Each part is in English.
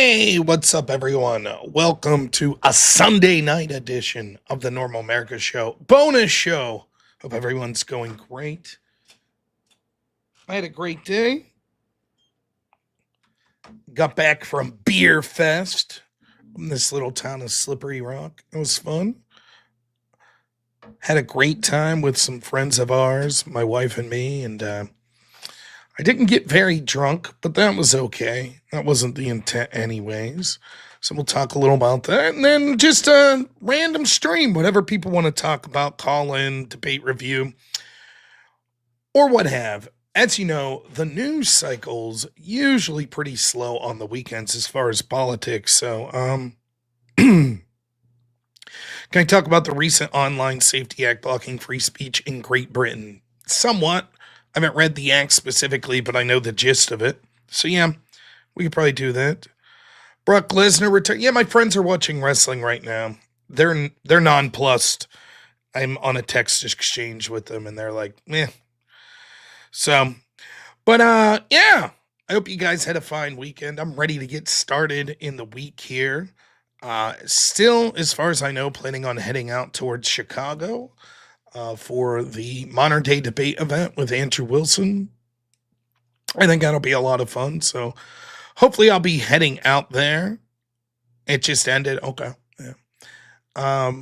Hey, what's up, everyone? Welcome to a Sunday night edition of the Normal America Show. Bonus show. Hope everyone's going great. I had a great day. Got back from Beer Fest from this little town of Slippery Rock. It was fun. Had a great time with some friends of ours, my wife and me, and I didn't get very drunk, but that was okay. That wasn't the intent anyways. So we'll talk a little about that. And then just a random stream, whatever people want to talk about, call in, debate review, or what have. As you know, the news cycle's usually pretty slow on the weekends as far as politics. So can I talk about the recent Online Safety Act blocking free speech in Great Britain? Somewhat. I haven't read the act specifically, but I know the gist of it. So yeah, we could probably do that. Brock Lesnar return. Yeah, my friends are watching wrestling right now. They're nonplussed. I'm on a text exchange with them, and they're like, "Meh." So, but yeah. I hope you guys had a fine weekend. I'm ready to get started in the week here. Still, as far as I know, planning on heading out towards Chicago. For the modern day debate event with Andrew Wilson. I think that'll be a lot of fun. So hopefully I'll be heading out there. It just ended. Okay. Yeah.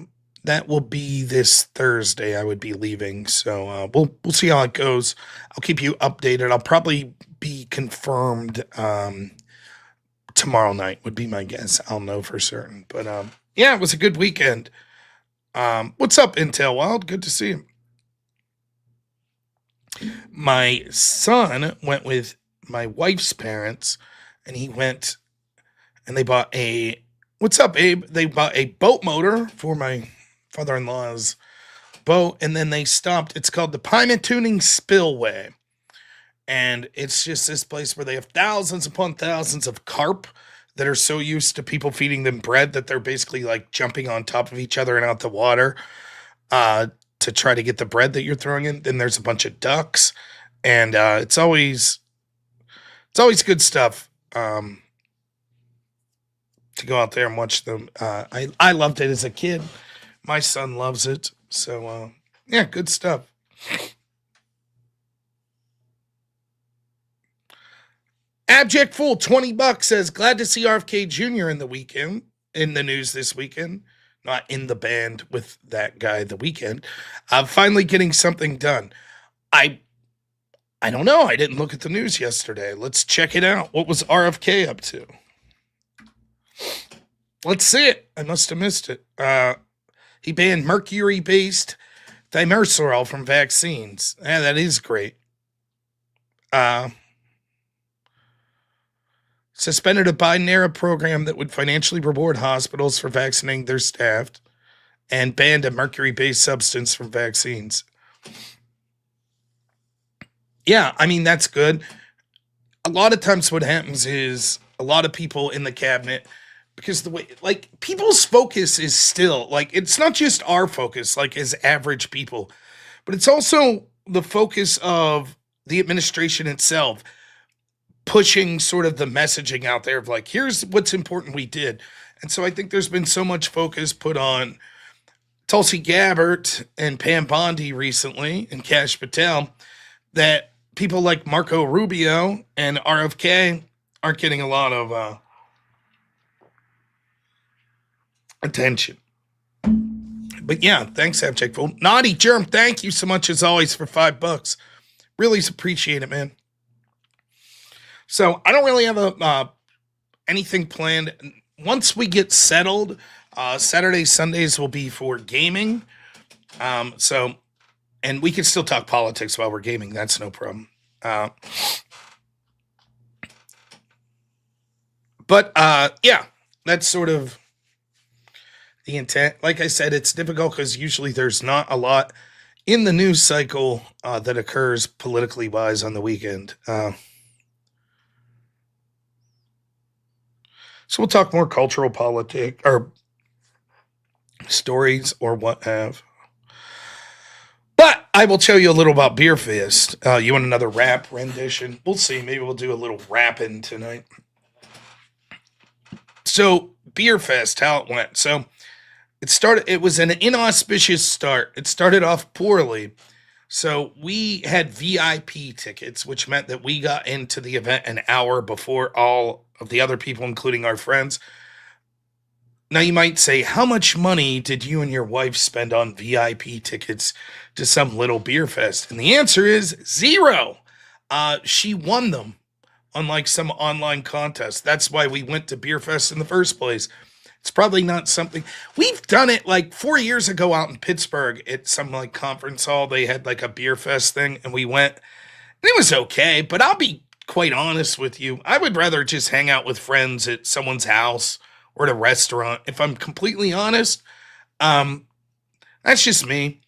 That will be this Thursday. I would be leaving. So we'll see how it goes. I'll keep you updated. I'll probably be confirmed tomorrow night would be my guess. I'll know for certain. But yeah, it was a good weekend. What's up, Intel Wild? Good to see you. My son went with my wife's parents, and he went and they bought a, what's up, Abe? They bought a boat motor for my father-in-law's boat, and then they stopped. It's called the Pymatuning Spillway, and it's just this place where they have thousands upon thousands of carp that are so used to people feeding them bread that they're basically like jumping on top of each other and out the water to try to get the bread that you're throwing in. Then there's a bunch of ducks, and it's always good stuff to go out there and watch them. I loved it as a kid. My son loves it. So yeah, good stuff. Abject Fool, $20 says, glad to see RFK Jr. in the news this weekend. Not in the band with that guy the weekend. Finally getting something done. I don't know. I didn't look at the news yesterday. Let's check it out. What was RFK up to? Let's see it. I must have missed it. He banned mercury-based thimerosal from vaccines. Yeah, that is great. Suspended a Biden-era program that would financially reward hospitals for vaccinating their staff, and banned a mercury-based substance from vaccines. Yeah, I mean, that's good. A lot of times what happens is a lot of people in the cabinet, because the way, like, people's focus is still, like, it's not just our focus, like, as average people, but it's also the focus of the administration itself, pushing sort of the messaging out there of like, here's what's important we did. And so I think there's been so much focus put on Tulsi Gabbard and Pam Bondi recently and Kash Patel that people like Marco Rubio and RFK aren't getting a lot of attention. But yeah, thanks, Abject Fool. Naughty Germ, thank you so much as always for $5. Really appreciate it, man. So I don't really have anything planned. Once we get settled, Saturdays, Sundays will be for gaming. And we can still talk politics while we're gaming. That's no problem. But yeah, that's sort of the intent. Like I said, it's difficult because usually there's not a lot in the news cycle that occurs politically wise on the weekend. So we'll talk more cultural politics or stories or what have. But I will tell you a little about Beer Fest. You want another rap rendition? We'll see. Maybe we'll do a little rapping tonight. So Beer Fest, how it went. So it was an inauspicious start. It started off poorly. So we had VIP tickets, which meant that we got into the event an hour before all of the other people, including our friends. Now you might say, how much money did you and your wife spend on VIP tickets to some little beer fest? And the answer is zero. She won them on like some online contest. That's why we went to beer fest in the first place. It's probably not something we've done it like 4 years ago out in Pittsburgh at some like conference hall. They had like a beer fest thing and we went and it was okay. But I'll be quite honest with you. I would rather just hang out with friends at someone's house or at a restaurant. If I'm completely honest, that's just me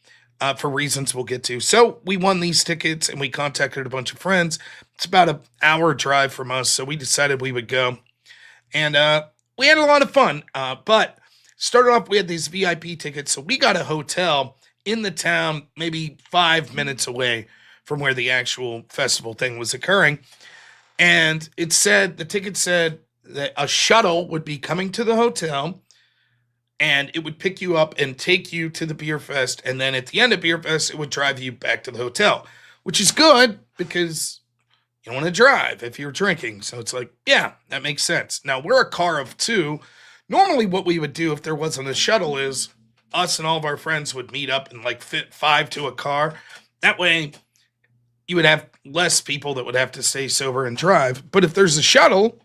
for reasons we'll get to. So we won these tickets and we contacted a bunch of friends. It's about an hour drive from us. So we decided we would go. And we had a lot of fun, but started off, we had these VIP tickets. So we got a hotel in the town, maybe 5 minutes away from where the actual festival thing was occurring. And the ticket said that a shuttle would be coming to the hotel and it would pick you up and take you to the beer fest. And then at the end of beer fest, it would drive you back to the hotel, which is good because you don't want to drive if you're drinking. So it's like, yeah, that makes sense. Now, we're a car of two. Normally what we would do if there wasn't a shuttle is us and all of our friends would meet up and like fit 5 to a car. That way you would have less people that would have to stay sober and drive. But if there's a shuttle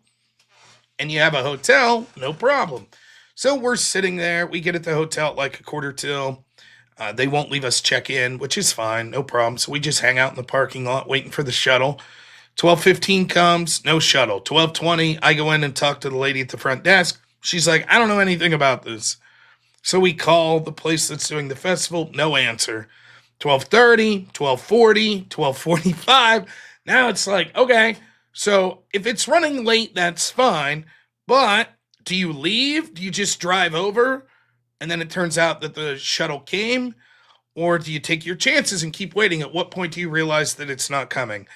and you have a hotel, no problem. So we're sitting there. We get at the hotel at like 1:45. They won't leave us check in, which is fine. No problem. So we just hang out in the parking lot waiting for the shuttle. 12:15 comes, no shuttle. 12:20, I go in and talk to the lady at the front desk. She's like, I don't know anything about this. So we call the place that's doing the festival, no answer. 12:30, 12:40, 12:45. Now it's like, okay, so if it's running late, that's fine. But do you leave? Do you just drive over? And then it turns out that the shuttle came? Or do you take your chances and keep waiting? At what point do you realize that it's not coming?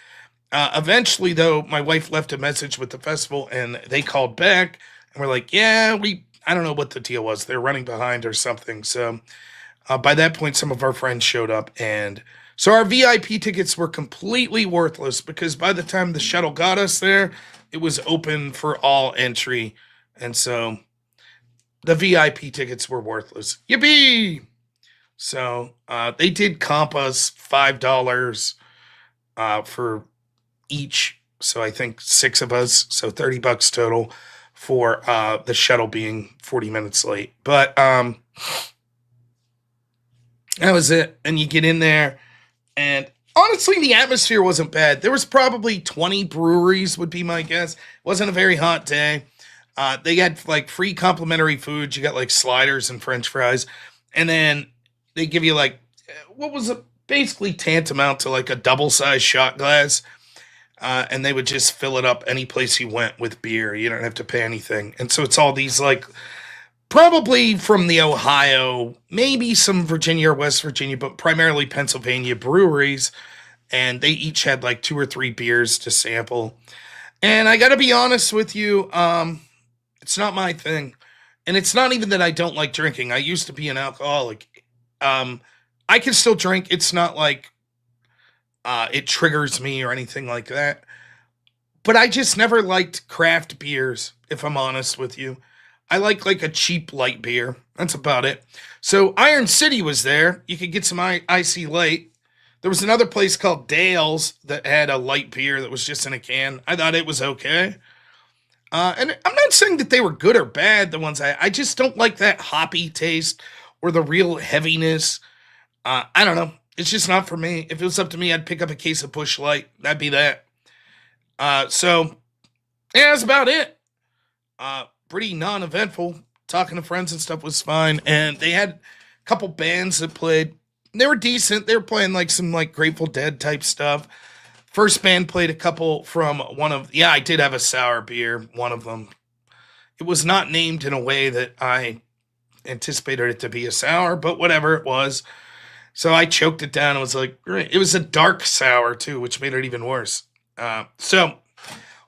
Eventually, though, my wife left a message with the festival and they called back and we're like, yeah, I don't know what the deal was. They're running behind or something. So by that point, some of our friends showed up. And so our VIP tickets were completely worthless because by the time the shuttle got us there, it was open for all entry. And so the VIP tickets were worthless. Yippee! So they did comp us $5 for each. So I think 6 of us. So $30 total for the shuttle being 40 minutes late. But that was it. And you get in there and honestly, the atmosphere wasn't bad. There was probably 20 breweries would be my guess. It wasn't a very hot day. They had like free complimentary food. You got like sliders and French fries. And then they give you like, what was it? Basically tantamount to like a double-sized shot glass. And they would just fill it up any place you went with beer. You don't have to pay anything. And so it's all these like, probably from the Ohio, maybe some Virginia or West Virginia, but primarily Pennsylvania breweries. And they each had like 2 or 3 beers to sample. And I got to be honest with you, it's not my thing. And it's not even that I don't like drinking. I used to be an alcoholic. I can still drink. It's not like it triggers me or anything like that. But I just never liked craft beers, if I'm honest with you. I like a cheap light beer. That's about it. So Iron City was there. You could get some icy light. There was another place called Dale's that had a light beer that was just in a can. I thought it was okay. And I'm not saying that they were good or bad, the ones I just don't like that hoppy taste or the real heaviness. I don't know. It's just not for me. If it was up to me, I'd pick up a case of Busch Light. That'd be that. So, yeah, that's about it. Pretty non-eventful. Talking to friends and stuff was fine. And they had a couple bands that played. They were decent. They were playing like some like Grateful Dead type stuff. First band played a couple from I did have a sour beer, one of them. It was not named in a way that I anticipated it to be a sour, but whatever it was. So I choked it down and was like, great. It was a dark sour too, which made it even worse. So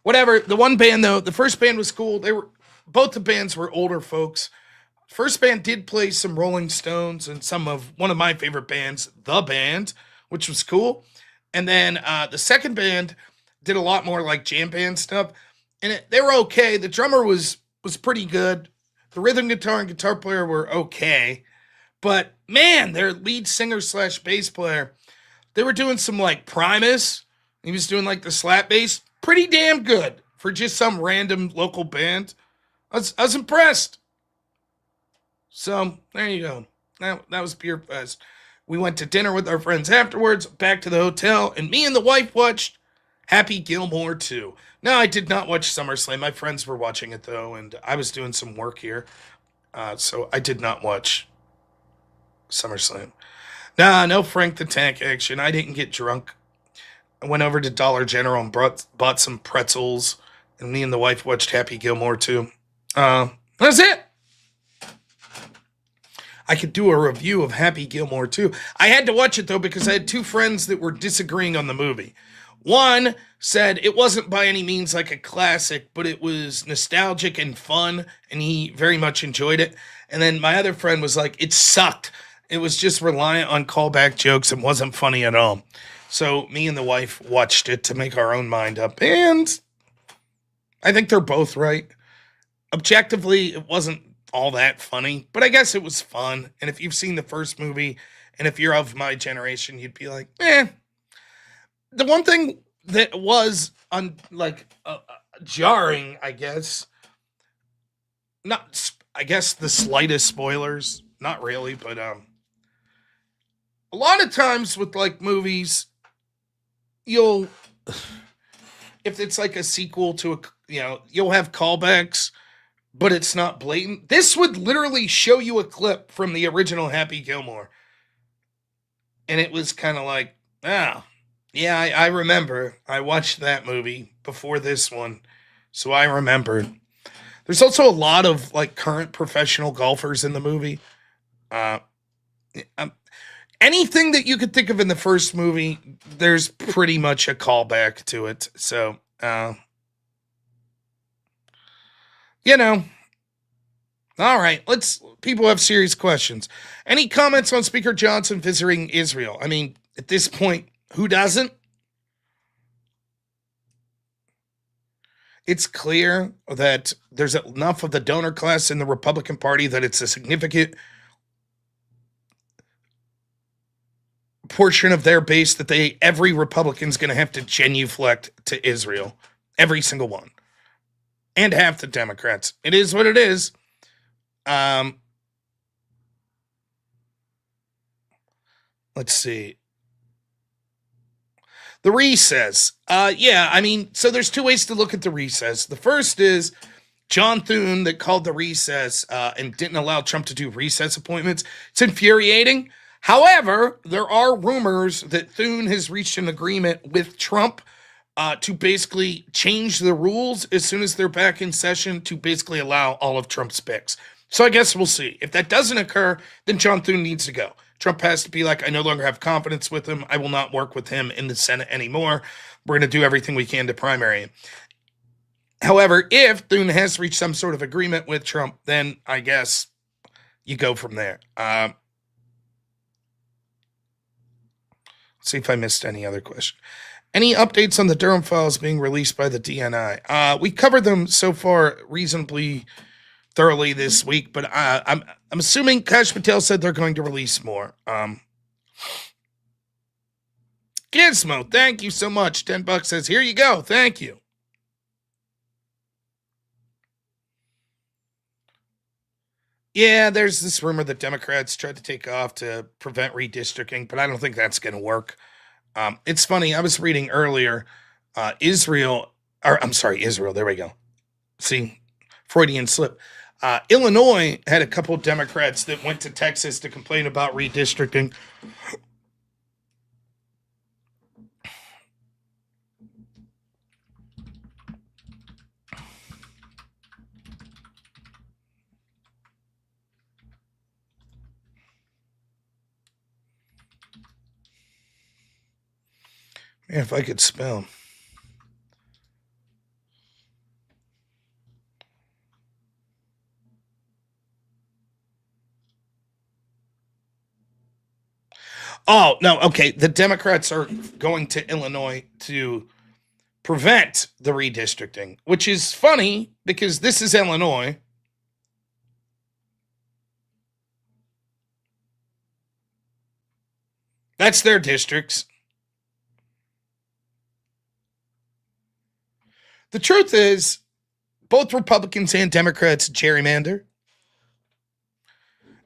whatever. The one band though, the first band was cool. They were both the bands were older folks. First band did play some Rolling Stones and some of one of my favorite bands, The Band, which was cool. And then the second band did a lot more like jam band stuff, and they were okay. The drummer was pretty good. The rhythm guitar and guitar player were okay, but man, their lead singer slash bass player, they were doing some like Primus. He was doing like the slap bass, pretty damn good for just some random local band. I was impressed. So there you go. That was Beer Fest. We went to dinner with our friends afterwards, back to the hotel, and me and the wife watched Happy Gilmore 2. No, I did not watch SummerSlam. My friends were watching it, though, and I was doing some work here. So I did not watch SummerSlam. Nah, no Frank the Tank action. I didn't get drunk. I went over to Dollar General and bought some pretzels, and me and the wife watched Happy Gilmore 2. That's it. I could do a review of Happy Gilmore 2. I had to watch it, though, because I had two friends that were disagreeing on the movie. One said it wasn't by any means like a classic, but it was nostalgic and fun, and he very much enjoyed it. And then my other friend was like, it sucked. It was just reliant on callback jokes and wasn't funny at all. So me and the wife watched it to make our own mind up, and I think they're both right. Objectively, it wasn't all that funny, but I guess it was fun. And if you've seen the first movie, and if you're of my generation, you'd be like, eh. The one thing that was jarring, I guess, not, I guess the slightest spoilers, not really, but a lot of times with like movies, if it's like a sequel to you'll have callbacks, but it's not blatant. This would literally show you a clip from the original Happy Gilmore. And it was kind of like, yeah, I remember. I watched that movie before this one, so I remembered. There's also a lot of like current professional golfers in the movie. Anything that you could think of in the first movie, there's pretty much a callback to it. So, all right, people have serious questions. Any comments on Speaker Johnson visiting Israel? I mean, at this point, who doesn't? It's clear that there's enough of the donor class in the Republican Party that it's a significant portion of their base that every Republican's going to have to genuflect to Israel. Every single one. And half the Democrats. It is what it is. Let's see. The recess. So there's two ways to look at the recess. The first is John Thune that called the recess and didn't allow Trump to do recess appointments. It's infuriating. However, there are rumors that Thune has reached an agreement with Trump to basically change the rules as soon as they're back in session to basically allow all of Trump's picks. So I guess we'll see. If that doesn't occur, then John Thune needs to go. Trump has to be like, I no longer have confidence with him. I will not work with him in the Senate anymore. We're going to do everything we can to primary him. However, if Thune has reached some sort of agreement with Trump, then I guess you go from there. Let's see if I missed any other question. Any updates on the Durham files being released by the DNI? We covered them so far reasonably thoroughly this week, but I'm assuming Kash Patel said they're going to release more. Gizmo, thank you so much. $10 says, here you go. Thank you. Yeah, there's this rumor that Democrats tried to take off to prevent redistricting, but I don't think that's going to work. It's funny. I was reading earlier, Israel, there we go. See, Freudian slip. Illinois had a couple of Democrats that went to Texas to complain about redistricting. Man, if I could spell. Oh, no, okay. The Democrats are going to Illinois to prevent the redistricting, which is funny because this is Illinois. That's their districts. The truth is, both Republicans and Democrats gerrymander,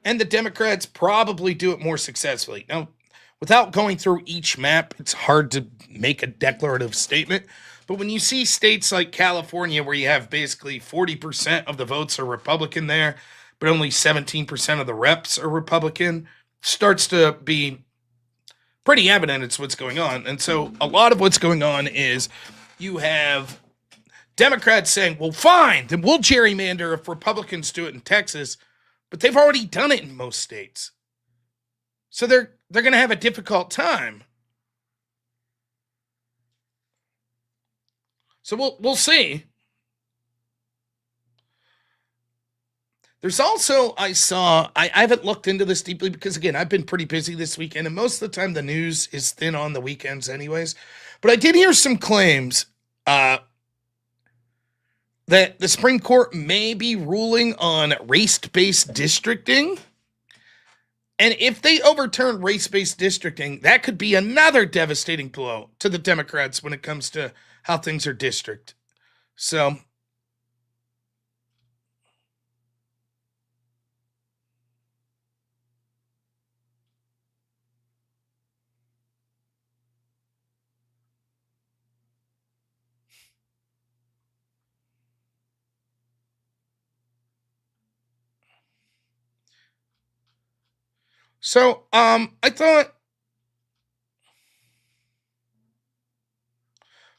and the Democrats probably do it more successfully. Now, without going through each map, it's hard to make a declarative statement. But when you see states like California, where you have basically 40% of the votes are Republican there, but only 17% of the reps are Republican, starts to be pretty evident it's what's going on. And so a lot of what's going on is you have Democrats saying, well, fine, then we'll gerrymander if Republicans do it in Texas, but they've already done it in most states. So they're going to have a difficult time. So we'll see. There's also, I haven't looked into this deeply because, again, I've been pretty busy this weekend, and most of the time the news is thin on the weekends anyways. But I did hear some claims that the Supreme Court may be ruling on race-based districting. And if they overturn race-based districting, that could be another devastating blow to the Democrats when it comes to how things are districted. So I thought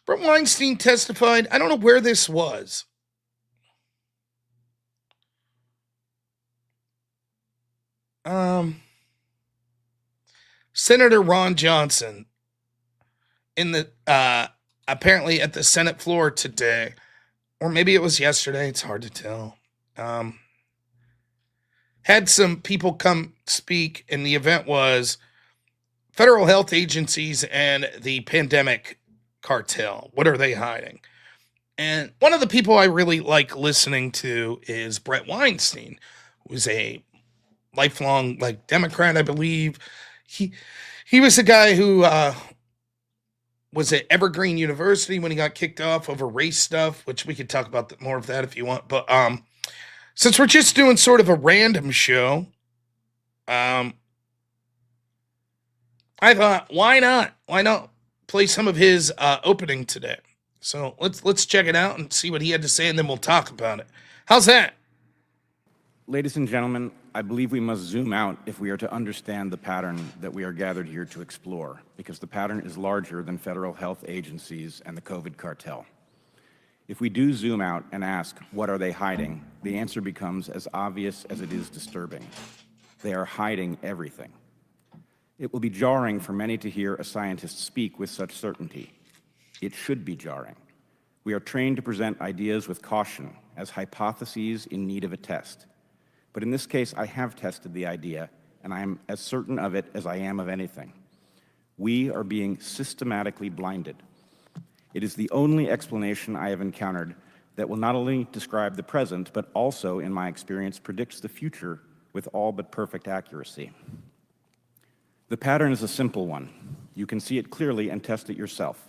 Brett Weinstein testified. I don't know where this was. Senator Ron Johnson in the apparently at the Senate floor today, or maybe it was yesterday. It's hard to tell. Had some people come speak, and the event was federal health agencies and the pandemic cartel. What are they hiding? And one of the people I really like listening to is Brett Weinstein, who's a lifelong Democrat, I believe. He was a guy who was at Evergreen University when he got kicked off over race stuff, which we could talk about more of that if you want. But since we're just doing sort of a random show, I thought, why not? Why not play some of his opening today? So let's check it out and see what he had to say, and then we'll talk about it. How's that? Ladies and gentlemen, I believe we must zoom out if we are to understand the pattern that we are gathered here to explore, because the pattern is larger than federal health agencies and the COVID cartel. If we do zoom out and ask, what are they hiding? The answer becomes as obvious as it is disturbing. They are hiding everything. It will be jarring for many to hear a scientist speak with such certainty. It should be jarring. We are trained to present ideas with caution as hypotheses in need of a test. But in this case, I have tested the idea, and I am as certain of it as I am of anything. We are being systematically blinded. It is the only explanation I have encountered that will not only describe the present, but also, in my experience, predicts the future with all but perfect accuracy. The pattern is a simple one. You can see it clearly and test it yourself.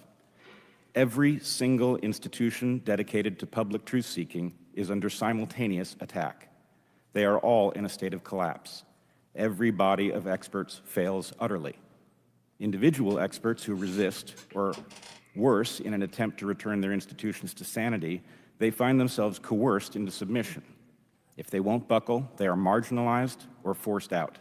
Every single institution dedicated to public truth-seeking is under simultaneous attack. They are all in a state of collapse. Every body of experts fails utterly. Individual experts who resist, or worse, in an attempt to return their institutions to sanity, they find themselves coerced into submission. If they won't buckle, they are marginalized or forced out.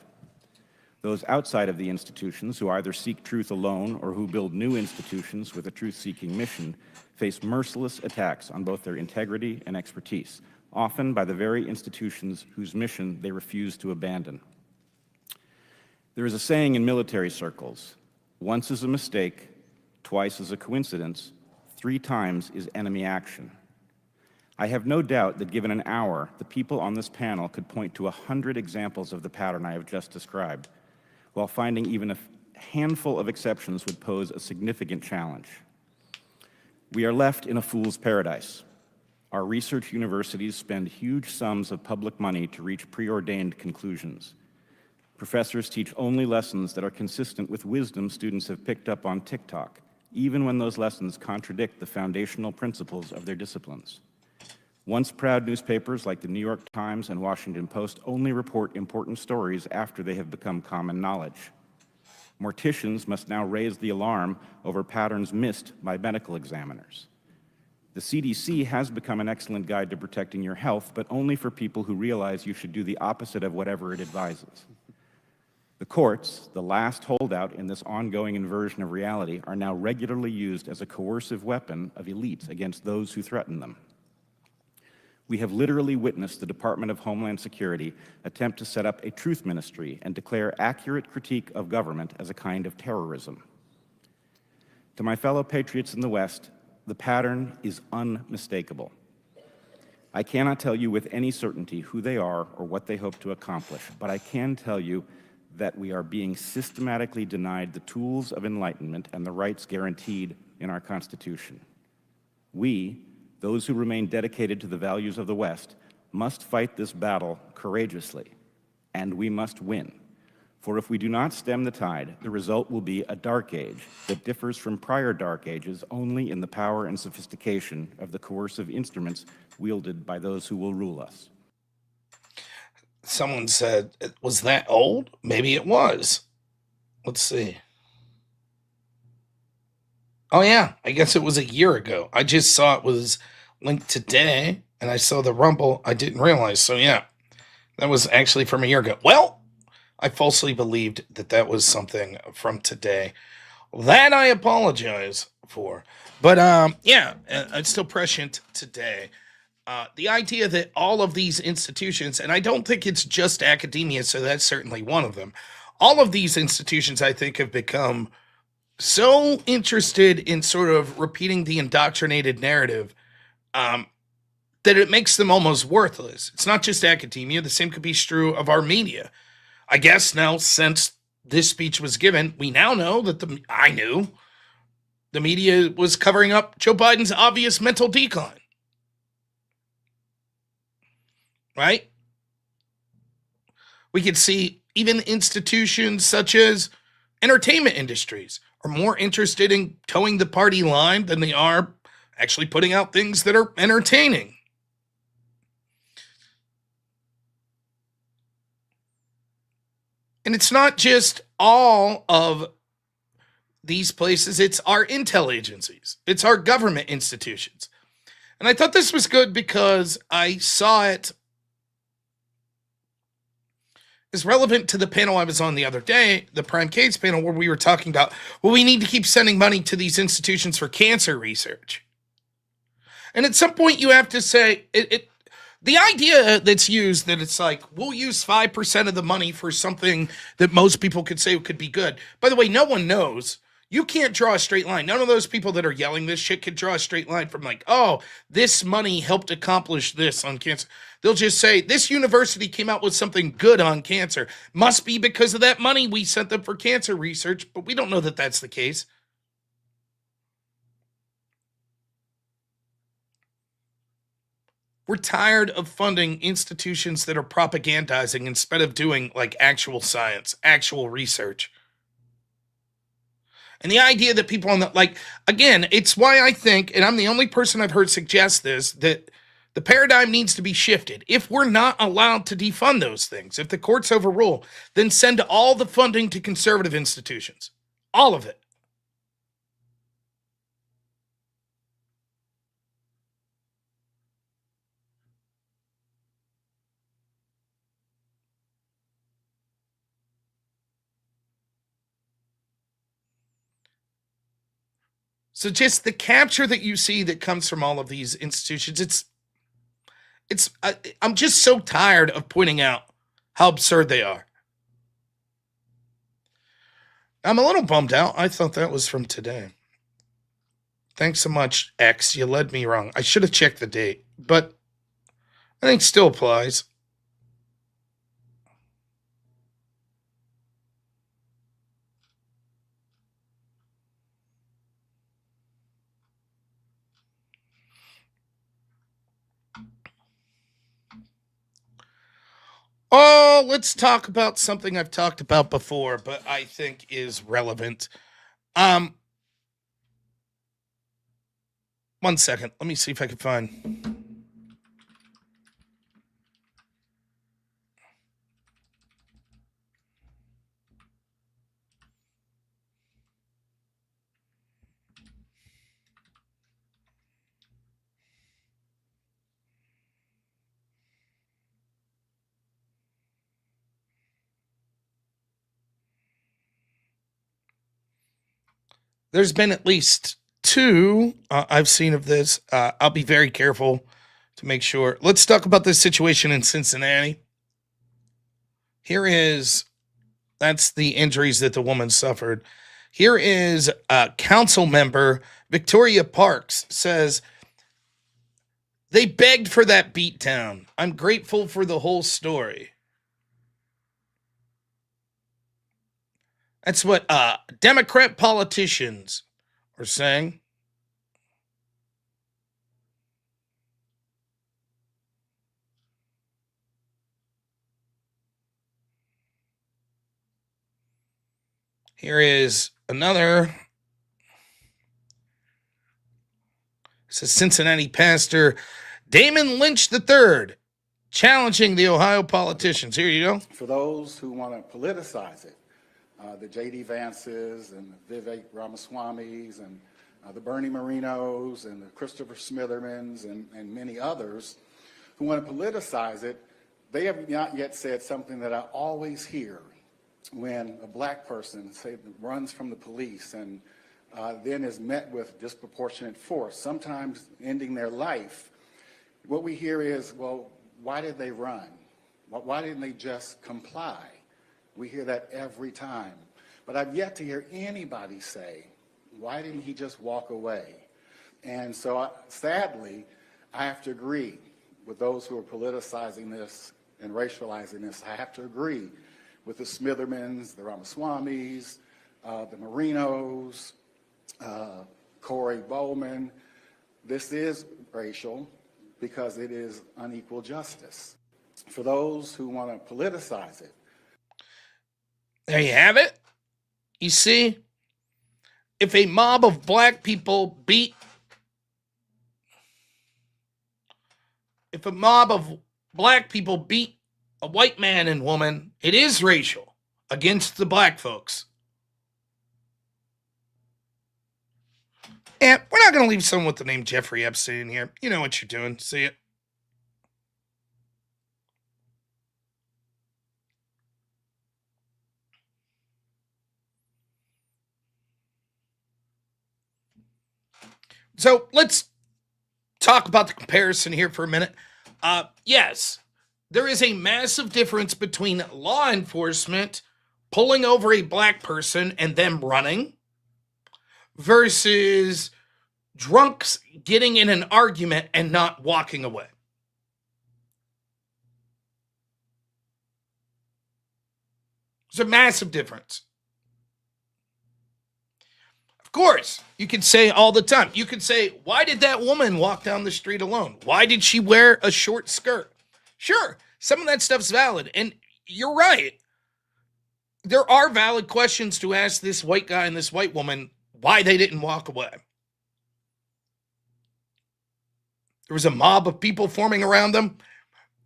Those outside of the institutions who either seek truth alone or who build new institutions with a truth-seeking mission face merciless attacks on both their integrity and expertise, often by the very institutions whose mission they refuse to abandon. There is a saying in military circles, once is a mistake, twice is a coincidence, 3 times is enemy action. I have no doubt that given an hour, the people on this panel could point to 100 examples of the pattern I have just described, while finding even a handful of exceptions would pose a significant challenge. We are left in a fool's paradise. Our research universities spend huge sums of public money to reach preordained conclusions. Professors teach only lessons that are consistent with wisdom students have picked up on TikTok, even when those lessons contradict the foundational principles of their disciplines. Once proud newspapers like the New York Times and Washington Post only report important stories after they have become common knowledge. Morticians must now raise the alarm over patterns missed by medical examiners. The CDC has become an excellent guide to protecting your health, but only for people who realize you should do the opposite of whatever it advises. The courts, the last holdout in this ongoing inversion of reality, are now regularly used as a coercive weapon of elites against those who threaten them. We have literally witnessed the Department of Homeland Security attempt to set up a truth ministry and declare accurate critique of government as a kind of terrorism. To my fellow patriots in the West, the pattern is unmistakable. I cannot tell you with any certainty who they are or what they hope to accomplish, but I can tell you that we are being systematically denied the tools of enlightenment and the rights guaranteed in our Constitution. We, those who remain dedicated to the values of the West, must fight this battle courageously, and we must win. For if we do not stem the tide, the result will be a dark age that differs from prior dark ages only in the power and sophistication of the coercive instruments wielded by those who will rule us. Someone said, was that old? Maybe it was. Let's see. Oh, yeah, I guess it was a year ago. I just saw it was linked today, and I saw the Rumble. I didn't realize. So, yeah, that was actually from a year ago. Well, I falsely believed that that was something from today. That I apologize for. But, yeah, it's still prescient today. The idea that all of these institutions, and I don't think it's just academia, so that's certainly one of them. All of these institutions, I think, have become so interested in sort of repeating the indoctrinated narrative that it makes them almost worthless. It's not just academia. The same could be true of our media. I guess now, since this speech was given, we now know that I knew the media was covering up Joe Biden's obvious mental decline. Right? We could see even institutions such as entertainment industries are more interested in towing the party line than they are actually putting out things that are entertaining. And it's not just all of these places, it's our intel agencies, it's our government institutions. And I thought this was good because I saw it is relevant to the panel I was on the other day, the Prime Case panel, where we were talking about, well, we need to keep sending money to these institutions for cancer research. And at some point you have to say, the idea that's used that it's like, we'll use 5% of the money for something that most people could say could be good. By the way, no one knows. You can't draw a straight line. None of those people that are yelling this shit can draw a straight line from like, oh, this money helped accomplish this on cancer. They'll just say, this university came out with something good on cancer. Must be because of that money we sent them for cancer research, but we don't know that that's the case. We're tired of funding institutions that are propagandizing instead of doing like actual science, actual research. And the idea that people on the, like, again, it's why I think, and I'm the only person I've heard suggest this, that the paradigm needs to be shifted. If we're not allowed to defund those things, if the courts overrule, then send all the funding to conservative institutions. All of it. So just the capture that you see that comes from all of these institutions, I'm just so tired of pointing out how absurd they are. I'm a little bummed out. I thought that was from today. Thanks so much, X. You led me wrong. I should have checked the date, but I think still applies. Oh, let's talk about something I've talked about before, but I think is relevant. Um, 1 second. Let me see if I can find. There's been at least two I've seen of this. I'll be very careful to make sure. Let's talk about this situation in Cincinnati. Here is that's the injuries that the woman suffered. Here is council member Victoria Parks says they begged for that beatdown. I'm grateful for the whole story. That's what Democrat politicians are saying. Here is another. This is Cincinnati pastor Damon Lynch III challenging the Ohio politicians. Here you go. For those who want to politicize it, the J.D. Vances and the Vivek Ramaswamis and the Bernie Marinos and the Christopher Smithermans and many others who want to politicize it, they have not yet said something that I always hear when a black person, say, runs from the police and then is met with disproportionate force, sometimes ending their life. What we hear is, well, why did they run? Why didn't they just comply? We hear that every time. But I've yet to hear anybody say, why didn't he just walk away? And so, sadly, I have to agree with those who are politicizing this and racializing this. I have to agree with the Smithermans, the Ramaswamis, the Marinos, Corey Bowman. This is racial because it is unequal justice. For those who want to politicize it. There you have it. You see, if a mob of black people beat a white man and woman, it is racial against the black folks. And we're not going to leave someone with the name Jeffrey Epstein here. You know what you're doing. See it? So let's talk about the comparison here for a minute. Yes, there is a massive difference between law enforcement pulling over a black person and them running versus drunks getting in an argument and not walking away. There's a massive difference. Of course, you can say all the time. You could say, why did that woman walk down the street alone? Why did she wear a short skirt? Sure, some of that stuff's valid. And you're right. There are valid questions to ask this white guy and this white woman why they didn't walk away. There was a mob of people forming around them.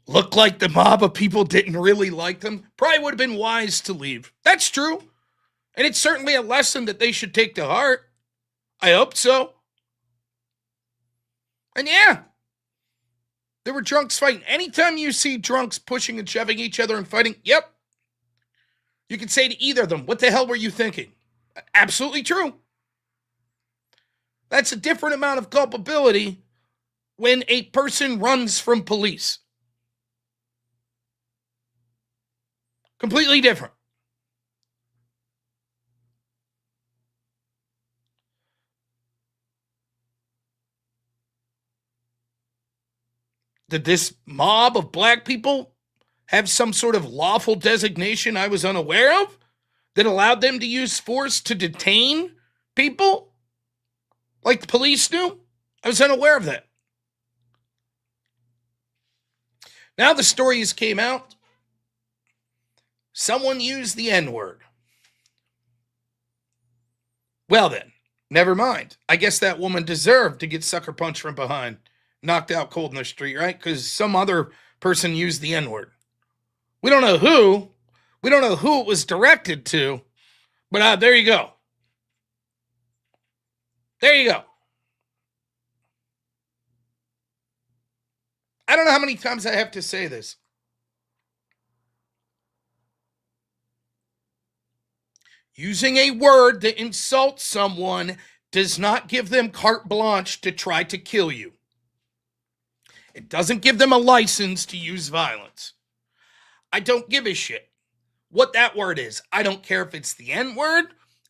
Looked like the mob of people didn't really like them. Probably would have been wise to leave. That's true. And it's certainly a lesson that they should take to heart. I hope so. And yeah, there were drunks fighting. Anytime you see drunks pushing and shoving each other and fighting, yep. You can say to either of them, what the hell were you thinking? Absolutely true. That's a different amount of culpability when a person runs from police. Completely different. Did this mob of black people have some sort of lawful designation I was unaware of that allowed them to use force to detain people like the police do? I was unaware of that. Now the stories came out. someone used the N-word. Well then, never mind. I guess that woman deserved to get sucker punched from behind, knocked out cold in the street, right? Because some other person used the N-word. We don't know who. We don't know who it was directed to. But there you go. There you go. I don't know how many times I have to say this. Using a word that insults someone does not give them carte blanche to try to kill you. It doesn't give them a license to use violence. I don't give a shit what that word is. I don't care if it's the N-word.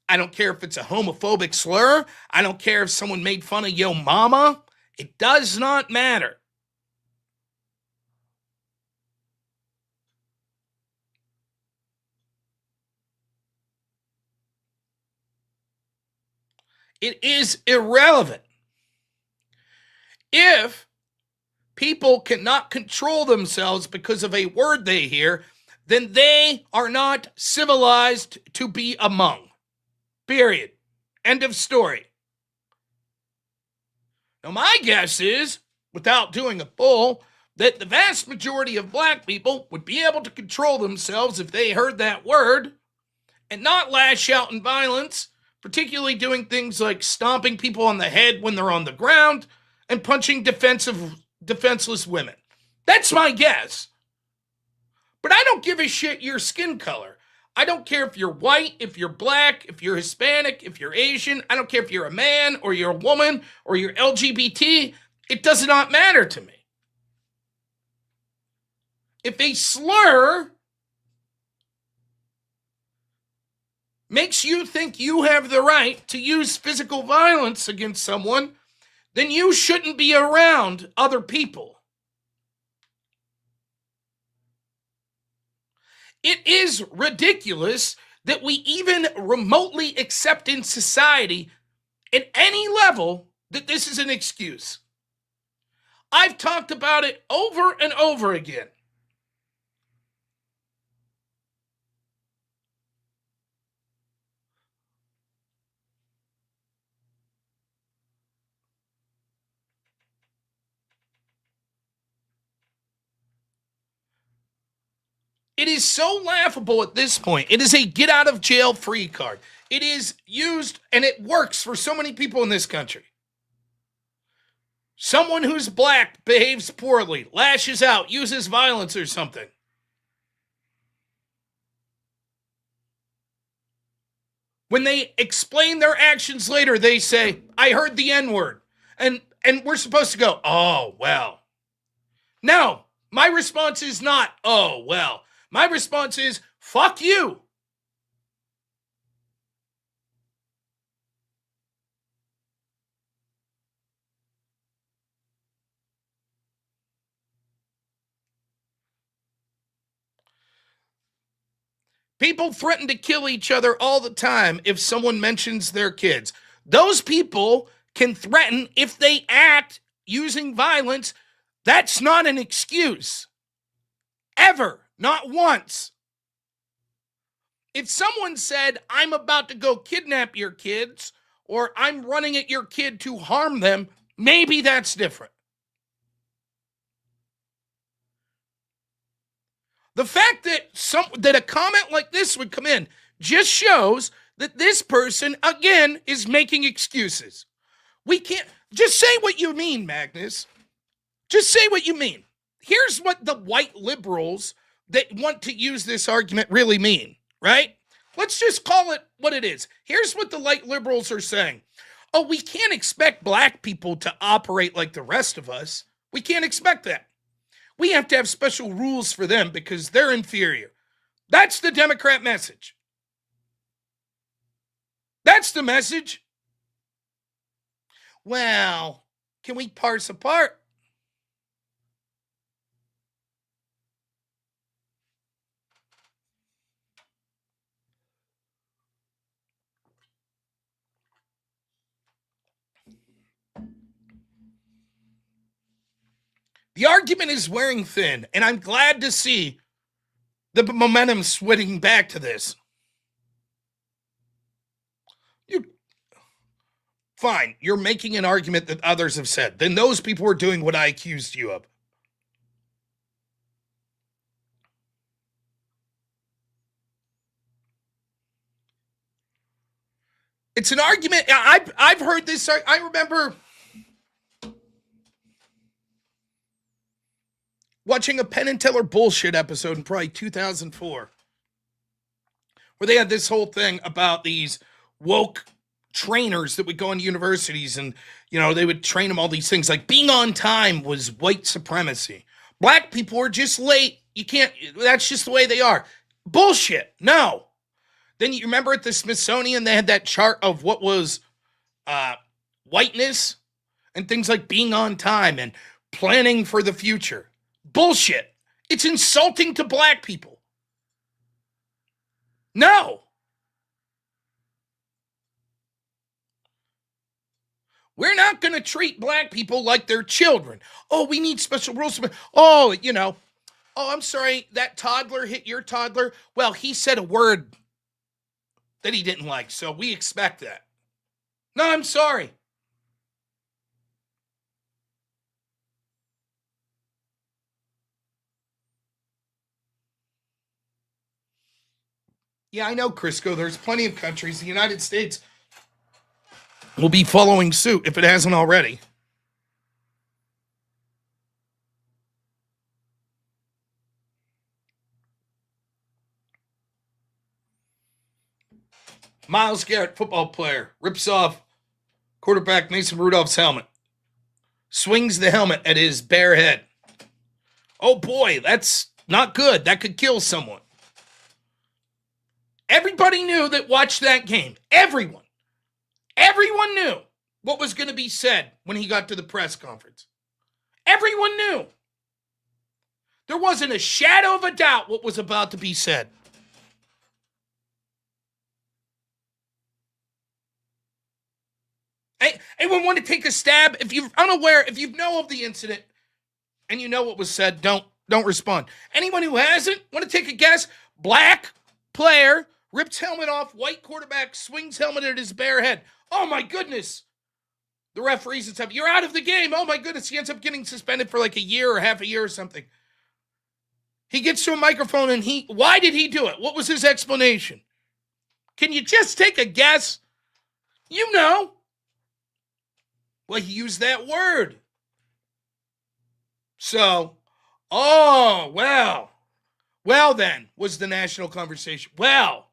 I don't care if it's a homophobic slur. I don't care if someone made fun of yo mama. It does not matter. It is irrelevant. If people cannot control themselves because of a word they hear, then they are not civilized to be among. Period. End of story. Now, my guess is, without doing a poll, that the vast majority of black people would be able to control themselves if they heard that word and not lash out in violence, particularly doing things like stomping people on the head when they're on the ground and punching defenseless women. That's my guess. But I don't give a shit your skin color. I don't care if you're white, if you're black, if you're Hispanic, if you're Asian. I don't care if you're a man or you're a woman or you're LGBT. It does not matter to me. If a slur makes you think you have the right to use physical violence against someone, then you shouldn't be around other people. It is ridiculous that we even remotely accept in society at any level that this is an excuse. I've talked about it over and over again. It is so laughable at this point. It is a get out of jail free card. It is used and it works for so many people in this country. Someone who's black behaves poorly, lashes out, uses violence or something. When they explain their actions later, they say, I heard the N-word. And we're supposed to go, oh, well. No, my response is not, oh, well. My response is, fuck you. People threaten to kill each other all the time if someone mentions their kids. Those people can threaten if they act using violence. That's not an excuse. Ever. Not once. If someone said, I'm about to go kidnap your kids, or I'm running at your kid to harm them, maybe that's different. The fact that a comment like this would come in just shows that this person, again, is making excuses. We can't, just say what you mean, Magnus. Just say what you mean. Here's what the white liberals that want to use this argument really mean, right? Let's just call it what it is. Here's what the white liberals are saying. Oh, we can't expect black people to operate like the rest of us. We can't expect that. We have to have special rules for them because they're inferior. That's the Democrat message. That's the message. Well, can we parse apart? The argument is wearing thin, and I'm glad to see The momentum's switching back to this. Fine, you're making an argument that others have said. Then those people are doing what I accused you of. It's an argument. I've heard this. I remember watching a Penn and Teller bullshit episode in probably 2004, where they had this whole thing about these woke trainers that would go into universities and, they would train them all these things. Like being on time was white supremacy. Black people are just late. You can't, that's just the way they are. Bullshit. No. Then you remember at the Smithsonian, they had that chart of what was whiteness and things like being on time and planning for the future. Bullshit. It's insulting to black people. No. We're not going to treat black people like they're children. Oh, we need special rules. Oh, I'm sorry, that toddler hit your toddler. Well, he said a word that he didn't like, so we expect that. No, I'm sorry. Yeah, I know, Crisco. There's plenty of countries. The United States will be following suit if it hasn't already. Myles Garrett, football player, rips off quarterback Mason Rudolph's helmet. Swings the helmet at his bare head. Oh boy, that's not good. That could kill someone. Everybody knew that watched that game. Everyone knew what was going to be said when he got to the press conference. Everyone knew. There wasn't a shadow of a doubt what was about to be said. Anyone want to take a stab? If you're unaware, if you know of the incident and you know what was said, don't respond. Anyone who hasn't, want to take a guess? Black player rips helmet off, white quarterback swings helmet at his bare head. Oh my goodness. The referees and stuff, you're out of the game. Oh my goodness. He ends up getting suspended for like a year or half a year or something. He gets to a microphone and why did he do it? What was his explanation? Can you just take a guess? You know. Well, he used that word. So, well then, was the national conversation. Well,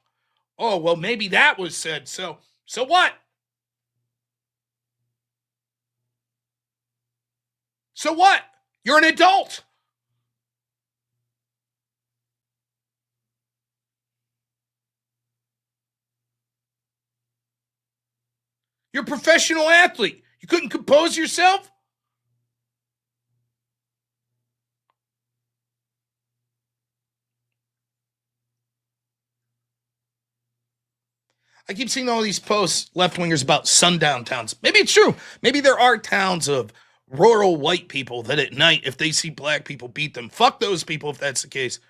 maybe that was said. So what? So what? You're an adult. You're a professional athlete. You couldn't compose yourself? I keep seeing all these posts, left-wingers, about sundown towns. Maybe it's true. Maybe there are towns of rural white people that at night, if they see black people, beat them. Fuck those people if that's the case.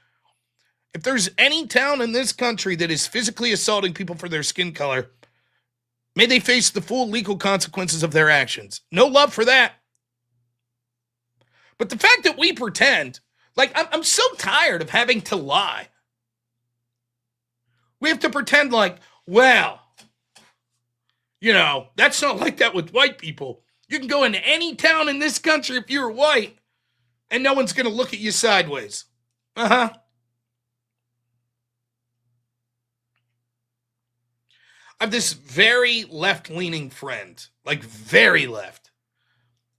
If there's any town in this country that is physically assaulting people for their skin color, may they face the full legal consequences of their actions. No love for that. But the fact that we pretend, like, I'm so tired of having to lie. We have to pretend like, well, that's not like that with white people. You can go into any town in this country if you're white, and no one's going to look at you sideways. Uh-huh. I have this very left-leaning friend, like very left.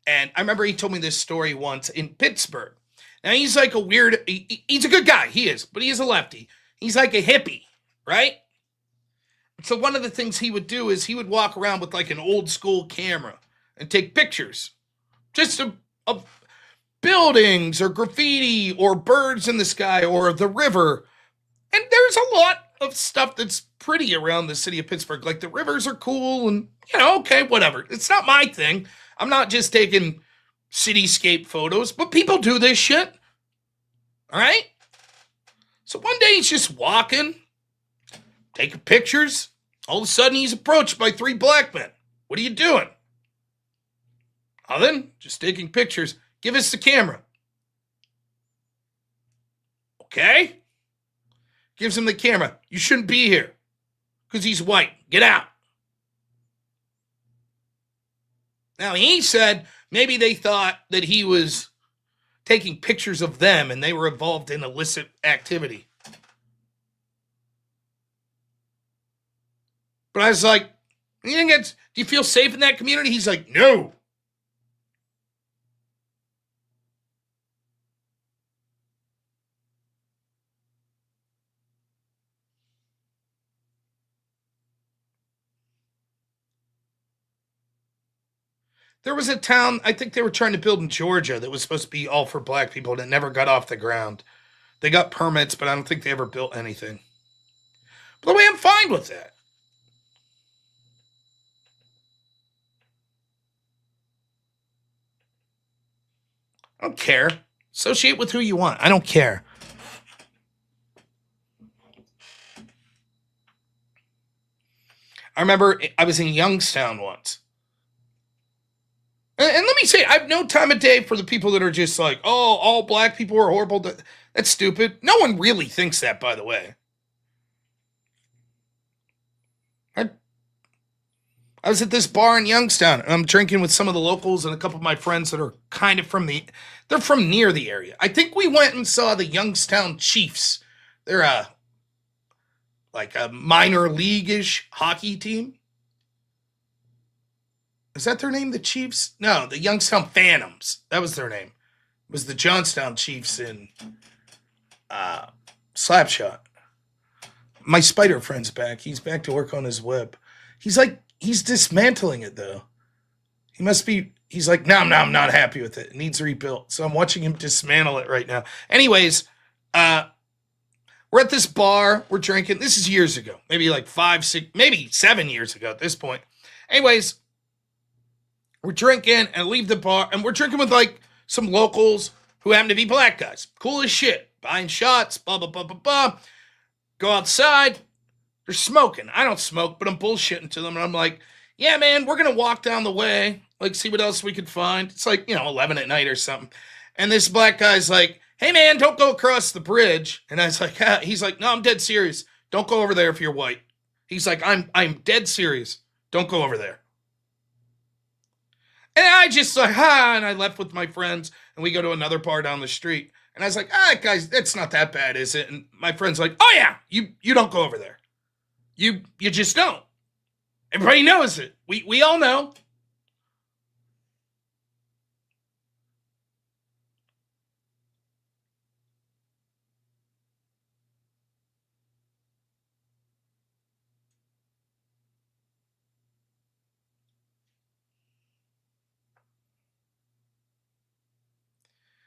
And I remember he told me this story once in Pittsburgh. Now, he's like he's a good guy, he is, but he is a lefty. He's like a hippie, right? So one of the things he would do is he would walk around with like an old school camera and take pictures just of buildings or graffiti or birds in the sky or the river. And there's a lot of stuff that's pretty around the city of Pittsburgh. Like the rivers are cool and, okay, whatever. It's not my thing. I'm not just taking cityscape photos, but people do this shit. All right? So one day he's just walking, taking pictures. All of a sudden he's approached by 3 black men. What are you doing? Nothing, just taking pictures. Give us the camera. Okay. Gives him the camera. You shouldn't be here because he's white. Get out. Now, he said maybe they thought that he was taking pictures of them and they were involved in illicit activity. But I was like, do you feel safe in that community? He's like, no. There was a town, I think they were trying to build in Georgia that was supposed to be all for black people, and it never got off the ground. They got permits, but I don't think they ever built anything. By the way, I'm fine with that. I don't care. Associate with who you want. I don't care. I remember I was in Youngstown once. And let me say, I have no time of day for the people that are just like, oh, all black people are horrible. That's stupid. No one really thinks that, by the way. I was at this bar in Youngstown, and I'm drinking with some of the locals and a couple of my friends that are kind of they're from near the area. I think we went and saw the Youngstown Chiefs. They're like a minor league-ish hockey team. Is that their name, the Chiefs? No, the Youngstown Phantoms. That was their name. It was the Johnstown Chiefs in Slapshot. My spider friend's back. He's back to work on his web. He's dismantling it, though. He's like, no, I'm not happy with it. It needs rebuilt. So I'm watching him dismantle it right now. Anyways, we're at this bar. We're drinking. This is years ago. Maybe like 5, 6, maybe 7 years ago at this point. Anyways, we're drinking and leave the bar. And we're drinking with like some locals who happen to be black guys. Cool as shit. Buying shots, blah, blah, blah, blah, blah. Go outside. They're smoking. I don't smoke, but I'm bullshitting to them. And I'm like, yeah, man, we're going to walk down the way, like see what else we could find. It's like, 11 at night or something. And this black guy's like, hey, man, don't go across the bridge. And I was like, he's like, no, I'm dead serious. Don't go over there if you're white. He's like, I'm dead serious. Don't go over there. And I just like, and I left with my friends and we go to another bar down the street. And I was like, guys, that's not that bad, is it? And my friend's like, oh yeah, you don't go over there. You just don't. Everybody knows it. We all know.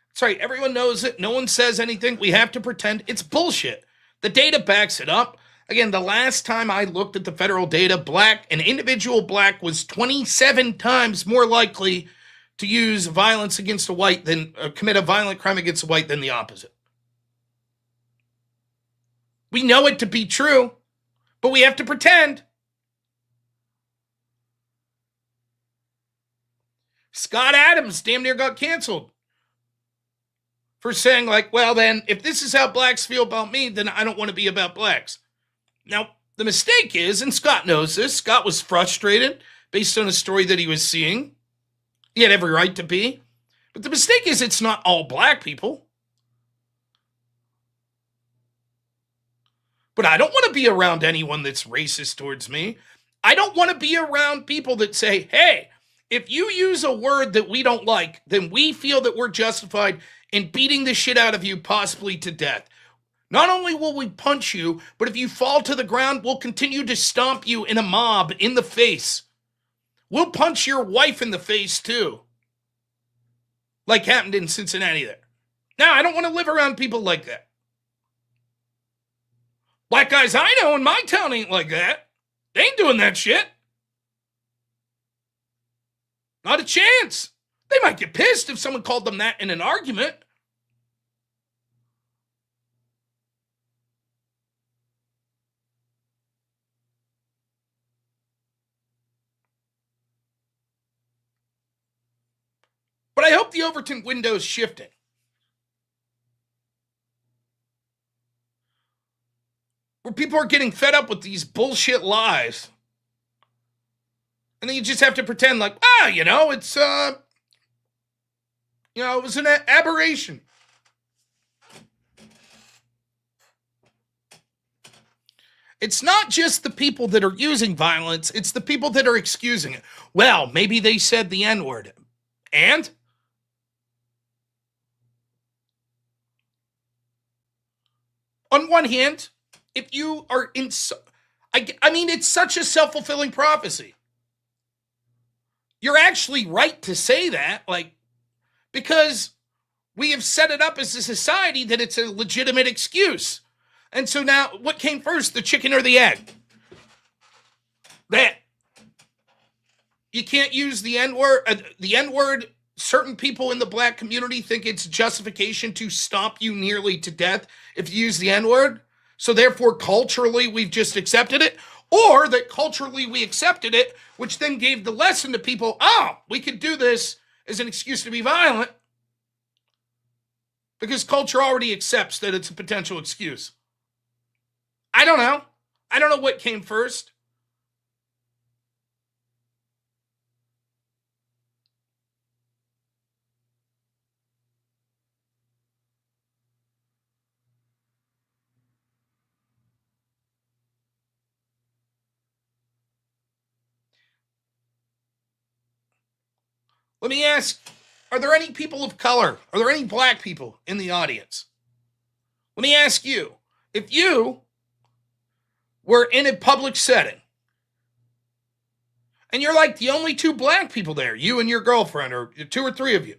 That's right. Everyone knows it. No one says anything. We have to pretend. It's bullshit. The data backs it up. Again, the last time I looked at the federal data, an individual black was 27 times more likely to use violence against a white than commit a violent crime against a white than the opposite. We know it to be true, but we have to pretend. Scott Adams damn near got canceled for saying like, well then, if this is how blacks feel about me, then I don't want to be about blacks. Now, the mistake is, and Scott knows this, Scott was frustrated based on a story that he was seeing. He had every right to be. But the mistake is it's not all black people. But I don't want to be around anyone that's racist towards me. I don't want to be around people that say, hey, if you use a word that we don't like, then we feel that we're justified in beating the shit out of you, possibly to death. Not only will we punch you, but if you fall to the ground, we'll continue to stomp you in a mob in the face. We'll punch your wife in the face too. Like happened in Cincinnati there. Now, I don't want to live around people like that. Black guys I know in my town ain't like that. They ain't doing that shit. Not a chance. They might get pissed if someone called them that in an argument. But I hope the Overton window is shifting. Where people are getting fed up with these bullshit lies. And then you just have to pretend like, it's, it was an aberration. It's not just the people that are using violence, it's the people that are excusing it. Well, maybe they said the N-word. And? On one hand, if you are in... it's such a self-fulfilling prophecy. You're actually right to say that, because we have set it up as a society that it's a legitimate excuse. And so now, what came first, the chicken or the egg? That. You can't use the N-word. The N-word, certain people in the black community think it's justification to stomp you nearly to death if you use the N-word. So therefore, culturally, we've just accepted it. Or that culturally we accepted it, which then gave the lesson to people, we could do this as an excuse to be violent. Because culture already accepts that it's a potential excuse. I don't know. I don't know what came first. Let me ask, are there any people of color? Are there any black people in the audience? Let me ask you, if you were in a public setting and you're like the only two black people there, you and your girlfriend, or two or three of you,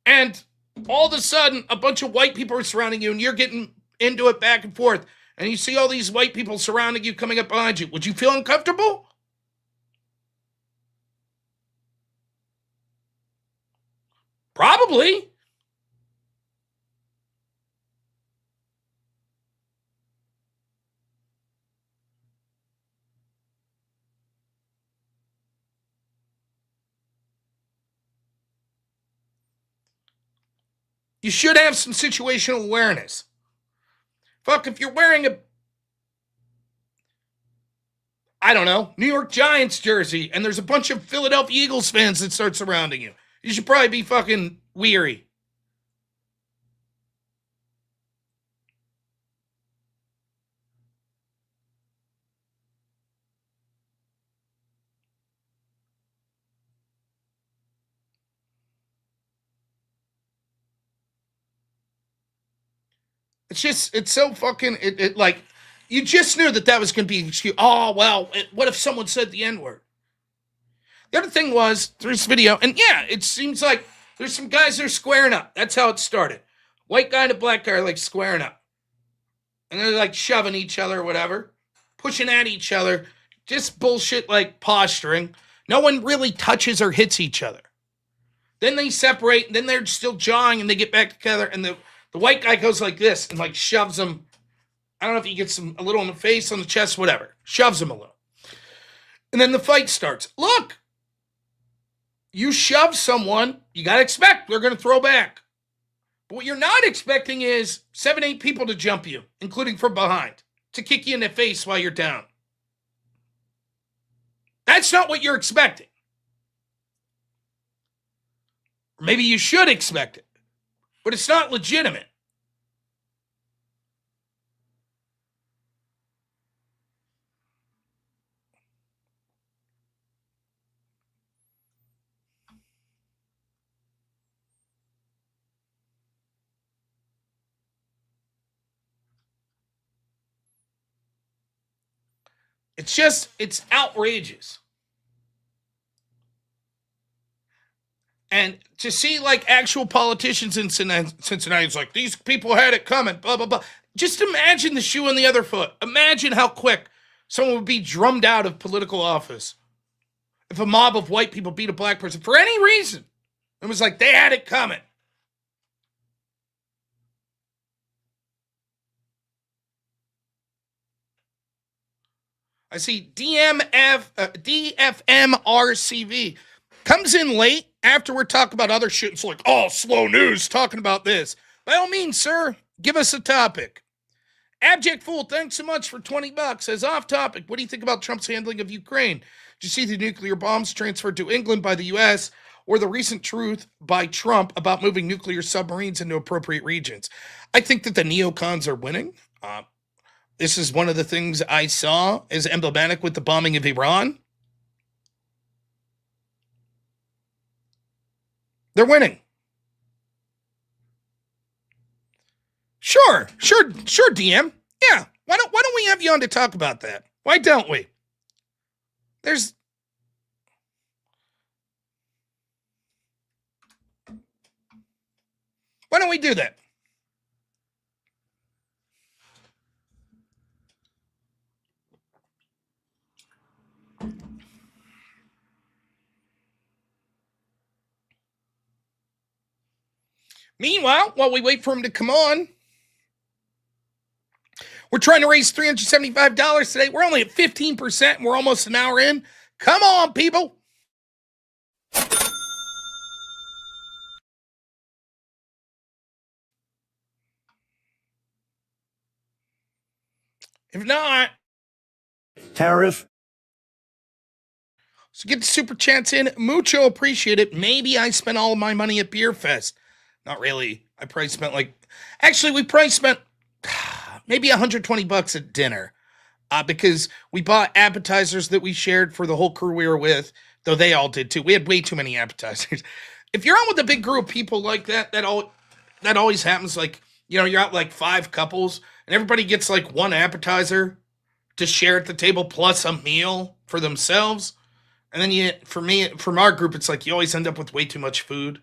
and all of a sudden a bunch of white people are surrounding you and you're getting into it back and forth, and you see all these white people surrounding you coming up behind you, would you feel uncomfortable? Probably. You should have some situational awareness. Fuck, if you're wearing New York Giants jersey and there's a bunch of Philadelphia Eagles fans that start surrounding you, you should probably be fucking weary. It's so fucking, you just knew that was going to be an excuse. Oh, well, what if someone said the N-word? The other thing was, there's video, and yeah, it seems like there's some guys that are squaring up. That's how it started. White guy and a black guy are squaring up. And they're shoving each other or whatever, pushing at each other, just bullshit posturing. No one really touches or hits each other. Then they separate, and then they're still jawing, and they get back together, and the white guy goes like this and shoves him. I don't know if he gets him a little in the face, on the chest, whatever. Shoves him a little. And then the fight starts. Look, you shove someone, you got to expect they're going to throw back. But what you're not expecting is 7, 8 people to jump you, including from behind, to kick you in the face while you're down. That's not what you're expecting. Or maybe you should expect it, but it's not legitimate. It's outrageous. And to see actual politicians in Cincinnati, it's these people had it coming, blah, blah, blah. Just imagine the shoe on the other foot. Imagine how quick someone would be drummed out of political office if a mob of white people beat a black person for any reason. It was they had it coming. I see DFMRCV. comes in late after we're talking about other shit. It's like, oh, slow news talking about this. By all means, sir, give us a topic. Abject Fool, thanks so much for $20. Says, off topic, what do you think about Trump's handling of Ukraine? Did you see the nuclear bombs transferred to England by the U.S., or the recent truth by Trump about moving nuclear submarines into appropriate regions? I think that the neocons are winning. This is one of the things I saw as emblematic with the bombing of Iran. They're winning. Sure, DM. Yeah, why don't we have you on to talk about that? Why don't we? Why don't we do that? Meanwhile, while we wait for him to come on, we're trying to raise $375 today. We're only at 15%, and we're almost an hour in. Come on, people. If not, tariff. So get the super chats in. Mucho appreciate it. Maybe I spent all of my money at Beer Fest. Not really. I probably spent we probably spent maybe $120 at dinner. Because we bought appetizers that we shared for the whole crew we were with, though they all did too. We had way too many appetizers. If you're out with a big group of people like that always happens. Like, you're out like 5 couples, and everybody gets like one appetizer to share at the table plus a meal for themselves. And then from our group, it's like you always end up with way too much food.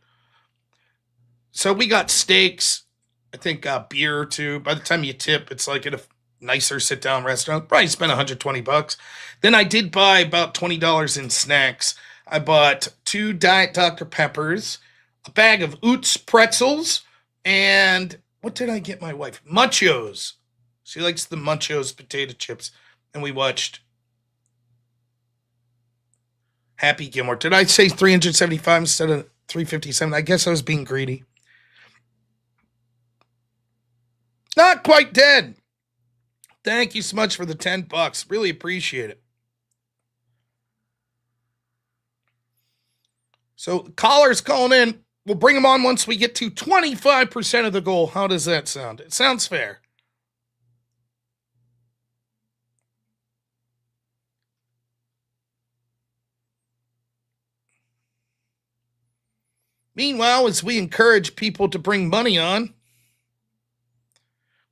So we got steaks, I think beer or two. By the time you tip, it's like at a nicer sit-down restaurant. Probably spent $120. Then I did buy about $20 in snacks. I bought 2 Diet Dr. Peppers, a bag of Oots pretzels, and what did I get my wife? Munchos. She likes the Munchos potato chips. And we watched Happy Gilmore. Did I say 375 instead of 357? I guess I was being greedy. Not quite dead. Thank you so much for the $10. Really appreciate it. So callers calling in. We'll bring them on once we get to 25% of the goal. How does that sound? It sounds fair. Meanwhile, as we encourage people to bring money on,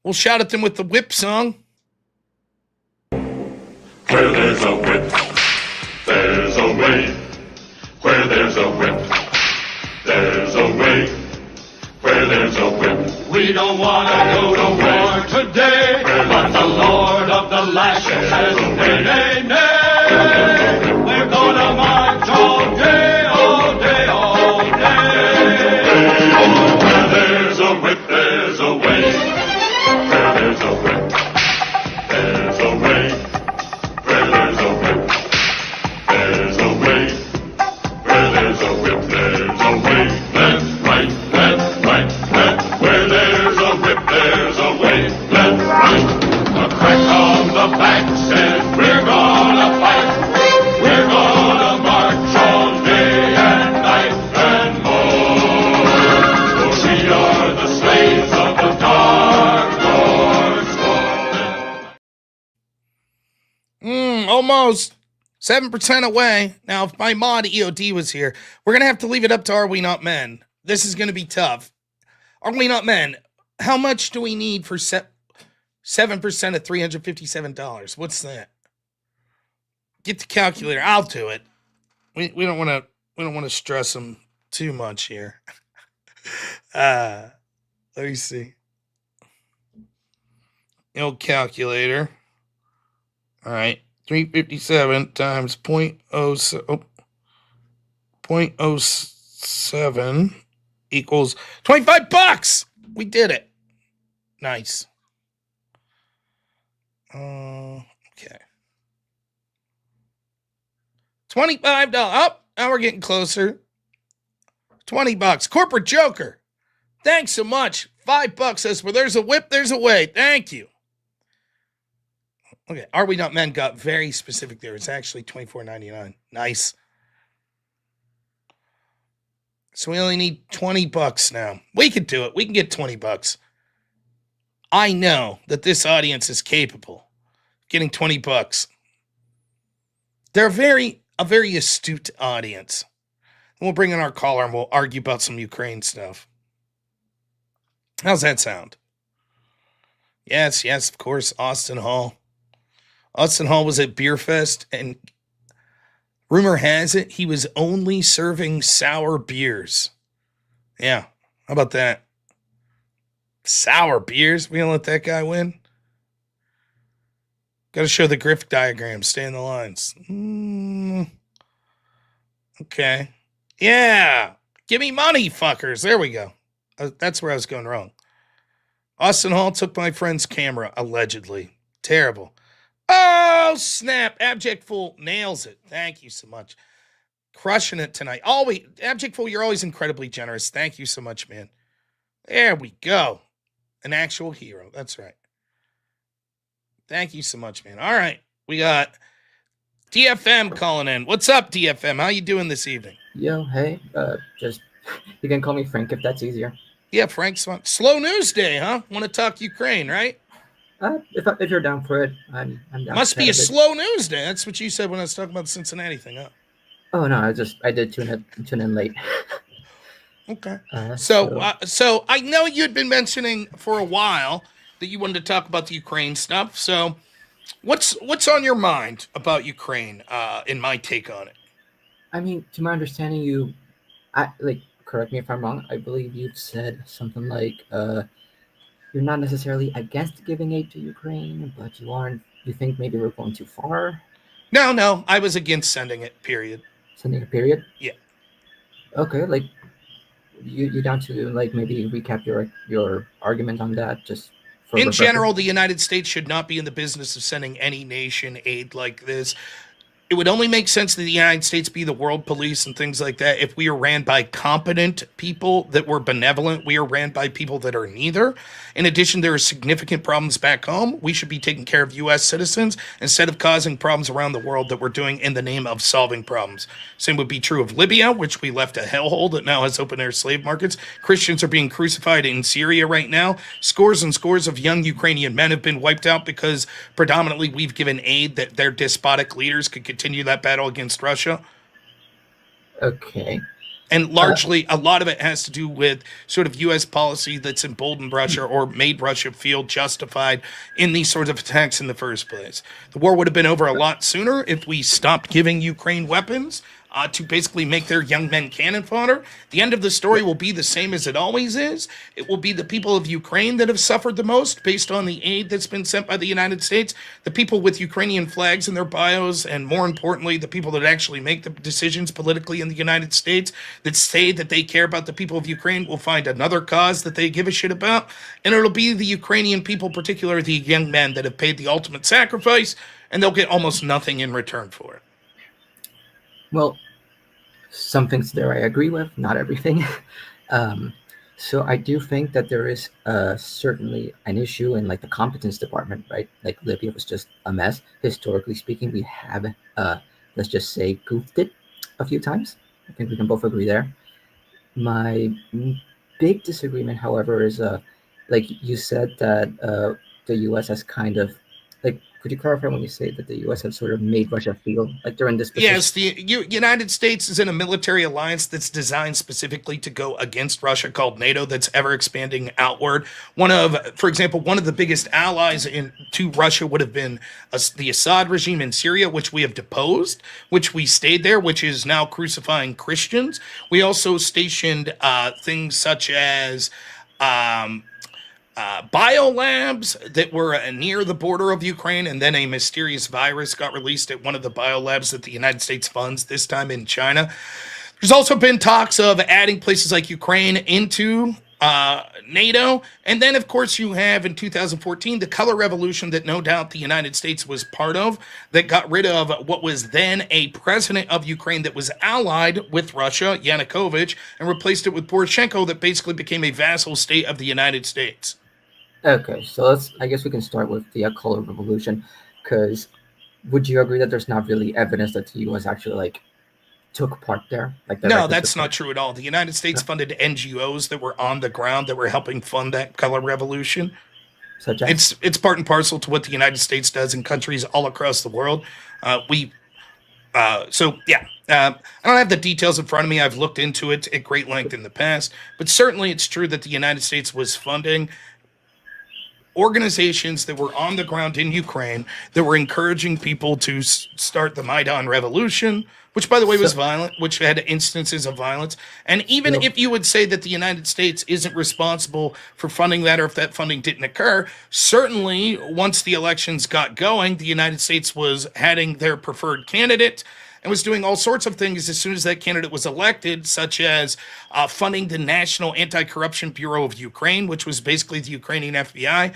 we'll shout at them with the whip song. Where there's a whip, there's a way. Where there's a whip, there's a way. Where there's a whip, we don't want to go to war today. But the Lord of the Lashes says, nay, nay, nay. We're gonna march all day, all day, all day. Where there's a whip, there's a way. Where there's a whip, there's a way. Where there's a whip, there's a way. Where there's a whip, there's a way. Left, right, left, right, left. Where there's a whip, there's a way. Left, right. A crack on the back says we're gonna fight. We're gonna march all day and night and more. For we are the slaves of the dark Lord's. Almost 7% away. Now, if my mod EOD was here, we're going to have to leave it up to Are We Not Men. This is going to be tough. Are We Not Men? How much do we need for 7% of $357? What's that? Get the calculator. I'll do it. We don't want to stress them too much here. Let me see. The old calculator. All right. 357 times 0.07 equals $25. We did it. Nice. Okay. $25. Up. Now we're getting closer. $20. Corporate Joker. Thanks so much. $5 says, where there's a whip, there's a way. Thank you. Okay, Are We Not Men got very specific there. It's actually $24.99. Nice. So we only need $20 now. We could do it. We can get $20. I know that this audience is capable of getting $20. They're a very astute audience. We'll bring in our caller and we'll argue about some Ukraine stuff. How's that sound? Yes, of course, Austin Hall. Austin Hall was at Beer Fest, and rumor has it he was only serving sour beers. Yeah, how about that? Sour beers? We don't let that guy win? Got to show the grift diagram. Stay in the lines. Okay. Yeah. Give me money, fuckers. There we go. That's where I was going wrong. Austin Hall took my friend's camera, allegedly. Terrible. Oh, snap. Abject Fool nails it. Thank you so much. Crushing it tonight. Always, Abject Fool, you're always incredibly generous. Thank you so much, man. There we go. An actual hero. That's right. Thank you so much, man. All right. We got DFM calling in. What's up, DFM? How you doing this evening? Yo, hey. Just, you can call me Frank if that's easier. Yeah, Frank's fun. Slow news day, huh? Want to talk Ukraine, right? If you're down for it, I'm down. Must be a slow news day. That's what you said when I was talking about the Cincinnati thing, huh? Oh no, I did tune in late. Okay. So I know you'd been mentioning for a while that you wanted to talk about the Ukraine stuff. So what's on your mind about Ukraine? In my take on it. I mean, to my understanding, correct me if I'm wrong. I believe you've said something like, you're not necessarily against giving aid to Ukraine, but you think maybe we're going too far? No, I was against sending it, period. Sending a period? Yeah. Okay, you down to maybe recap your argument on that, just for in general, the United States should not be in the business of sending any nation aid like this. It would only make sense that the United States be the world police and things like that if we are ran by competent people that were benevolent. We are ran by people that are neither. In addition, there are significant problems back home. We should be taking care of U.S. citizens instead of causing problems around the world that we're doing in the name of solving problems. Same would be true of Libya, which we left a hellhole that now has open-air slave markets. Christians are being crucified in Syria right now. Scores and scores of young Ukrainian men have been wiped out because predominantly we've given aid that their despotic leaders could continue that battle against Russia. Okay. And largely, a lot of it has to do with sort of U.S. policy that's emboldened Russia or made Russia feel justified in these sorts of attacks in the first place. The war would have been over a lot sooner if we stopped giving Ukraine weapons to basically make their young men cannon fodder. The end of the story will be the same as it always is. It will be the people of Ukraine that have suffered the most based on the aid that's been sent by the United States, the people with Ukrainian flags in their bios, and more importantly, the people that actually make the decisions politically in the United States that say that they care about the people of Ukraine will find another cause that they give a shit about, and it'll be the Ukrainian people, particularly the young men, that have paid the ultimate sacrifice, and they'll get almost nothing in return for it. Well, some things there I agree with, not everything. So I do think that there is certainly an issue in the competence department, right? Libya was just a mess. Historically speaking, we have, let's just say, goofed it a few times. I think we can both agree there. My big disagreement, however, is you said that the U.S. has kind of could you clarify when you say that the U.S. has sort of made Russia feel like they're in this position? Yes, the United States is in a military alliance that's designed specifically to go against Russia called NATO that's ever expanding outward. For example, one of the biggest allies to Russia would have been the Assad regime in Syria, which we have deposed, which we stayed there, which is now crucifying Christians. We also stationed things such as biolabs that were near the border of Ukraine, and then a mysterious virus got released at one of the biolabs that the United States funds, this time in China. There's also been talks of adding places like Ukraine into NATO. And then, of course, you have in 2014 the color revolution that no doubt the United States was part of, that got rid of what was then a president of Ukraine that was allied with Russia, Yanukovych, and replaced it with Poroshenko, that basically became a vassal state of the United States. Okay, so I guess we can start with the color revolution, because would you agree that there's not really evidence that the U.S. actually like took part there? Like No, that's not true at all. The United States funded NGOs that were on the ground that were helping fund that color revolution. Such as? It's part and parcel to what the United States does in countries all across the world. I don't have the details in front of me. I've looked into it at great length in the past, but certainly it's true that the United States was funding organizations that were on the ground in Ukraine that were encouraging people to start the Maidan revolution, which, by the way, was violent, which had instances of violence. And even if you would say that the United States isn't responsible for funding that, or if that funding didn't occur, certainly once the elections got going, the United States was having their preferred candidate and was doing all sorts of things as soon as that candidate was elected, such as funding the National Anti-Corruption Bureau of Ukraine, which was basically the Ukrainian FBI,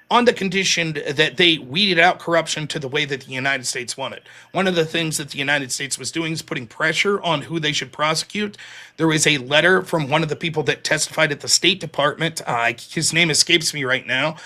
on the condition that they weeded out corruption to the way that the United States wanted. One of the things that the United States was doing is putting pressure on who they should prosecute. There was a letter from one of the people that testified at the State Department. His name escapes me right now,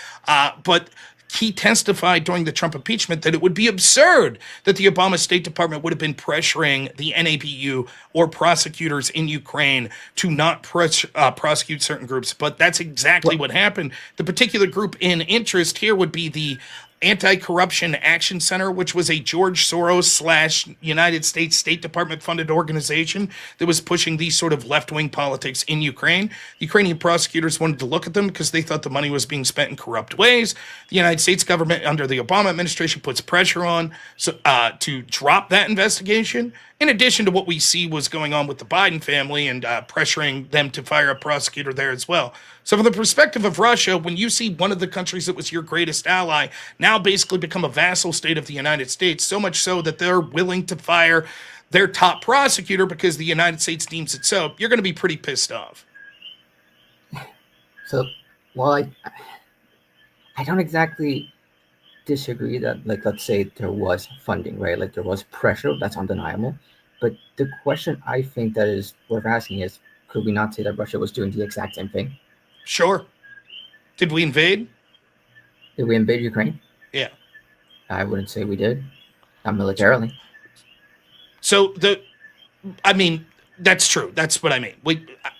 but he testified during the Trump impeachment that it would be absurd that the Obama State Department would have been pressuring the NABU or prosecutors in Ukraine to not prosecute certain groups. But that's exactly what happened. The particular group in interest here would be the Anti-Corruption Action Center, which was a George Soros / United States State Department funded organization that was pushing these sort of left-wing politics in Ukraine. The Ukrainian prosecutors wanted to look at them because they thought the money was being spent in corrupt ways. The United States government under the Obama administration puts pressure on to drop that investigation, in addition to what we see was going on with the Biden family and pressuring them to fire a prosecutor there as well. So from the perspective of Russia, when you see one of the countries that was your greatest ally now basically become a vassal state of the United States, so much so that they're willing to fire their top prosecutor because the United States deems it so, you're going to be pretty pissed off. So, well, I don't exactly disagree that, like, let's say there was funding, right? Like there was pressure, that's undeniable. But the question I think that is worth asking is, could we not say that Russia was doing the exact same thing? Sure. Did we invade? Did we invade Ukraine? Yeah. I wouldn't say we did. Not militarily. So that's true. That's what I mean.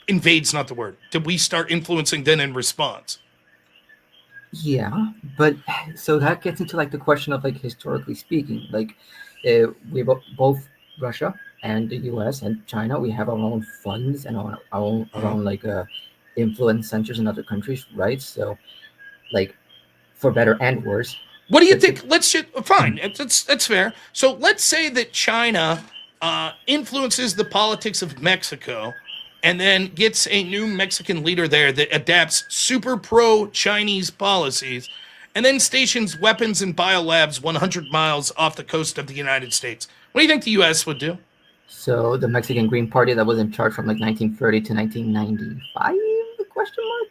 Invade's not the word. Did we start influencing then in response? Yeah, but so that gets into like the question of like historically speaking, like we both Russia and the U.S. and China, we have our own funds and our own like influence centers in other countries, right? So, like, for better and worse. What do you think? Fine, that's fair. So let's say that China influences the politics of Mexico, and then gets a new Mexican leader there that adapts super pro-Chinese policies, and then stations weapons and biolabs 100 miles off the coast of the United States. What do you think the U.S. would do? So the Mexican Green Party that was in charge from like 1930 to 1995, question mark?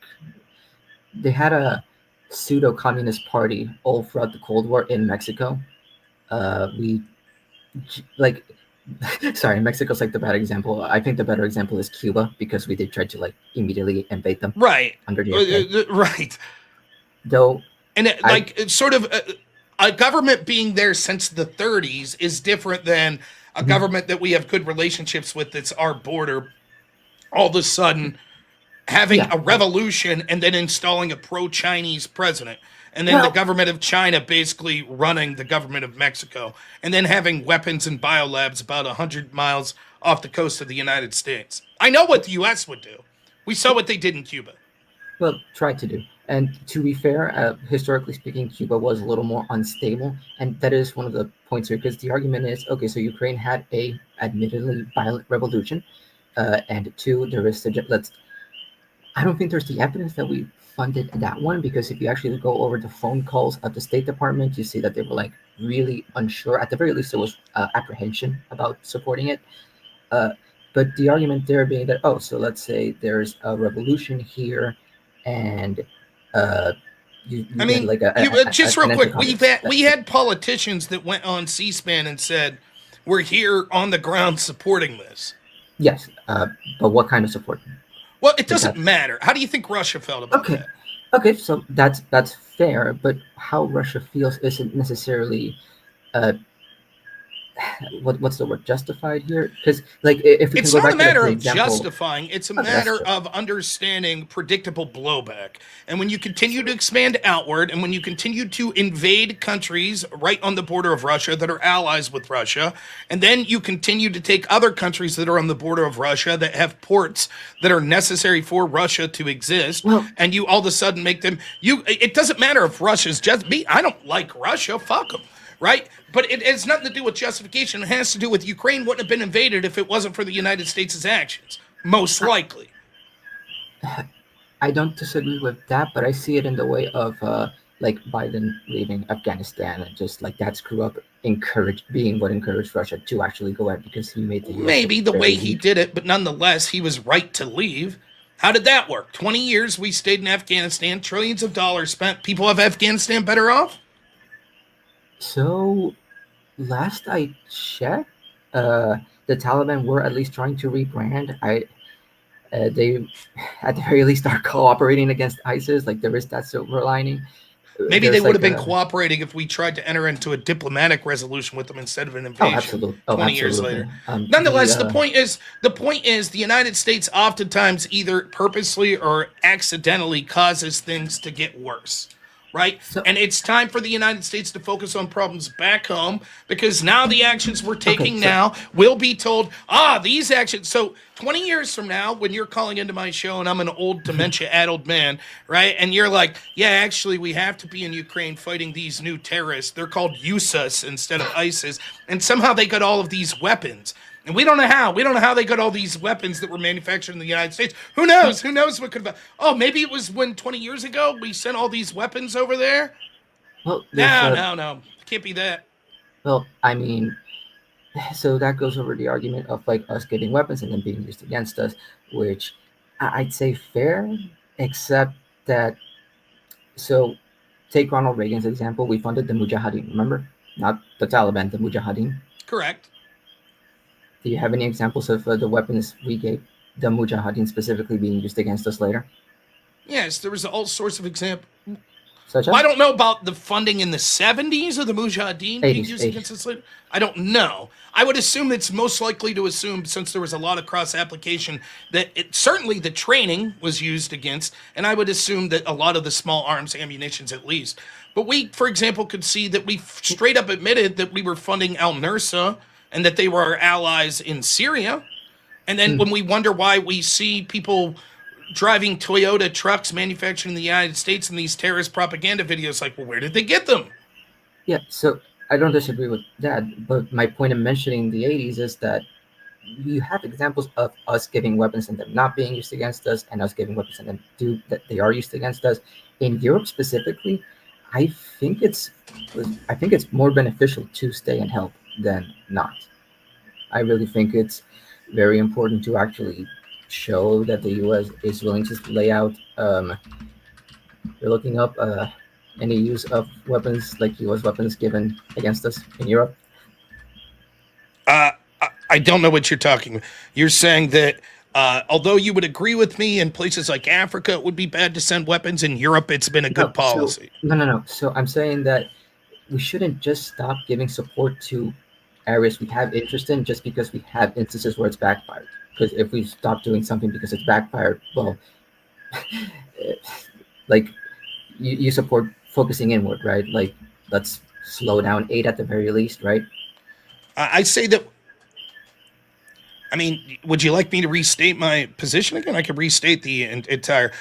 They had a pseudo-communist party all throughout the Cold War in Mexico. Sorry, Mexico's like the bad example. I think the better example is Cuba, because we did try to like immediately invade them. Right. Under the right. Though, and it's sort of a government being there since the 30s is different than a government that we have good relationships with that's our border, all of a sudden having a revolution and then installing a pro-Chinese president. And then the government of China basically running the government of Mexico, and then having weapons and biolabs about 100 miles off the coast of the United States. I know what the U.S. would do. We saw what they did in Cuba. Well, tried to do. And to be fair, historically speaking, Cuba was a little more unstable. And that is one of the points here, because the argument is, okay, so Ukraine had a admittedly violent revolution. And two, there is I don't think there's the evidence that we funded that one, because if you actually go over the phone calls at the State Department, you see that they were like really unsure. At the very least, there was apprehension about supporting it. But the argument there being that, so let's say there's a revolution here, and you I get mean, like just real an quick, intercom we had politicians that went on C-SPAN and said, "We're here on the ground supporting this." Yes, but what kind of support? Well, it doesn't matter. How do you think Russia felt about that? Okay, so that's fair, but how Russia feels isn't necessarily what's the word, justified here? Because like if we It's can go not back a matter to the of example, justifying. It's a okay, that's matter true. of understanding predictable blowback. And when you continue to expand outward, and when you continue to invade countries right on the border of Russia that are allies with Russia, and then you continue to take other countries that are on the border of Russia that have ports that are necessary for Russia to exist, Well- and you all of a sudden make them it doesn't matter if Russia's just me. I don't like Russia. Fuck them. Right? But it has nothing to do with justification. It has to do with Ukraine wouldn't have been invaded if it wasn't for the United States' actions. Most likely. I don't disagree with that, but I see it in the way of like Biden leaving Afghanistan and just like that screw up being what encouraged Russia to actually go ahead because he made the US Maybe the way very he weak. did it, but nonetheless, he was right to leave. How did that work? 20 years we stayed in Afghanistan, trillions of dollars spent. People of Afghanistan better off? So last I checked, the Taliban were at least trying to rebrand. They at the very least are cooperating against ISIS. Like there is that silver lining. Maybe There's they would have like been cooperating if we tried to enter into a diplomatic resolution with them instead of an Oh, invasion. absolutely. 20 years later. Absolutely. Nonetheless, the point is the United States oftentimes either purposely or accidentally causes things to get worse. Right? And it's time for the United States to focus on problems back home because now the actions we're taking now will be told, these actions. So 20 years from now, when you're calling into my show and I'm an old dementia-addled man, right? And you're like, yeah, actually, we have to be in Ukraine fighting these new terrorists. They're called USAS instead of ISIS. And somehow they got all of these weapons. And we don't know how. We don't know how they got all these weapons that were manufactured in the United States. Who knows? Who knows what could have... Oh, maybe it was when 20 years ago we sent all these weapons over there? Well, No. Can't be that. Well, I mean, so that goes over the argument of like us getting weapons and then being used against us, which I'd say fair, except that, so take Ronald Reagan's example. We funded the Mujahideen, remember? Not the Taliban, the Mujahideen. Correct. Do you have any examples of the weapons we gave the Mujahideen specifically being used against us later? Yes, there was all sorts of examples. Such as? Well, I don't know about the funding in the 70s of the Mujahideen being used against us later. I don't know. I would assume it's most likely to assume, since there was a lot of cross-application, that certainly the training was used against, and I would assume that a lot of the small arms ammunitions at least. But we, for example, could see that we straight up admitted that we were funding al-Nusra and that they were our allies in Syria. And then when we wonder why we see people driving Toyota trucks manufactured in the United States in these terrorist propaganda videos, like, well, where did they get them? Yeah, so I don't disagree with that, but my point in mentioning the 80s is that you have examples of us giving weapons and them not being used against us, and us giving weapons and them that they are used against us. In Europe specifically, I think it's more beneficial to stay and help than not. I really think it's very important to actually show that the U.S. is willing to lay out. You're looking up any use of weapons, like U.S. weapons given against us in Europe. I don't know what you're talking about. You're saying that although you would agree with me in places like Africa, it would be bad to send weapons. In Europe, it's been a good policy. No. So I'm saying that we shouldn't just stop giving support to areas we have interest in just because we have instances where it's backfired. Because if we stop doing something because it's backfired, well, like you support focusing inward, right? Like let's slow down aid at the very least, right? I say that. I mean, would you like me to restate my position again? I can restate the entire.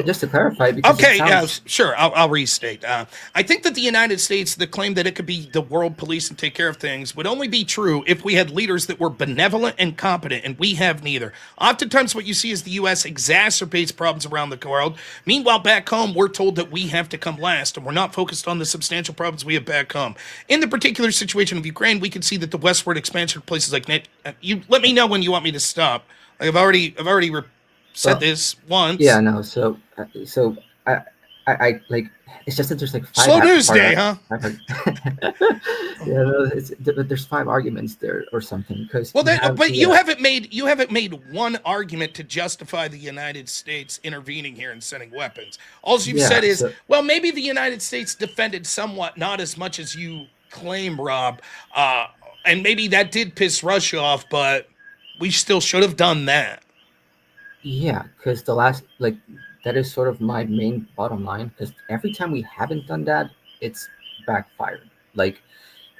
Just to clarify, because okay, yeah, sure. I'll restate. I think that the United States, the claim that it could be the world police and take care of things, would only be true if we had leaders that were benevolent and competent, and we have neither. Oftentimes, what you see is the U.S. exacerbates problems around the world. Meanwhile, back home, we're told that we have to come last, and we're not focused on the substantial problems we have back home. In the particular situation of Ukraine, we can see that the westward expansion of places like NATO. You let me know when you want me to stop. Like I've already said Well, this once. Yeah, no. So I like. It's just that there's like Slow news day, huh? Yeah, no, there's 5 arguments there or something because Well, you haven't made one argument to justify the United States intervening here and sending weapons. All you've said is, well, maybe the United States defended somewhat, not as much as you claim, Rob, and maybe that did piss Russia off, but we still should have done that. Yeah, because that is sort of my main bottom line. Because every time we haven't done that, it's backfired. Like,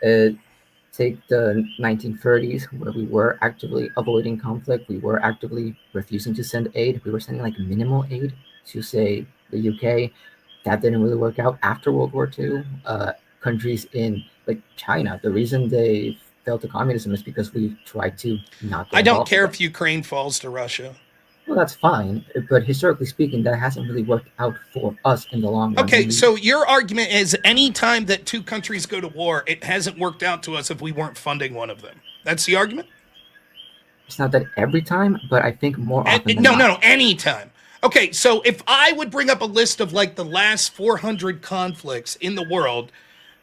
take the 1930s where we were actively avoiding conflict. We were actively refusing to send aid. We were sending like minimal aid to, say, the UK. That didn't really work out. After World War II, countries in like China, the reason they fell to communism is because we tried to not get I don't involved care with if Ukraine falls to Russia. Well, that's fine, but historically speaking, that hasn't really worked out for us in the long run. Okay, so your argument is any time that two countries go to war, it hasn't worked out to us if we weren't funding one of them. That's the argument? It's not that every time, but I think more often than No, not. anytime. Okay, so if I would bring up a list of like the last 400 conflicts in the world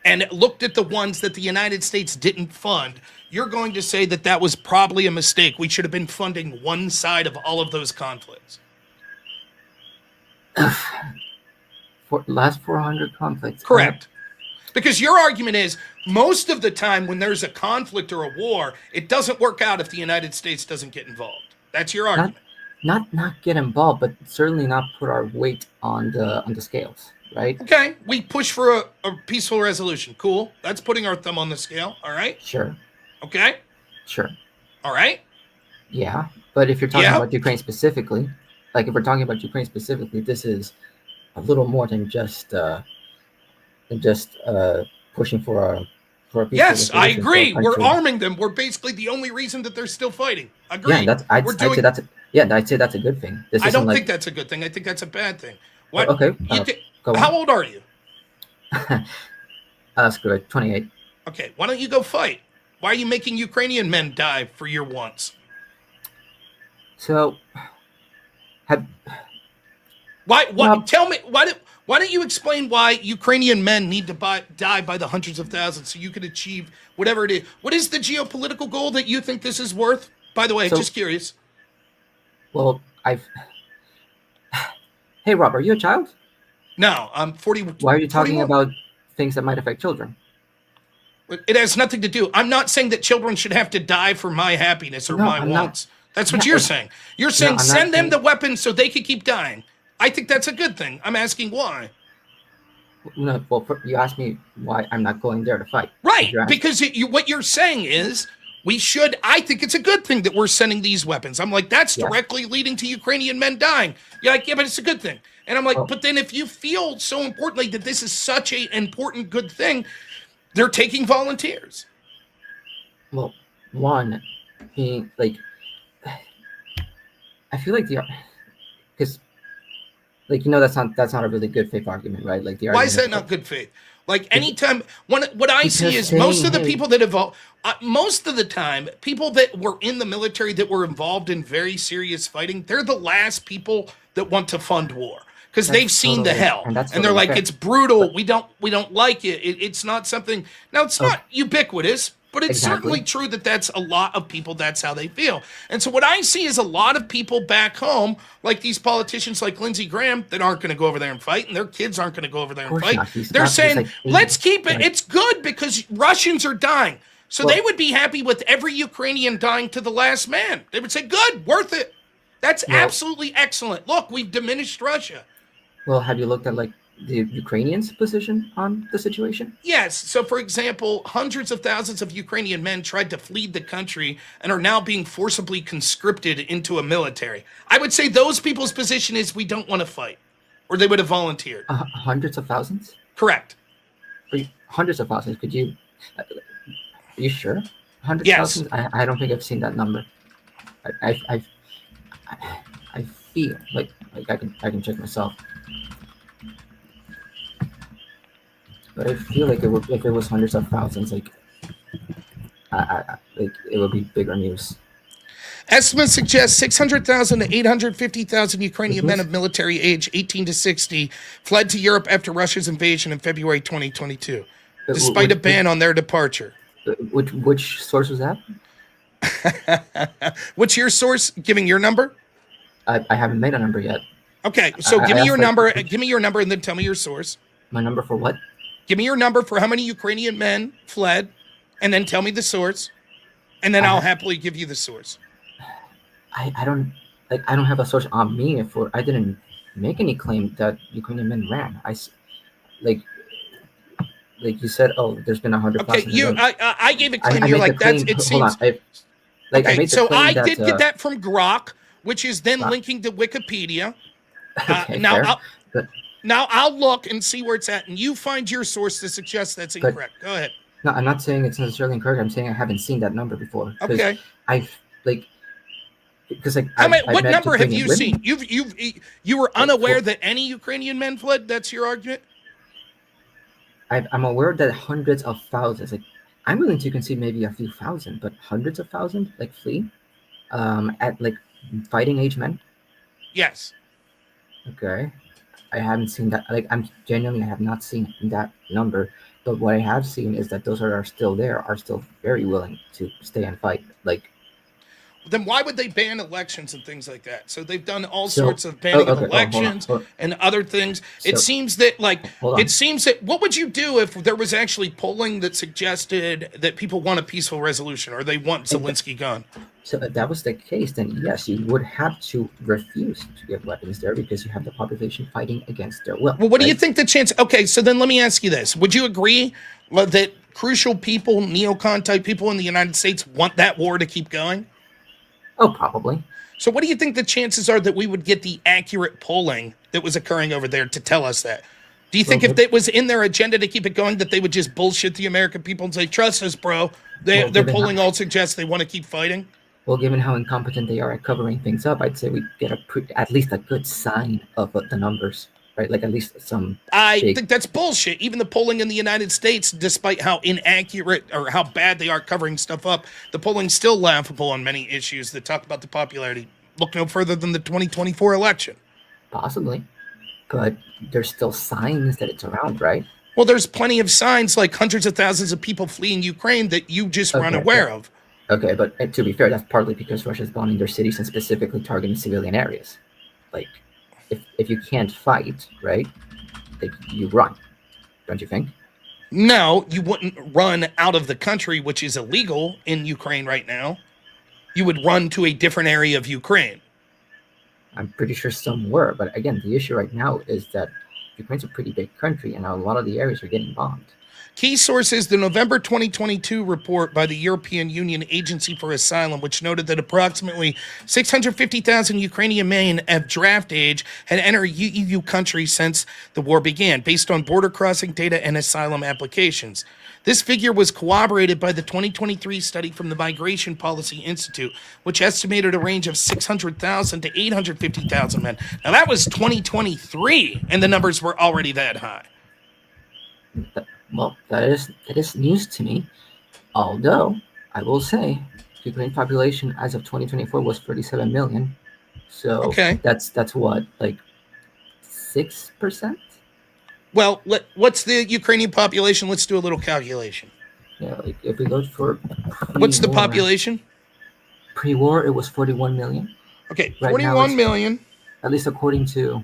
and looked at the ones that the United States didn't fund, you're going to say that that was probably a mistake. We should have been funding one side of all of those conflicts. For last 400 conflicts. Correct. Because your argument is most of the time when there's a conflict or a war, it doesn't work out if the United States doesn't get involved. That's your argument. Not get involved, but certainly not put our weight on the scales, right? Okay, we push for a peaceful resolution. Cool. That's putting our thumb on the scale. All right. Sure. Okay. Sure. All right. Yeah, but if you're talking about Ukraine specifically, like if we're talking about Ukraine specifically, this is a little more than just pushing for a peaceful Yes, I resolution agree. for a We're country. arming them. We're basically the only reason that they're still fighting. Agreed. Yeah, I'd say that's a good thing. I don't think that's a good thing. I think that's a bad thing. What? Okay. Go on. How old are you? Screw it. 28. Okay. Why don't you go fight? Why are you making Ukrainian men die for your wants? So, why? Tell me why don't you explain why Ukrainian men need to die by the hundreds of thousands so you can achieve whatever it is? What is the geopolitical goal that you think this is worth? By the way, just curious. Well, Hey, Rob, are you a child? No, I'm 40. Why are you talking 41. about things that might affect children? It has nothing to do. I'm not saying that children should have to die for my happiness or my wants. That's what you're saying. You're saying send them the weapons so they can keep dying. I think that's a good thing. I'm asking why. No, well, you asked me why I'm not going there to fight. Right, because what you're saying is I think it's a good thing that we're sending these weapons. I'm like, that's directly leading to Ukrainian men dying. You're like, yeah, but it's a good thing. And I'm like, but then if you feel so importantly that this is such an important, good thing, they're taking volunteers. Well, one being like, I feel like because that's not a really good faith argument, right? Like why is that not good faith? Like anytime, what I see is most of the people that evolve, most of the time, people that were in the military that were involved in very serious fighting, they're the last people that want to fund war. Because they've seen the hell, and they're like, it's brutal. We don't like it. It's not something. Now it's not ubiquitous, but it's certainly true that that's a lot of people. That's how they feel. And so what I see is a lot of people back home, like these politicians like Lindsey Graham, that aren't going to go over there and fight, and their kids aren't going to go over there and fight. They're saying, let's keep it. It's good because Russians are dying. So they would be happy with every Ukrainian dying to the last man. They would say, good, worth it. That's absolutely excellent. Look, we've diminished Russia. Well, have you looked at like the Ukrainians' position on the situation? Yes. So, for example, hundreds of thousands of Ukrainian men tried to flee the country and are now being forcibly conscripted into a military. I would say those people's position is we don't want to fight, or they would have volunteered. Hundreds of thousands? Correct. Hundreds of thousands. Are you sure? Hundreds of thousands? I don't think I've seen that number. I feel like I can check myself. But I feel like if it was hundreds of thousands, like it would be bigger news. Estimates suggest 600,000 to 850,000 Ukrainian men of military age 18 to 60 fled to Europe after Russia's invasion in February 2022, despite a ban on their departure. Which source was that? What's your source giving your number? I haven't made a number yet. Okay, so give me your number. Give me your number and then tell me your source. My number for what? Give me your number for how many Ukrainian men fled, and then tell me the source, and then I'll happily give you the source. I don't have a source on me for. I didn't make any claim that Ukrainian men ran. Like you said, oh, there's been 100,000. Okay, I gave a claim. You're like that's. It seems. Okay, so I did get that from Grok, which is then linking to Wikipedia. Now I'll look and see where it's at, and you find your source to suggest that's incorrect. Go ahead. No, I'm not saying it's necessarily incorrect. I'm saying I haven't seen that number before. Okay. What number have you seen? You were unaware that any Ukrainian men fled? That's your argument? I'm aware that hundreds of thousands. I'm willing to concede maybe a few thousand, but hundreds of thousands flee, at fighting age men. Yes. Okay. I haven't seen that. I have not seen that number. But what I have seen is that those that are still there are still very willing to stay and fight. Then why would they ban elections and things like that? So they've done all sorts of banning of elections and other things. It seems that what would you do if there was actually polling that suggested that people want a peaceful resolution or they want Zelensky gone? So if that was the case, then yes, you would have to refuse to give weapons there because you have the population fighting against their will. Well, what do you think the chance? Okay, so then let me ask you this. Would you agree that crucial people, neocon type people in the United States want that war to keep going? Oh, probably. So what do you think the chances are that we would get the accurate polling that was occurring over there to tell us that? Do you think if it was in their agenda to keep it going, that they would just bullshit the American people and say, trust us, bro, their polling all suggests they want to keep fighting? Well, given how incompetent they are at covering things up, I'd say we get at least a good sign of the numbers, right? At least some. I think that's bullshit. Even the polling in the United States, despite how inaccurate or how bad they are covering stuff up, the polling's still laughable on many issues that talk about the popularity. Look no further than the 2024 election. Possibly. But there's still signs that it's around, right? Well, there's plenty of signs, like hundreds of thousands of people fleeing Ukraine that you just were unaware of. Okay, but to be fair, that's partly because Russia's bombing their cities and specifically targeting civilian areas. If you can't fight, right, you run, don't you think? No, you wouldn't run out of the country, which is illegal in Ukraine right now. You would run to a different area of Ukraine. I'm pretty sure some were, but again, the issue right now is that Ukraine's a pretty big country, and a lot of the areas are getting bombed. Key sources, the November 2022 report by the European Union Agency for Asylum, which noted that approximately 650,000 Ukrainian men of draft age had entered EU countries since the war began, based on border crossing data and asylum applications. This figure was corroborated by the 2023 study from the Migration Policy Institute, which estimated a range of 600,000 to 850,000 men. Now, that was 2023, and the numbers were already that high. Well, that is news to me. Although, I will say, the Ukraine population as of 2024 was 37 million. So that's what, 6%? Well, what's the Ukrainian population? Let's do a little calculation. Yeah, if we look for what's the population? Pre-war, it was 41 million. Okay, 41 million. At least according to,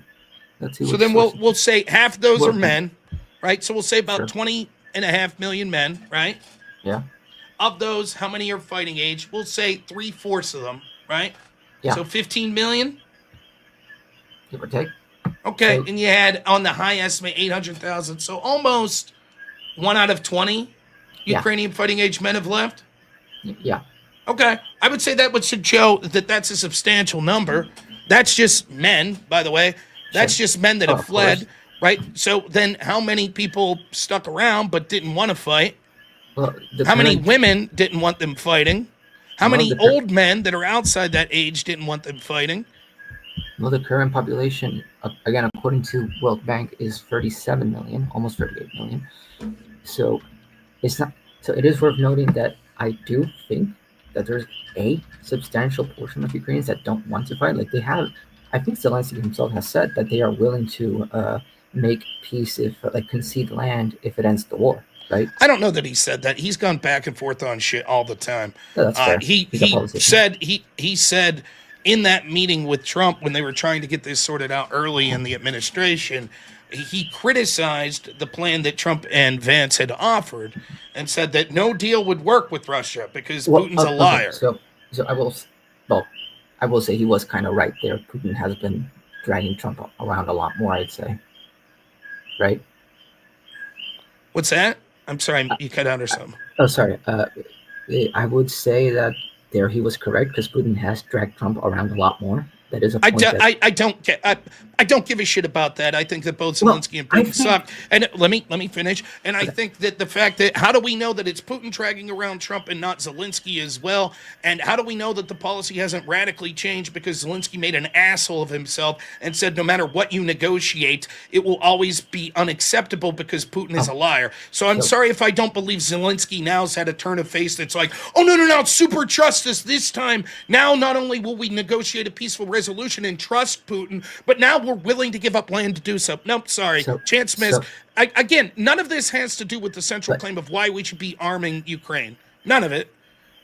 let's see. So then we'll say half of those are men, right? So we'll say about 20.5 million men, right? Yeah. Of those, how many are fighting age? We'll say 3/4 of them, right? Yeah. So 15 million? Give or take. Okay, and you had on the high estimate 800,000. So almost 1 out of 20 Ukrainian fighting age men have left? Yeah. Okay, I would say that would show that that's a substantial number. That's just men, by the way. That's just men that have fled, right? So then how many people stuck around but didn't want to fight? Well, how many women didn't want them fighting? How many old men that are outside that age didn't want them fighting? Well, the current population, again, according to World Bank, is 37 million, almost 38 million. So it's not. So it is worth noting that I do think that there's a substantial portion of Ukrainians that don't want to fight. Like they have, I think Zelensky himself has said that they are willing to make peace if like concede land if it ends the war. Right? I don't know that he said that. He's gone back and forth on shit all the time. Yeah, that's fair. He said he said in that meeting with Trump when they were trying to get this sorted out early in the administration, he criticized the plan that Trump and Vance had offered and said that no deal would work with Russia because Putin's a liar. So I will say he was kind of right there. Putin has been dragging Trump around a lot more, I'd say. Right? What's that? I'm sorry, you cut out or something. Oh, sorry. I would say that there he was correct because Putin has dragged Trump around a lot more. That is a point I don't give a shit about that. I think that both Zelensky and Putin suck. And let me finish. And I think that the fact that how do we know that it's Putin dragging around Trump and not Zelensky as well? And how do we know that the policy hasn't radically changed because Zelensky made an asshole of himself and said no matter what you negotiate, it will always be unacceptable because Putin is a liar. So I'm sorry if I don't believe Zelensky now's had a turn of face that's like, oh no, it's super justice this time. Now not only will we negotiate a peaceful resolution and trust Putin, but now we're willing to give up land to do so. Nope, sorry. Chance missed. Again, none of this has to do with the central claim of why we should be arming Ukraine. None of it,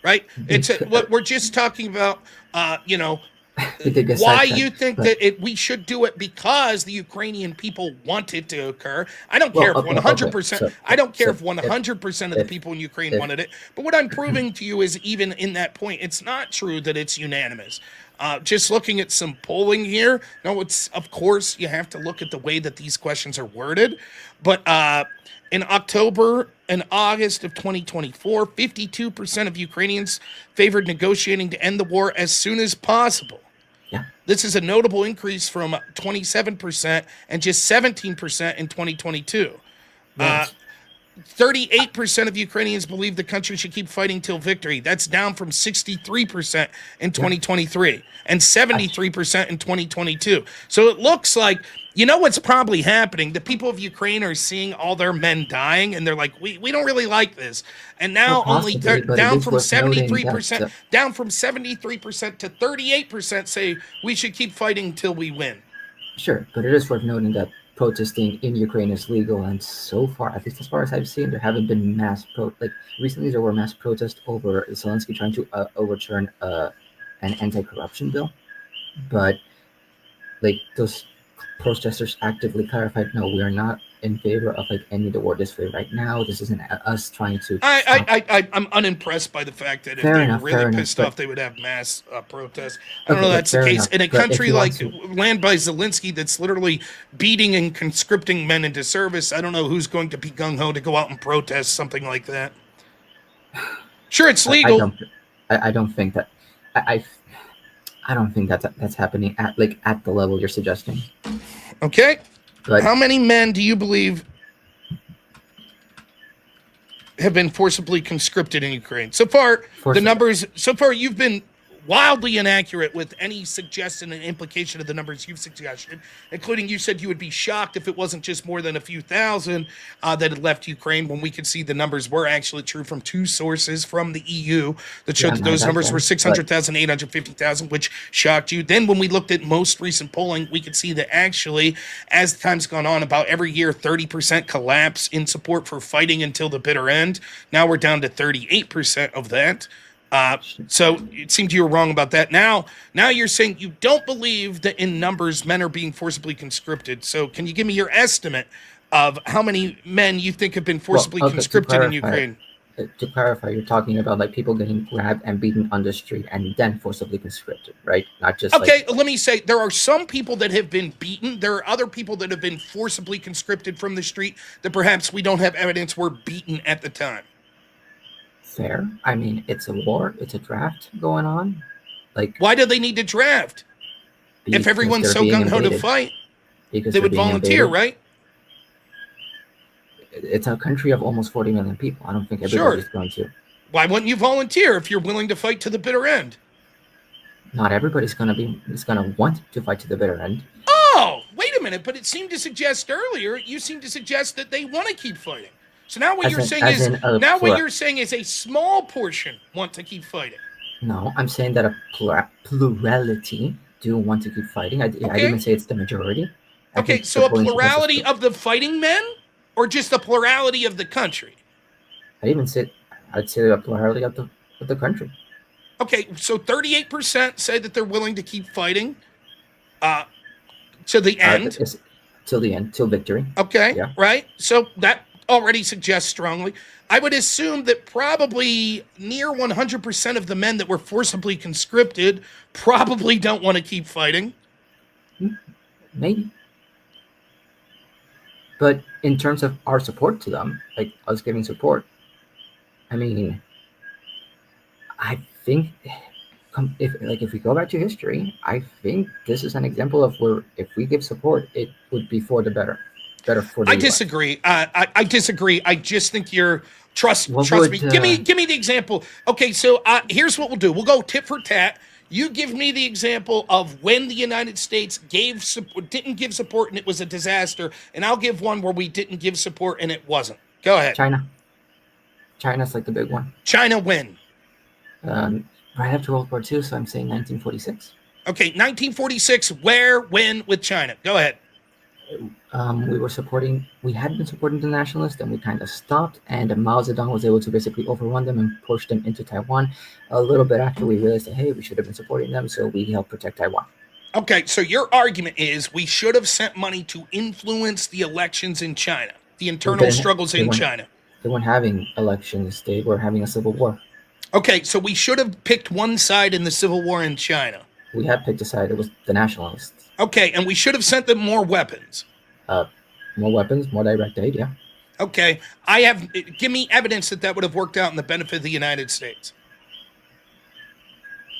right? It's what we're just talking about, why you think that we should do it because the Ukrainian people want it to occur. I don't care if 100%. I don't care if 100% of the people in Ukraine wanted it. But what I'm proving to you is even in that point, it's not true that it's unanimous. Just looking at some polling here. No, it's of course you have to look at the way that these questions are worded. But in October and August of 2024, 52% of Ukrainians favored negotiating to end the war as soon as possible. Yeah. This is a notable increase from 27% and just 17% in 2022. Yes. 38% of Ukrainians believe the country should keep fighting till victory. That's down from 63% in 2023 and 73% in 2022. So it looks like, you know what's probably happening? The people of Ukraine are seeing all their men dying, and they're like, we don't really like this. And now down from 73%, down from 73% to 38% say we should keep fighting till we win. Sure, but it is worth noting that protesting in Ukraine is legal, and so far, at least as far as I've seen, there haven't been recently there were mass protests over Zelensky trying to overturn an anti-corruption bill, but those protesters actively clarified, no, we are not in favor of ending the war this way right now. This isn't us trying to. I'm unimpressed by the fact that if they were really pissed off, they would have mass protests. I don't know that's the case in a country led by Zelensky that's literally beating and conscripting men into service. I don't know who's going to be gung ho to go out and protest something like that. Sure, it's legal. I don't think that. I don't think that's happening at the level you're suggesting. Okay. But how many men do you believe have been forcibly conscripted in Ukraine? So far, you've been wildly inaccurate with any suggestion and implication of the numbers you've suggested, including you said you would be shocked if it wasn't just more than a few thousand that had left Ukraine, when we could see the numbers were actually true from two sources from the EU that showed that those numbers were 600,000, 850,000, which shocked you. Then when we looked at most recent polling, we could see that actually, as time's gone on, about every year, 30% collapse in support for fighting until the bitter end. Now we're down to 38% of that. So it seemed you were wrong about that. Now you're saying you don't believe that in numbers men are being forcibly conscripted. So can you give me your estimate of how many men you think have been forcibly conscripted in Ukraine? To clarify, you're talking about people getting grabbed and beaten on the street and then forcibly conscripted, right? Not just let me say, there are some people that have been beaten. There are other people that have been forcibly conscripted from the street that perhaps we don't have evidence were beaten at the time. Fair. I mean, it's a war. It's a draft going on. Why do they need to draft? If everyone's so gung-ho to fight, they would volunteer, right? It's a country of almost 40 million people. I don't think everybody's going to. Why wouldn't you volunteer if you're willing to fight to the bitter end? Not everybody's going to want to fight to the bitter end. Oh, wait a minute. But it seemed to suggest earlier, you seemed to suggest that they want to keep fighting. So now what you're saying is a small portion want to keep fighting. No, I'm saying that a plurality do want to keep fighting. I didn't even say it's the majority. I Okay, think so the a polling shows us plurality of the fighting men, or just a plurality of the country? I even said I'd say a plurality of the country. Okay, so 38% say that they're willing to keep fighting to the end. Till the end, till victory. Okay, Yeah. right? So that already suggests strongly. I would assume that probably near 100% of the men that were forcibly conscripted probably don't want to keep fighting. Maybe. But in terms of our support to them, like us giving support, I mean, I think if we go back to history, I think this is an example of where if we give support, it would be for the better for the I US. disagree. I disagree. I just think you're trust me. Give me the example. Okay, so here's what we'll do. We'll go tit for tat. You give me the example of when the United States didn't give support and it was a disaster, and I'll give one where we didn't give support and it wasn't. Go ahead. China's like the big one. China when? Right after World War II, so I'm saying 1946. Okay, 1946. Where, when with China? Go ahead. We had been supporting the nationalists, and we kind of stopped, and Mao Zedong was able to basically overrun them and push them into Taiwan a little bit after we realized that, hey, we should have been supporting them, so we helped protect Taiwan. Okay, so your argument is we should have sent money to influence the elections in China, the internal struggles in China. They weren't having elections. They were having a civil war. Okay, so we should have picked one side in the civil war in China. We had picked a side. It was the nationalists. Okay, and we should have sent them more weapons. More weapons, more direct aid, yeah. Okay, give me evidence that would have worked out in the benefit of the United States.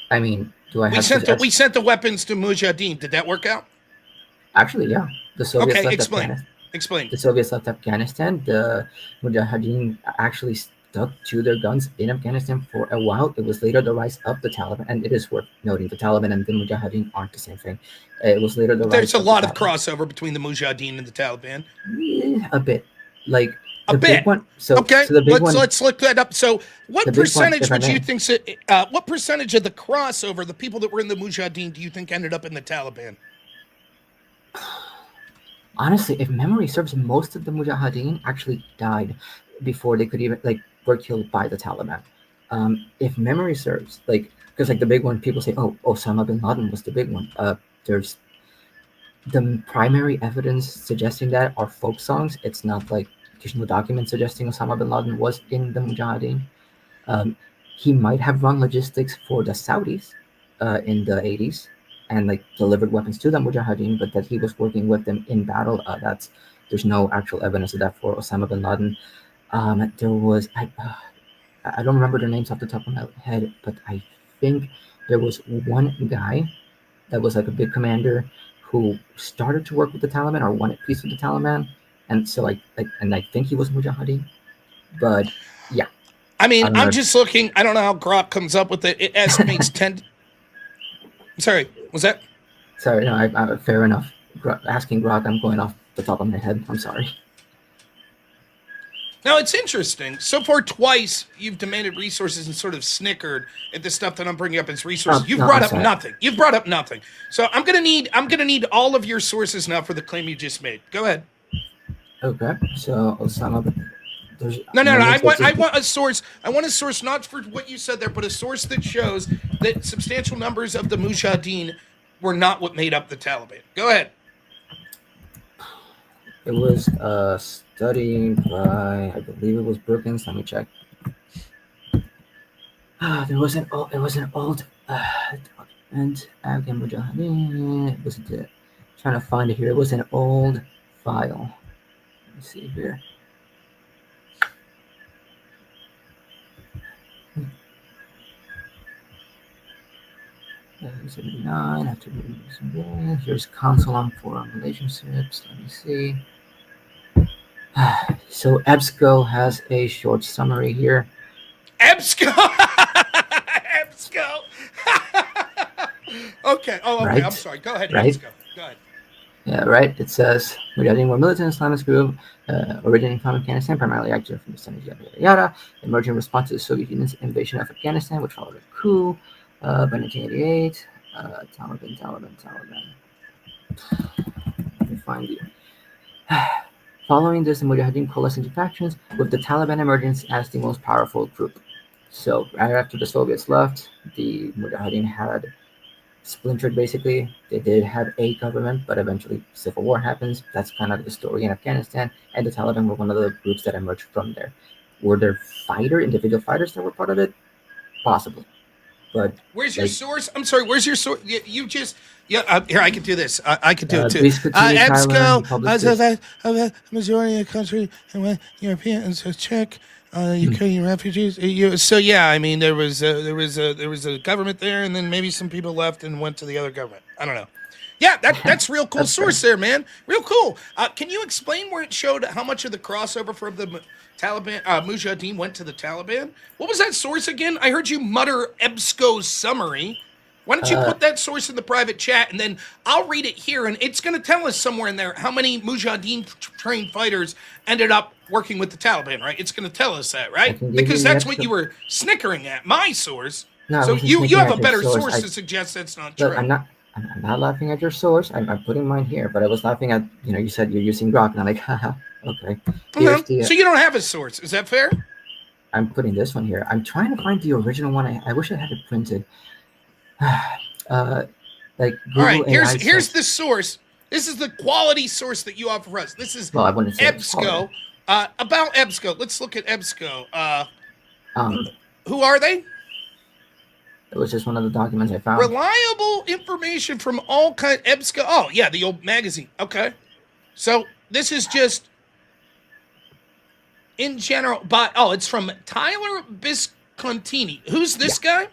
I mean, we sent the weapons to Mujahideen. Did that work out? Actually, yeah. The Soviets left Afghanistan. Explain. The Soviets left Afghanistan. The Mujahideen actually stuck to their guns in Afghanistan for a while. It was later the rise of the Taliban, and it is worth noting the Taliban and the Mujahideen aren't the same thing. It was later the rise. There's a lot of crossover between the Mujahideen and the Taliban. Yeah, a bit, like a bit. Big one, let's look that up. So, what percentage would you think? What percentage of the crossover, the people that were in the Mujahideen, do you think ended up in the Taliban? Honestly, if memory serves, most of the Mujahideen actually died before they could even were killed by the Taliban. If memory serves, because the big one, people say, oh, Osama bin Laden was the big one. There's the primary evidence suggesting that are folk songs. It's not there's no document suggesting Osama bin Laden was in the Mujahideen. He might have run logistics for the Saudis in the 80s and delivered weapons to the Mujahideen, but that he was working with them in battle, there's no actual evidence of that for Osama bin Laden. There was I don't remember their names off the top of my head, but I think there was one guy that was a big commander who started to work with the Taliban or wanted peace with the Taliban, and so I think he was Mujahideen, but yeah. I mean, I'm just looking. I don't know how Grok comes up with it. It estimates 10. Sorry, was that? Sorry, no, I fair enough. Asking Grok, I'm going off the top of my head. I'm sorry. Now, it's interesting. So far, twice, you've demanded resources and sort of snickered at the stuff that I'm bringing up as resources. You've brought up nothing. You've brought up nothing. So I'm gonna need all of your sources now for the claim you just made. Go ahead. Okay. So Osama. No. I want a source. I want a source not for what you said there, but a source that shows that substantial numbers of the Mujahideen were not what made up the Taliban. Go ahead. It was a study by, I believe it was Brookings. Let me check. It was an old document. Afghan Mujahideen. It was trying to find it here. It was an old file. Let me see here. Here's Council on Foreign Relationships. Let me see. So EBSCO has a short summary here. EBSCO. EBSCO. Okay. Oh, okay. Right? I'm sorry. Go ahead. Right? EBSCO. Go ahead. Yeah, right. It says Mujahideen were militant Islamist group originating from Afghanistan, primarily active from the 70s, yada, yada, yada. Emerging response to the Soviet Union's invasion of Afghanistan, which followed a coup by 1988. Taliban. Let me find you. Following this, the Mujahideen coalesced into factions, with the Taliban emergence as the most powerful group. So, right after the Soviets left, the Mujahideen had splintered basically. They did have a government, but eventually civil war happens. That's kind of the story in Afghanistan. And the Taliban were one of the groups that emerged from there. Were there individual fighters that were part of it? Possibly. But where's your source? I'm sorry. Where's your source? You just here. I can do this. I can do it too. EBSCO, majority of the country and when Europeans check Ukrainian refugees. So yeah, I mean there was a government there, and then maybe some people left and went to the other government. I don't know. Yeah, that's real cool source there, man. Real cool. Can you explain where it showed how much of the crossover from the Taliban, Mujahideen went to the Taliban? What was that source again? I heard you mutter EBSCO's summary. Why don't you put that source in the private chat, and then I'll read it here, and it's going to tell us somewhere in there how many Mujahideen trained fighters ended up working with the Taliban, right? It's going to tell us that, right? Because that's what you were snickering at, my source. No, so you have a better source to suggest that's not true. I'm not laughing at your source. I'm putting mine here, but I was laughing at, you said you're using Grok, and I'm like, haha, okay. So you don't have a source. Is that fair? I'm putting this one here. I'm trying to find the original one. I wish I had it printed. Like Google. All right, here's the source. This is the quality source that you offer us. This is EBSCO. About EBSCO. Let's look at EBSCO. Who are they? It was just one of the documents I found. Reliable information from all kind EBSCO. Oh, yeah, the old magazine. Okay. So this is just in general, but it's from Tyler Biscontini. Who's this guy?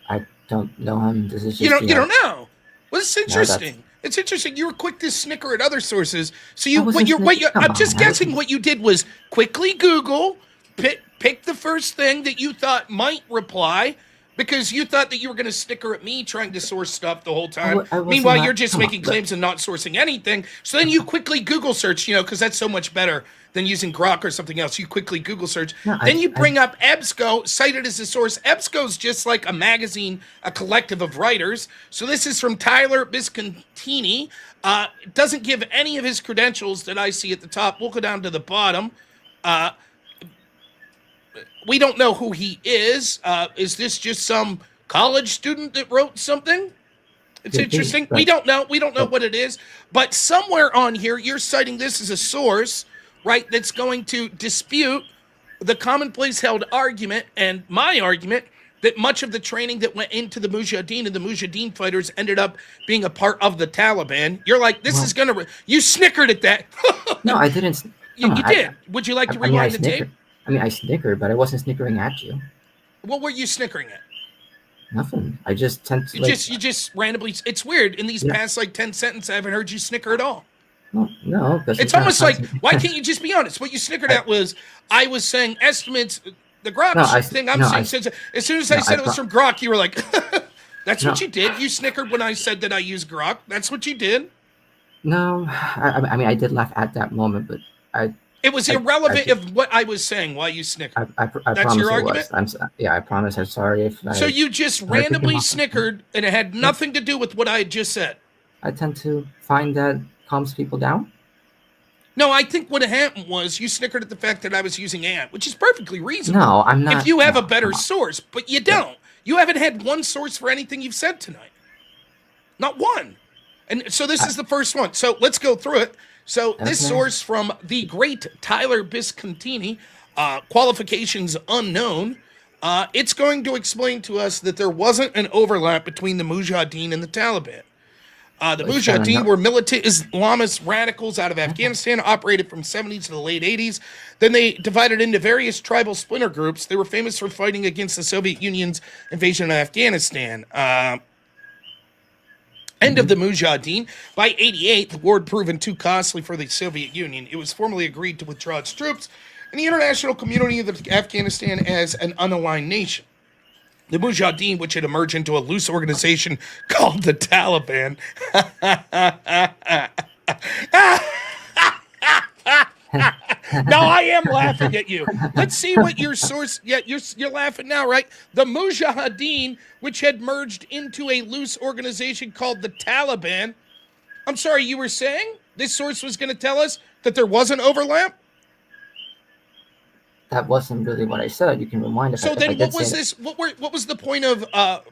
I don't know him. This is just, you don't know. Well, it's interesting. It's interesting. You were quick to snicker at other sources. So I'm just guessing what you did was quickly Google, pick the first thing that you thought might reply, because you thought that you were going to snicker at me trying to source stuff the whole time. Meanwhile, you're just making claims and not sourcing anything. So then you quickly Google search, because that's so much better than using Grok or something else. You quickly Google search. Then you bring up EBSCO, cited as a source. EBSCO's just like a magazine, a collective of writers. So this is from Tyler Biscontini. It doesn't give any of his credentials that I see at the top. We'll go down to the bottom. We don't know who he is. Is this just some college student that wrote something? It's interesting. We don't know. We don't know what it is. But somewhere on here, you're citing this as a source, right, that's going to dispute the commonplace held argument and my argument that much of the training that went into the Mujahideen and the Mujahideen fighters ended up being a part of the Taliban. You're like, this is going to... You snickered at that. No, I didn't. You did. Would you like to rewind the tape? I snickered, but I wasn't snickering at you. What were you snickering at? Nothing. I just tend to... You just randomly... It's weird. In these past, 10 sentences, I haven't heard you snicker at all. Well, no. It's almost like, why can't you just be honest? What you snickered at was, I was saying estimates, the Grok thing I'm saying. As soon as I said it was from Grok, you were like, that's what you did. You snickered when I said that I use Grok. That's what you did. No. I did laugh at that moment, but it was irrelevant of what I was saying while you snickered. That's your argument? I promise. I'm sorry if So you just randomly snickered, and it had nothing to do with what I had just said. I tend to find that calms people down. No, I think what happened was you snickered at the fact that I was using ant, which is perfectly reasonable. No, I'm not. If you have a better source, but you don't. You haven't had one source for anything you've said tonight. Not one. And so this is the first one. So let's go through it. So this source from the great Tyler Biscontini, qualifications unknown, it's going to explain to us that there wasn't an overlap between the Mujahideen and the Taliban. The Mujahideen were militant Islamist radicals out of Afghanistan, operated from 70s to the late 80s. Then they divided into various tribal splinter groups. They were famous for fighting against the Soviet Union's invasion of Afghanistan. End of the Mujahideen. By 88, the war had proven too costly for the Soviet Union. It was formally agreed to withdraw its troops in the international community of Afghanistan as an unaligned nation. The Mujahideen, which had emerged into a loose organization called the Taliban. No, I am laughing at you. Let's see what your source. Yeah, you're laughing now, right? The Mujahideen, which had merged into a loose organization called the Taliban. I'm sorry, you were saying this source was going to tell us that there was an overlap? That wasn't really what I said. You can rewind if So I, if I then, did what was say this? What was the point of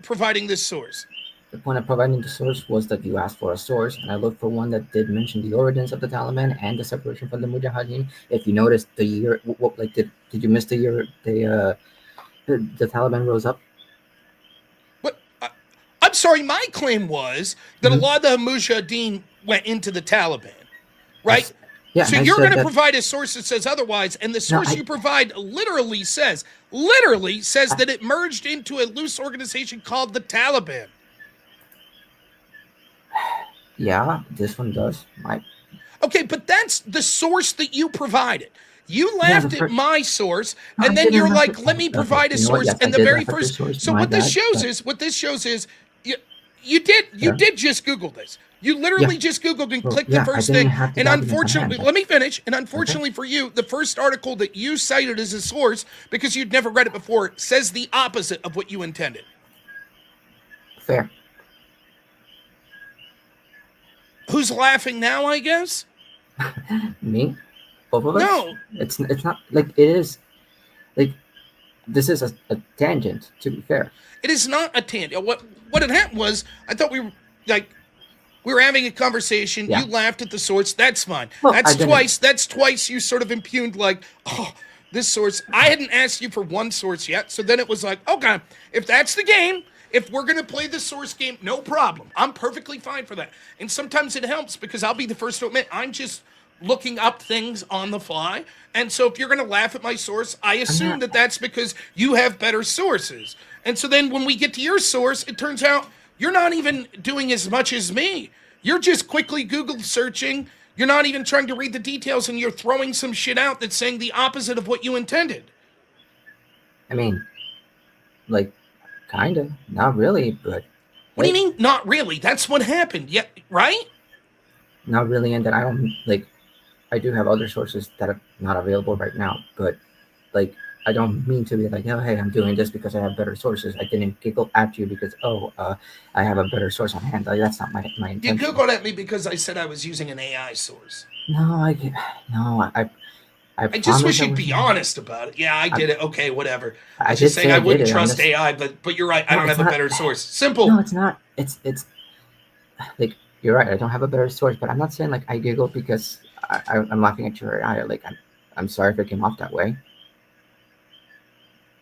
providing this source? the point of providing the source was that you asked for a source, and I looked for one that did mention the origins of the Taliban and the separation from the Mujahideen. If you noticed the year, like did you miss the year the Taliban rose up? What? I'm sorry. My claim was that a lot of the Mujahideen went into the Taliban, right? Yeah, So and I you're said going to that- provide a source that says otherwise, and the source you provide literally says that it merged into a loose organization called the Taliban. Yeah, this one does. Okay, but that's the source that you provided. You Yeah, laughed the at first- my source, No, I and then didn't you're laugh like, at- "Let me okay, provide a you know what? source." Yes, And I the did very laugh at your first. source. So My what this bad, shows but- is you did just Google this. You literally just Googled and clicked the I first didn't thing. have the And documents on unfortunately, hand. let me finish. And unfortunately for you, the first article that you cited as a source, because you'd never read it before, says the opposite of what you intended. Fair. Who's laughing now, I guess? Me? Both of us? No. It's not like it is like this is a tangent, to be fair. It is not a tangent. What had happened was, I thought we were having a conversation. Yeah. You laughed at the source. That's fine. Well, I That's didn't. twice you sort of impugned like, oh, this source. I hadn't asked you for one source yet. So then it was like, okay, if that's the game, if we're going to play the source game, no problem. I'm perfectly fine for that. And sometimes it helps because I'll be the first to admit I'm just looking up things on the fly. And so if you're going to laugh at my source, I assume that that's because you have better sources. And so then when we get to your source, it turns out you're not even doing as much as me. You're just quickly Google searching. You're not even trying to read the details, and you're throwing some shit out that's saying the opposite of what you intended. I mean, like, kind of. Not really, but... What do you mean, not really? That's what happened, yeah, right? Not really, and that I don't, like... I do have other sources that are not available right now, but, like, I don't mean to be like, oh, hey, I'm doing this because I have better sources. I didn't giggle at you because, I have a better source on hand. Like, that's not my You intention. Googled at me because I said I was using an AI source. No, I I just wish promise I you'd be wasn't. honest about it. Yeah, I did it. Okay, whatever. I was did just saying say I I did wouldn't it. I'm trust just- AI, but you're right. I No, don't it's have a not- better source. Simple. No, it's not. It's like, you're right. I don't have a better source, but I'm not saying like I giggled because I'm laughing at your AI. Like, I'm sorry if it came off that way.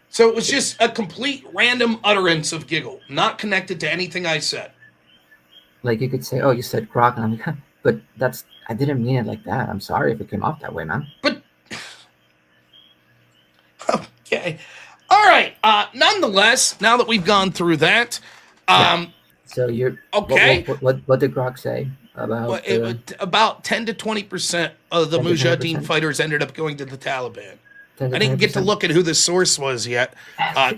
So it was just a complete random utterance of giggle, not connected to anything I said. Like, you could say, oh, you said croc, and I'm like, but I didn't mean it like that. I'm sorry if it came off that way, man. But okay, all right. Nonetheless, now that we've gone through that, So you're okay. What did Grok say about? About 10 to 20% of the 10 to 20%? Mujahideen fighters ended up going to the Taliban. 10 to I didn't get to 20%? look at who the source was yet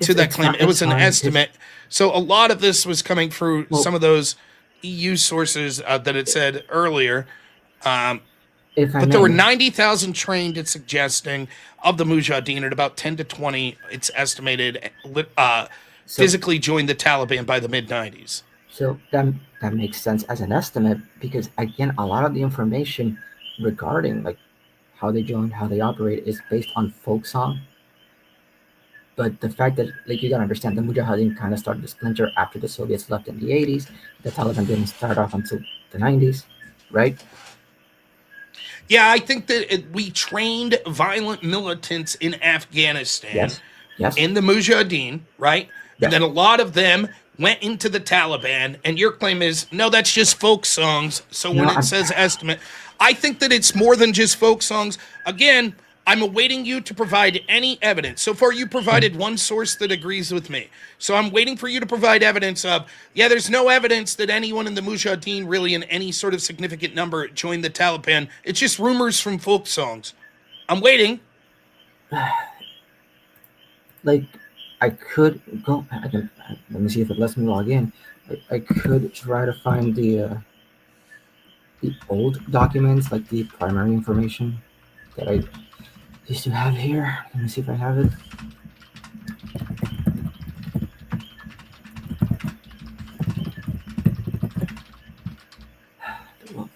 to that it's claim. not- It was it's an fine. estimate. So a lot of this was coming through Well- some of those EU sources that it said earlier. If I But there were may. 90,000 trained, it's suggesting, of the Mujahideen, and about 10 to 20, it's estimated, physically joined the Taliban by the mid-90s. So that makes sense as an estimate because again, a lot of the information regarding like how they join, how they operate is based on folk song. But the fact that like you gotta understand the Mujahideen kind of started to splinter after the Soviets left in the 80s. The Taliban didn't start off until the 90s, right? Yeah, I think that we trained violent militants in Afghanistan, Yes. in the Mujahideen, right? Yes. And then a lot of them went into the Taliban, and your claim is, no, that's just folk songs. So when it says estimate, I think that it's more than just folk songs. Again, I'm awaiting you to provide any evidence. So far, you provided one source that agrees with me. So I'm waiting for you to provide evidence of, yeah, there's no evidence that anyone in the Mujahideen really in any sort of significant number joined the Taliban. It's just rumors from folk songs. I'm waiting. Like I could go. Let me see if it lets me log in. I could try to find the old documents, like the primary information that I used to have here. Let me see if I have it.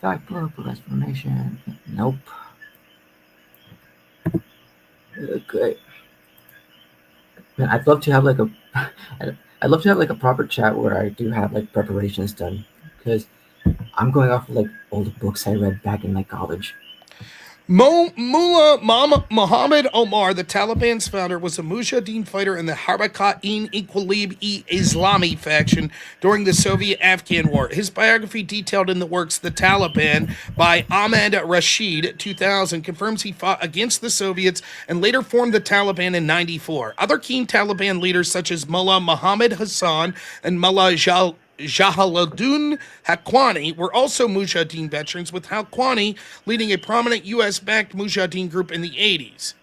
Fact book, information. Nope. Okay. Man, I'd love to have like a, I'd love to have like a proper chat where I do have like preparations done, because I'm going off of like old books I read back in like college. Mullah Muhammad Omar, the Taliban's founder, was a Mujahideen fighter in the Harakat-e-Inqilab Islami faction during the Soviet-Afghan War. His biography, detailed in the works The Taliban by Ahmed Rashid, 2000, confirms he fought against the Soviets and later formed the Taliban in 94. Other key Taliban leaders such as Mullah Muhammad Hassan and Mullah Jalaluddin Haqqani were also Mujahideen veterans, with Haqqani leading a prominent U.S.-backed Mujahideen group in the 80s.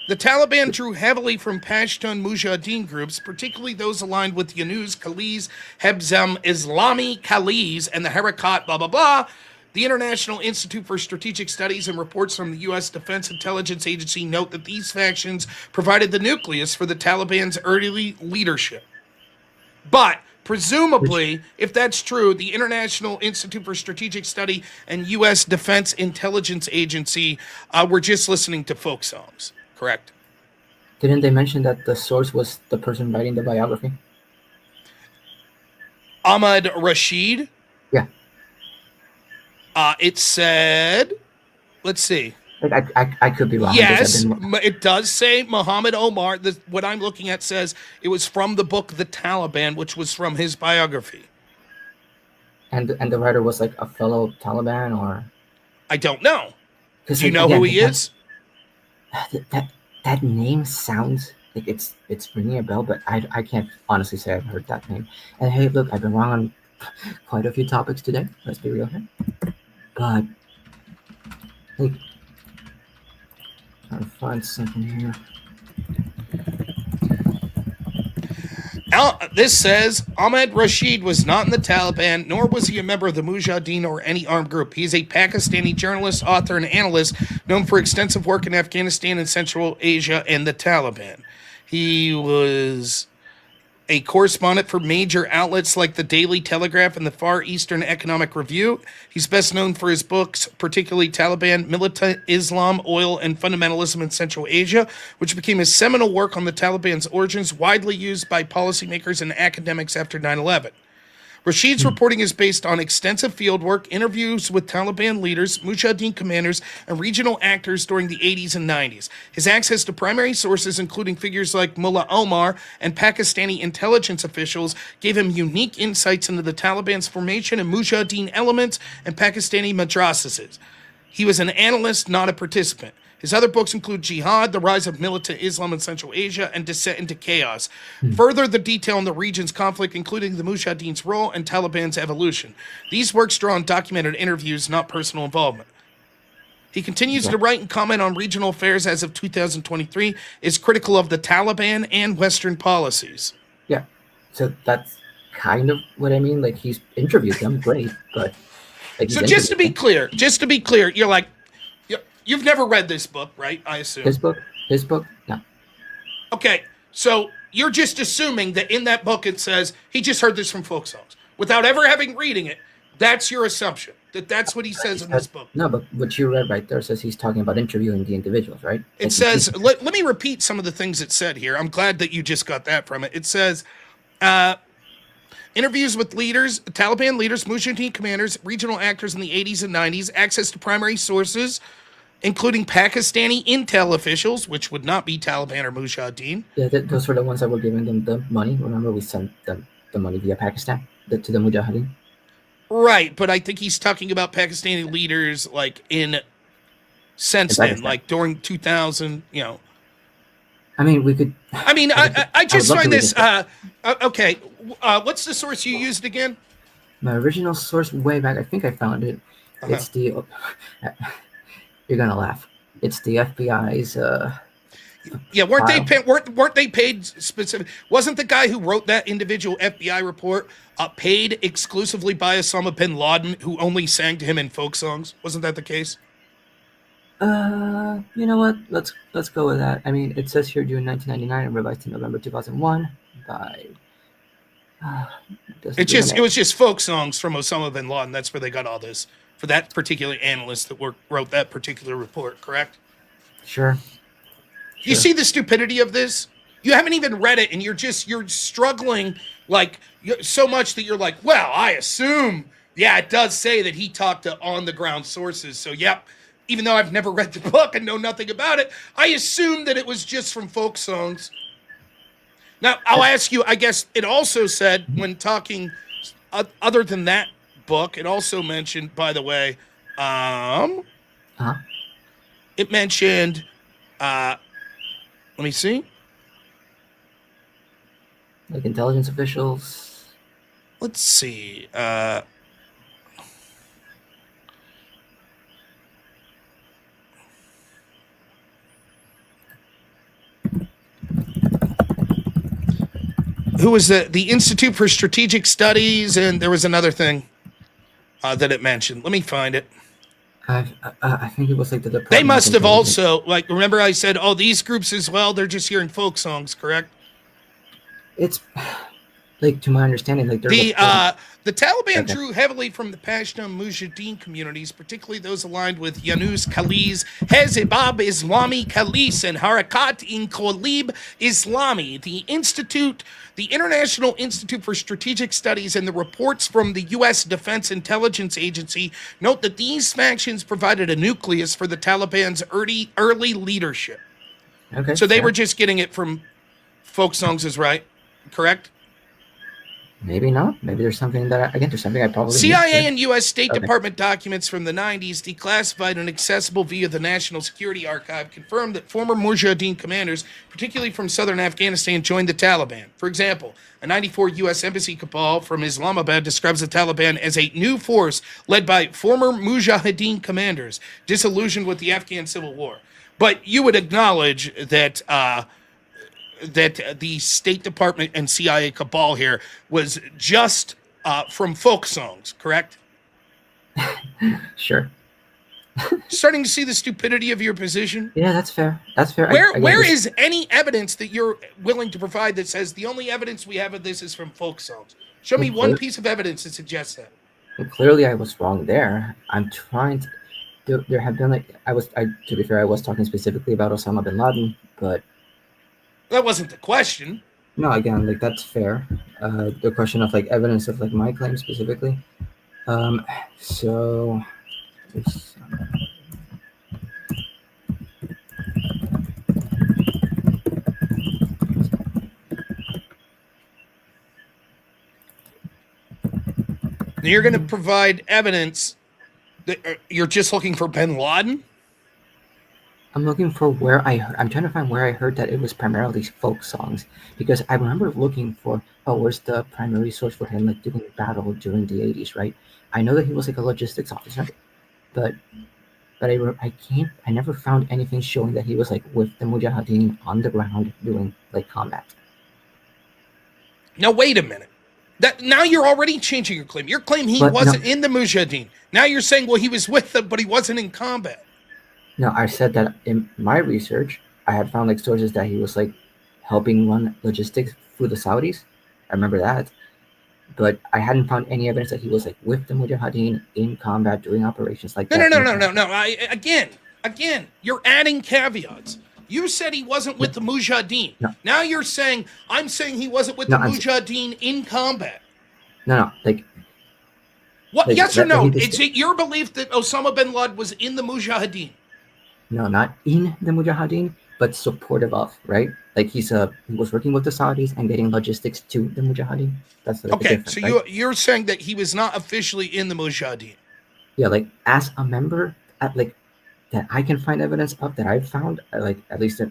The Taliban drew heavily from Pashtun Mujahideen groups, particularly those aligned with Yunus Khalis, Hebzam Islami Khalis, and the Harakat blah blah blah. The International Institute for Strategic Studies and reports from the U.S. Defense Intelligence Agency note that these factions provided the nucleus for the Taliban's early leadership. But presumably, if that's true, the International Institute for Strategic Study and U.S. Defense Intelligence Agency were just listening to folk songs, correct? Didn't they mention that the source was the person writing the biography? Ahmed Rashid? Yeah. It said, let's see. Like I could be wrong. Yes, it does say Muhammad Omar. What I'm looking at says it was from the book The Taliban, which was from his biography. And the writer was like a fellow Taliban, or? I don't know. Do you Like, know who he is? That name sounds like it's ringing a bell, but I can't honestly say I've heard that name. And hey, look, I've been wrong on quite a few topics today. Let's be real here. But like, trying to find something here. This says Ahmed Rashid was not in the Taliban, nor was he a member of the Mujahideen or any armed group. He is a Pakistani journalist, author, and analyst known for extensive work in Afghanistan and Central Asia and the Taliban. He was a correspondent for major outlets like the Daily Telegraph and the Far Eastern Economic Review. He's best known for his books, particularly Taliban, Militant Islam, Oil, and Fundamentalism in Central Asia, which became his seminal work on the Taliban's origins, widely used by policymakers and academics after 9/11. Rashid's reporting is based on extensive fieldwork, interviews with Taliban leaders, Mujahideen commanders, and regional actors during the 80s and 90s. His access to primary sources, including figures like Mullah Omar and Pakistani intelligence officials, gave him unique insights into the Taliban's formation and Mujahideen elements and Pakistani madrasas. He was an analyst, not a participant. His other books include Jihad, The Rise of Militant Islam in Central Asia, and Descent into Chaos. Further, the detail on the region's conflict, including the Mujahideen's role and Taliban's evolution. These works draw on documented interviews, not personal involvement. He continues to write and comment on regional affairs as of 2023, is critical of the Taliban and Western policies. Yeah, so that's kind of what I mean. Like, he's interviewed them, great, but... Like, so just to be clear, you're like, you've never read this book, right? I assume. His book? No. Okay, so you're just assuming that in that book it says he just heard this from folk songs without ever having reading it. That's your assumption, that's what he says in this book. No, but what you read right there says he's talking about interviewing the individuals, right? It says, let me repeat some of the things it said here. I'm glad that you just got that from it. It says, interviews with leaders, Taliban leaders, Mujahideen commanders, regional actors in the 80s and 90s, access to primary sources, including Pakistani intel officials, which would not be Taliban or Mujahideen. Yeah, those were the ones that were giving them the money. Remember, we sent them the money via Pakistan to the Mujahideen? Right, but I think he's talking about Pakistani leaders, like, since then, like, during 2000, you know. I mean, we could... I just find this... okay, what's the source you used again? My original source way back, I think I found it. It's the... You're going to laugh. It's the FBI's... Yeah, weren't they file. weren't they paid specific? Wasn't the guy who wrote that individual FBI report paid exclusively by Osama bin Laden, who only sang to him in folk songs? Wasn't that the case? You know what? Let's go with that. I mean, it says here June 1999 and revised to November 2001 by. It was just folk songs from Osama bin Laden. That's where they got all this for that particular analyst that wrote that particular report. Correct? Sure. You see the stupidity of this? You haven't even read it, and you're struggling like so much that you're like, well, I assume, yeah, it does say that he talked to on the ground sources. So, yep, even though I've never read the book and know nothing about it, I assume that it was just from folk songs. Now, I'll ask you, I guess it also said when talking, other than that book, it also mentioned, by the way, it mentioned, let me see. Like intelligence officials. Let's see. Who was the Institute for Strategic Studies, and there was another thing that it mentioned. Let me find it. I think it was like the Department. They must have also, like, remember I said, oh, these groups as well, they're just hearing folk songs, correct? It's like, to my understanding, like the Taliban drew heavily from the Pashtun Mujahideen communities, particularly those aligned with Yunus Khalis, Hezbollah Islami Khalis, and Harakat Inqilab Islami. The International Institute for Strategic Studies, and the reports from the U.S. Defense Intelligence Agency note that these factions provided a nucleus for the Taliban's early leadership. Okay. So they were just getting it from folk songs, is right? Correct? Maybe not. Maybe there's something that there's something I probably CIA and U.S. State Department documents from the 90s, declassified and accessible via the National Security Archive, confirmed that former Mujahideen commanders, particularly from southern Afghanistan, joined the Taliban. For example, a 94 U.S. Embassy cabal from Islamabad describes the Taliban as a new force led by former Mujahideen commanders, disillusioned with the Afghan civil war. But you would acknowledge that that the State Department and CIA cabal here was just from folk songs, correct? Sure. Starting to see the stupidity of your position? Yeah, that's fair. That's fair. Where is any evidence that you're willing to provide that says the only evidence we have of this is from folk songs? Show me one piece of evidence that suggests that. Well, clearly I was wrong there. I'm trying to... There have been to be fair, I was talking specifically about Osama bin Laden, but... That wasn't the question. No, again, like, that's fair. The question of, like, evidence of, like, my claim specifically. So... You're going to provide evidence that you're just looking for bin Laden? I'm looking for I'm trying to find where I heard that it was primarily folk songs, because I remember looking for, where's the primary source for him, like, doing battle during the 80s, right? I know that he was like a logistics officer, but I never found anything showing that he was like with the Mujahideen on the ground doing like combat. Now wait a minute. Now you're already changing your claim. Your claim he wasn't in the Mujahideen. Now you're saying, well, he was with them, but he wasn't in combat. No, I said that in my research, I had found like sources that he was like helping run logistics through the Saudis. I remember that. But I hadn't found any evidence that he was like with the Mujahideen in combat doing operations like that. No. Again, you're adding caveats. You said he wasn't with the Mujahideen. No. Now you're saying, I'm saying he wasn't with the Mujahideen in combat. No, like... What? Like, yes or no? Is it your belief that Osama bin Laden was in the Mujahideen? No, not in the Mujahideen, but supportive of, right? Like he was working with the Saudis and getting logistics to the Mujahideen. That's like okay. So right? you're saying that he was not officially in the Mujahideen. Yeah, like as a member, like that I can find evidence of that I've found, like at least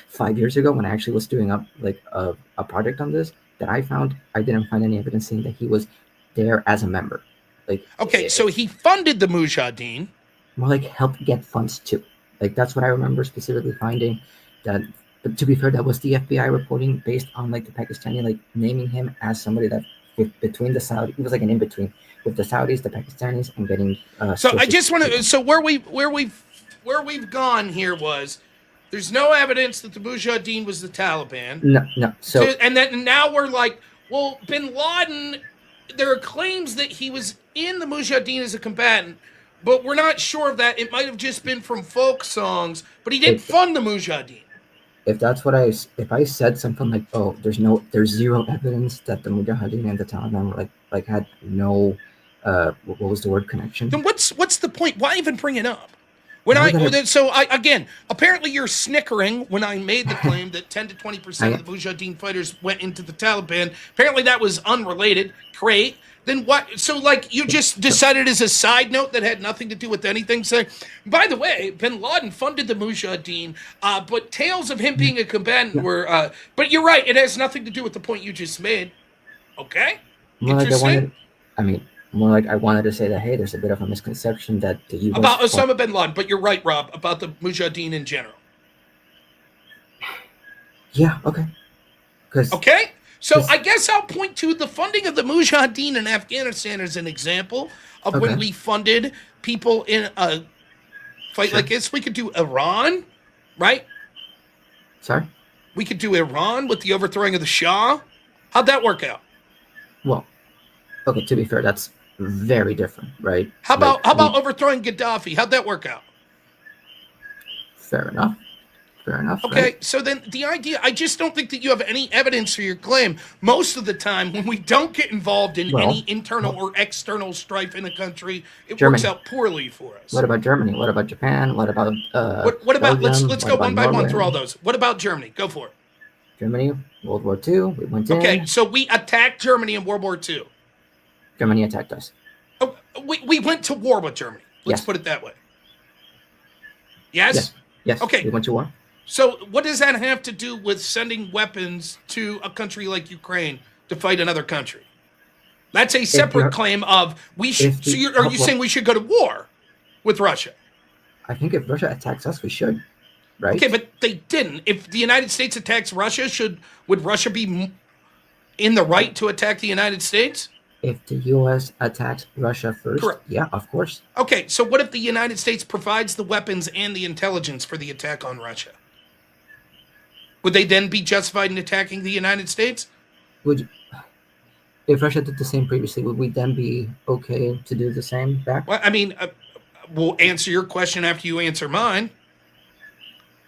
5 years ago when I actually was doing up like a project on this that I found. I didn't find any evidence saying that he was there as a member. Like okay, so he funded the Mujahideen. More like helped get funds too. Like that's what I remember specifically finding, that But to be fair, that was the FBI reporting based on like the Pakistani, like naming him as somebody that between the Saudi, he was like an in between with the Saudis, the Pakistanis, and getting. So I just want to. So where we've gone here was, there's no evidence that the Mujahideen was the Taliban. No. So and then now we're like, well, Bin Laden. There are claims that he was in the Mujahideen as a combatant, but we're not sure of that. It might have just been from folk songs, but he did fund the Mujahideen. If that's what if I said something like, oh, there's zero evidence that the Mujahideen and the Taliban like had no, what was the word, connection? Then what's the point? Why even bring it up? Again, apparently you're snickering when I made the claim that 10 to 20% of the Mujahideen fighters went into the Taliban. Apparently that was unrelated. Great. Then what? So, like, you just decided as a side note that had nothing to do with anything. So, by the way, Bin Laden funded the Mujahideen, but tales of him being a combatant were. But you're right; it has nothing to do with the point you just made. Okay. Interesting. More like I wanted to say that, hey, there's a bit of a misconception that the U.S. about Osama bin Laden, but you're right, Rob, about the Mujahideen in general. Yeah. Okay. Okay. So I guess I'll point to the funding of the Mujahideen in Afghanistan as an example of when we funded people in a fight like this. We could do Iran, right? Sorry? We could do Iran with the overthrowing of the Shah. How'd that work out? Well, okay, to be fair, that's very different, right? How about overthrowing Gaddafi? How'd that work out? Fair enough. Okay, right? So then the idea, I just don't think that you have any evidence for your claim. Most of the time, when we don't get involved in any internal or external strife in a country, it works out poorly for us. What about Germany? What about Japan? What about what about Belgium? let's go one by one through all those. What about Germany? Go for it. Germany, World War II, we went in. Okay, so we attacked Germany in World War II. Germany attacked us. Oh, we went to war with Germany. Let's put it that way. Yes? Yes. Okay. We went to war. So what does that have to do with sending weapons to a country like Ukraine to fight another country? That's a separate claim of we should. So are you saying we should go to war with Russia? I think if Russia attacks us, we should. Right? Okay, but they didn't. If the United States attacks Russia, would Russia be in the right to attack the United States? If the U.S. attacks Russia first, correct. Yeah, of course. Okay, so what if the United States provides the weapons and the intelligence for the attack on Russia? Would they then be justified in attacking the United States? If Russia did the same previously, would we then be okay to do the same back? Well, I mean, we'll answer your question after you answer mine.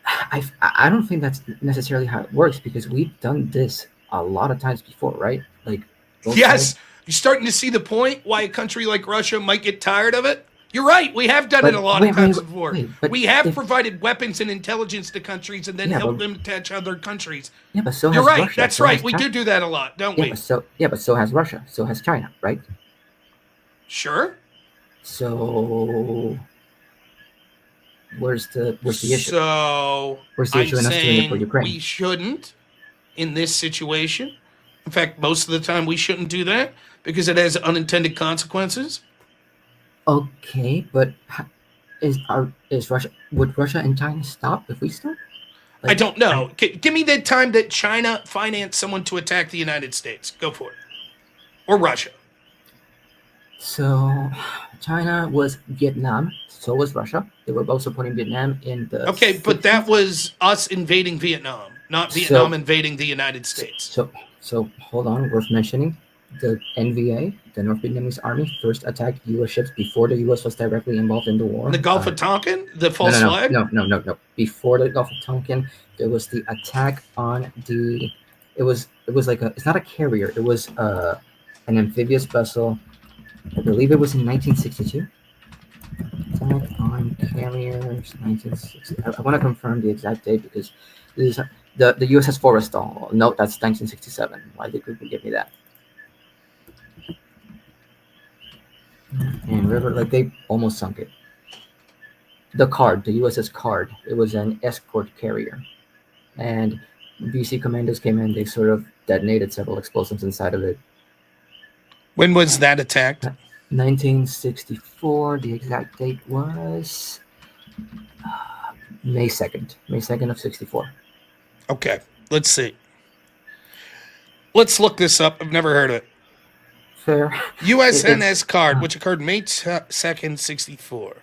I don't think that's necessarily how it works, because we've done this a lot of times before, right? Like, yes, you're starting to see the point why a country like Russia might get tired of it. You're right. We have done it a lot of times before. We have provided weapons and intelligence to countries and then helped them attach other countries. Yeah, but so you're has right. Russia. That's right. We do that a lot, don't we? But so has Russia. So has China, right? Sure. So where's the issue? So where's the issue in us doing it for Ukraine? We shouldn't in this situation. In fact, most of the time we shouldn't do that because it has unintended consequences. Okay, but is Russia? Would Russia and China stop if we stop? I don't know. Give me the time that China financed someone to attack the United States. Go for it. Or Russia. So, China was Vietnam. So was Russia. They were both supporting Vietnam in the. Okay, 60s. But that was us invading Vietnam, not Vietnam invading the United States. So hold on. Worth mentioning. The NVA, the North Vietnamese Army, first attacked U.S. ships before the U.S. was directly involved in the war. The Gulf of Tonkin? The false flag? No. Before the Gulf of Tonkin, there was the attack on the. It was like it's not a carrier. It was an amphibious vessel. I believe it was in 1962. Attack on carriers, 1960. I want to confirm the exact date because this is the U.S. has Forrestal. No, that's 1967. Why did Google give me that? And River, like they almost sunk it. The USS Card, it was an escort carrier, and BC commandos came in. They sort of detonated several explosives inside of it. When was that attacked? 1964. The exact date was May 2nd. May 2nd of 64. Okay, let's see. Let's look this up. I've never heard of it. Fair. USNS card, which occurred May 2nd, 64.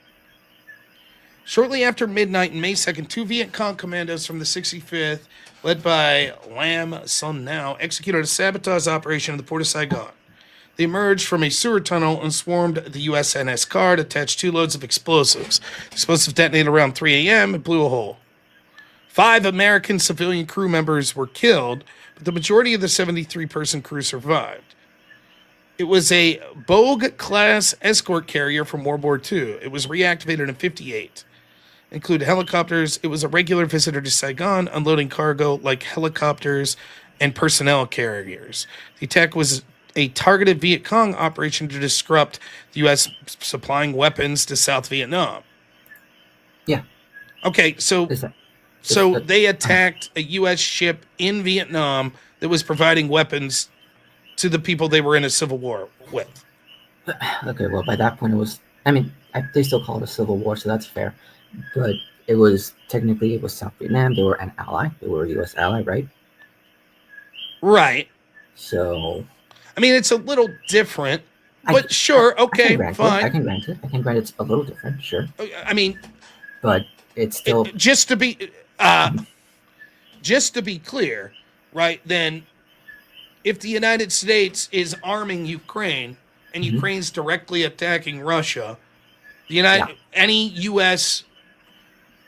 Shortly after midnight on May 2nd, 2 Viet Cong commandos from the 65th, led by Lam Son Now, executed a sabotage operation in the port of Saigon. They emerged from a sewer tunnel and swarmed the USNS card, attached 2 loads of explosives. The explosives detonated around 3 a.m. and blew a hole. 5 American civilian crew members were killed, but the majority of the 73-person crew survived. It was a Bogue-class escort carrier from World War II. It was reactivated in 1958. Included helicopters. It was a regular visitor to Saigon, unloading cargo like helicopters and personnel carriers. The attack was a targeted Viet Cong operation to disrupt the U.S. supplying weapons to South Vietnam. Yeah. Okay, so they attacked a U.S. ship in Vietnam that was providing weapons to the people they were in a civil war with. Okay, well, by that point, it was, I mean, they still call it a civil war, so that's fair. But it was South Vietnam. They were an ally. They were a U.S. ally, right? Right. So, I mean, it's a little different, but sure, okay, fine. I can grant it. I can grant it's a little different, sure. I mean, but it's still just to be clear, right? Then, if the United States is arming Ukraine and Ukraine's directly attacking Russia, any U.S.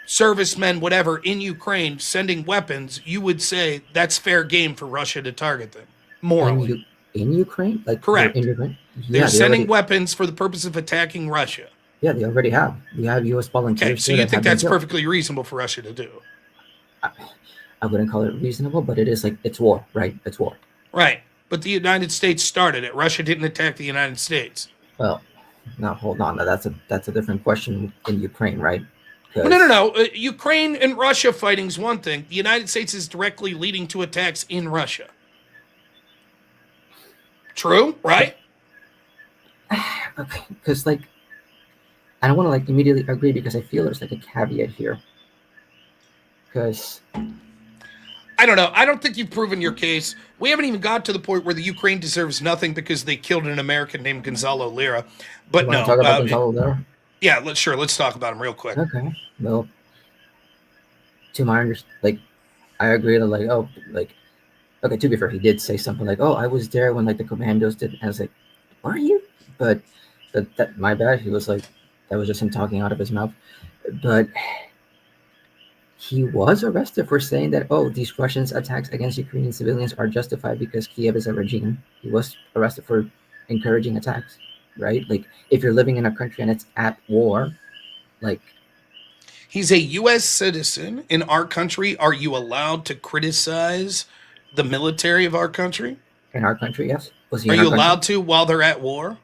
servicemen, whatever, in Ukraine sending weapons, you would say that's fair game for Russia to target them morally. In Ukraine? Like, correct. In Ukraine? They're sending weapons for the purpose of attacking Russia. Yeah, they already have. We have U.S. volunteers. Okay, so you think that's perfectly reasonable for Russia to do? I wouldn't call it reasonable, but it is like, it's war, right? It's war. Right. But the United States started it. Russia didn't attack the United States. Well, now hold on. That's a different question in Ukraine, right? No. Ukraine and Russia fighting is one thing. The United States is directly leading to attacks in Russia. True, right? Okay, because I don't want to immediately agree because I feel there's a caveat here. Because I don't know. I don't think you've proven your case. We haven't even got to the point where the Ukraine deserves nothing because they killed an American named Gonzalo Lira. But no, talk about Gonzalo Lira? Yeah, let's talk about him real quick. Okay, well, to my understanding, I agree that okay, to be fair, he did say something I was there when the commandos did. And I was like, were you? But that my bad. He was that was just him talking out of his mouth. But he was arrested for saying that, these Russians' attacks against Ukrainian civilians are justified because Kiev is a regime. He was arrested for encouraging attacks, right? If you're living in a country and it's at war, he's a U.S. citizen in our country. Are you allowed to criticize the military of our country? In our country, yes. Are you allowed to while they're at war?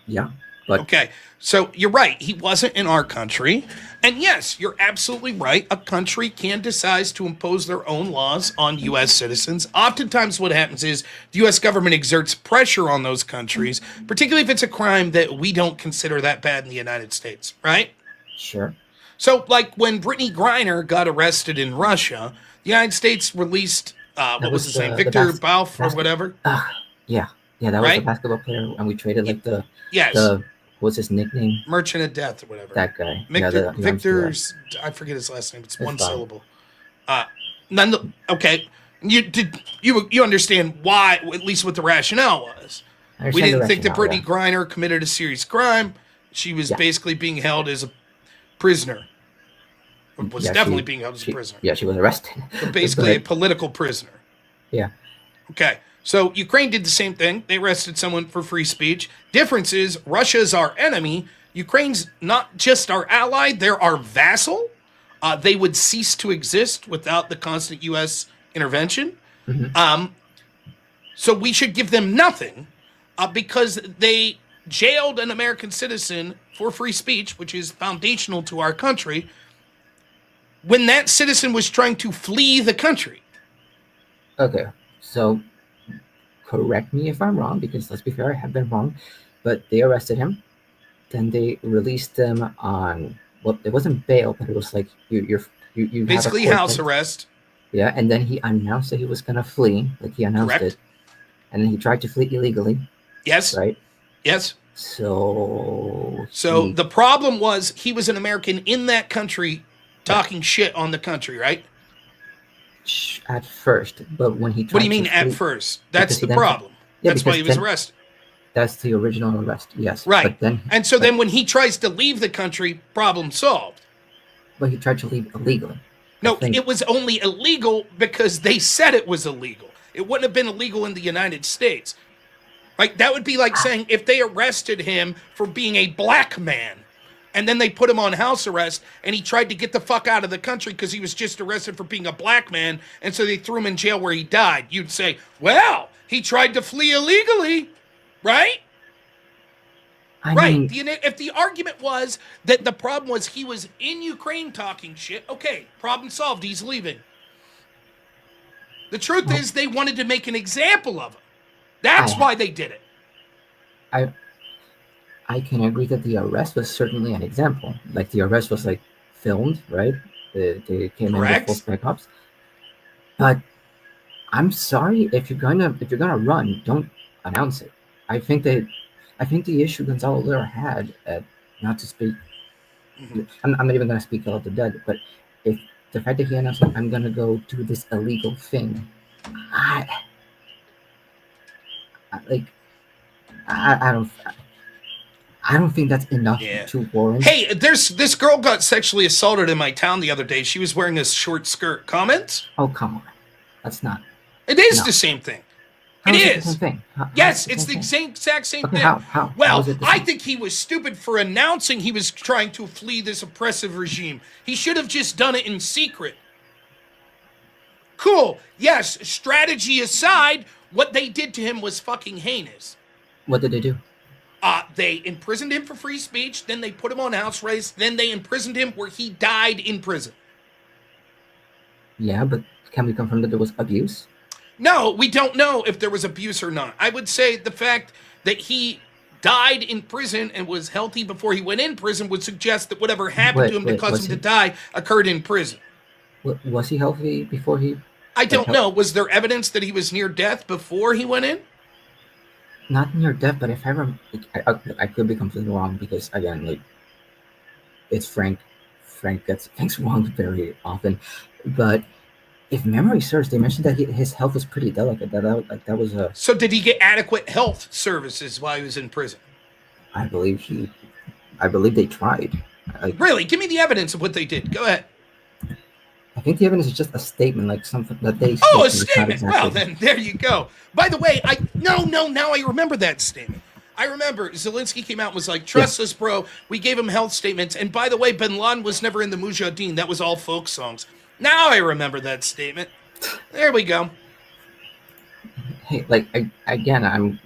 Yeah. But okay, so you're right. He wasn't in our country. And yes, you're absolutely right. A country can decide to impose their own laws on U.S. citizens. Oftentimes what happens is the U.S. government exerts pressure on those countries, particularly if it's a crime that we don't consider that bad in the United States, right? Sure. So when Brittany Griner got arrested in Russia, the United States released, what was his name? Victor Bauf or whatever? Yeah, that was the basketball player, and we traded what's his nickname? Merchant of Death or whatever. That guy. Victor's, I forget his last name. It's one syllable. Okay. You understand why, at least what the rationale was. We didn't think that Brittany Griner committed a serious crime. She was basically being held as a prisoner. Was definitely being held as a prisoner. Yeah, she was arrested. But basically a political prisoner. Yeah. Okay. So Ukraine did the same thing. They arrested someone for free speech. Difference is Russia's our enemy. Ukraine's not just our ally, they're our vassal. They would cease to exist without the constant U.S. intervention. Mm-hmm. So we should give them nothing because they jailed an American citizen for free speech, which is foundational to our country, when that citizen was trying to flee the country. Okay, so correct me if I'm wrong, because let's be fair, I have been wrong, but they arrested him. Then they released him on, well, it wasn't bail, but it was you basically house arrest. Yeah, and then he announced that he was gonna flee. Like he announced Correct. it, and then he tried to flee illegally. Yes. Right. Yes. So So the problem was he was an American in that country talking shit on the country, right? at first, but when he tried What do you mean to at flee, first? That's because he the then problem. That's why he was then arrested. that's the original arrest. Yes, Right. But then, And so then when he tries to leave the country, problem solved. but he tried to leave illegally. No, I think- it was only illegal because they said it was illegal. It wouldn't have been illegal in the United States. Like, that would be like saying if they arrested him for being a black man and then they put him on house arrest and he tried to get the fuck out of the country because he was just arrested for being a black man, and so they threw him in jail where he died. You'd say, well, he tried to flee illegally, right? I Right. mean, If the argument was that the problem was he was in Ukraine talking shit, okay, problem solved. He's leaving. The truth is they wanted to make an example of him. That's why they did it. I can agree that the arrest was certainly an example. Like the arrest was like filmed, right? They came in Correct. with full spec ops. But I'm sorry, if you're gonna run, don't announce it. I think the issue Gonzalo Lira had, not to speak, I'm not even gonna speak out of the dead, but if the fact that he announced, like, I'm gonna go do this illegal thing, I don't think that's enough Yeah. to warrant. Hey, this girl got sexually assaulted in my town the other day. She was wearing a short skirt. Comments? Oh, come on, that's not. It is No. the same thing. How It is it is. the same thing? How Yes, is it it's the same thing? exact same Okay, thing. how Well, is it the I same? think he was stupid for announcing he was trying to flee this oppressive regime. He should have just done it in secret. Cool. Yes, strategy aside, what they did to him was fucking heinous. What did they do? They imprisoned him for free speech, then they put him on house arrest, then they imprisoned him where he died in prison. Yeah, but can we confirm that there was abuse? No, we don't know if there was abuse or not. I would say the fact that he died in prison and was healthy before he went in prison would suggest that whatever happened to him that caused him to die occurred in prison. Was he healthy before he? I don't know. Was there evidence that he was near death before he went in? Not near death, but if I remember, I could be completely wrong because again, like, it's Frank. Frank gets things wrong very often, but if memory serves, they mentioned that his health was pretty delicate. That was a. So did he get adequate health services while he was in prison? I believe they tried. Really? Give me the evidence of what they did. Go ahead. I think the evidence is just a statement, like something that they. Oh, a stated, statement. it's not exactly- Well, then there you go. By the way, now I remember that statement. I remember Zelensky came out and was like, trust us, bro. We gave him health statements. And by the way, Bin Laden was never in the Mujahideen. That was all folk songs. Now I remember that statement. There we go. Hey, like, again,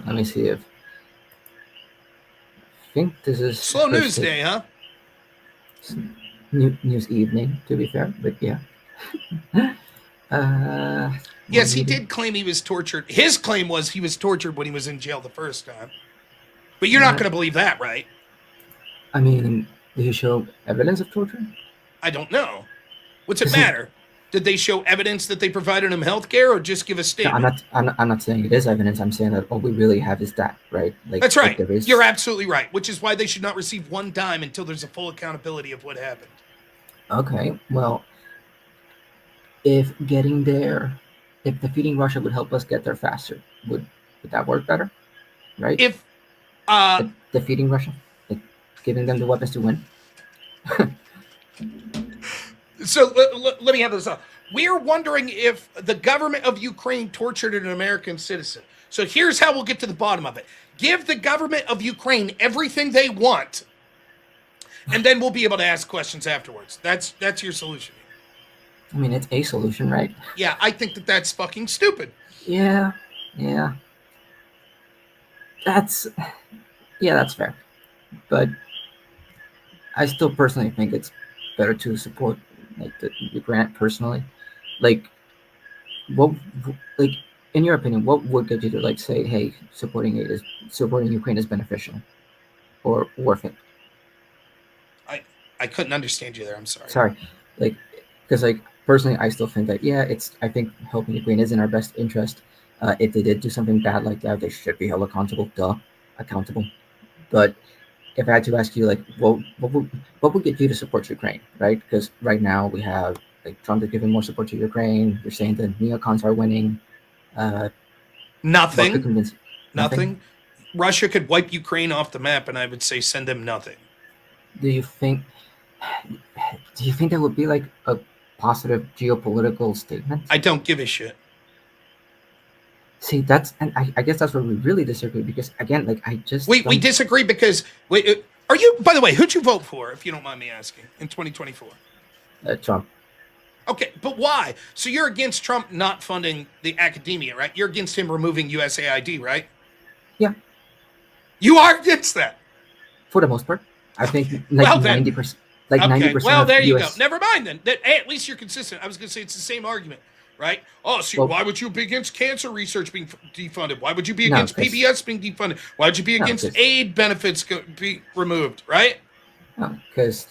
let me see if. I think this is. Slow news day, huh? News evening, to be fair, but yeah. Yes, he did claim he was tortured. His claim was he was tortured when he was in jail the first time. But you're not going to believe that, right? I mean, did he show evidence of torture? I don't know. What's it matter? Did they show evidence that they provided him health care or just give a No, statement? I'm not saying it is evidence. I'm saying that all we really have is that, right? Like, That's right. there is... You're absolutely right, which is why they should not receive one dime until there's a full accountability of what happened. Okay, well, if defeating Russia would help us get there faster, would that work better? Right? If defeating Russia, like giving them the weapons to win. So let me have this up. We're wondering if the government of Ukraine tortured an American citizen. So here's how we'll get to the bottom of it. Give the government of Ukraine everything they want, and then we'll be able to ask questions afterwards. That's your solution. I mean, it's a solution, right? Yeah, I think that's fucking stupid. Yeah. That's fair. But I still personally think it's better to support like the grant personally. Like, in your opinion, what would get you to like say, hey, supporting Ukraine is beneficial or worth it? I couldn't understand you there. I'm sorry. Sorry, like, because like personally, I still think that I think helping Ukraine is in our best interest. If they did do something bad like that, they should be held accountable. Accountable. But if I had to ask you, like, what would get you to support Ukraine, right? Because right now we have like Trump is giving more support to Ukraine. You're saying the neocons are winning. What could convince Nothing. Russia could wipe Ukraine off the map, and I would say send them nothing. Do you think that would be like a positive geopolitical statement? I don't give a shit. See, I guess that's where we really disagree, because again, like, I just we disagree because are you, by the way, who'd you vote for, if you don't mind me asking, in 2024? Trump. Okay, but why? So you're against Trump not funding the academia, right? You're against him removing USAID, right? Yeah. You are against that? For the most part. I think like 90%. Like 90%. Well, there you US... go. Never mind then. Hey, at least you're consistent. I was going to say it's the same argument, right? Oh, so why would you be against cancer research being defunded? Why would you be against PBS being defunded? Why would you be against aid benefits being removed, right? No, because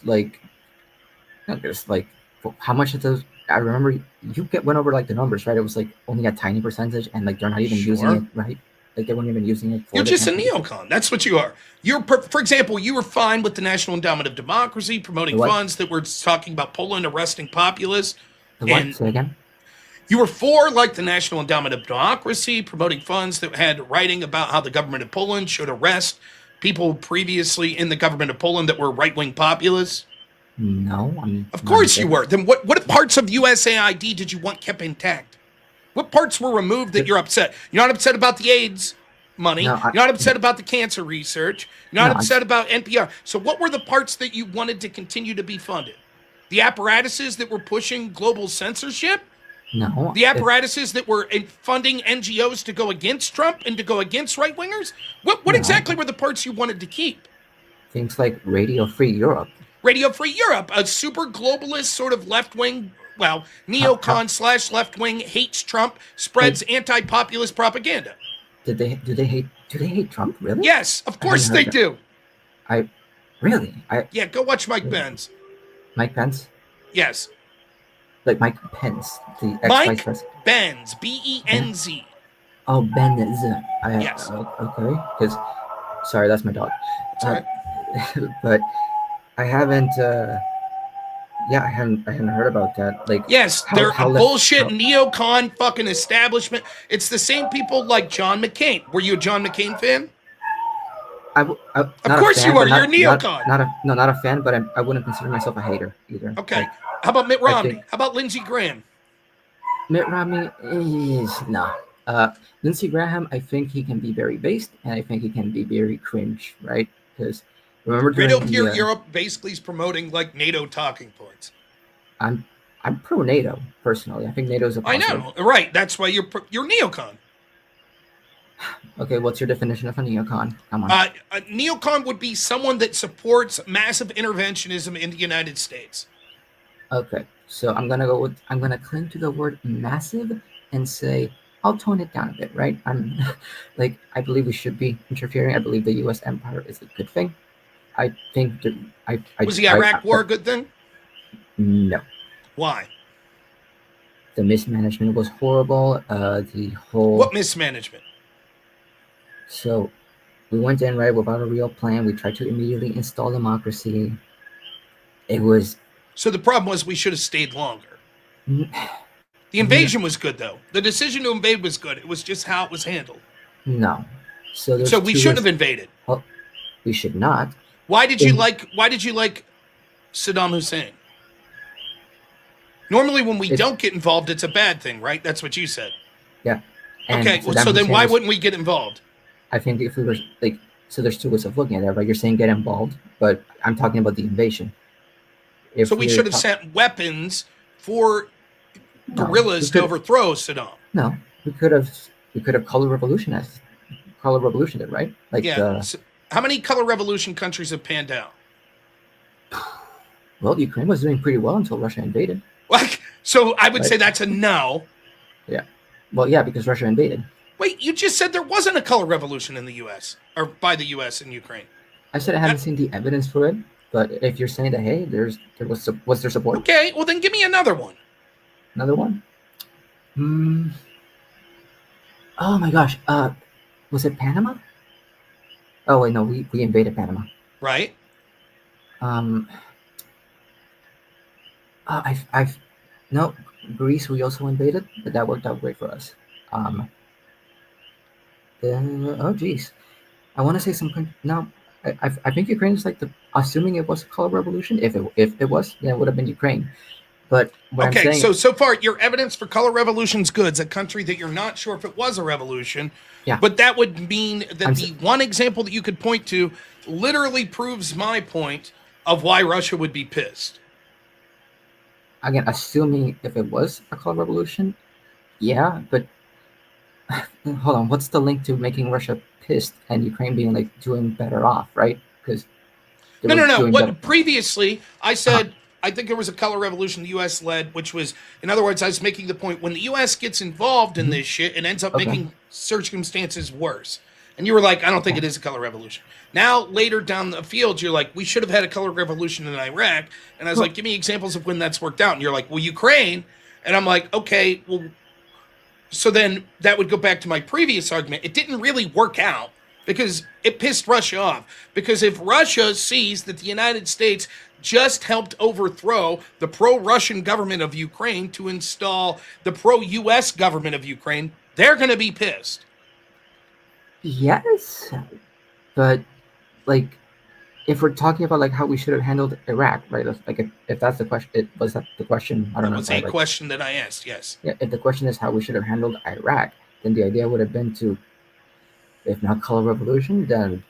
how much of those? I remember you went over like the numbers, right? It was like only a tiny percentage, and like they're not even using it, right? Like they weren't even using it. You're just a neocon. That's what you are. For example, you were fine with the National Endowment of Democracy promoting funds that were talking about Poland arresting populists. Say again? You were for like the National Endowment of Democracy promoting funds that had writing about how the government of Poland should arrest people previously in the government of Poland that were right-wing populists. No, of course you were. Then what parts of USAID did you want kept intact? What parts were removed that you're upset? You're not upset about the AIDS money. You're not upset about the cancer research. You're not upset about NPR. So what were the parts that you wanted to continue to be funded? The apparatuses that were pushing global censorship? No. The apparatuses that were funding NGOs to go against Trump and to go against right-wingers? What exactly were the parts you wanted to keep? Things like Radio Free Europe. Radio Free Europe, a super globalist sort of left-wing, neocon / left-wing, hates Trump, spreads anti-populist propaganda. Do they hate Trump, really? Yes, of course they do. Yeah, go watch Mike Pence. Mike Pence? Yes. Like Mike Pence, the Mike ex-vice president. Benz, Benz. Oh, Benz. Yes. Okay, because, sorry, that's my dog. That's all right. But I haven't heard about that. Like, yes, they're a bullshit neocon fucking establishment. It's the same people like John McCain. Were you a John McCain fan? Of course you are. You're a neocon. Not a fan, but I wouldn't consider myself a hater either. Okay. How about Mitt Romney? How about Lindsey Graham? Mitt Romney is no. Lindsey Graham, I think he can be very based, and I think he can be very cringe, right? Because remember, Radio Free Europe basically is promoting like NATO talking points. I'm pro NATO personally. I think NATO's a positive. I know, right? That's why you're neocon. Okay, what's your definition of a neocon? Come on. A neocon would be someone that supports massive interventionism in the United States. Okay, so I'm gonna cling to the word massive and say I'll tone it down a bit, right? I believe we should be interfering. I believe the U.S. empire is a good thing. I think that was the Iraq War a good thing? No. Why? The mismanagement was horrible. What mismanagement? So we went in right without a real plan. We tried to immediately install democracy. It was. So the problem was we should have stayed longer. The invasion was good, though. The decision to invade was good. It was just how it was handled. No. So we shouldn't have invaded. Oh, we should not. Why did you like Saddam Hussein? Normally, when we don't get involved, it's a bad thing, right? That's what you said. Yeah. And okay. Well, so then why wouldn't we get involved? I think if we were so there's two ways of looking at it, right? You're saying get involved, but I'm talking about the invasion. So we should have sent weapons for guerrillas to overthrow Saddam. No, we could have color revolutioned it, right? Like so how many color revolution countries have panned out? Well, Ukraine was doing pretty well until Russia invaded. So I would say that's a no. Yeah. Well, yeah, because Russia invaded. Wait, you just said there wasn't a color revolution in the U.S. or by the U.S. in Ukraine. I said I haven't seen the evidence for it, but if you're saying that, hey, there was there support. Okay, well then give me another one. Another one. Oh my gosh. Was it Panama? Oh wait, no, we invaded Panama. Right. Um, I've no, Greece we also invaded, but that worked out great for us. Oh geez, I want to say some. No, I think Ukraine is like assuming it was a color revolution. If it was, then it would have been Ukraine. But what I'm Okay, saying, so far your evidence for color revolution's good. It's a country that you're not sure if it was a revolution. yeah, But that would mean that I'm the one example that you could point to literally proves my point of why Russia would be pissed. again, assuming if it was a color revolution, yeah. But hold on, what's the link to making Russia pissed and Ukraine being like doing better off, right? Because No. What previously I said, I think there was a color revolution the U.S. led, which was, in other words, I was making the point when the U.S. gets involved in this shit, it ends up making circumstances worse. And you were like, I don't think it is a color revolution. Now, later down the field, you're like, we should have had a color revolution in Iraq. And I was like, give me examples of when that's worked out. And you're like, well, Ukraine. And I'm like, okay, well, so then that would go back to my previous argument. It didn't really work out because it pissed Russia off. Because if Russia sees that the United States just helped overthrow the pro-Russian government of Ukraine to install the pro-U.S. government of Ukraine, they're going to be pissed. Yes, but like if we're talking about like how we should have handled Iraq, right? Like if that's the question, was that the question? I don't know. That was a question that I asked. Yes. Yeah. If the question is how we should have handled Iraq, then the idea would have been to, if not color revolution, then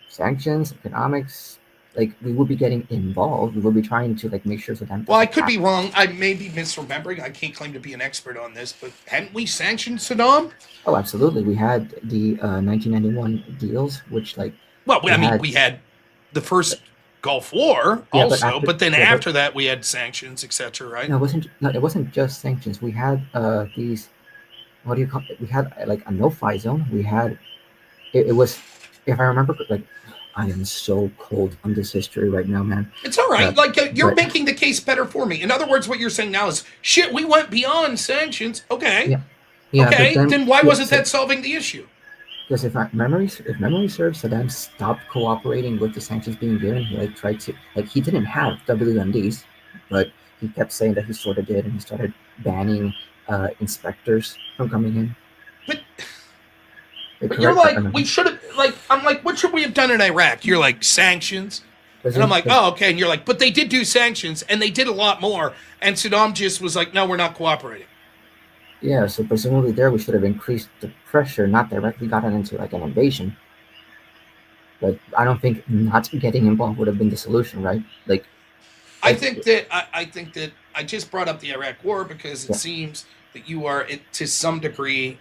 sanctions, economics. Like we would be getting involved. We would be trying to like make sure that. Well, I could be wrong. I may be misremembering. I can't claim to be an expert on this, but hadn't we sanctioned Saddam? Oh, absolutely. We had the 1991 deals, which like. Well, we had the first Gulf War also, but then after that we had sanctions, etc. Right? No, it wasn't just sanctions. We had these. What do you call it? We had like a no-fly zone. We had. It was, if I remember, like. I am so cold on this history right now, man. It's all right. You're making the case better for me. In other words, what you're saying now is, shit, we went beyond sanctions. Okay. Yeah, okay, then why wasn't that solving the issue? Because if memory serves, Saddam stopped cooperating with the sanctions being given. He like tried to, like he didn't have WMDs, but he kept saying that he sort of did, and he started banning inspectors from coming in. But you're like, we should have, like, I'm like, what should we have done in Iraq? You're like, sanctions. And I'm like, oh, okay. And you're like, but they did do sanctions, and they did a lot more. And Saddam just was like, no, we're not cooperating. Yeah, so presumably there we should have increased the pressure, not directly gotten into like an invasion. But I don't think not getting involved would have been the solution, right? Like, I think that I just brought up the Iraq War because it seems that you are, to some degree,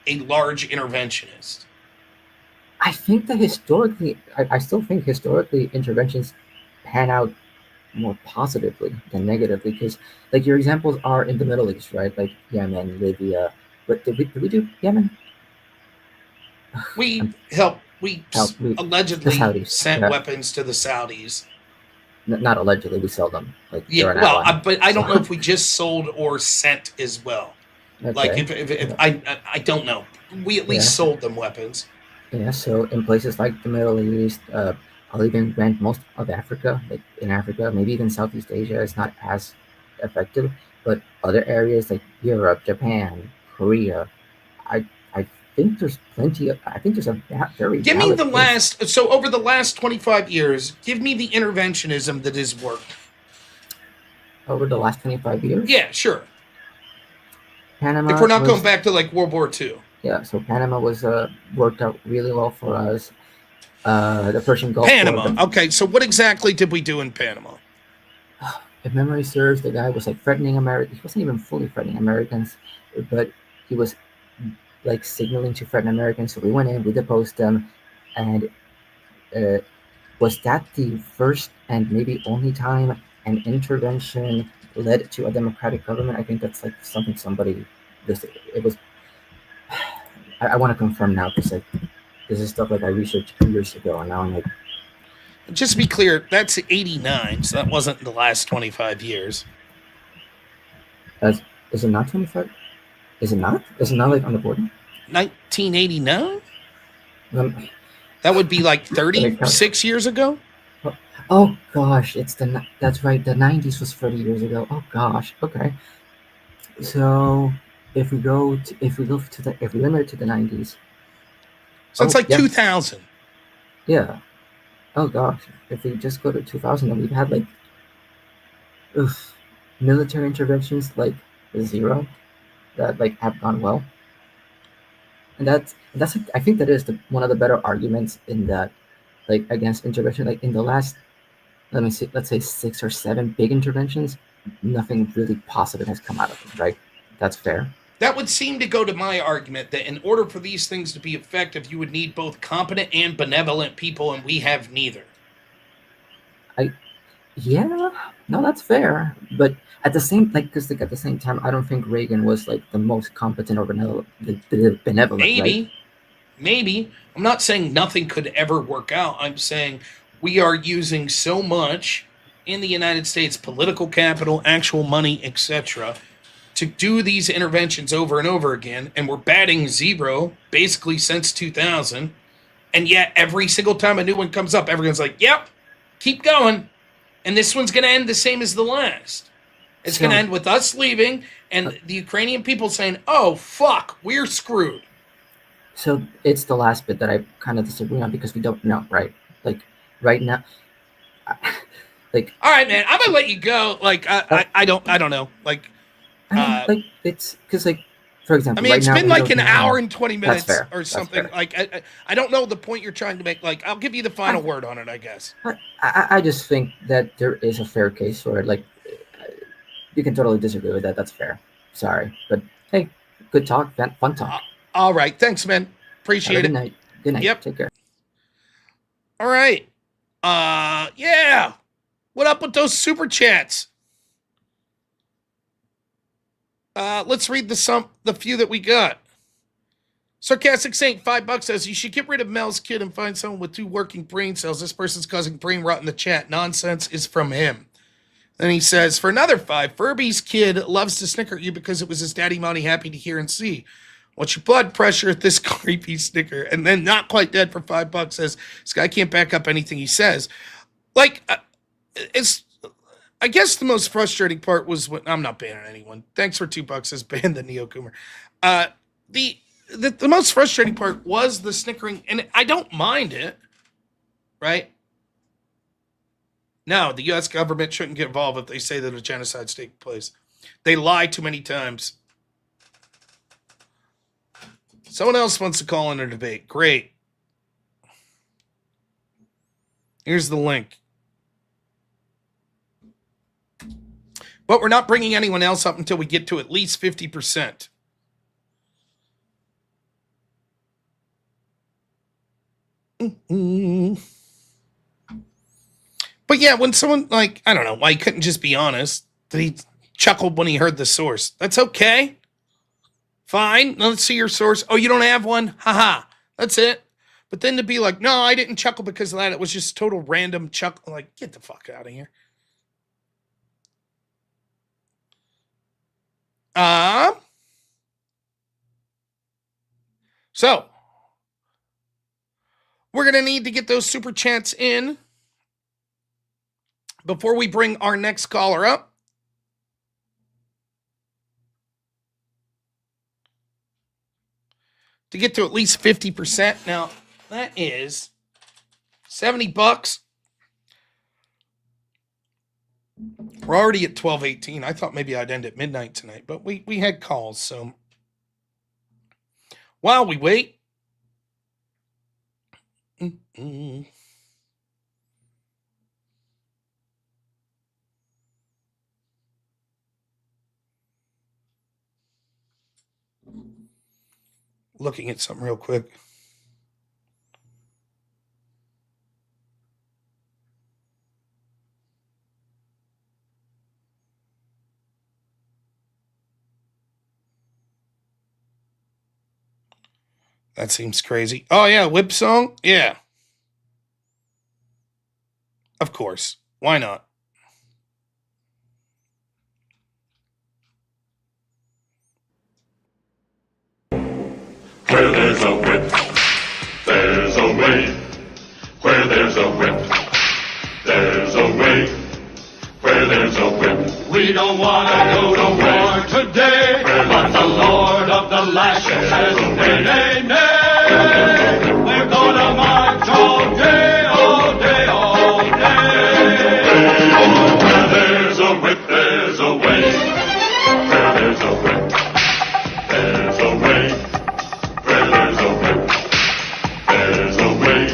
a large interventionist. I think that historically, I still think historically interventions pan out more positively than negatively, because like your examples are in the Middle East, right? Like Yemen, Libya. But did we do Yemen? We allegedly sent weapons to the Saudis. Not allegedly, we sell them. Like but I don't know if we just sold or sent as well. Okay. Like if I don't know. We at least sold them weapons. Yeah, so in places like the Middle East, I'll even grant most of Africa, like in Africa, maybe even Southeast Asia is not as effective, but other areas like Europe, Japan, Korea, I think there's plenty of, I think there's a very give me the so over the last 25 years, give me the interventionism that has worked. Over the last 25 years? Yeah, sure. Panama, if we're not going back to like World War II. Yeah, so Panama was worked out really well for us. The Persian Gulf. Panama. Okay, so what exactly did we do in Panama? If memory serves, the guy was like threatening America. He wasn't even fully threatening Americans, but he was like signaling to threaten Americans. So we went in, we deposed them, and was that the first and maybe only time an intervention led to a democratic government? I think that's like something somebody listed. It was. I want to confirm now because like this is stuff like I researched 2 years ago, and now I'm like. Just to be clear, that's 89, so that wasn't the last 25 years. As is it not 25? Is it not? Is it not like on the border? 1989? Um, That would be like let me count. 36 years ago? Oh gosh, that's right. The 90s was 30 years ago. Oh gosh. Okay. So if we limit it to the 90s. So it's like 2000. Yeah. Oh gosh. If we just go to 2000, then we've had like military interventions like 0 that like have gone well. And that's I think that is one of the better arguments in that, like, against intervention. Like in the last, let's say 6 or 7 big interventions, nothing really positive has come out of them, right? That's fair. That would seem to go to my argument that in order for these things to be effective, you would need both competent and benevolent people, and we have neither. Yeah, no, that's fair. But at the same, like, because like at the same time, I don't think Reagan was like the most competent or benevolent. Maybe, right? maybe. I'm not saying nothing could ever work out. I'm saying we are using so much in the United States political capital, actual money, etc., to do these interventions over and over again, and we're batting 0 basically since 2000. And yet, every single time a new one comes up, everyone's like, "Yep, keep going." And this one's going to end the same as the last. It's going to end with us leaving and the Ukrainian people saying, "Oh, fuck, we're screwed." So it's the last bit that I kind of disagree on, because we don't know, right? Like right now, like, all right, man, I'm gonna let you go. Like, I don't know. Like, like it's because, like, for example, I mean, right it's now, been like an hour and 20 minutes or That's something. fair. Like, I don't know the point you're trying to make. Like, I'll give you the final word on it, I guess. I just think that there is a fair case for it. Like, you can totally disagree with that. That's fair. Sorry, but hey, good talk, fun talk. All right, thanks, man. Appreciate Good it. night. Good night. Yep. Take care. All right. Yeah. What up with those super chats? Let's read the few that we got. Sarcastic Saint, $5 says you should get rid of Mel's kid and find someone with 2 working brain cells. This person's causing brain rot in the chat. Nonsense is from him. Then he says, for another 5, Furby's kid loves to snicker at you because it was his daddy mommy happy to hear and see. What's your blood pressure at this creepy snicker? And then Not Quite Dead for $5 says, this guy can't back up anything he says. Like, I guess the most frustrating part was when I'm not banning anyone. Thanks for $2 says ban the Neoconservatism. The most frustrating part was the snickering, and I don't mind it, right? No, the U.S. government shouldn't get involved if they say that a genocide's taking place. They lie too many times. Someone else wants to call in a debate. Great. Here's the link. But we're not bringing anyone else up until we get to at least 50%. But yeah, when someone, like, I don't know why he couldn't just be honest, that he chuckled when he heard the source. That's okay. Fine. Let's see your source. Oh, you don't have one? Haha. That's it. But then to be like, no, I didn't chuckle because of that. It was just total random chuckle. Like, get the fuck out of here. So we're going to need to get those super chats in before we bring our next caller up. To get to at least 50%. Now, that is $70. We're already at 12:18. I thought maybe I'd end at midnight tonight, but we had calls, so while we wait. Looking at something real quick. That seems crazy. Oh, yeah, whip song? Yeah. Of course. Why not? Where there's a whip, there's a way. Where there's a whip, there's a way. Where there's a whip, we don't want to go to war today. But the Lord of the lashes says, nay, nay, nay. We're gonna march all day, all day, all day. Where there's a whip, there's a way. Where there's a whip, there's a way. Where there's a whip, there's a way.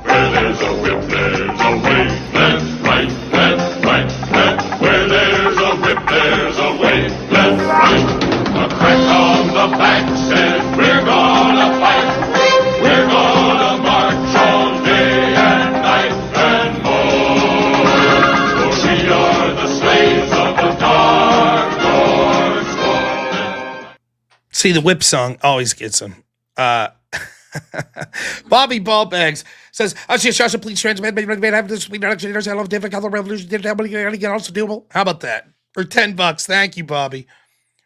Where there's a whip, there's a way. Left, right, left, right, left. Where there's a whip, there's a way. Left, right. A crack on the back says we're gonna fight. We're gonna march all day and night and more. For we are the slaves of the dark Lord's fall. See, the whip song always gets him. Bobby Ballbags says, I see a shot of police transmit. Have this I love difficult revolution. Also doable. How about that? For $10. Thank you, Bobby.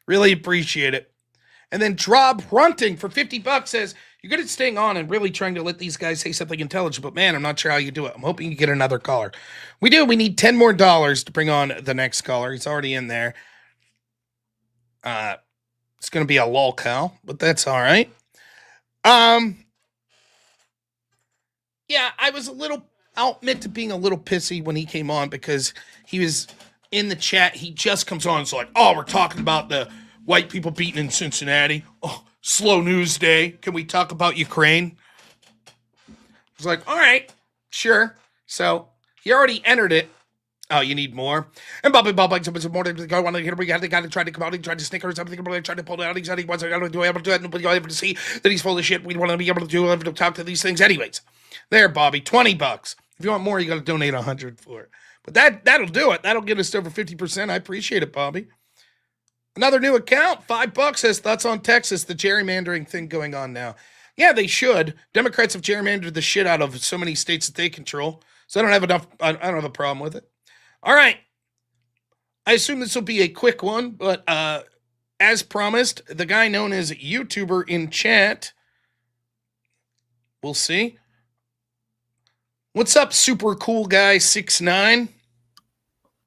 Really appreciate it. And then Drob Runting for $50 says, you're good at staying on and really trying to let these guys say something intelligent, but man, I'm not sure how you do it. I'm hoping you get another caller. We do. We need $10 more to bring on the next caller. He's already in there. It's going to be a lol cow, but that's all right. Yeah, I'll admit to being a little pissy when he came on because he was in the chat. He just comes on. It's like, oh, we're talking about the white people beaten in Cincinnati. Oh, slow news day. Can we talk about Ukraine? I was like, all right, sure. So he already entered it. Oh, you need more? And Bobby Bob likes some more to go on here. We got the guy that tried to come out, he tried to snicker or something, tried to pull it out. He said he wasn't able to do it. Nobody able to see that he's full of shit. We want to be able to talk to these things. Anyways, there, Bobby, $20. If you want more, you got to donate $100 for it. But that'll do it. That'll get us to over 50%. I appreciate it, Bobby. Another new account, $5 says thoughts on Texas, the gerrymandering thing going on now. Yeah, they should. Democrats have gerrymandered the shit out of so many states that they control. So I don't have a problem with it. All right. I assume this will be a quick one, but as promised, the guy known as YouTuber in chat. We'll see. What's up, super cool guy 6'9"?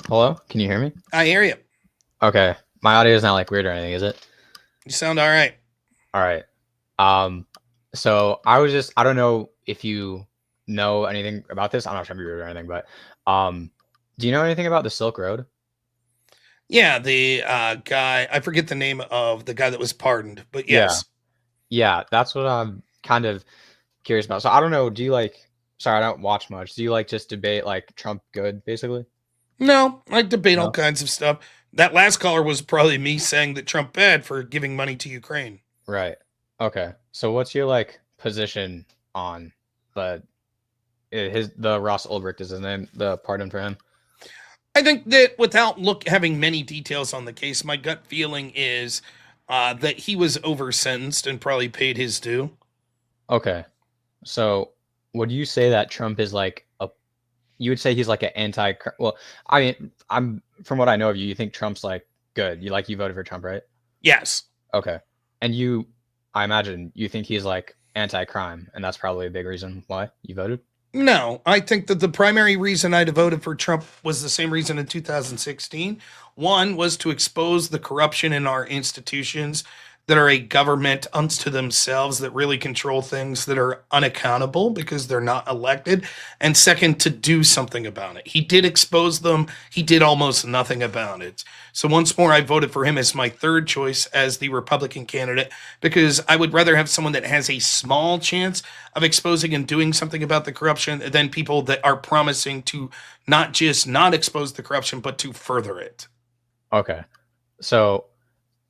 Hello? Can you hear me? I hear you. Okay. My audio is not like weird or anything, is it? You sound all right. All right. So I don't know if you know anything about this. I'm not trying to be rude or anything, but do you know anything about the Silk Road? Yeah, the guy, I forget the name of the guy that was pardoned, but yes. Yeah, that's what I'm kind of curious about. So I don't know, sorry, I don't watch much. Do you just debate like Trump good, basically? No, I debate all kinds of stuff. That last caller was probably me saying that Trump bad for giving money to Ukraine. Right. Okay. So what's your position on the Ross Ulbricht is his name, the pardon for him? I think that without having many details on the case, my gut feeling is that he was over-sentenced and probably paid his due. Okay. So would you say that Trump is you would say he's an anti, well, I mean, from what I know of you, you think Trump's good. You voted for Trump, right? Yes. Okay. And I imagine you think he's anti-crime, and that's probably a big reason why you voted? No, I think that the primary reason I voted for Trump was the same reason in 2016. One was to expose the corruption in our institutions that are a government unto themselves that really control things that are unaccountable because they're not elected. And second, to do something about it. He did expose them. He did almost nothing about it. So once more, I voted for him as my third choice as the Republican candidate because I would rather have someone that has a small chance of exposing and doing something about the corruption than people that are promising to not just not expose the corruption, but to further it. Okay. So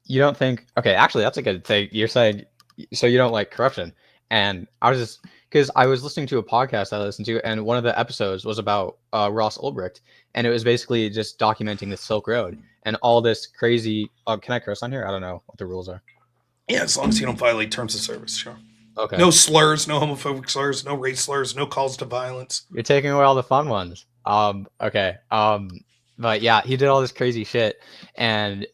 you don't think, okay, actually, that's a good thing. You're saying, so you don't like corruption. And I was just, because I was listening to a podcast I listened to, and one of the episodes was about Ross Ulbricht. And it was basically just documenting the Silk Road and all this crazy, can I curse on here? I don't know what the rules are. Yeah, as long as you don't violate terms of service, sure. Okay. No slurs, no homophobic slurs, no race slurs, no calls to violence. You're taking away all the fun ones. Okay. But yeah, he did all this crazy shit. And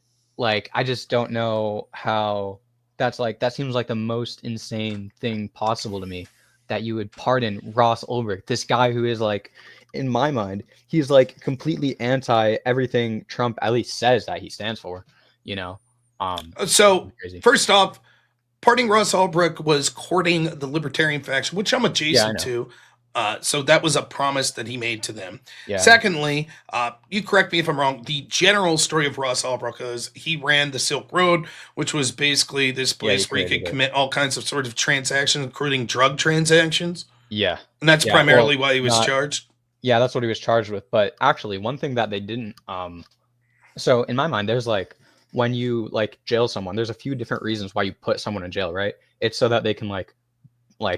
I just don't know how that's like, that seems like the most insane thing possible to me, that you would pardon Ross Ulbricht, this guy who is like, in my mind, he's like completely anti everything Trump at least says that he stands for, you know. So crazy. first off, pardoning Ross Ulbricht was courting the libertarian faction, which I'm adjacent to. So that was a promise that he made to them. Yeah. Secondly, you correct me if I'm wrong, the general story of Ross Ulbricht is he ran the Silk Road, which was basically this place where you could commit all kinds of sort of transactions, including drug transactions. Yeah. And that's primarily why he was charged. Yeah, that's what he was charged with. But actually, one thing that they didn't, so in my mind, there's like, when you like jail someone, there's a few different reasons why you put someone in jail, right? It's so that they can like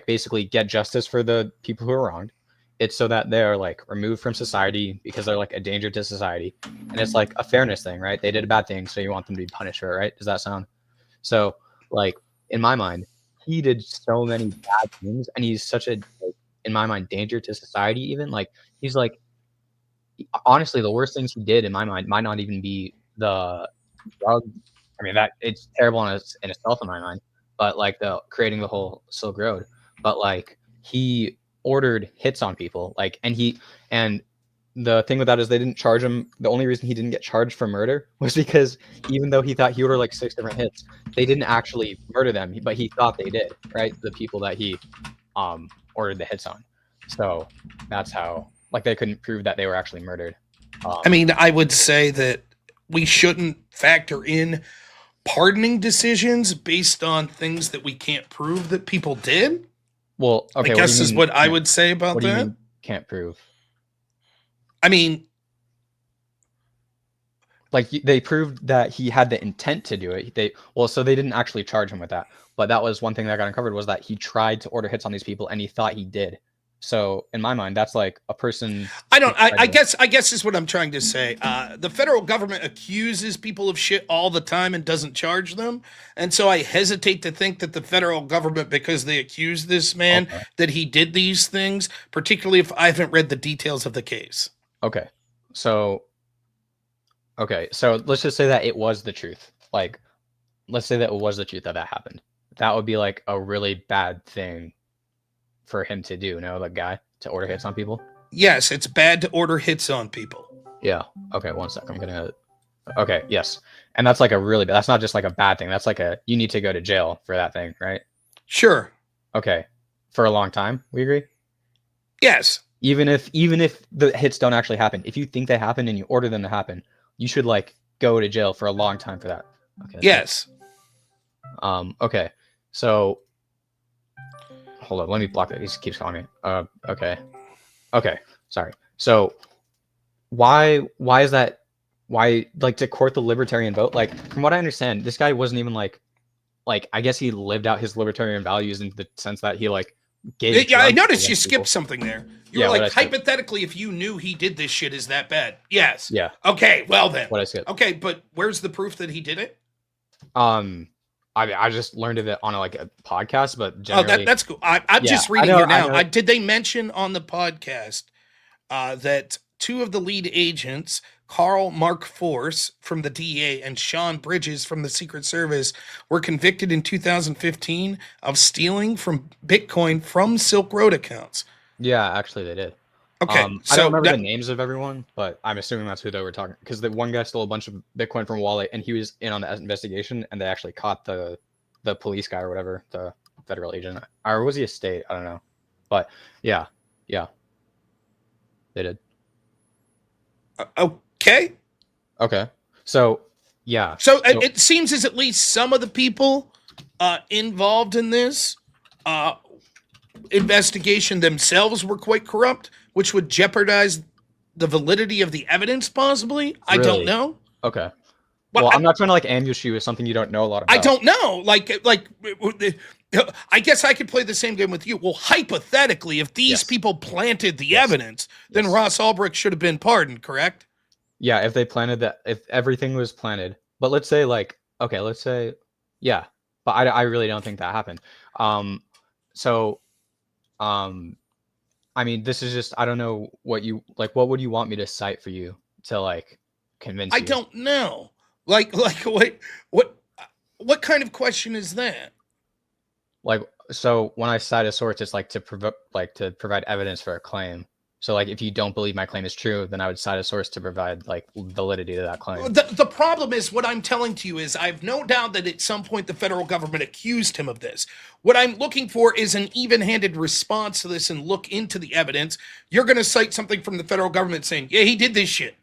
basically get justice for the people who are wronged. It's so that they're like removed from society because they're like a danger to society. And it's like a fairness thing, right? They did a bad thing, so you want them to be punished for it, right? Does that sound? So like, in my mind, he did so many bad things, and he's such a, like, in my mind, danger to society. Even like, he's like, honestly, the worst things he did in my mind might not even be the drug. I mean, that it's terrible in itself in my mind, but like the creating the whole Silk Road. But like, he ordered hits on people, like, and the thing with that is they didn't charge him. The only reason he didn't get charged for murder was because even though he thought he ordered like 6 different hits, they didn't actually murder them, but he thought they did, right? The people that he ordered the hits on. So that's how, like, they couldn't prove that they were actually murdered. I mean, I would say that we shouldn't factor in pardoning decisions based on things that we can't prove that people did. Well, okay, I guess is what I would say about what do you that. mean can't prove? I mean, like, they proved that he had the intent to do it. So they didn't actually charge him with that, but that was one thing that got uncovered, was that he tried to order hits on these people and he thought he did. So in my mind, that's like a person. I guess is what I'm trying to say. The federal government accuses people of shit all the time and doesn't charge them. And so I hesitate to think that the federal government, because they accuse this man, that he did these things, particularly if I haven't read the details of the case. Okay. So let's just say that it was the truth. Like, let's say that it was the truth that happened. That would be like a really bad thing for him to do, the guy to order hits on people. Yes, it's bad to order hits on people. Yeah. Okay, one sec. Okay, yes. And that's like that's not just like a bad thing. That's like you need to go to jail for that thing, right? Sure. Okay. For a long time, we agree? Yes. Even if the hits don't actually happen, if you think they happen and you order them to happen, you should like go to jail for a long time for that. Okay. Yes. Okay. So hold on, let me block that. He keeps calling me. Okay. Sorry. So why is that? Why, like, to court the libertarian vote? Like, from what I understand, this guy wasn't even like I guess he lived out his libertarian values in the sense that he like gave. Yeah, I noticed you skipped something there. You were like, skip? hypothetically, if you knew he did this shit, is that bad? Yes. Yeah. Okay. Well then. What I skip? Okay, but where's the proof that he did it? I just learned of it on a podcast, but generally, that's cool. I'm just reading here now. Did they mention on the podcast that 2 of the lead agents, Carl Mark Force from the DEA and Sean Bridges from the Secret Service, were convicted in 2015 of stealing from Bitcoin from Silk Road accounts? Yeah, actually they did. Okay, I don't remember the names of everyone, but I'm assuming that's who they were talking, because the one guy stole a bunch of Bitcoin from a wallet and he was in on the investigation, and they actually caught the police guy or whatever, the federal agent, or was he a state? I don't know, but yeah, they did. Okay. So yeah. So it seems as at least some of the people involved in this investigation themselves were quite corrupt, which would jeopardize the validity of the evidence, possibly. Really? I don't know. Okay. Well, I'm not trying to like ambush you with something you don't know a lot about. I don't know. Like, I guess I could play the same game with you. Well, hypothetically, if these people planted the evidence, then Ross Ulbricht should have been pardoned, correct? Yeah, if they planted that, if everything was planted. But let's say yeah. But I really don't think that happened. I mean, this is just, I don't know what would you want me to cite for you to like convince you? I don't know. Like What kind of question is that? Like, so when I cite a source, it's like to provide evidence for a claim. So like, if you don't believe my claim is true, then I would cite a source to provide like validity to that claim. The problem is, what I'm telling to you is, I have no doubt that at some point the federal government accused him of this. What I'm looking for is an even-handed response to this and look into the evidence. You're going to cite something from the federal government saying, yeah, he did this shit.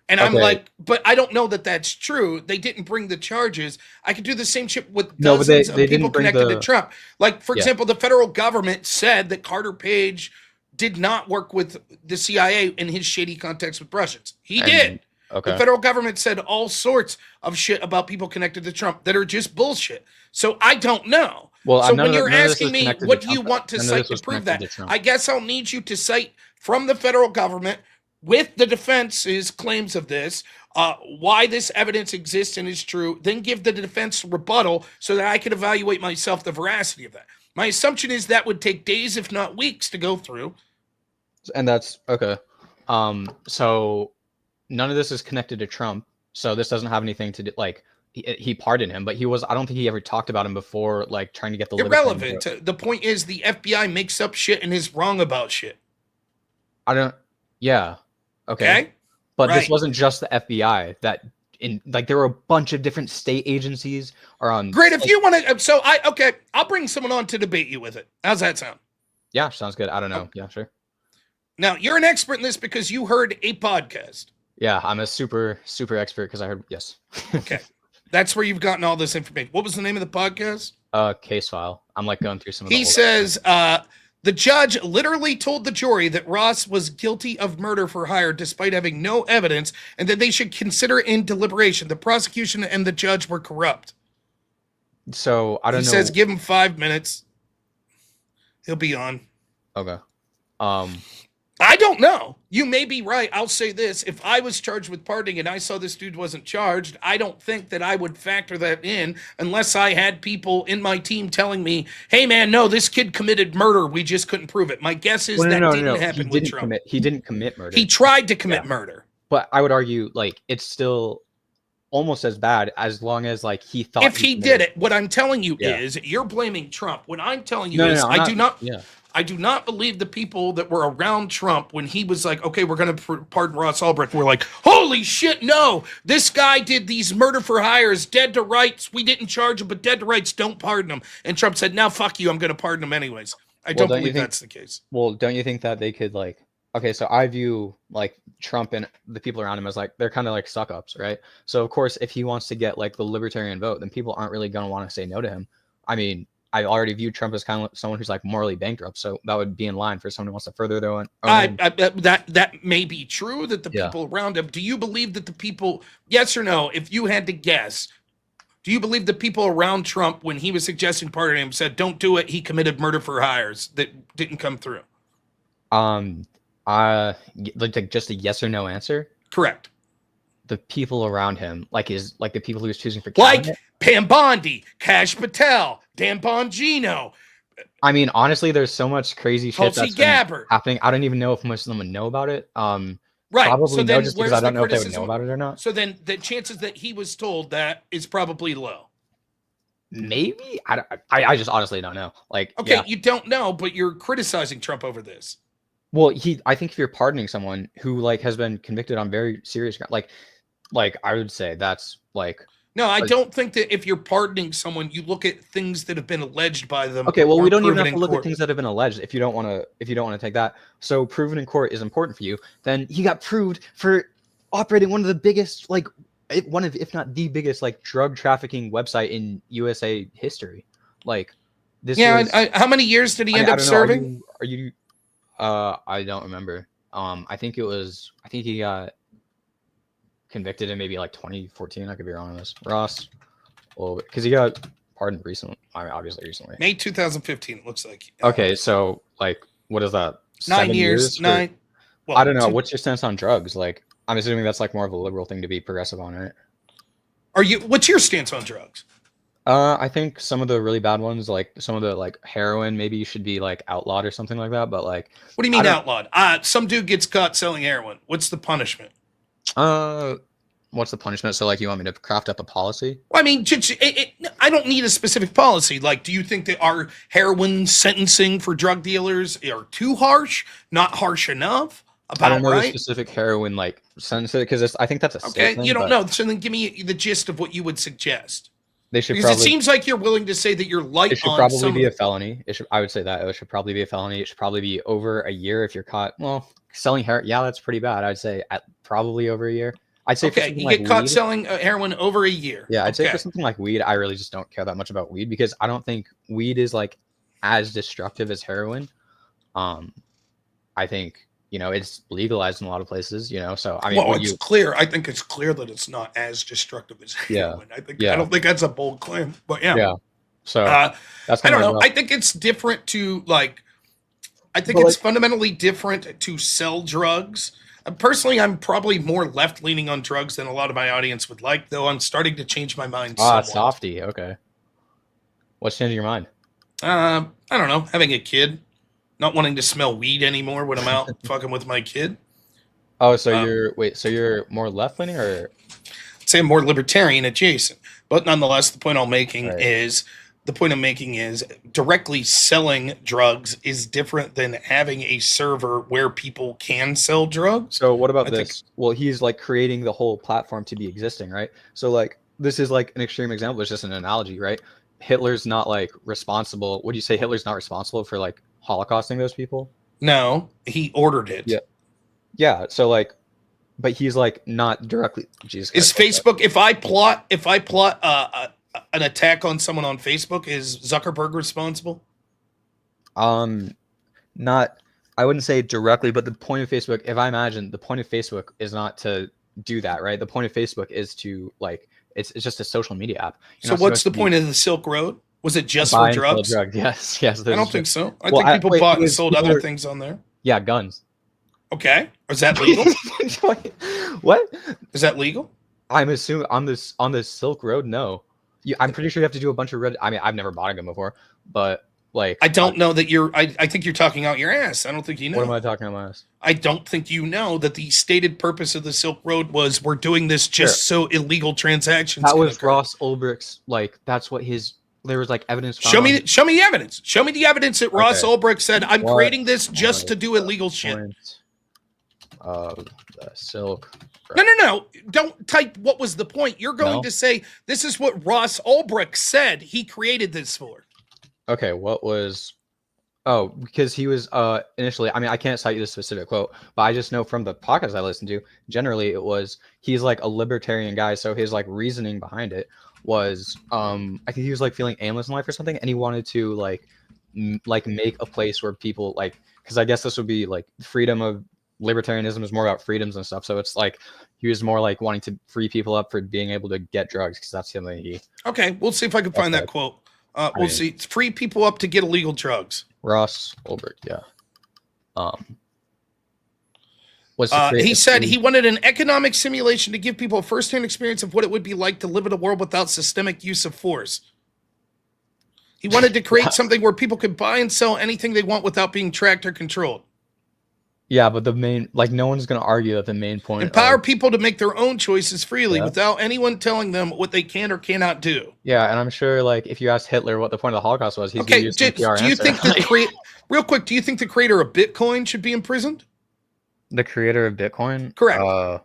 And I'm like, but I don't know that that's true. They didn't bring the charges. I could do the same shit with dozens of people connected to Trump. Like, for example, the federal government said that Carter Page did not work with the CIA in his shady contacts with Russians. He did. Okay. The federal government said all sorts of shit about people connected to Trump that are just bullshit. So I don't know. Well, so when you're asking me, what do you want to cite to prove that? I guess I'll need you to cite from the federal government, with the defense's claims of this, why this evidence exists and is true, then give the defense rebuttal so that I can evaluate myself the veracity of that. My assumption is that would take days, if not weeks, to go through. And that's okay. So none of this is connected to Trump. So this doesn't have anything to do, like, he pardoned him, but I don't think he ever talked about him before, like trying to get the irrelevant. The point is, the FBI makes up shit and is wrong about shit. Yeah. Okay. But this wasn't just the FBI. There were a bunch of different state agencies are on. Great. If you want to, I'll bring someone on to debate you with it. How's that sound? Yeah, sounds good. I don't know. Okay. Yeah, sure. Now, you're an expert in this because you heard a podcast. Yeah, I'm a super, super expert because I heard, yes. Okay. That's where you've gotten all this information. What was the name of the podcast? Case file. I'm like going through some of the He says, the judge literally told the jury that Ross was guilty of murder for hire despite having no evidence, and that they should consider it in deliberation. The prosecution and the judge were corrupt. So I don't know. He says, give him 5 minutes. He'll be on. Okay. I don't know. You may be right. I'll say this. If I was charged with pardoning and I saw this dude wasn't charged, I don't think that I would factor that in unless I had people in my team telling me, hey, man, no, this kid committed murder. We just couldn't prove it. My guess is didn't happen with Trump. He didn't commit murder. He tried to commit murder. But I would argue, like, it's still almost as bad as long as, like, he thought. If he did it, what I'm telling you is you're blaming Trump. What I'm telling you I do not believe the people that were around Trump when he was like, okay, we're going to pardon Ross Ulbricht. We're like, holy shit, no. This guy did these murder for hires, dead to rights. We didn't charge him, but dead to rights, don't pardon him. And Trump said, now fuck you, I'm going to pardon him anyways. I don't believe that's the case. Well, don't you think that they could, like, okay, so I view, like, Trump and the people around him as, like, they're kind of like suck-ups, right? So, of course, if he wants to get, like, the libertarian vote, then people aren't really going to want to say no to him. I mean, I already view Trump as kind of someone who's like morally bankrupt, so that would be in line for someone who wants to further their own. That may be true that the people around him. Do you believe that the people? Yes or no? If you had to guess, do you believe the people around Trump when he was suggesting pardoning him said, "Don't do it"? He committed murder for hires that didn't come through. Like just a yes or no answer. Correct. The people around him, like the people he was choosing for cabinet. Like Pam Bondi, Kash Patel, Dan Bongino. I mean, honestly, there's so much crazy shit that's happening. I don't even know if most of them would know about it. Right. Probably so no, just because I don't know if they would know about it or not. So then the chances that he was told that is probably low. Maybe. I just honestly don't know. Like, okay, you don't know, but you're criticizing Trump over this. Well, I think if you're pardoning someone who like has been convicted on very serious ground, like I would say that's like. No, I don't think that if you're pardoning someone, you look at things that have been alleged by them. Okay, well, we don't even have to look at things that have been alleged if you don't want to take that. So proven in court is important for you. Then he got proved for operating one of the biggest, like one of, if not the biggest, like drug trafficking website in USA history. Like this. Yeah, how many years did he end up serving? Are you? I don't remember. I think he got convicted in maybe like 2014. I could be wrong on this. Ross, well, because he got pardoned recently. I mean, obviously recently. May 2015. It looks like. Okay, so like, what is that? 9 years. 9. Well, I don't know. What's your stance on drugs? Like, I'm assuming that's like more of a liberal thing to be progressive on, right? What's your stance on drugs? I think some of the really bad ones, like some of the like heroin, maybe should be like outlawed or something like that. But like, what do you mean outlawed? Some dude gets caught selling heroin. What's the punishment? What's the punishment? So, like, you want me to craft up a policy? Well, I mean, I don't need a specific policy. Like, do you think that our heroin sentencing for drug dealers are too harsh? Not harsh enough? I don't know the right? specific heroin like sentence because I think that's a state Okay, thing, you don't but know. So then give me the gist of what you would suggest. They should Because it probably. seems like you're willing to say that you're light It should on probably some be of a felony. I would say that it should probably be a felony. It should probably be over a year if you're caught. Well, selling heroin, yeah, that's pretty bad. I'd say probably over a year. I'd say for Okay, something you like get caught weed, selling heroin over a year. yeah, I'd say Okay. for something like weed, I really just don't care that much about weed because I don't think weed is like as destructive as heroin. I think it's legalized in a lot of places. So I mean, Well, it's clear. I think it's clear that it's not as destructive as Yeah. heroin. I Yeah. don't think that's a bold claim, but yeah. yeah. So that's I kind don't of know. like I think it's different to like. I think But, it's fundamentally different to sell drugs. Personally, I'm probably more left leaning on drugs than a lot of my audience would like, though I'm starting to change my mind somewhat. softy. Okay. What's changing your mind? I don't know. Having a kid, not wanting to smell weed anymore when I'm out fucking with my kid. Oh, so you're more left leaning or I'd say I'm more libertarian adjacent, but nonetheless, the point I'm making Right. is directly selling drugs is different than having a server where people can sell drugs. So what about I think- this? Well, he's like creating the whole platform to be existing, right? So like this is like an extreme example. It's just an analogy, right? Hitler's not like responsible. Would you say Hitler's not responsible for like holocausting those people? No, he ordered it. Yeah. Yeah. So like, but he's like not directly. Jesus Is Christ, Facebook? If I plot an attack on someone on Facebook, is Zuckerberg responsible? Not. I wouldn't say directly, but the point of Facebook, if I imagine, the point of Facebook is not to do that, right? The point of Facebook is to like, it's just a social media app. So what's the point of the Silk Road? Was it just for buy and sell drugs? drugs? Yes, yes. I don't think so. I Well, think people wait, bought it and was sold other either- things on there. Yeah, guns. Okay, is that legal? What? Is that legal? I'm assuming on the Silk Road, no. I'm pretty sure you have to do a bunch of red. I mean, I've never bought a gun before, but like, I don't know that you're. I think you're talking out your ass. I don't think you know. what am I talking about? I don't think you know that the stated purpose of the Silk Road was we're doing this just so illegal transactions. That can was occur. Ross Ulbricht's. Like, that's what his. There was like evidence. Show me the evidence. Show me the evidence that Ross Okay. Ulbricht said, I'm What creating this just to do illegal shit. Point of the Silk. No. Don't type what was the point. You're going No. to say this is what Ross Ulbricht said he created this for. Okay, what was? Oh, because he was initially. I mean, I can't cite you the specific quote, but I just know from the podcast I listened to. Generally, it was he's like a libertarian guy, so his like reasoning behind it was I think he was like feeling aimless in life or something, and he wanted to like make a place where people like, because I guess this would be like freedom of libertarianism is more about freedoms and stuff. So it's like he was more like wanting to free people up for being able to get drugs because that's something he. Okay, we'll see if I can find that quote. We'll mean- see. It's free people up to get illegal drugs. Ross Ulbricht, yeah. He said he wanted an economic simulation to give people a first-hand experience of what it would be like to live in a world without systemic use of force. He wanted to create something where people could buy and sell anything they want without being tracked or controlled. Yeah, but the main, like, no one's going to argue that the main point. Empower people to make their own choices freely Yeah. without anyone telling them what they can or cannot do. Yeah, and I'm sure, like, if you asked Hitler what the point of the Holocaust was, he's going to Okay, use some PR do you answer. think real quick, do you think the creator of Bitcoin should be imprisoned? The creator of Bitcoin? Correct.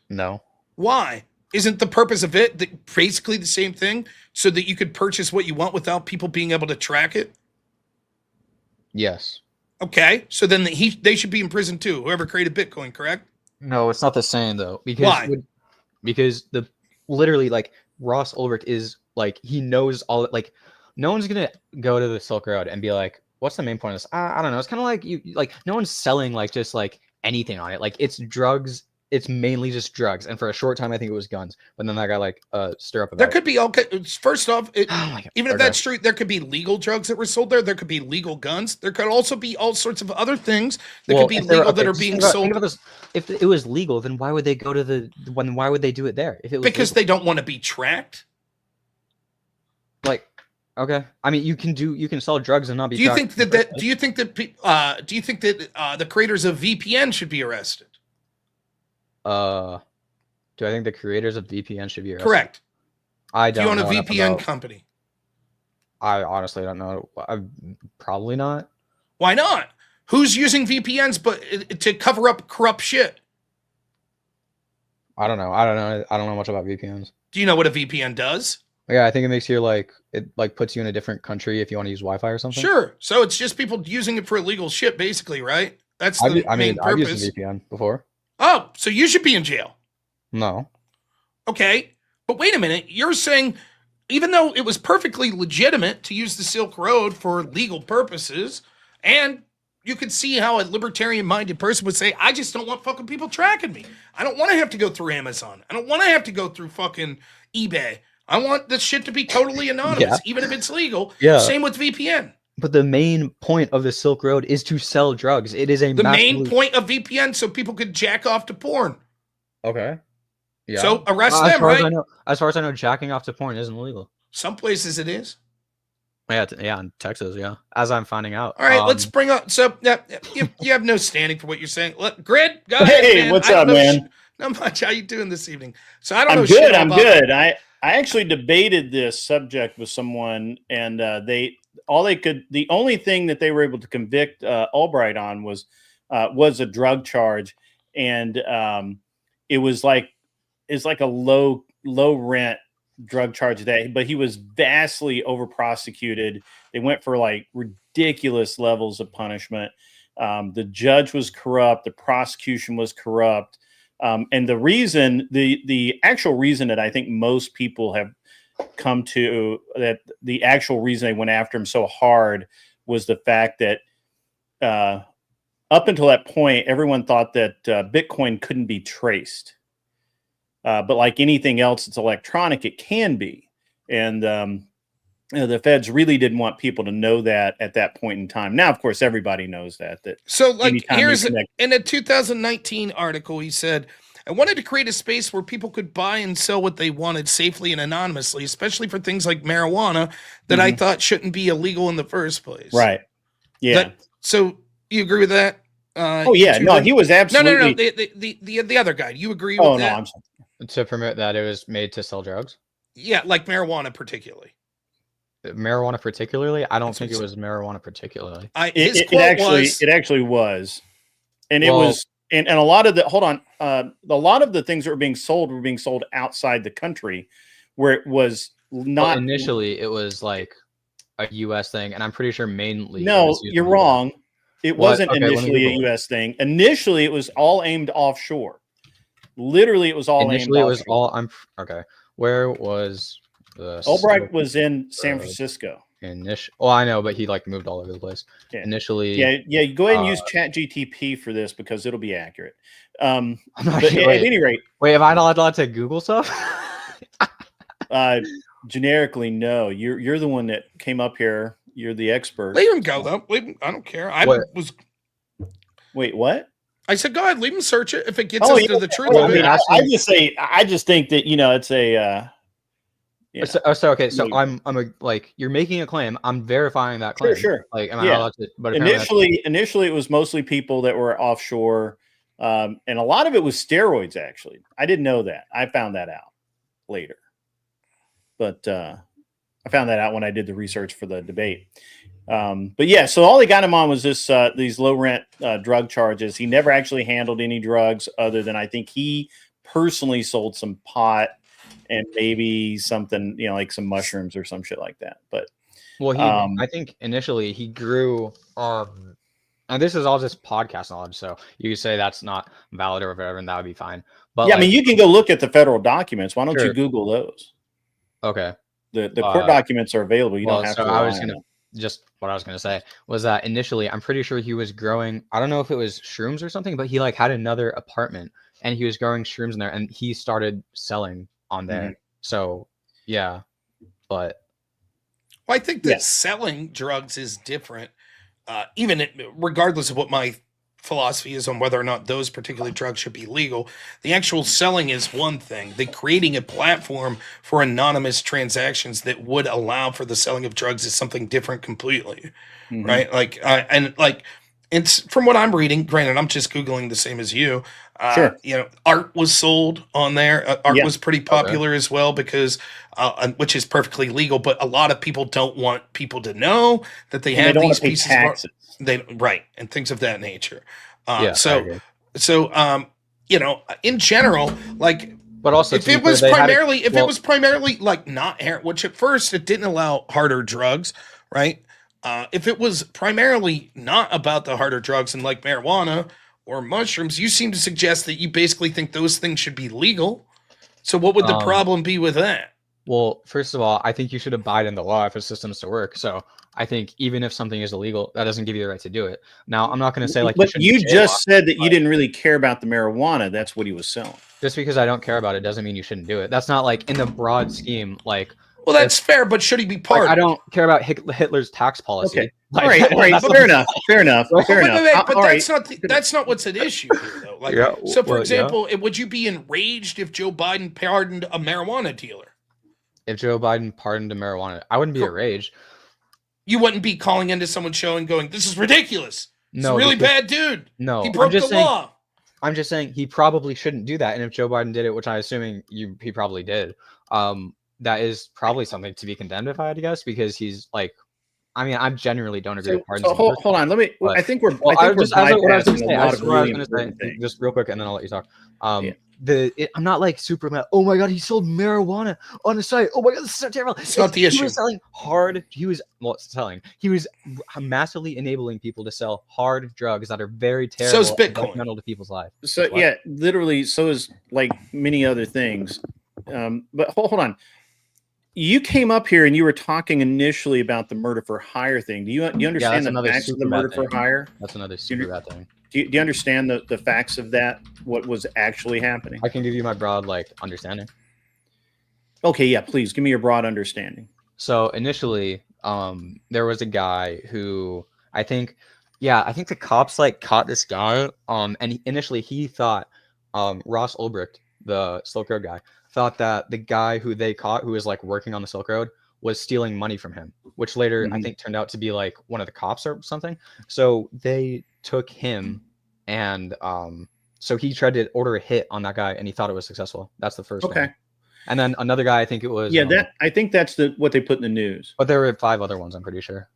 No. Why? Isn't the purpose of it basically the same thing so that you could purchase what you want without people being able to track it? Yes. Okay, so then they should be in prison too. Whoever created Bitcoin, correct? No, it's not the same though. Because Why? Because literally like Ross Ulbricht is like he knows all like no one's gonna go to the Silk Road and be like, what's the main point of this? I don't know. It's kind of like you like no one's selling like just like anything on it. Like it's drugs. It's mainly just drugs. And for a short time, I think it was guns. But then that got like stir up about There could be first off, Oh my God. even if Okay. that's true, there could be legal drugs that were sold there. There could be legal guns. There could also be all sorts of other things that could be if they're- legal that okay, are just being think about- sold think about this. If it was legal, then why would they go to why would they do it there? If it was because legal? they don't want to be tracked. Like, okay. I mean, you can sell drugs and not be. Do you tracked think in the that first do you think that the creators of VPN should be arrested? place. Do I think the creators of VPN should be arrested? Correct. I Do don't you own a know enough VPN about- company? I honestly don't know. Probably not. Why not? Who's using VPNs but to cover up corrupt shit? I don't know. I don't know much about VPNs. Do you know what a VPN does? Yeah, I think it makes you like it like puts you in a different country if you want to use Wi-Fi or something. Sure. So it's just people using it for illegal shit, basically, right? That's the main I've purpose. used a VPN before. Oh, so you should be in jail. No. Okay. But wait a minute. You're saying even though it was perfectly legitimate to use the Silk Road for legal purposes, and you could see how a libertarian-minded person would say, I just don't want fucking people tracking me. I don't want to have to go through Amazon. I don't want to have to go through fucking eBay. I want this shit to be totally anonymous, even if it's legal. Yeah. Same with VPN. But the main point of the Silk Road is to sell drugs. It is a The main point of VPN so people could jack off to porn. Okay. Yeah. So arrest as them, far right? as far as I know, jacking off to porn isn't illegal. Some places it is. Yeah, in Texas, yeah. As I'm finding out. All right, let's bring up. So you have no standing for what you're saying. Grid, go ahead, Hey, man. what's I up, don't know man? Not much. How you doing this evening? So I don't know. I'm shit good. all I'm about- good. I actually debated this subject with someone, and the only thing that they were able to convict Ulbricht on was a drug charge, and it's like a low rent drug charge but he was vastly over prosecuted. They went for like ridiculous levels of punishment. The judge was corrupt. The prosecution was corrupt. And the actual reason that I think most people have come to that the actual reason they went after him so hard was the fact that up until that point, everyone thought that Bitcoin couldn't be traced. But like anything else that's electronic, it can be. And the feds really didn't want people to know that at that point in time. Now, of course, everybody knows that. So, like, anytime here's you connect- in a 2019 article, he said, I wanted to create a space where people could buy and sell what they wanted safely and anonymously, especially for things like marijuana that I thought shouldn't be illegal in the first place. Right. Yeah. So you agree with that? Oh yeah. No, he was absolutely. No. The other guy. You agree Oh with no. that? I'm sorry. to permit that it was made to sell drugs. Yeah, like marijuana particularly. Marijuana particularly? I don't That's think what it he was marijuana particularly. It actually was, and it was, and a lot of a lot of the things that were being sold outside the country, where it was not initially. It was like a U.S. thing, and I'm pretty sure mainly. No, you're wrong. It wasn't Okay, let me initially a Google it. U.S. thing. Initially, it was all aimed offshore. Literally, it was all Initially, aimed it was offshore. all. Okay. Where was the Ulbricht was in San Francisco. Well, I know, but he like moved all over the place. Yeah. Initially, Yeah. Go ahead and use ChatGTP for this because it'll be accurate. I'm not But sure. at any rate, Wait, am I not allowed to Google stuff? generically, no. You're the one that came up here. You're the expert. Leave him go though. Leave him, I don't care. Wait, what? I said, go ahead, leave him search it if it gets us to the truth Well, of I it. mean, I just think that it's a. Yeah. So okay, so I'm you're making a claim. I'm verifying that claim. Sure. Like, am I not allowed to? But Initially, it was mostly people that were offshore, and a lot of it was steroids. Actually, I didn't know that. I found that out later, but I found that out when I did the research for the debate. But yeah, so all they got him on was these low rent drug charges. He never actually handled any drugs other than I think he personally sold some pot and maybe something, like some mushrooms or some shit like that. But I think initially he grew. And this is all just podcast knowledge, so you could say that's not valid or whatever, and that would be fine. But yeah, I mean, you can go look at the federal documents. Why don't Sure. you Google those? Okay. The court documents are available. You don't have to. I was just what I was gonna say was that initially I'm pretty sure he was growing. I don't know if it was shrooms or something, but he like had another apartment and he was growing shrooms in there, and he started selling on there. Mm-hmm. So yeah, but Well, I think that selling drugs is different, regardless of what my philosophy is on whether or not those particular drugs should be legal. The actual selling is one thing. The creating a platform for anonymous transactions that would allow for the selling of drugs is something different completely, right? it's from what I'm reading. Granted, I'm just googling the same as you. Sure. You know, art was sold on there. Art Yeah. was pretty popular as well because, which is perfectly legal. But a lot of people don't want people to know that they And they have don't want these to pay pieces of art. taxes. They right and things of that nature. Yeah, I So agree. you know, in general, like. But also, If it was primarily like not heroin, which at first it didn't allow harder drugs, right? If it was primarily not about the harder drugs and like marijuana or mushrooms, you seem to suggest that you basically think those things should be legal. So what would the problem be with that? Well, first of all, I think you should abide in the law if a system's to work. So I think even if something is illegal, that doesn't give you the right to do it. Now, I'm not going to say like, but you shouldn't just said that you didn't really care about the marijuana. That's what he was selling. just because I don't care about it doesn't mean you shouldn't do it. That's not like in the broad scheme. Like, Well, that's fair, but should he be part? I don't care about Hitler's tax policy. Okay. Like, All right. Fair enough. Fair enough. Fair enough. But All that's right. that's not what's at issue here, though. Like, Yeah, so for well, example, would you be enraged if Joe Biden pardoned a marijuana dealer? If Joe Biden pardoned a marijuana, I wouldn't be enraged. You wouldn't be calling into someone's show and going, "This is ridiculous. It's No, a really because- bad dude. No, He broke the law." I'm just saying he probably shouldn't do that. And if Joe Biden did it, which I'm assuming he probably did, that is probably something to be condemned, if I had to guess, because he's like, I mean, I genuinely don't agree with pardons. So hold on. Let me. But- I think we're. Well, I think we're bypassing a lot of really gonna important things. just real quick, and then I'll let you talk. Yeah. I'm not like super mad. Oh my god, he sold marijuana on the site. Oh my god, this is so terrible. It's not the issue. He was selling hard. He was massively enabling people to sell hard drugs that are very terrible. So's and Bitcoin. detrimental to people's lives. So What? yeah, literally. So is like many other things. But hold on. You came up here and you were talking initially about the murder for hire thing. Do you understand that's the another facts of the super bad murder for thing. hire? That's another super bad thing. Do you understand the facts of that? What was actually happening? I can give you my broad understanding. Okay, yeah, please give me your broad understanding. So initially, there was a guy who I think the cops caught this guy. And initially he thought, Ross Ulbricht, the Silk Road guy, thought that the guy who they caught, who was working on the Silk Road, was stealing money from him, which later I think turned out to be one of the cops or something. So they took him, and so he tried to order a hit on that guy, and he thought it was successful. That's the first one. And then another guy, I think it was I think that's what they put in the news. but there were 5 other ones, I'm pretty sure.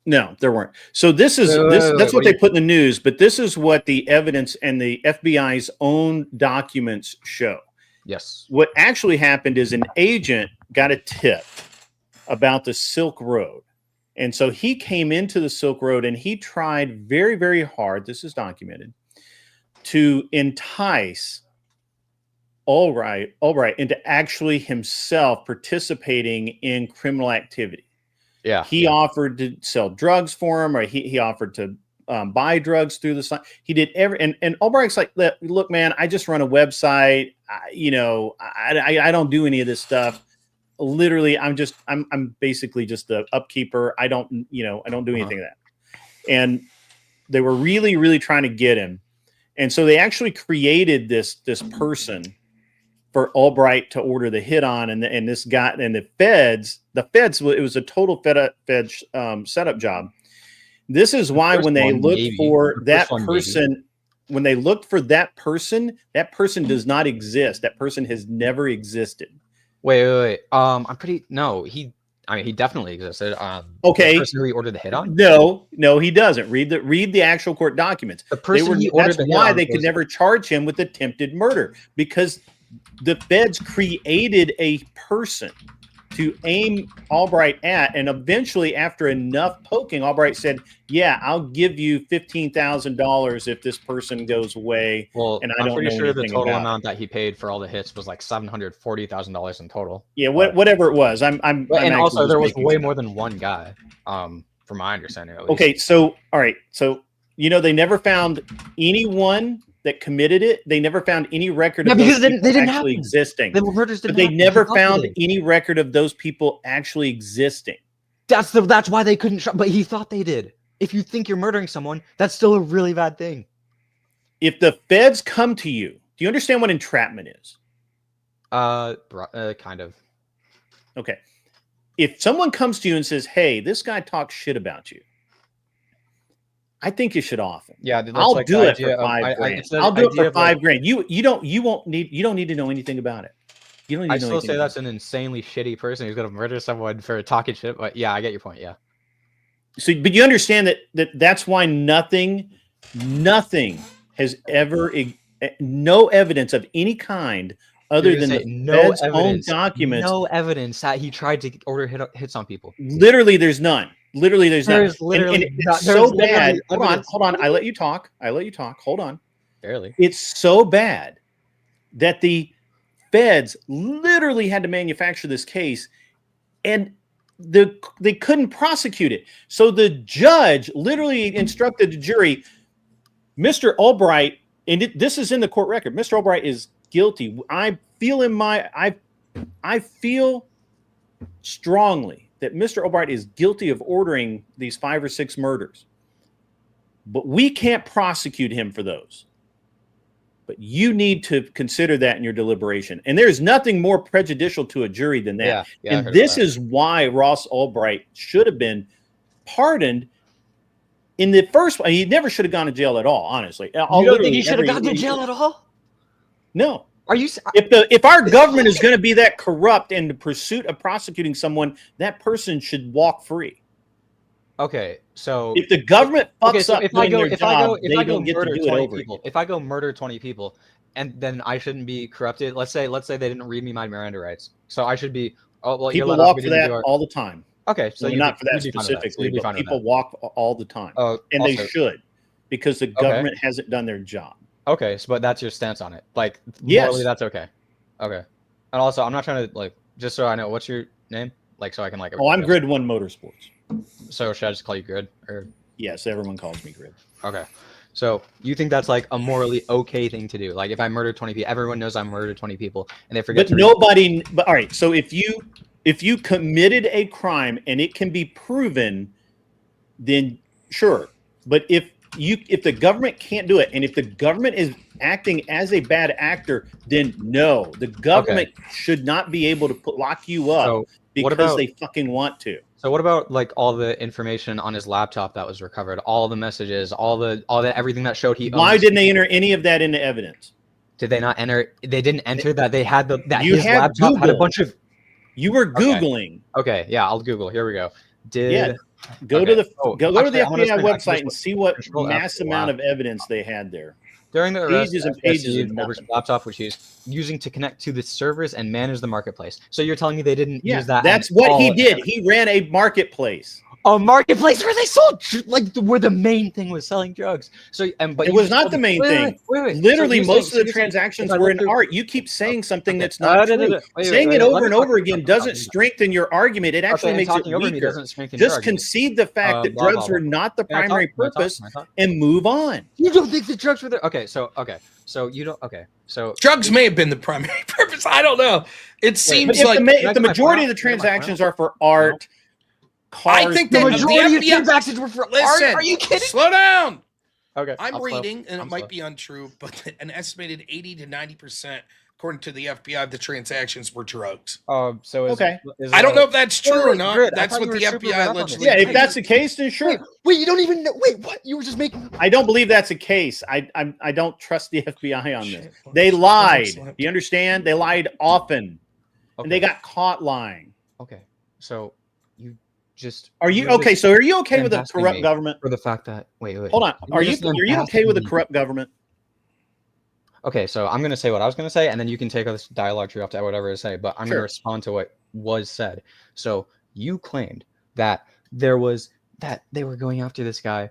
No, there weren't. So that's what they put in the news, but this is what the evidence and the FBI's own documents show. Yes. What actually happened is an agent got a tip about the Silk Road. And so he came into the Silk Road and he tried very, very hard, this is documented, to entice Ulbricht into actually himself participating in criminal activity. Yeah. He offered to sell drugs for him, or he offered to buy drugs through the site. He did and Ulbricht's like, look, man, I just run a website. I don't do any of this stuff. Literally, I'm basically just the upkeeper. I don't do anything of that. And they were really, really trying to get him. And so they actually created this person for Ulbricht to order the hit on, and this guy and the feds. It was a total Fed setup job. This is why when they looked for that person, that person does not exist. That person has never existed. Wait. He definitely existed. Okay. The person who he ordered the hit on? No, he doesn't. Read the actual court documents. The person That's why they could never charge him with attempted murder, because the feds created a person to aim Ulbricht at, and eventually, after enough poking, Ulbricht said, "Yeah, I'll give you $15,000 if this person goes away." Well, and I'm pretty sure the total about amount that he paid for all the hits was $740,000 in total. Yeah, whatever it was. And also there was way more than one guy, from my understanding at least. Okay, so all right, so they never found anyone that committed it. They never found any record of those people actually existing. The murders didn't But they happen. never found any record of those people actually existing. That's why they couldn't. But he thought they did. If you think you're murdering someone, that's still a really bad thing. If the feds come to you, do you understand what entrapment is? Kind of. Okay. If someone comes to you and says, "Hey, this guy talks shit about you," I think you should off him. Yeah, that's I'll like do the it for idea of- $5,000. it's the I'll do it idea for of, like- $5,000. You don't need to know anything about it. You don't need I to know still anything say about that's an insanely shitty person who's gonna murder someone for talking shit. But yeah, I get your point. Yeah. it. So, but you understand that's why nothing has ever, no evidence of any kind other You're than gonna the say no Fed's own evidence, documents. no evidence that he tried to order hits on people. Literally, there's none. Literally, there's none. There's literally and not- it's there's so literally bad. evidence. Hold on. I let you talk. Hold on. Barely. It's so bad that the feds literally had to manufacture this case, and they couldn't prosecute it. So the judge literally instructed the jury, Mr. Ulbricht, and this is in the court record, Mr. Ulbricht is guilty. I feel strongly that Mr. Ulbricht is guilty of ordering these 5 or 6 murders, but we can't prosecute him for those. But you need to consider that in your deliberation. And there's nothing more prejudicial to a jury than that. Yeah, and this is why Ross Ulbricht should have been pardoned in the first one. He never should have gone to jail at all, honestly. You don't think he should have gone to jail at all? No. Are you? If our government is going to be that corrupt in the pursuit of prosecuting someone, that person should walk free. Okay, so if the government fucks up if doing their if job, I they go don't get to murder do it 20 over people, again. if I go murder 20 people, and then I shouldn't be corrupted. Let's say they didn't read me my Miranda rights, so I should be. Oh well, People walk for that all the time. Okay, so well, not for that specifically, but people walk all the time, and they should, because the government hasn't done their job. Okay, so but that's your stance on it. Like, yes, morally, that's okay. Okay, and also I'm not trying to like just so I know what's your name, like so I can like. Oh, I'm Grid One Motorsports. So should I just call you Grid? Or yes, everyone calls me Grid. Okay, so you think that's like a morally okay thing to do? Like if I murder 20 people, everyone knows I murdered 20 people, and they forget. But nobody. But all right, so if you committed a crime and it can be proven, then sure. But if the government can't do it, and if the government is acting as a bad actor, then no, the government should not be able to lock you up because they fucking want to. So what about like all the information on his laptop that was recovered, all the messages, all the everything that showed he Why didn't they enter any of that into evidence? Did they not enter? They didn't enter that they had that you his laptop had a bunch of. You were Googling. Okay, yeah, I'll Google. Here we go. Go to the FBI website and see what mass amount of evidence they had there. During the arrest, pages and pages of Overton's laptop, which he's using to connect to the servers and manage the marketplace. So you're telling me they didn't use that? That's what he did. He ran a marketplace. A marketplace where they sold, like, where the main thing was selling drugs. So, but it was not the main thing. Wait. Literally, most of the transactions were in art. You keep saying something that's not true. Saying it over and over again doesn't strengthen your argument. It actually makes it weaker. Just concede the fact that drugs were not the primary purpose and move on. You don't think the drugs were there? Okay, so you don't. Okay, so drugs may have been the primary purpose. I don't know. It seems like if the majority of the transactions are for art. Cars, I think the majority of transactions were for art. Are you kidding? Slow down. Okay, I'm reading, and it might be untrue, but an estimated 80 to 90%, according to the FBI, of the transactions were drugs. So I don't know if that's true or not. That's what the FBI allegedly. Yeah, if that's the case, then sure. Wait, you don't even know. Wait, what? You were just making. I don't believe that's the case. I don't trust the FBI on this. They lied. Do you understand? They lied often, and they got caught lying. Okay, so you. Are you okay? So are you okay with a corrupt government? For the fact that wait, hold on. Are you okay with a corrupt government? Okay, so I'm gonna say what I was gonna say, and then you can take this dialogue tree off to whatever to say. But I'm gonna respond to what was said. So you claimed that they were going after this guy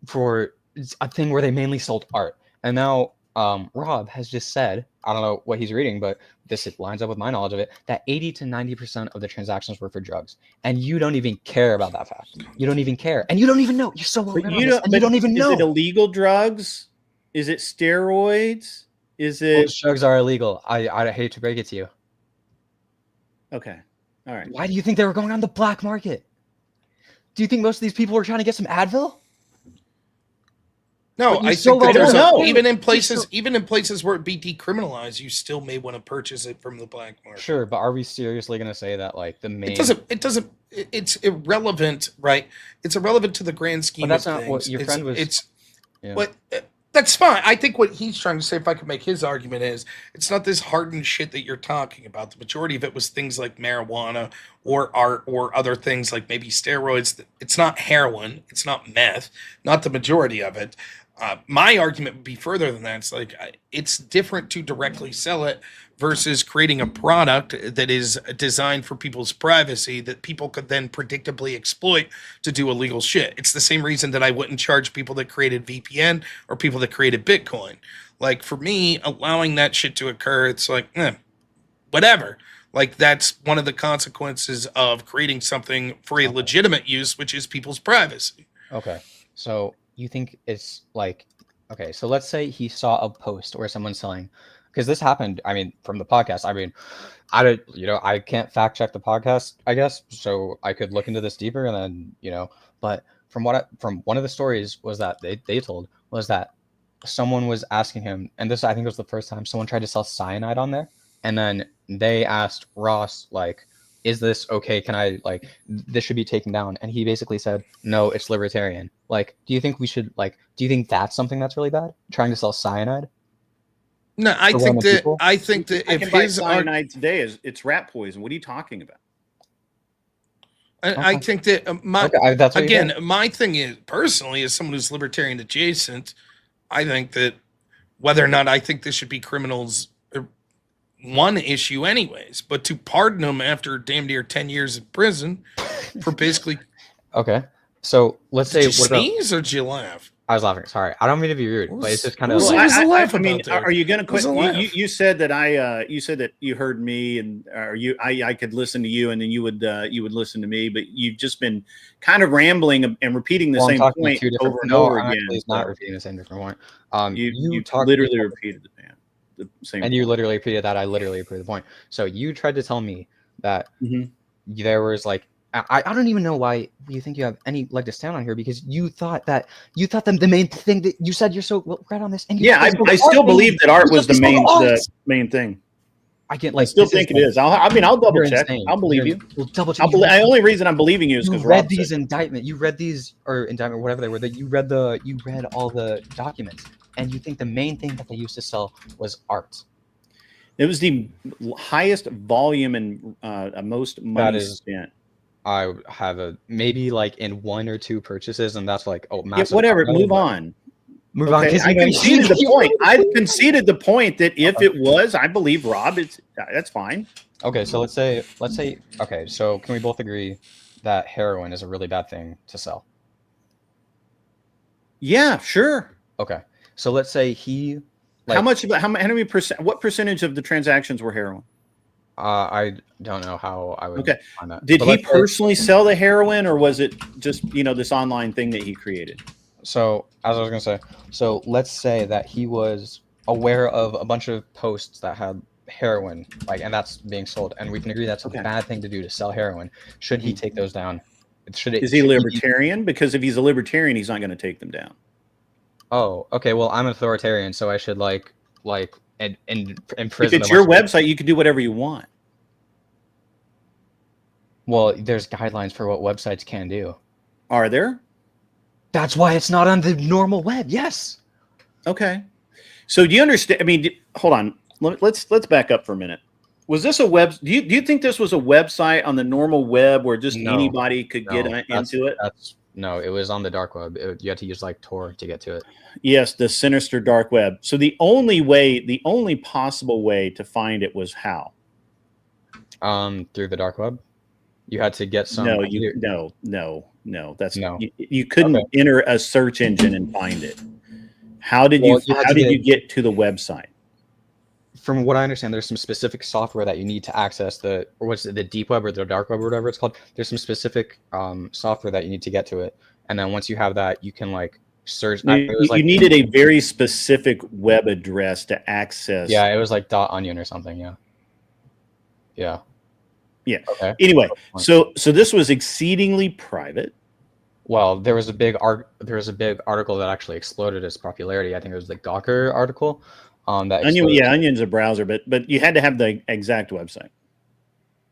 for a thing where they mainly sold art, and now Rob has just said, I don't know what he's reading, but this lines up with my knowledge of it, that 80 to 90% of the transactions were for drugs. And you don't even care about that fact. You don't even care. And you don't even know. You're so well you don't even know. Is it illegal drugs? Is it steroids? Is it... Most drugs are illegal. I hate to break it to you. Okay. All right. Why do you think they were going on the black market? Do you think most of these people were trying to get some Advil? No, But you I still think that don't there's know. even in You places, still- even in places where it be decriminalized, you still may want to purchase it from the black market. Sure, but are we seriously going to say that like the main? It's irrelevant, right? It's irrelevant to the grand scheme But that's of not what things. your friend was. Yeah. But that's fine. I think what he's trying to say, if I could make his argument, is it's not this hardened shit that you're talking about. The majority of it was things like marijuana or art or other things like maybe steroids. It's not heroin. It's not meth. Not the majority of it. My argument would be further than that. It's like it's different to directly sell it versus creating a product that is designed for people's privacy that people could then predictably exploit to do illegal shit. It's the same reason that I wouldn't charge people that created VPN or people that created Bitcoin. Like for me, allowing that shit to occur, it's like, whatever. Like that's one of the consequences of creating something for a legitimate use, which is people's privacy. Okay, so you think it's like, okay, so let's say he saw a post where someone's selling, because this happened, I mean, from the podcast. I mean, I can't fact check the podcast, I guess, so I could look into this deeper and then, but from one of the stories was that they told was that someone was asking him, and this I think was the first time someone tried to sell cyanide on there, and then they asked Ross, like, is this okay? Can I, like, this should be taken down? And he basically said, no, it's libertarian. Like, do you think we should, like, do you think that's something that's really bad? Trying to sell cyanide? No, I For think random that people? I think that I if can buy his cyanide today, it's rat poison. What are you talking about? I think that That's what you again, think? my thing is personally, as someone who's libertarian adjacent, I think that whether or not I think this should be criminals, one issue, anyways. But to pardon them after damn near 10 years in prison for basically, Okay, so let's say did you sneeze or did you laugh? I was laughing. Sorry, I don't mean to be rude, but it's just kind of What was- like, what was the laugh I mean, about there? are you going to What was quit? the laugh? You said that you said that you heard me, and I could listen to you, and then you would listen to me, but you've just been kind of rambling and repeating the well, I'm same talking point two different. over and No, over I'm again. actually not So repeating the same different point. you talked literally before- repeated the same. and you point. literally repeated that. I literally repeated the point. So you tried to tell me that there was like I don't even know why you think you have any leg to stand on here, because you thought that the main thing that you said you're so well read on this, and you Yeah, I still believe that art was the main thing. I can't I like still this think it like- is. I'll double you're check. insane. I'll believe You're- you. Well, double check. The only reason I'm believing you is because You read Rob these said it. indictment. You read these or indictment, whatever they were. That you read all the documents, and you think the main thing that they used to sell was art. It was the highest volume and most money is- spent. I have maybe like in one or two purchases, and that's like Yeah, massive. whatever. amount, Move but- on. Move on. Okay, 'Cause I you know, conceded the you- point. I conceded the point that if it was, I believe Rob. That's fine. Okay, so let's say. Okay, so can we both agree that heroin is a really bad thing to sell? Yeah, sure. Okay, so let's say he. How much? How many percent? What percentage of the transactions were heroin? I don't know how I would. Okay. Find that. Did But he let's say- personally sell the heroin, or was it just this online thing that he created? So, as I was gonna say, so let's say that he was aware of a bunch of posts that had heroin, like, and that's being sold, and we can agree that's a bad thing to do, to sell heroin. Should he take those down? Is he libertarian? Because if he's a libertarian, he's not going to take them down. Oh, okay. Well, I'm an authoritarian, so I should in If prison. it's your website, you can do whatever you want. Well, there's guidelines for what websites can do. Are there? That's why it's not on the normal web. Yes. Okay. So do you understand? I mean, hold on. Let's back up for a minute. Was this a web? Do you think this was a website on the normal web where just anybody could get into it? No, it was on the dark web. You had to use like Tor to get to it. Yes, the sinister dark web. So the only possible way to find it was how? Through the dark web. You had to get some. No. That's No. You couldn't enter a search engine and find it. How did you get to the website? From what I understand, there's some specific software that you need to access the deep web or the dark web or whatever it's called. There's some specific software that you need to get to it, and then once you have that, you can like search. You needed a very specific web address to access. Yeah, it was like .onion or something. Yeah. Yeah. Okay. Anyway, so this was exceedingly private. Well, there was a big article that actually exploded its popularity. I think it was the Gawker article. That exploded. Onion's a browser, but you had to have the exact website.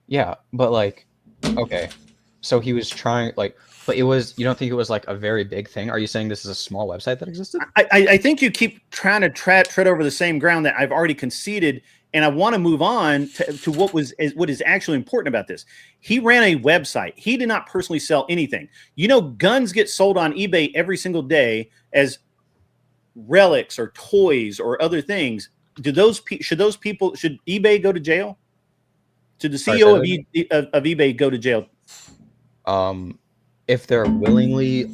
Yeah, but like, okay, so he was trying like, but it was. You don't think it was like a very big thing? Are you saying this is a small website that existed? I think you keep trying to tread over the same ground that I've already conceded, and I want to move on to what is actually important about this. He ran a website. He did not personally sell anything. You know, guns get sold on eBay every single day as relics or toys or other things. Should eBay go to jail? Should the CEO of eBay go to jail? If they're willingly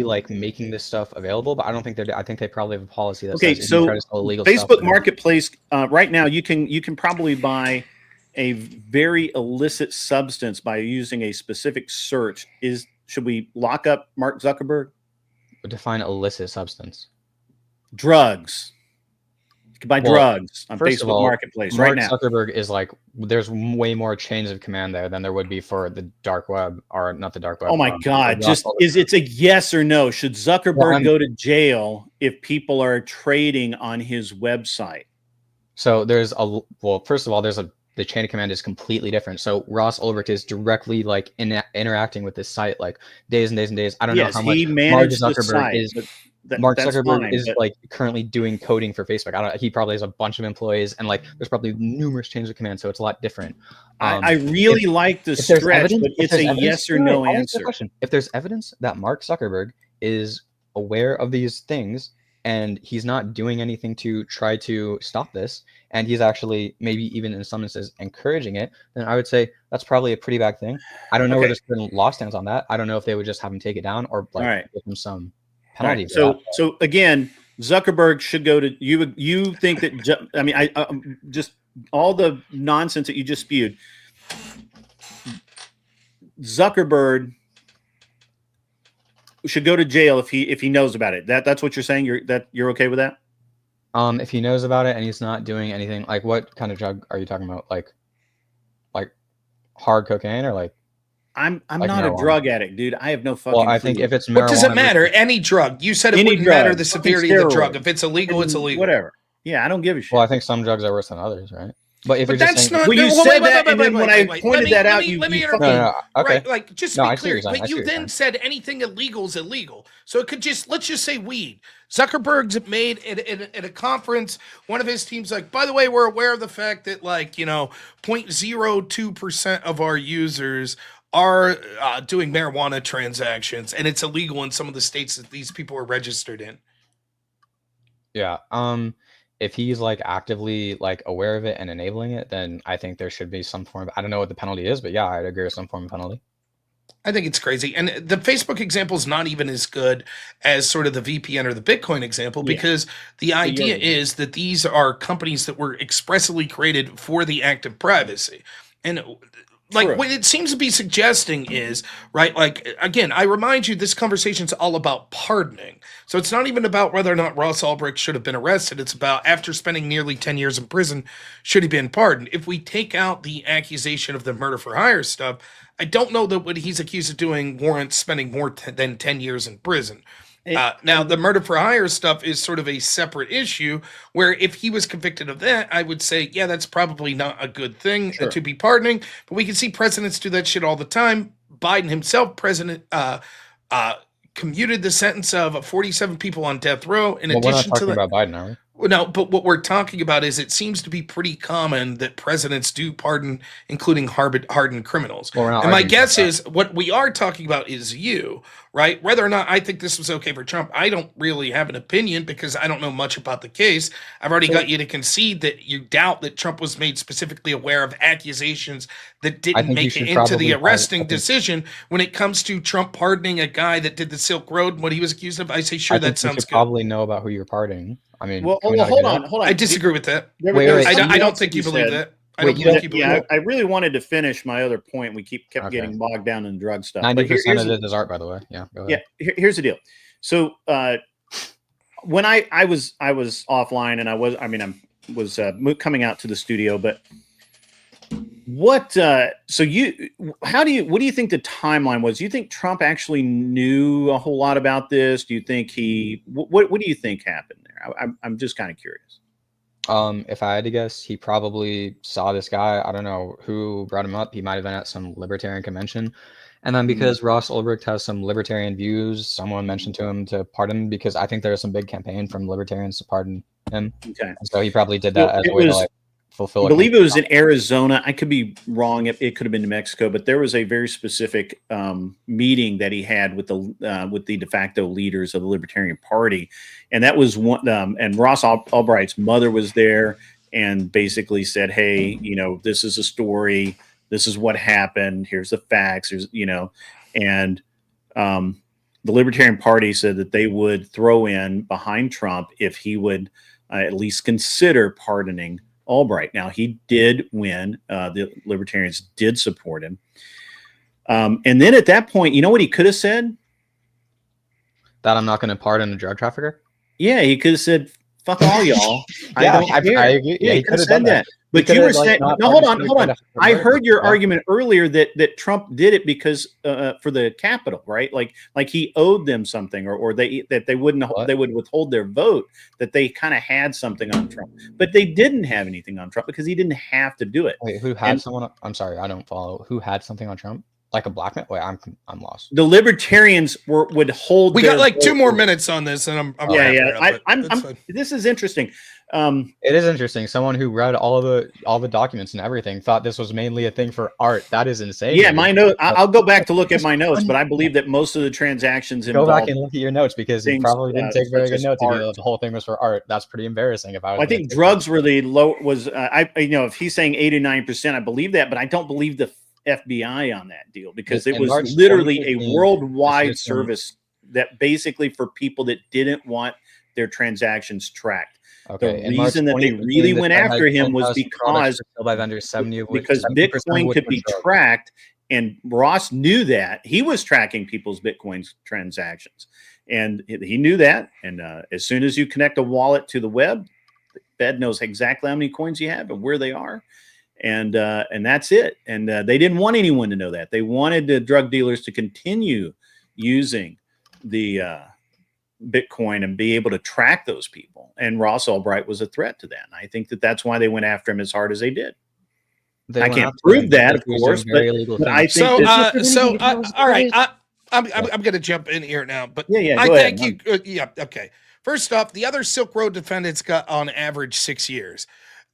like making this stuff available, but I don't think I think they probably have a policy that says so if you try to sell illegal Facebook stuff, Marketplace right now you can probably buy a very illicit substance by using a specific search. Should we lock up Mark Zuckerberg? Define illicit substance. Drugs. You can buy drugs on first of Facebook all, Marketplace Mark right now. Zuckerberg is like, there's way more chains of command there than there would be for the dark web, or not the dark web. Oh my God! It's a yes or no. Should Zuckerberg go to jail if people are trading on his website? So first of all, the chain of command is completely different. So Ross Ulbricht is directly like interacting with this site like days and days and days. I don't know how much Mark Zuckerberg is. Mark Zuckerberg is like currently doing coding for Facebook. He probably has a bunch of employees, and like there's probably numerous chains of command, so it's a lot different. I really like the stretch, but it's a yes or no answer. If there's evidence that Mark Zuckerberg is aware of these things and he's not doing anything to try to stop this, and he's actually maybe even in some instances encouraging it, then I would say that's probably a pretty bad thing. I don't know where the certain law stands on that. I don't know if they would just have him take it down or like give him some penalty. Right. So again, Zuckerberg should go to you. You think that? I mean, I just all the nonsense that you just spewed. Zuckerberg should go to jail if he knows about it. That's what you're saying. You're okay with that? If he knows about it and he's not doing anything, like what kind of drug are you talking about? Like hard cocaine or like? I'm not a drug addict, dude. I have no fucking. Well, I think if it's marijuana, what does it matter? Any drug. You said it wouldn't matter the severity of the drug. If it's illegal, it's illegal. Whatever. Yeah, I don't give a shit. Well, I think some drugs are worse than others, right? But if you're that's just saying, not. Well, you said that, and then when I pointed that out, you interrupt. No, okay. Right, like just to be clear. But you then saying. said anything illegal is illegal. So it could let's just say weed. Zuckerberg's made at a conference, one of his teams like, by the way, we're aware of the fact that 0.02% of our users are doing marijuana transactions, and it's illegal in some of the states that these people are registered in. Yeah. If he's like actively like aware of it and enabling it, then I think there should be some form of, I don't know what the penalty is, but yeah, I'd agree with some form of penalty. I think it's crazy. And the Facebook example is not even as good as sort of the VPN or the Bitcoin example, because the idea is that these are companies that were expressly created for the act of privacy. And what it seems to be suggesting is, right, like, again, I remind you, this conversation's all about pardoning. So it's not even about whether or not Ross Ulbricht should have been arrested. It's about, after spending nearly 10 years in prison, should he been pardoned? If we take out the accusation of the murder for hire stuff, I don't know that what he's accused of doing warrants spending more than 10 years in prison. Now, the murder for hire stuff is sort of a separate issue where if he was convicted of that, I would say, yeah, that's probably not a good thing to be pardoning. But we can see presidents do that shit all the time. Biden himself, commuted the sentence of 47 people on death row. In addition we're not to talking that, about Biden, are we? No, but what we're talking about is it seems to be pretty common that presidents do pardon, including hardened criminals. Well, and my guess is what we are talking about is you, right? Whether or not I think this was okay for Trump, I don't really have an opinion because I don't know much about the case. I've already got you to concede that you doubt that Trump was made specifically aware of accusations that didn't make it into the arresting decision. When it comes to Trump pardoning a guy that did the Silk Road, what he was accused of, I say, sure, that sounds good. Probably know about who you're pardoning. I mean, well, hold on. I disagree with that. Wait, I don't think you believe that. I really wanted to finish my other point. We kept getting bogged down in drug stuff. 90% of it is art, by the way. Yeah. Go ahead. Yeah. Here's the deal. So when I was offline and I was coming out to the studio, but What so you what do you think the timeline was? Do you think Trump actually knew a whole lot about this? Do you think what do you think happened there? I'm just kind of curious. If I had to guess, he probably saw this guy. I don't know who brought him up. He might have been at some libertarian convention. And then because Ross Ulbricht has some libertarian views, someone mentioned to him to pardon him, because I think there was some big campaign from libertarians to pardon him. Okay. And so he probably did that as a way to like fulfill. I believe it was in Arizona. I could be wrong. It could have been New Mexico, but there was a very specific meeting that he had with the de facto leaders of the Libertarian Party, and that was one. And Ross Ulbricht's mother was there, and basically said, "Hey, this is a story. This is what happened. Here's the facts. And the Libertarian Party said that they would throw in behind Trump if he would at least consider pardoning Ulbricht. Now, he did win. The Libertarians did support him. And then at that point, you know what he could have said? That I'm not going to pardon a drug trafficker? Yeah, he could have said, fuck all y'all. I agree. Yeah, he could have said that. But you were saying, no, hold on. I heard your argument earlier that Trump did it because for the Capitol, right? Like he owed them something, or they would withhold their vote, that they kind of had something on Trump, but they didn't have anything on Trump because he didn't have to do it. Wait, who had someone? I'm sorry, I don't follow. Who had something on Trump? Like a black man? Wait, I'm lost. The Libertarians would hold. We got like 2 more minutes on this, and I'm this is interesting. It is interesting. Someone who read all the documents and everything thought this was mainly a thing for art. That is insane. Yeah, my note. I'll go back to look at my notes, but I believe that most of the transactions go back and look at your notes, because you probably didn't take very good notes. The whole thing was for art. That's pretty embarrassing. If I think drugs really low was if he's saying 89%, I believe that, but I don't believe the FBI on that deal, because it was literally a worldwide service that basically for people that didn't want their transactions tracked. Okay. The reason that they really went after him was because Bitcoin could be tracked, and Ross knew that. He was tracking people's Bitcoin transactions, and he knew that. And as soon as you connect a wallet to the web, the Fed knows exactly how many coins you have and where they are. And that's it. And they didn't want anyone to know that. They wanted the drug dealers to continue using the Bitcoin and be able to track those people. And Ross Ulbricht was a threat to that. And I think that that's why they went after him as hard as they did. I can't prove that, of course, but I think all right. I'm going to jump in here now, but yeah, I thank you. Okay. First off, the other Silk Road defendants got on average 6 years.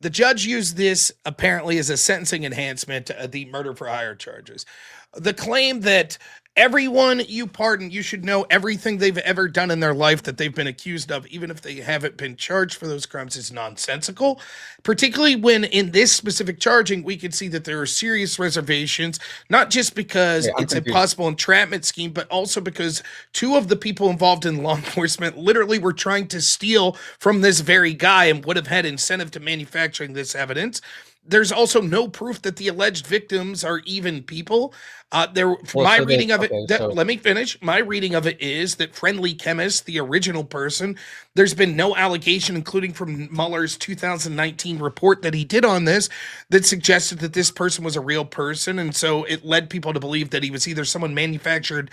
The judge used this apparently as a sentencing enhancement, the murder for hire charges. The claim that everyone you pardon, you should know everything they've ever done in their life that they've been accused of, even if they haven't been charged for those crimes, is nonsensical. Particularly when in this specific charging, we can see that there are serious reservations, not just because it's a possible entrapment scheme, but also because 2 of the people involved in law enforcement literally were trying to steal from this very guy and would have had incentive to manufacturing this evidence. There's also no proof that the alleged victims are even people. Let me finish. My reading of it is that Friendly Chemist, the original person, there's been no allegation, including from Mueller's 2019 report that he did on this, that suggested that this person was a real person. And so it led people to believe that he was either someone manufactured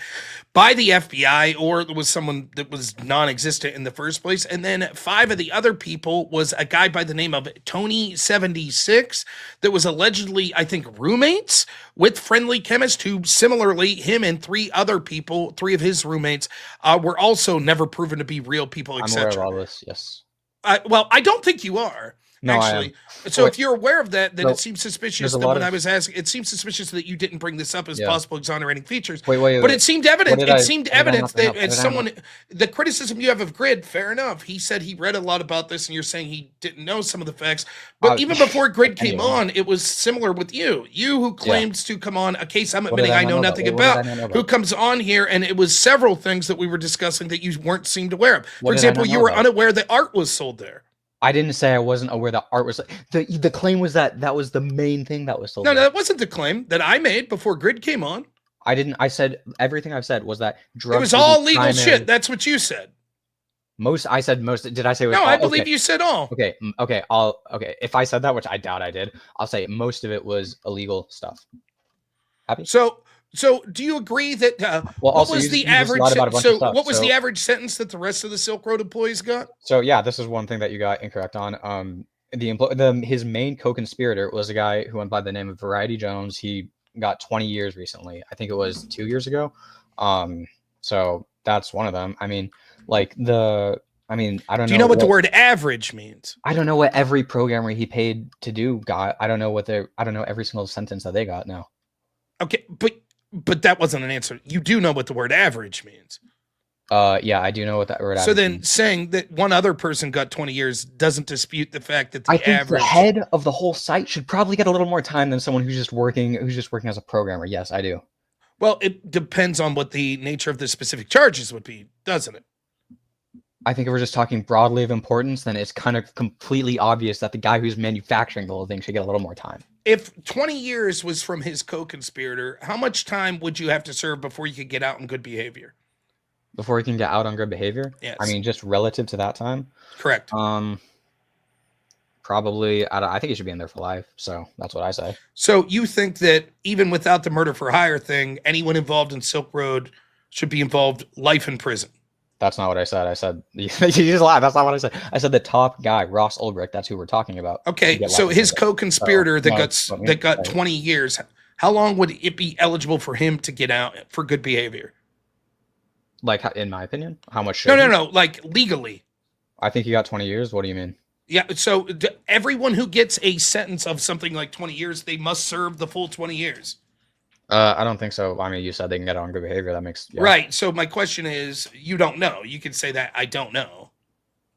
by the FBI or it was someone that was non-existent in the first place. And then 5 of the other people was a guy by the name of Tony 76 that was allegedly, I think, roommates with Friendly Chemist, who similarly, him and 3 other people, 3 of his roommates, were also never proven to be real people, etc. I'm aware of all this, yes. Well, I don't think you are. No, actually. So if you're aware of that, then it seems suspicious that when I was asking, it seems suspicious that you didn't bring this up as possible exonerating features. Wait. But it seemed evident. That the criticism you have of Grid, fair enough. He said he read a lot about this, and you're saying he didn't know some of the facts. But even before Grid came on, it was similar with you. You who claims to come on a case I'm admitting I know nothing about, who comes on here, and it was several things that we were discussing that you weren't seemed aware of. For example, you were unaware that art was sold there. I didn't say I wasn't aware that art was the claim was that was the main thing that was sold. No, that wasn't the claim that I made before Grid came on. I didn't. I said everything I've said was that drugs. It was all legal shit. That's what you said. Most. I said most. Did I say? No, all? I believe Okay. you said all. Okay. Okay. Okay. If I said that, which I doubt I did, I'll say most of it was illegal stuff. Happy? So do you agree that Well, what also, was you the just average? lied about a bunch of So stuff, what was the so- average sentence that the rest of the Silk Road employees got? So yeah, this is one thing that you got incorrect on. His main co-conspirator was a guy who went by the name of Variety Jones. He got 20 years recently. I think it was 2 years ago. So that's one of them. I mean, like I don't know. Do you know what the word average means? I don't know what every programmer he paid to do got. I don't know every single sentence that they got now. Okay, but that wasn't an answer. You do know what the word average means. Yeah, I do know what that word. So average then means. saying that one other person got 20 years doesn't dispute the fact that the I think average the head of the whole site should probably get a little more time than someone who's just working as a programmer. Yes, I do. Well, it depends on what the nature of the specific charges would be, doesn't it? I think if we're just talking broadly of importance, then it's kind of completely obvious that the guy who's manufacturing the whole thing should get a little more time. If 20 years was from his co-conspirator, how much time would you have to serve before you could get out in good behavior? Before he can get out on good behavior? Yes. I mean, just relative to that time? Correct. Probably, I think he should be in there for life. So that's what I say. So you think that even without the murder for hire thing, anyone involved in Silk Road should be involved life in prison? That's not what I said. I said, you just lied. That's not what I said. I said the top guy, Ross Ulbricht. That's who we're talking about. Okay, so his co-conspirator So, that got 20 years, how long would it be eligible for him to get out for good behavior? Like, in my opinion, how much should No, like legally. I think he got 20 years. What do you mean? Yeah, so everyone who gets a sentence of something like 20 years, they must serve the full 20 years. I don't think so. I mean, you said they can get on good behavior. That makes Right. So my question is, you don't know. You can say that I don't know.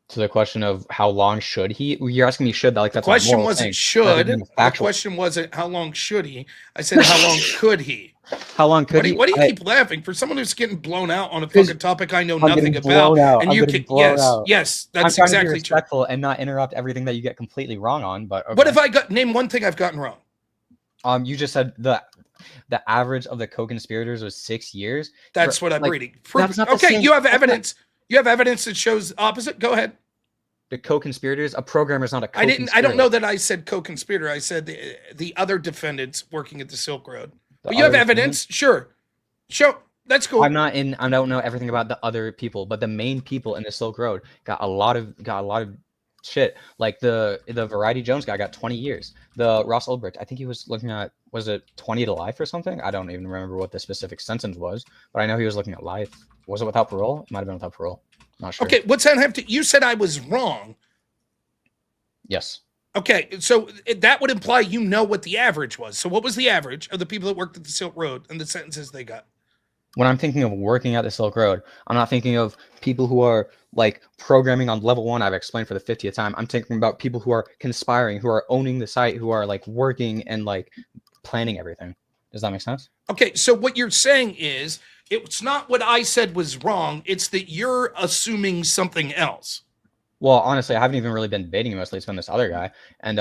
So the question of how long should he? You're asking me should that like that's The question a moral wasn't thing, should. rather than a The factual- question wasn't how long should he. I said how long could he. How long could What do you keep laughing? For someone who's getting blown out on a 'Cause fucking topic I know I'm nothing getting about, blown out. and I'm you getting can blown out. yes, I'm that's trying to be exactly true. respectful and not interrupt everything that you get completely wrong on. But okay. What if I got name one thing I've gotten wrong? You just said the average of the co-conspirators was 6 years. That's what I'm like, reading. that's not the Okay, same- you have evidence. You have evidence that shows opposite. Go ahead. The co-conspirators, a programmer is not a I co-conspirator. I don't know that I said co-conspirator. I said the other defendants working at the Silk Road. But you have other evidence. Sure. Show. That's cool. I don't know everything about the other people, but the main people in the Silk Road got a lot of shit. Like the Variety Jones guy got 20 years. The Ross Ulbricht, I think he was looking at, was it 20 to life or something? I don't even remember what the specific sentence was, but I know he was looking at life. Was it without parole? It might have been without parole. Not sure. Okay, what's that have to? You said I was wrong. Yes. Okay, so that would imply you know what the average was. So what was the average of the people that worked at the Silk Road and the sentences they got? When I'm thinking of working at the Silk Road, I'm not thinking of people who are like programming on level 1. I've explained for the 50th time. I'm thinking about people who are conspiring, who are owning the site, who are like working and like planning everything. Does that make sense? Okay, so what you're saying is it's not what I said was wrong. It's that you're assuming something else. Well, honestly, I haven't even really been debating him. Mostly, it's been this other guy, and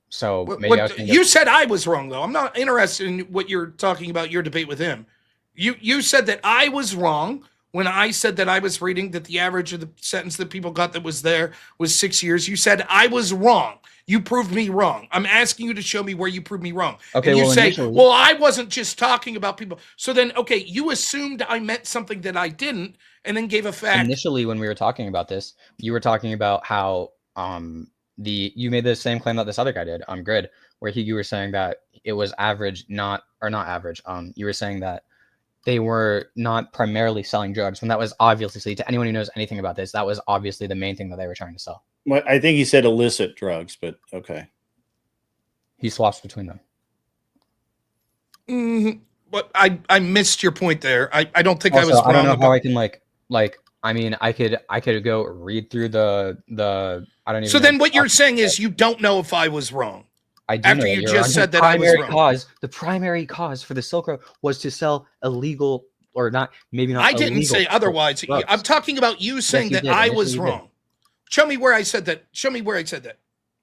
so maybe I was thinking You said I was wrong, though. I'm not interested in what you're talking about. Your debate with him. You said that I was wrong when I said that I was reading that the average of the sentence that people got that was there was 6 years. You said I was wrong. You proved me wrong. I'm asking you to show me where you proved me wrong. Okay, and you well, say, initially- well, I wasn't just talking about people. So then, okay, you assumed I meant something that I didn't, and then gave a fact. Initially, when we were talking about this, you were talking about how you made the same claim that this other guy did on Grid, where you were saying that it was average, not average. You were saying that they were not primarily selling drugs, when that was obviously, to anyone who knows anything about this, that was obviously the main thing that they were trying to sell. Well, I think he said illicit drugs, but okay. He swaps between them. But I missed your point there. I don't think I was wrong. I don't know how about- I can I mean, I could go read through the I don't even. So know then what you're saying is you don't know if I was wrong. I do after know you that you're just wrong. said The that I was primary wrong. the primary cause for the Silk Road was to sell illegal, or not, maybe not. I didn't illegal say otherwise. drugs. I'm talking about you saying you that did. I Initially was you did. wrong. Show me where I said that. Show me where I said that.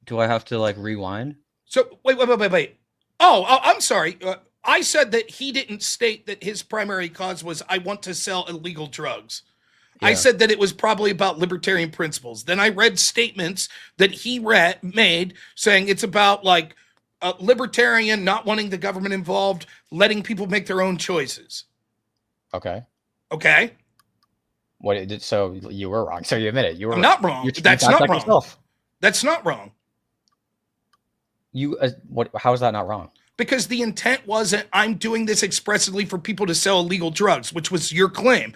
Do I have to like rewind? So wait. Oh, I'm sorry. I said that he didn't state that his primary cause was I want to sell illegal drugs. I Yeah. said that it was probably about libertarian principles. Then I read statements that he made saying it's about like libertarian, not wanting the government involved, letting people make their own choices. Okay. Okay. What it did? So you were wrong. So you admit it. You were. I'm not wrong. You That's fact not checked wrong. yourself. That's not wrong. You what? How is that not wrong? Because the intent wasn't, I'm doing this expressly for people to sell illegal drugs, which was your claim.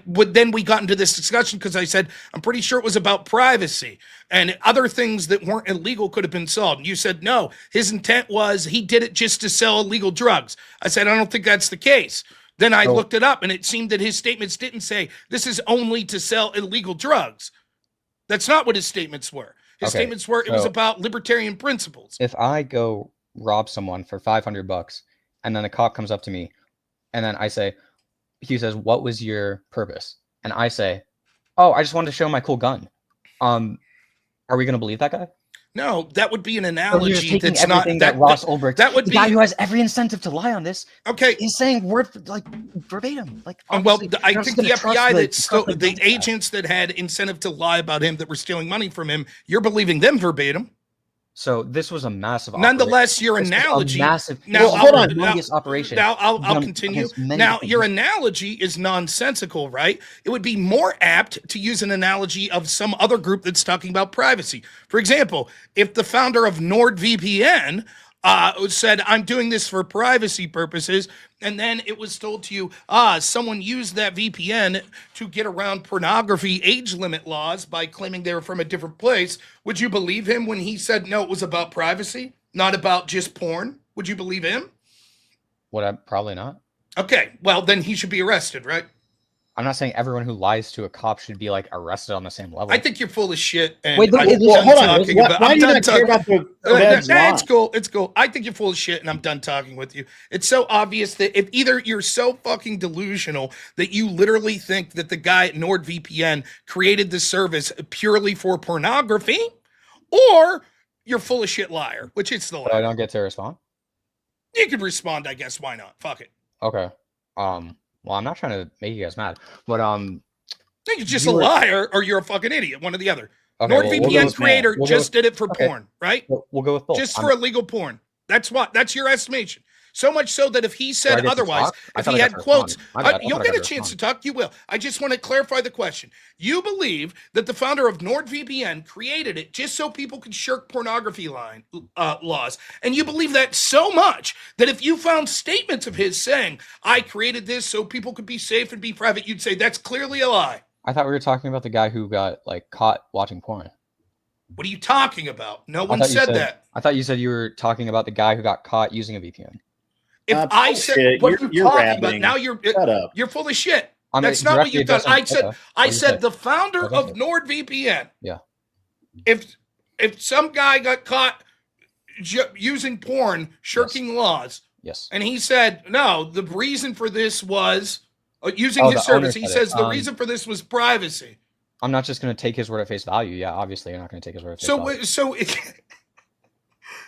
Then we got into this discussion because I said, I'm pretty sure it was about privacy and other things that weren't illegal could have been solved. And you said, no, his intent was he did it just to sell illegal drugs. I said, I don't think that's the case. Then I looked it up and it seemed that his statements didn't say this is only to sell illegal drugs. That's not what his statements were. His statements were, it was about libertarian principles. If I go rob someone for $500 and then a cop comes up to me and then he says, what was your purpose? And I say, oh, I just wanted to show my cool gun. Are we going to believe that guy? No, that would be an So analogy that's not that Ross Ulbricht, that would the be guy who has every incentive to lie on this. Okay. He's saying word like verbatim. Like, well, I you're think not the gonna trust FBI the- that still trust the guy. agents that had incentive to lie about him that were stealing money from him, you're believing them verbatim. So this was a massive. Nonetheless, your This was a analogy. massive. Now, this was hold a on. humongous operation. Now, I'll done continue. against many Now, different your people. analogy is nonsensical, right? It would be more apt to use an analogy of some other group that's talking about privacy. For example, if the founder of NordVPN said, I'm doing this for privacy purposes, and then it was told to you, someone used that VPN to get around pornography age limit laws by claiming they were from a different place, would you believe him when he said, no, it was about privacy, not about just porn? Would you believe him? Probably not. Okay, well, then he should be arrested, right? I'm not saying everyone who lies to a cop should be like arrested on the same level. I think you're full of shit. And Wait, I'm hold done on. talking Why about- do I'm you done not care talking- about the feds Nah, lying? it's cool. It's cool. I think you're full of shit, and I'm done talking with you. It's so obvious that if either you're so fucking delusional that you literally think that the guy at NordVPN created the service purely for pornography, or you're full of shit liar, which it's the But I latter. don't get to respond. You could respond, I guess. Why not? Fuck it. Okay. Well, I'm not trying to make you guys mad, but I think you're just You a were- liar or you're a fucking idiot. One or the other. okay, well, NordVPN we'll go with- creator we'll go just with- did it for okay. porn, right? We'll go with both. Just I'm- for illegal porn. That's your estimation. So much so that if he Do I said get to otherwise, talk? I if thought he I had got to quotes, respond. My bad. I you'll thought I get got a to chance to respond. talk. You will. I just want to clarify the question. You believe that the founder of NordVPN created it just so people could shirk pornography laws, and you believe that so much that if you found statements of his saying, "I created this so people could be safe and be private," you'd say that's clearly a lie. I thought we were talking about the guy who got like caught watching porn. What are you talking about? No one thought you said that. I thought you said you were talking about the guy who got caught using a VPN. If I said, bullshit. what are you You're talking about? rabbiting. Now you're Shut up. you're full of shit. I'm That's not what directly you thought. addressing- I okay. What did you say? the founder What did of you say? NordVPN. Yeah. If some guy got caught using porn, shirking laws, Yes. and he said, no, the reason for this was using Oh, his the owner service. He said it. says the reason for this was privacy. I'm not just going to take his word at face value. Yeah, obviously you're not going to take his word at face value.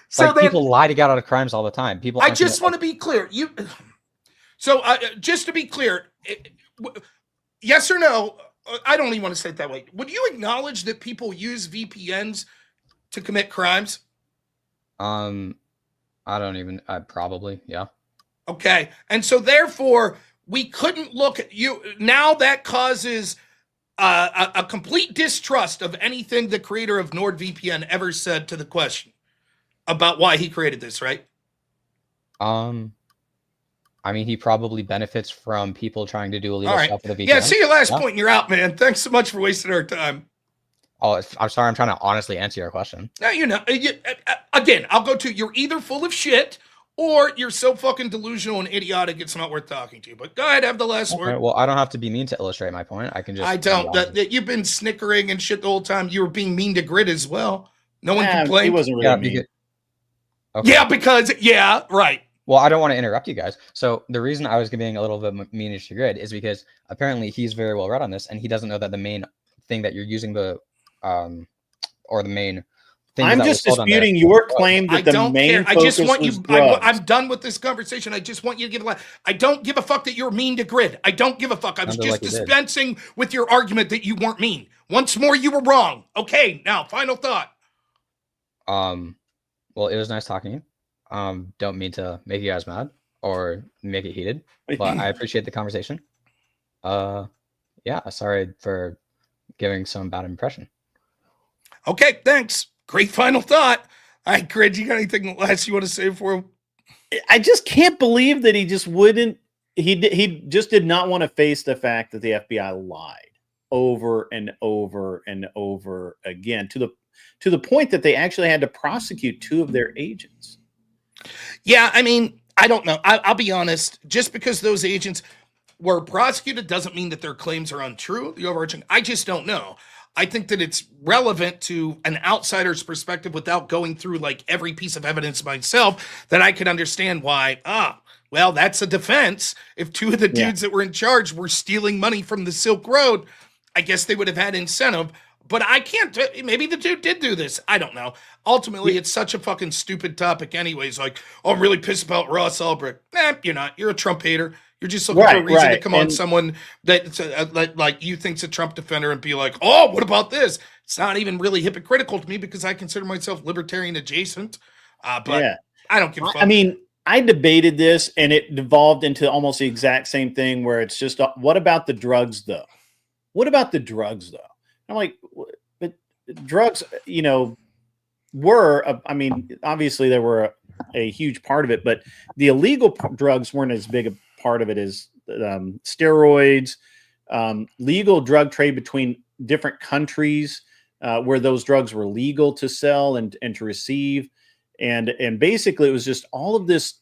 So Like, then people lie to get out of crimes all the time. People. I just want to be clear. Just to be clear, yes or no? I don't even want to say it that way. Would you acknowledge that people use VPNs to commit crimes? I don't even. Probably. Yeah. Okay, and so therefore we couldn't look at you now. That causes a complete distrust of anything the creator of NordVPN ever said to the question about why he created this, right? I mean, he probably benefits from people trying to do illegal All right. stuff with a VPN. Yeah, see your last Yeah. point and you're out, man. Thanks so much for wasting our time. Oh, I'm sorry. I'm trying to honestly answer your question. Now, again, I'll go to you're either full of shit or you're so fucking delusional and idiotic it's not worth talking to. But go ahead, have the last Okay, word. well, I don't have to be mean to illustrate my point. I can just. I don't. You've been snickering and shit the whole time. You were being mean to Grit as well. No one He complained. wasn't really Yeah, mean. okay. Yeah, because right. Well, I don't want to interrupt you guys. So the reason I was being a little bit meanish to Grid is because apparently he's very well read on this, and he doesn't know that the main thing that you're using the main things I'm that just were sold on there. disputing your claim I that the don't main care. I focus just want was you. drugs. I'm done with this conversation. I just want you to give a. I don't give a fuck that you're mean to Grid. I don't give a fuck. I was Sounded just like you did. dispensing with your argument that you weren't mean. Once more, you were wrong. Okay, now final thought. Well, it was nice talking to you. Don't mean to make you guys mad or make it heated, but I appreciate the conversation. Yeah, sorry for giving some bad impression. Okay, thanks. Great final thought. All right, Grid, you got anything last you want to say for him? I just can't believe that he just wouldn't. He just did not want to face the fact that the FBI lied over and over and over again to the point that they actually had to prosecute 2 of their agents. Yeah, I mean, I don't know. I'll be honest. Just because those agents were prosecuted doesn't mean that their claims are untrue. The overarching, I just don't know. I think that it's relevant to an outsider's perspective without going through like every piece of evidence myself that I could understand why, well, that's a defense. If 2 of the dudes that were in charge were stealing money from the Silk Road, I guess they would have had incentive. But I can't, maybe the dude did do this. I don't know. Ultimately, it's such a fucking stupid topic anyways. Like, oh, I'm really pissed about Ross Ulbricht. Nah, you're not. You're a Trump hater. You're just looking for a reason to come on someone that like you think's a Trump defender and be like, oh, what about this? It's not even really hypocritical to me because I consider myself libertarian adjacent. But I don't give a fuck. I mean, I debated this and it devolved into almost the exact same thing where it's just, what about the drugs though? What about the drugs though? I'm like, but drugs, were, I mean, obviously there were a huge part of it, but the illegal drugs weren't as big a part of it as steroids, legal drug trade between different countries where those drugs were legal to sell and to receive. And basically it was just all of this.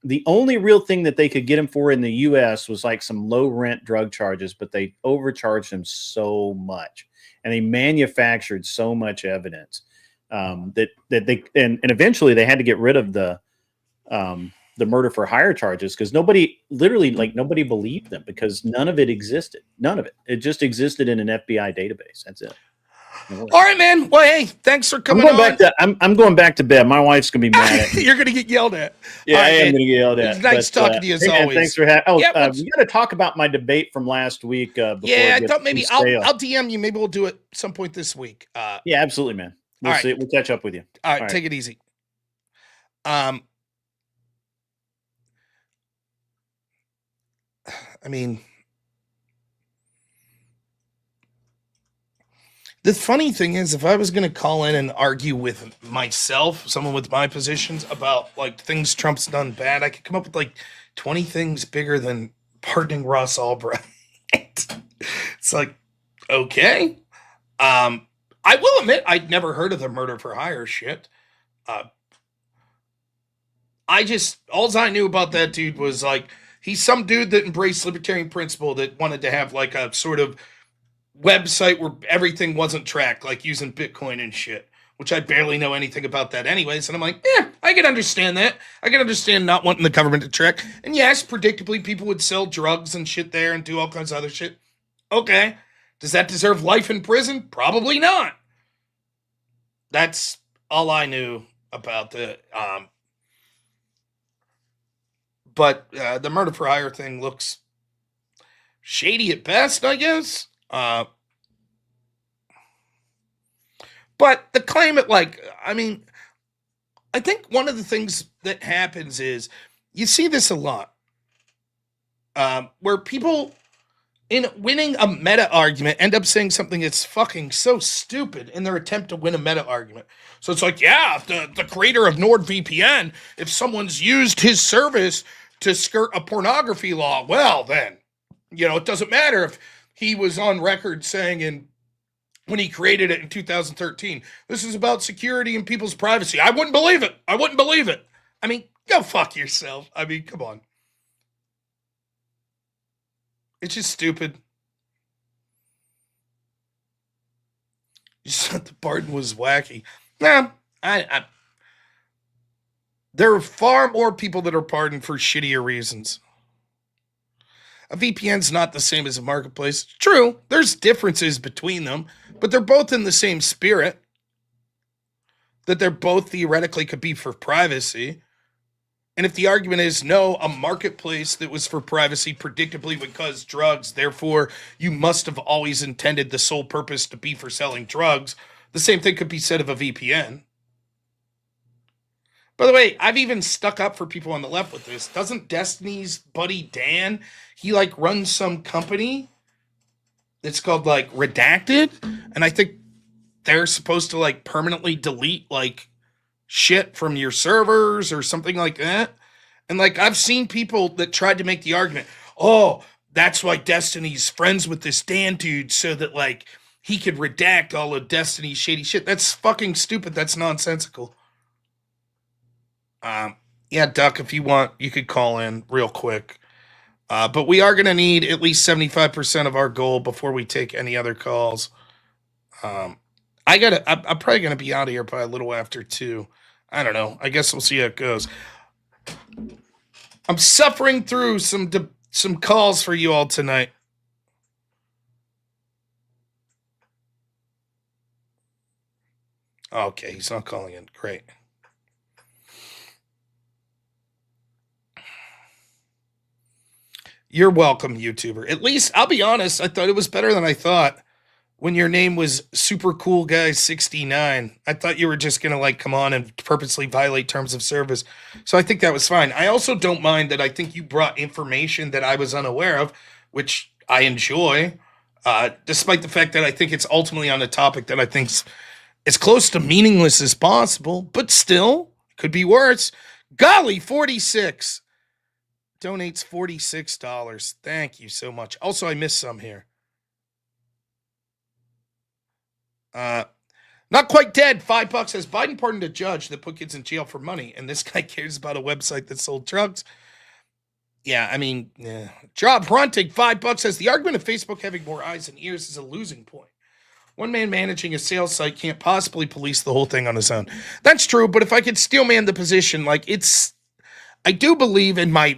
The only real thing that they could get him for in the US was like some low rent drug charges, but they overcharged him so much and they manufactured so much evidence that they, and eventually they had to get rid of the murder for hire charges because nobody believed them because none of it existed. None of it. It just existed in an FBI database. That's it. All right, man. Well, hey, thanks for coming on. I'm going back to bed. My wife's gonna be mad at me. You're gonna get yelled at. Yeah, All right, I am man. gonna get yelled at. It's nice talking to you as always. Thanks for having. Yeah, we got to talk about my debate from last week. I thought maybe I'll DM you. Maybe we'll do it some point this week. Yeah, absolutely, man. We'll see. We'll catch up with you. All right, take it easy. I mean, the funny thing is, if I was going to call in and argue with myself, someone with my positions about like things Trump's done bad, I could come up with like 20 things bigger than pardoning Ross Ulbricht. It's like, okay. I will admit I'd never heard of the murder for hire shit. All I knew about that dude was like, he's some dude that embraced libertarian principle that wanted to have like a sort of website where everything wasn't tracked, like using Bitcoin and shit, which I barely know anything about that anyways. And I'm like, I can understand that. I can understand not wanting the government to track. And yes, predictably, people would sell drugs and shit there and do all kinds of other shit. Okay. Does that deserve life in prison? Probably not. That's all I knew about the, but the murder for hire thing looks shady at best, I guess. But the claim I think one of the things that happens is you see this a lot, where people in winning a meta argument end up saying something that's fucking so stupid in their attempt to win a meta argument. So it's like, the creator of NordVPN, if someone's used his service to skirt a pornography law, well then, it doesn't matter if he was on record saying when he created it in 2013, this is about security and people's privacy. I wouldn't believe it. I mean, go fuck yourself. I mean, come on. It's just stupid. You said the pardon was wacky. Nah, there are far more people that are pardoned for shittier reasons. A VPN's not the same as a marketplace. True, there's differences between them, but they're both in the same spirit. that they're both theoretically could be for privacy. And if the argument is no, a marketplace that was for privacy predictably would cause drugs, therefore you must have always intended the sole purpose to be for selling drugs, the same thing could be said of a VPN. By the way, I've even stuck up for people on the left with this. Doesn't Destiny's buddy Dan, he like runs some company that's called like Redacted, and I think they're supposed to like permanently delete like shit from your servers or something like that. And like I've seen people that tried to make the argument, oh, that's why Destiny's friends with this Dan dude so that like he could redact all of Destiny's shady shit. That's fucking stupid. That's nonsensical. Yeah, Duck, if you want, you could call in real quick. But we are going to need at least 75% of our goal before we take any other calls. I'm probably going to be out of here by a little after 2. I don't know. I guess we'll see how it goes. I'm suffering through some calls for you all tonight. Okay, he's not calling in. Great. You're welcome, YouTuber. At least, I'll be honest, I thought it was better than I thought when your name was Super Cool Guy 69. I thought you were just going to like come on and purposely violate terms of service. So I think that was fine. I also don't mind that I think you brought information that I was unaware of, which I enjoy, despite the fact that I think it's ultimately on a topic that I think's as close to meaningless as possible, but still could be worse. Golly, 46. Donates $46. Thank you so much. Also, I missed some here. Not quite dead. $5 says Biden pardoned a judge that put kids in jail for money, and this guy cares about a website that sold drugs. Yeah, I mean, job hunting. $5 says the argument of Facebook having more eyes and ears is a losing point. One man managing a sales site can't possibly police the whole thing on his own. That's true, but if I could steel man the position, like I do believe in my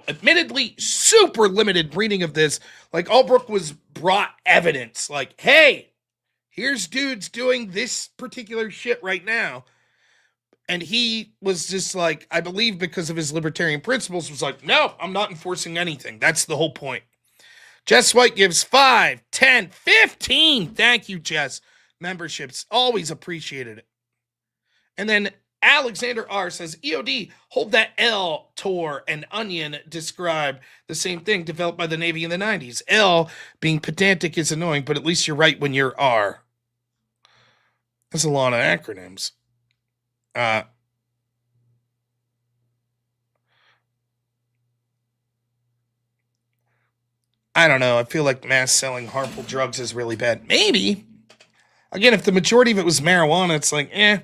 admittedly super limited reading of this, like Ulbricht was brought evidence, like, hey, here's dudes doing this particular shit right now. And he was just like, I believe because of his libertarian principles, was like, no, I'm not enforcing anything. That's the whole point. Jess White gives 5, 10, 15. Thank you, Jess. Memberships, always appreciated it. And then Alexander R says, EOD, hold that L, Tor, and Onion describe the same thing developed by the Navy in the 90s. L, being pedantic, is annoying, but at least you're right when you're R. That's a lot of acronyms. I don't know. I feel like mass selling harmful drugs is really bad. Maybe. Again, if the majority of it was marijuana, it's like, eh.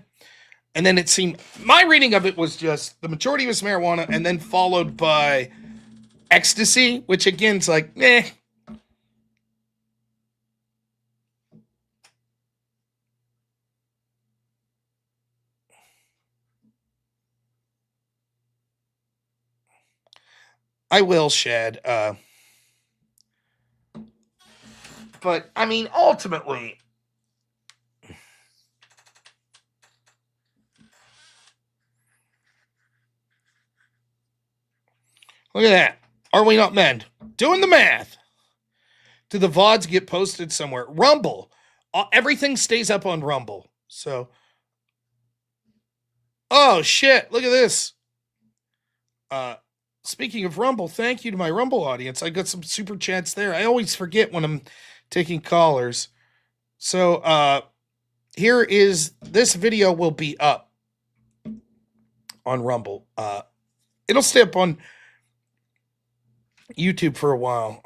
And then it seemed, my reading of it was just the majority was marijuana and then followed by ecstasy, which again is like, eh. I will, Shad. But, I mean, ultimately, look at that. Are we not men? Doing the math. Do the VODs get posted somewhere? Rumble. Everything stays up on Rumble. So, oh, shit. Look at this. Speaking of Rumble, thank you to my Rumble audience. I got some super chats there. I always forget when I'm taking callers. So, here is, this video will be up on Rumble. It'll stay up on YouTube for a while.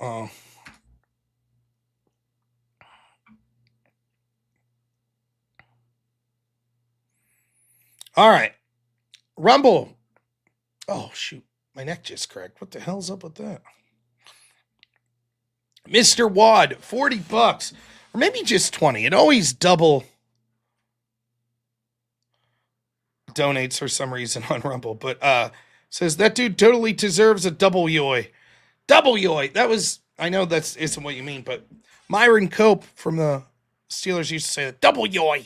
All right. Rumble. Oh, shoot. My neck just cracked. What the hell's up with that? Mr. Wad, $40. Or maybe just 20. It always double donates for some reason on Rumble. But says that dude totally deserves a double yoy. Double yoy. That was, I know that isn't what you mean, but Myron Cope from the Steelers used to say that. Double yoy.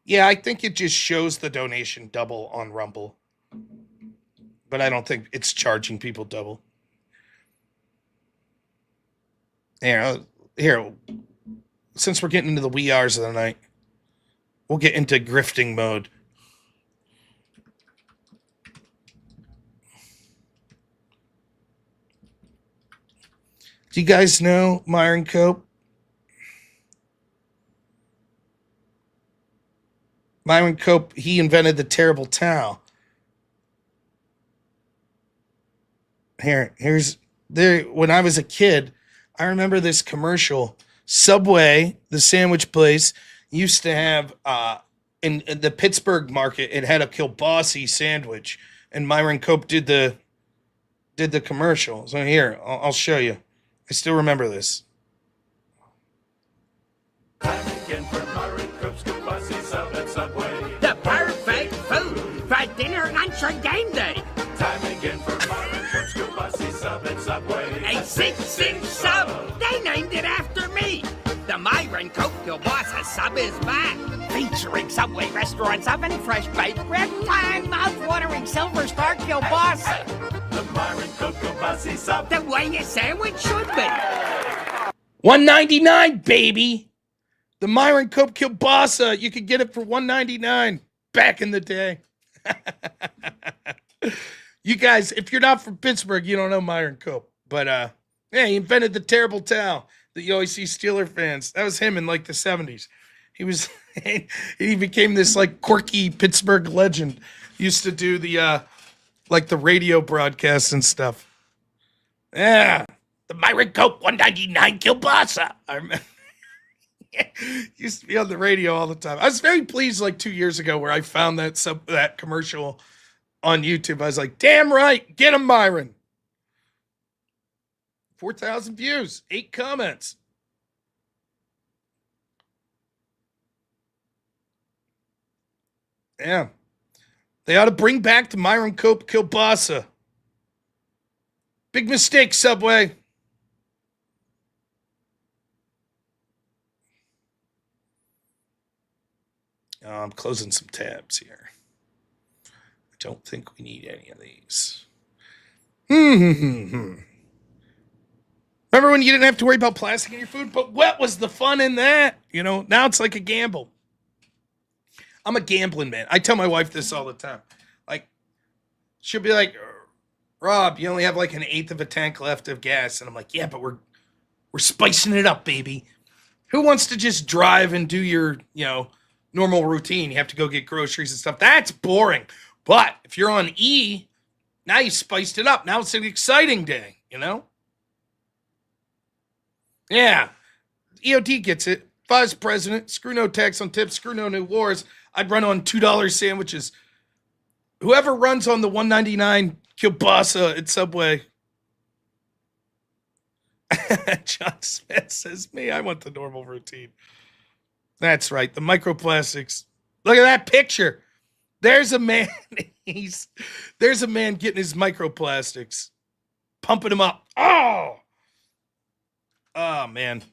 Yeah, I think it just shows the donation double on Rumble. But I don't think it's charging people double. Here, since we're getting into the wee hours of the night, we'll get into grifting mode. Do you guys know Myron Cope? Myron Cope, he invented the terrible towel. Here's there. When I was a kid, I remember this commercial. Subway, the sandwich place, used to have in the Pittsburgh market. It had a kielbasa sandwich, and Myron Cope did the commercial. So here, I'll show you. I still remember this. Time again for Myron Cope's kielbasa sub at Subway. The perfect food for dinner, lunch, or game day. Time again for Myron Cope's kielbasa sub at Subway. A 6-inch sub. They named it after me. The Myron Cope kielbasa sub is back. Featuring Subway restaurants oven fresh baked bread and mouth-watering Silver Star kielbasa. The Myron Cope kielbasa sub. The way a sandwich should be. $1.99, baby. The Myron Cope kielbasa. You could get it for $1.99 back in the day. You guys, if you're not from Pittsburgh, you don't know Myron Cope. But yeah, he invented the terrible towel that you always see Steeler fans. That was him in like the 70s. He became this like quirky Pittsburgh legend. He used to do the like the radio broadcasts and stuff. Yeah, the Myron Cope $1.99 kielbasa. I remember. Used to be on the radio all the time. I was very pleased like 2 years ago where I found that commercial on YouTube. I was like, damn right, get him, Myron. 4,000 views, 8 comments. Yeah. They ought to bring back the Myron Cope kielbasa. Big mistake, Subway. I'm closing some tabs here. I don't think we need any of these. Remember when you didn't have to worry about plastic in your food? But what was the fun in that? You know, now it's like a gamble. I'm a gambling man. I tell my wife this all the time. Like, she'll be like, Rob, you only have like an eighth of a tank left of gas. And I'm like, yeah, but we're spicing it up, baby. Who wants to just drive and do your, normal routine? You have to go get groceries and stuff. That's boring. But if you're on E, now you spiced it up. Now it's an exciting day, Yeah. EOD gets it. If I was president, screw no tax on tips, screw no new wars. I'd run on $2 sandwiches. Whoever runs on the $1.99 kielbasa at Subway. John Smith says, me, I want the normal routine. That's right. The microplastics. Look at that picture. There's a man. There's a man getting his microplastics, pumping them up. Oh, man.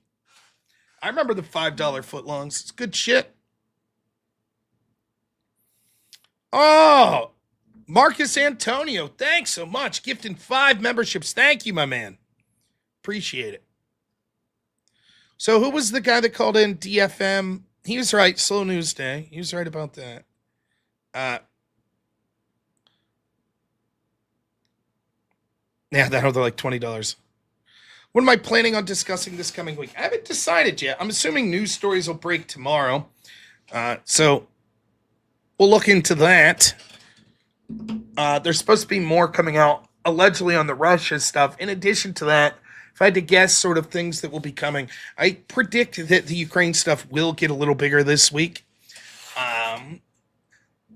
I remember the $5 footlongs. It's good shit. Oh, Marcus Antonio. Thanks so much. Gifting 5 memberships. Thank you, my man. Appreciate it. So who was the guy that called in DFM? He was right. Slow news day. He was right about that. Yeah, that'll be like $20. What am I planning on discussing this coming week? I haven't decided yet. I'm assuming news stories will break tomorrow. So we'll look into that. There's supposed to be more coming out allegedly on the Russia stuff. In addition to that, if I had to guess sort of things that will be coming, I predict that the Ukraine stuff will get a little bigger this week.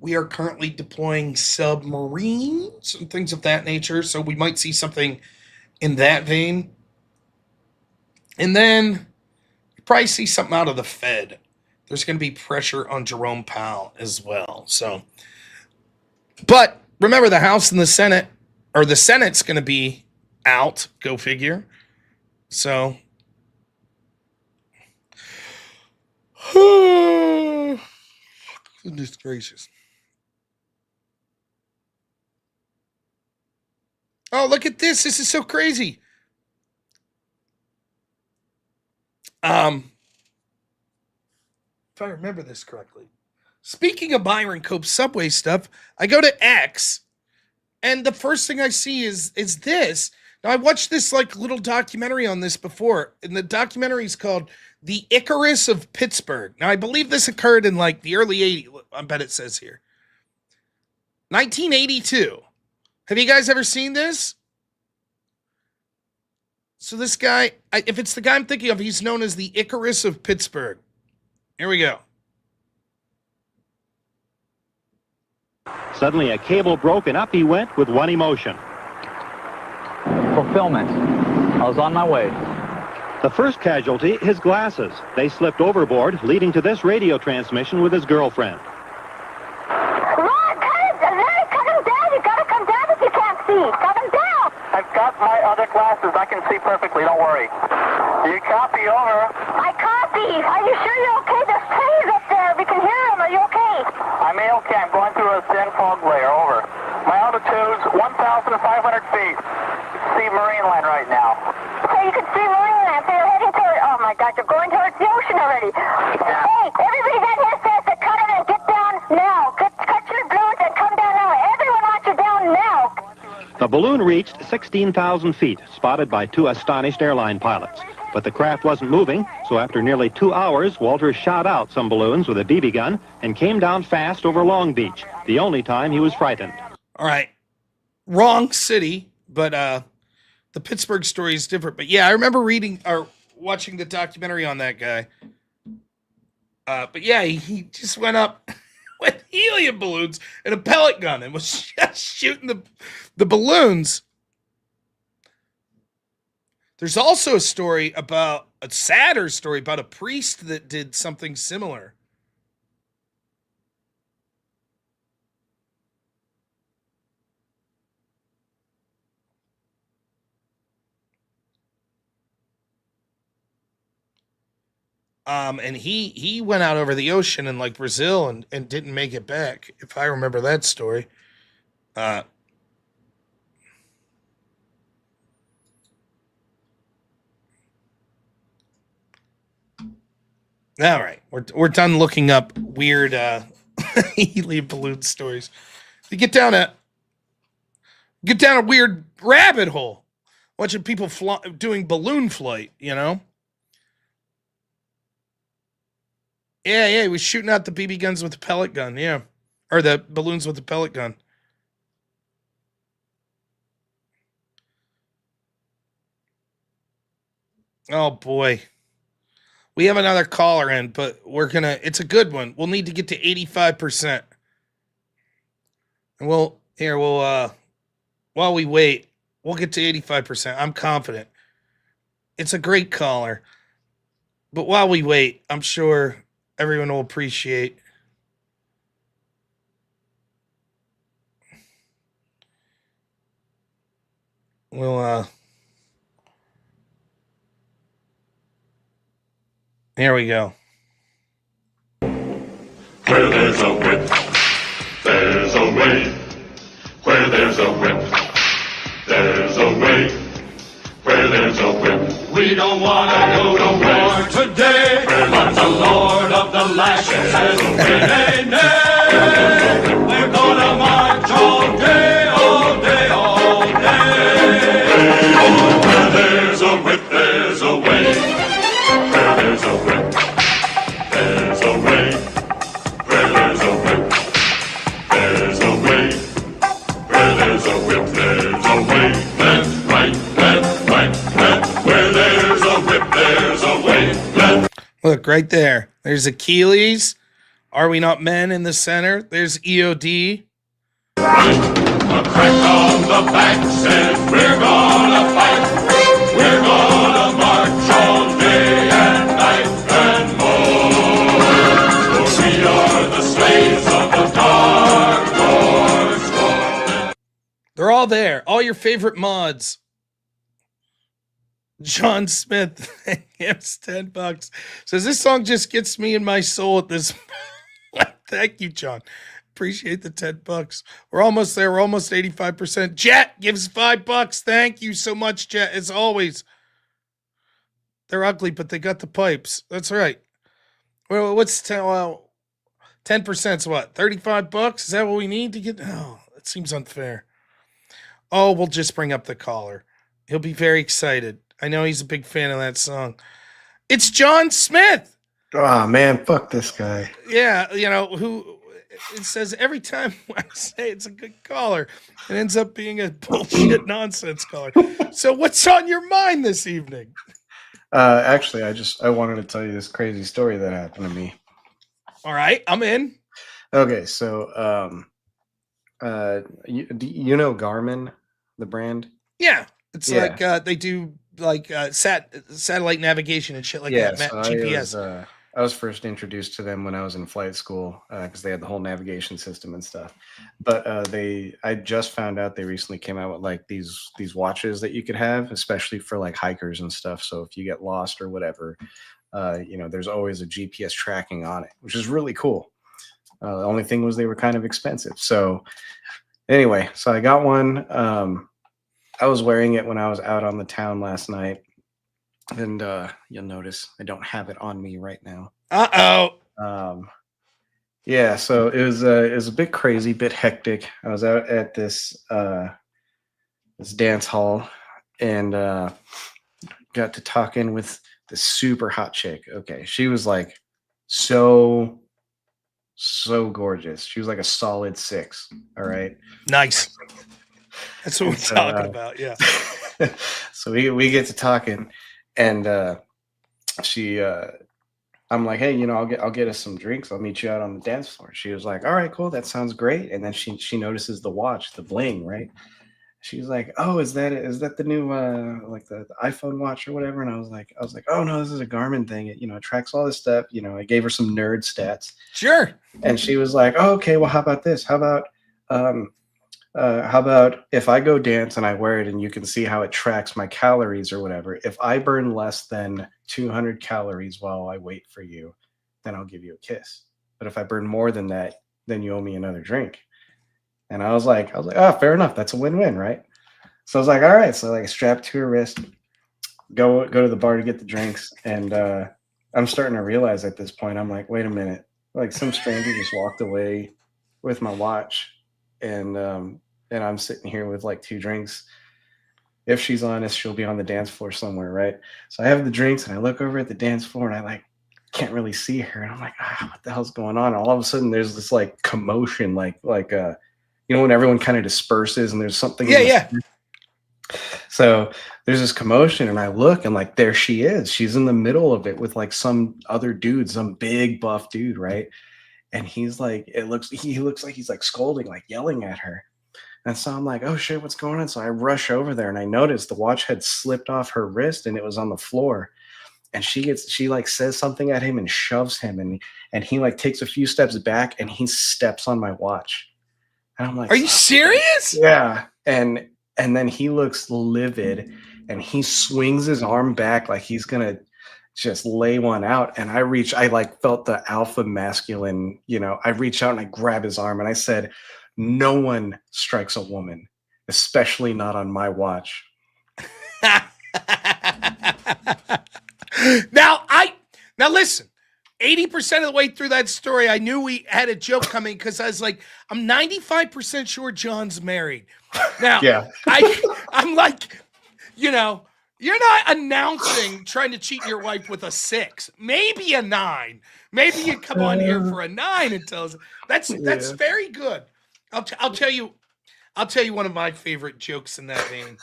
We are currently deploying submarines and things of that nature, so we might see something in that vein. And then you probably see something out of the Fed. There's going to be pressure on Jerome Powell as well. So, but remember, the House and the Senate, or the Senate's going to be out. Go figure. So, Goodness gracious. Oh, look at this. This is so crazy. If I remember this correctly. Speaking of Myron Cope subway stuff, I go to X, and the first thing I see is this. Now, I watched this like little documentary on this before, and the documentary is called The Icarus of Pittsburgh. Now, I believe this occurred in like the early 80s. I bet it says here. 1982. Have you guys ever seen this? So this guy, if it's the guy I'm thinking of, he's known as the Icarus of Pittsburgh. Here we go. Suddenly a cable broke and up he went with one emotion. Fulfillment. I was on my way. The first casualty, his glasses. They slipped overboard, leading to this radio transmission with his girlfriend. Ron, cut him down. You gotta come down if you can't see. Cut him down. I've got my other glasses. I can see perfectly. Don't worry. You copy, over. I copy. Are you sure you're okay? There's planes up there. We can hear them. Are you okay? I'm okay. I'm going through a thin fog layer. Over. My altitude's 1,500 feet. See marine line right now. Okay, you can see marine land. So you're heading toward... Oh, my God. You're going towards the ocean already. Yeah. Hey, everybody down here says to cut it and get down now. Cut your balloons and come down now. Everyone wants you down now. The balloon reached 16,000 feet, spotted by two astonished airline pilots. But the craft wasn't moving, so after nearly 2 hours, Walter shot out some balloons with a BB gun and came down fast over Long Beach, the only time he was frightened. All right. Wrong city, but the Pittsburgh story is different. But yeah, I remember reading or watching the documentary on that guy. But yeah, he just went up with helium balloons and a pellet gun and was just shooting the balloons. There's also a sadder story about a priest that did something similar. And he went out over the ocean in like Brazil and didn't make it back, if I remember that story. All right, we're done looking up weird helium balloon stories. You get down a weird rabbit hole, watching people doing balloon flight. You know. Yeah, he was shooting out the BB guns with the pellet gun. Yeah, or the balloons with the pellet gun. Oh boy. We have another caller in, but it's a good one. We'll need to get to 85%. And while we wait, we'll get to 85%. I'm confident. It's a great caller. But while we wait, I'm sure everyone will appreciate. Here we go. Where there's a whip, there's a way. Where there's a whip, there's a way. Where there's a whip, we don't want to go to war today. But the Lord of the lashes says, nay, nay, nay. We're gonna march all day, all day, all day. Where there's a whip, there's a way. Where there's a whip, there's a way. Where there's a whip, there's a way. Where there's a whip, there's a way. Left, right, left, right, left. Where there's a whip, there's a way. Left. Look, right there. There's Achilles. Are We Not Men in the center? There's EOD. Right. A crack on the back says we're gonna fight. We're gonna march all day and night and more. For we are the slaves of the dark horse. They're all there. All your favorite mods. John Smith gives $10. Says this song just gets me in my soul at this. Thank you, John. Appreciate the $10. We're almost there. We're almost 85%. Jet gives $5. Thank you so much, Jet. As always. They're ugly, but they got the pipes. That's right. Well, what's 10? Well, 10% is what? $35? Is that what we need to get? Oh, that seems unfair. Oh, we'll just bring up the caller. He'll be very excited. I know he's a big fan of that song. It's John Smith. Oh man, fuck this guy. Yeah, who it says every time I say it's a good caller, it ends up being a bullshit nonsense caller. So what's on your mind this evening? Actually, I wanted to tell you this crazy story that happened to me. All right, I'm in. Okay, so you know Garmin, the brand? Yeah, it's like they do like satellite navigation and shit like that. So GPS. I was first introduced to them when I was in flight school because they had the whole navigation system and stuff. But I just found out they recently came out with like these watches that you could have, especially for like hikers and stuff. So if you get lost or whatever, there's always a GPS tracking on it, which is really cool. The only thing was they were kind of expensive. So anyway, so I got one. I was wearing it when I was out on the town last night. And you'll notice I don't have it on me right now. Yeah, so it was a bit crazy, bit hectic. I was out at this dance hall and got to talking with this super hot chick. Okay, she was like so gorgeous. She was like a solid 6. All right, nice. That's what we're talking about. Yeah. So we get to talking. And I'm like, hey, I'll get us some drinks. I'll meet you out on the dance floor. She was like, all right, cool. That sounds great. And then she notices the watch, the bling, right? She's like, oh, is that the new like the iPhone watch or whatever? And I was like, oh no, this is a Garmin thing. It tracks all this stuff. I gave her some nerd stats. Sure. And she was like, oh, okay, well, how about this? How about if I go dance and I wear it and you can see how it tracks my calories or whatever. If I burn less than 200 calories while I wait for you, then I'll give you a kiss. But if I burn more than that, then you owe me another drink. And I was like, oh, fair enough. That's a win-win, right? So I was like, all right. So like strap to her wrist, go to the bar to get the drinks. And I'm starting to realize at this point, I'm like, wait a minute. Like some stranger just walked away with my watch. And I'm sitting here with like 2 drinks. If she's honest, she'll be on the dance floor somewhere, right? So I have the drinks and I look over at the dance floor and I like can't really see her. And I'm like, what the hell's going on? And all of a sudden there's this like commotion, like when everyone kind of disperses and there's something. Yeah. So there's this commotion and I look and like there she is. She's in the middle of it with like some other dude, some big buff dude, right? And he's like, he looks like he's like scolding, like yelling at her. And so I'm like, oh shit, what's going on? So I rush over there and I noticed the watch had slipped off her wrist and it was on the floor. And she like says something at him and shoves him and he like takes a few steps back and he steps on my watch. And I'm like, are you serious? Yeah. And then he looks livid and he swings his arm back like he's gonna just lay one out. And I like felt the alpha masculine, I reach out and I grab his arm and I said, no one strikes a woman, especially not on my watch. Now listen, 80% of the way through that story, I knew we had a joke coming because I was like, I'm 95% sure John's married. Now, yeah. I'm like, you're not announcing trying to cheat your wife with a 6, maybe a 9. Maybe you come on here for a 9 and tell us that's very good. I'll tell you one of my favorite jokes in that vein.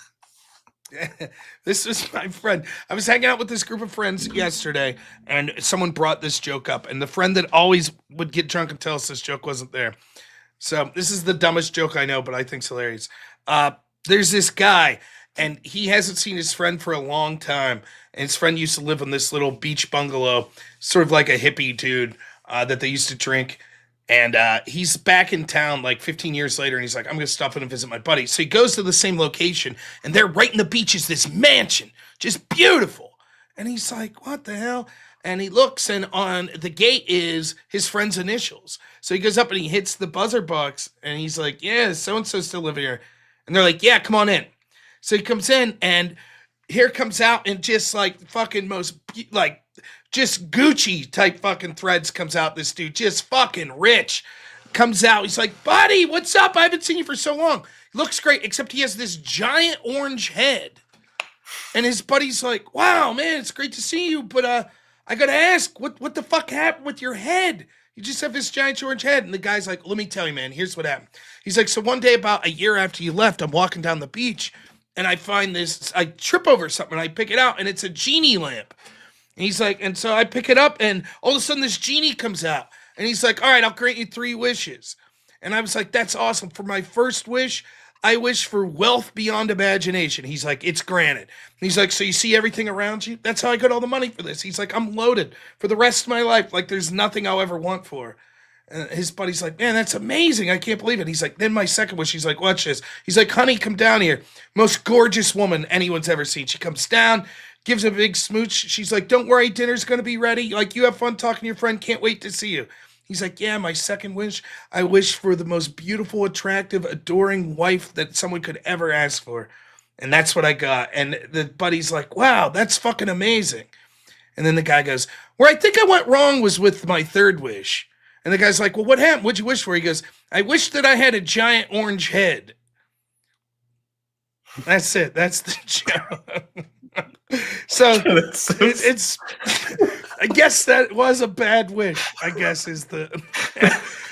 This was my friend. I was hanging out with this group of friends yesterday, and someone brought this joke up. And the friend that always would get drunk and tell us this joke wasn't there. So this is the dumbest joke I know, but I think it's hilarious. There's this guy, and he hasn't seen his friend for a long time. And his friend used to live in this little beach bungalow, sort of like a hippie dude that they used to drink. And he's back in town like 15 years later, and he's like, I'm going to stop in and visit my buddy. So he goes to the same location, and there right in the beach is this mansion, just beautiful. And he's like, what the hell? And he looks, and on the gate is his friend's initials. So he goes up and he hits the buzzer box, and he's like, yeah, so-and-so still living here. And they're like, yeah, come on in. So he comes in, and here comes out, and just like fucking most, like, just Gucci type fucking threads comes out. This dude, just fucking rich, comes out. He's like, buddy, what's up? I haven't seen you for so long. He looks great, except he has this giant orange head. And his buddy's like, wow, man, it's great to see you, but I gotta ask, what the fuck happened with your head? You just have this giant orange head. And the guy's like, let me tell you, man, here's what happened. He's like, so one day about a year after you left, I'm walking down the beach, and I find this, I trip over something, and I pick it out, and it's a genie lamp. And he's like, and so I pick it up, and all of a sudden this genie comes out. And he's like, all right, I'll grant you 3 wishes. And I was like, that's awesome. For my first wish, I wish for wealth beyond imagination. He's like, it's granted. And he's like, so you see everything around you? That's how I got all the money for this. He's like, I'm loaded for the rest of my life. Like, there's nothing I'll ever want for. And his buddy's like, man, that's amazing. I can't believe it. He's like, then my second wish, he's like, watch this. He's like, honey, come down here. Most gorgeous woman anyone's ever seen. She comes down, gives a big smooch. She's like, don't worry, dinner's going to be ready. Like, you have fun talking to your friend. Can't wait to see you. He's like, yeah, my second wish, I wish for the most beautiful, attractive, adoring wife that someone could ever ask for. And that's what I got. And the buddy's like, wow, that's fucking amazing. And then the guy goes, where I think I went wrong was with my third wish. And the guy's like, well, what happened? What'd you wish for? He goes, I wish that I had a giant orange head. That's it. That's the joke. So it's I guess that was a bad wish, I guess is the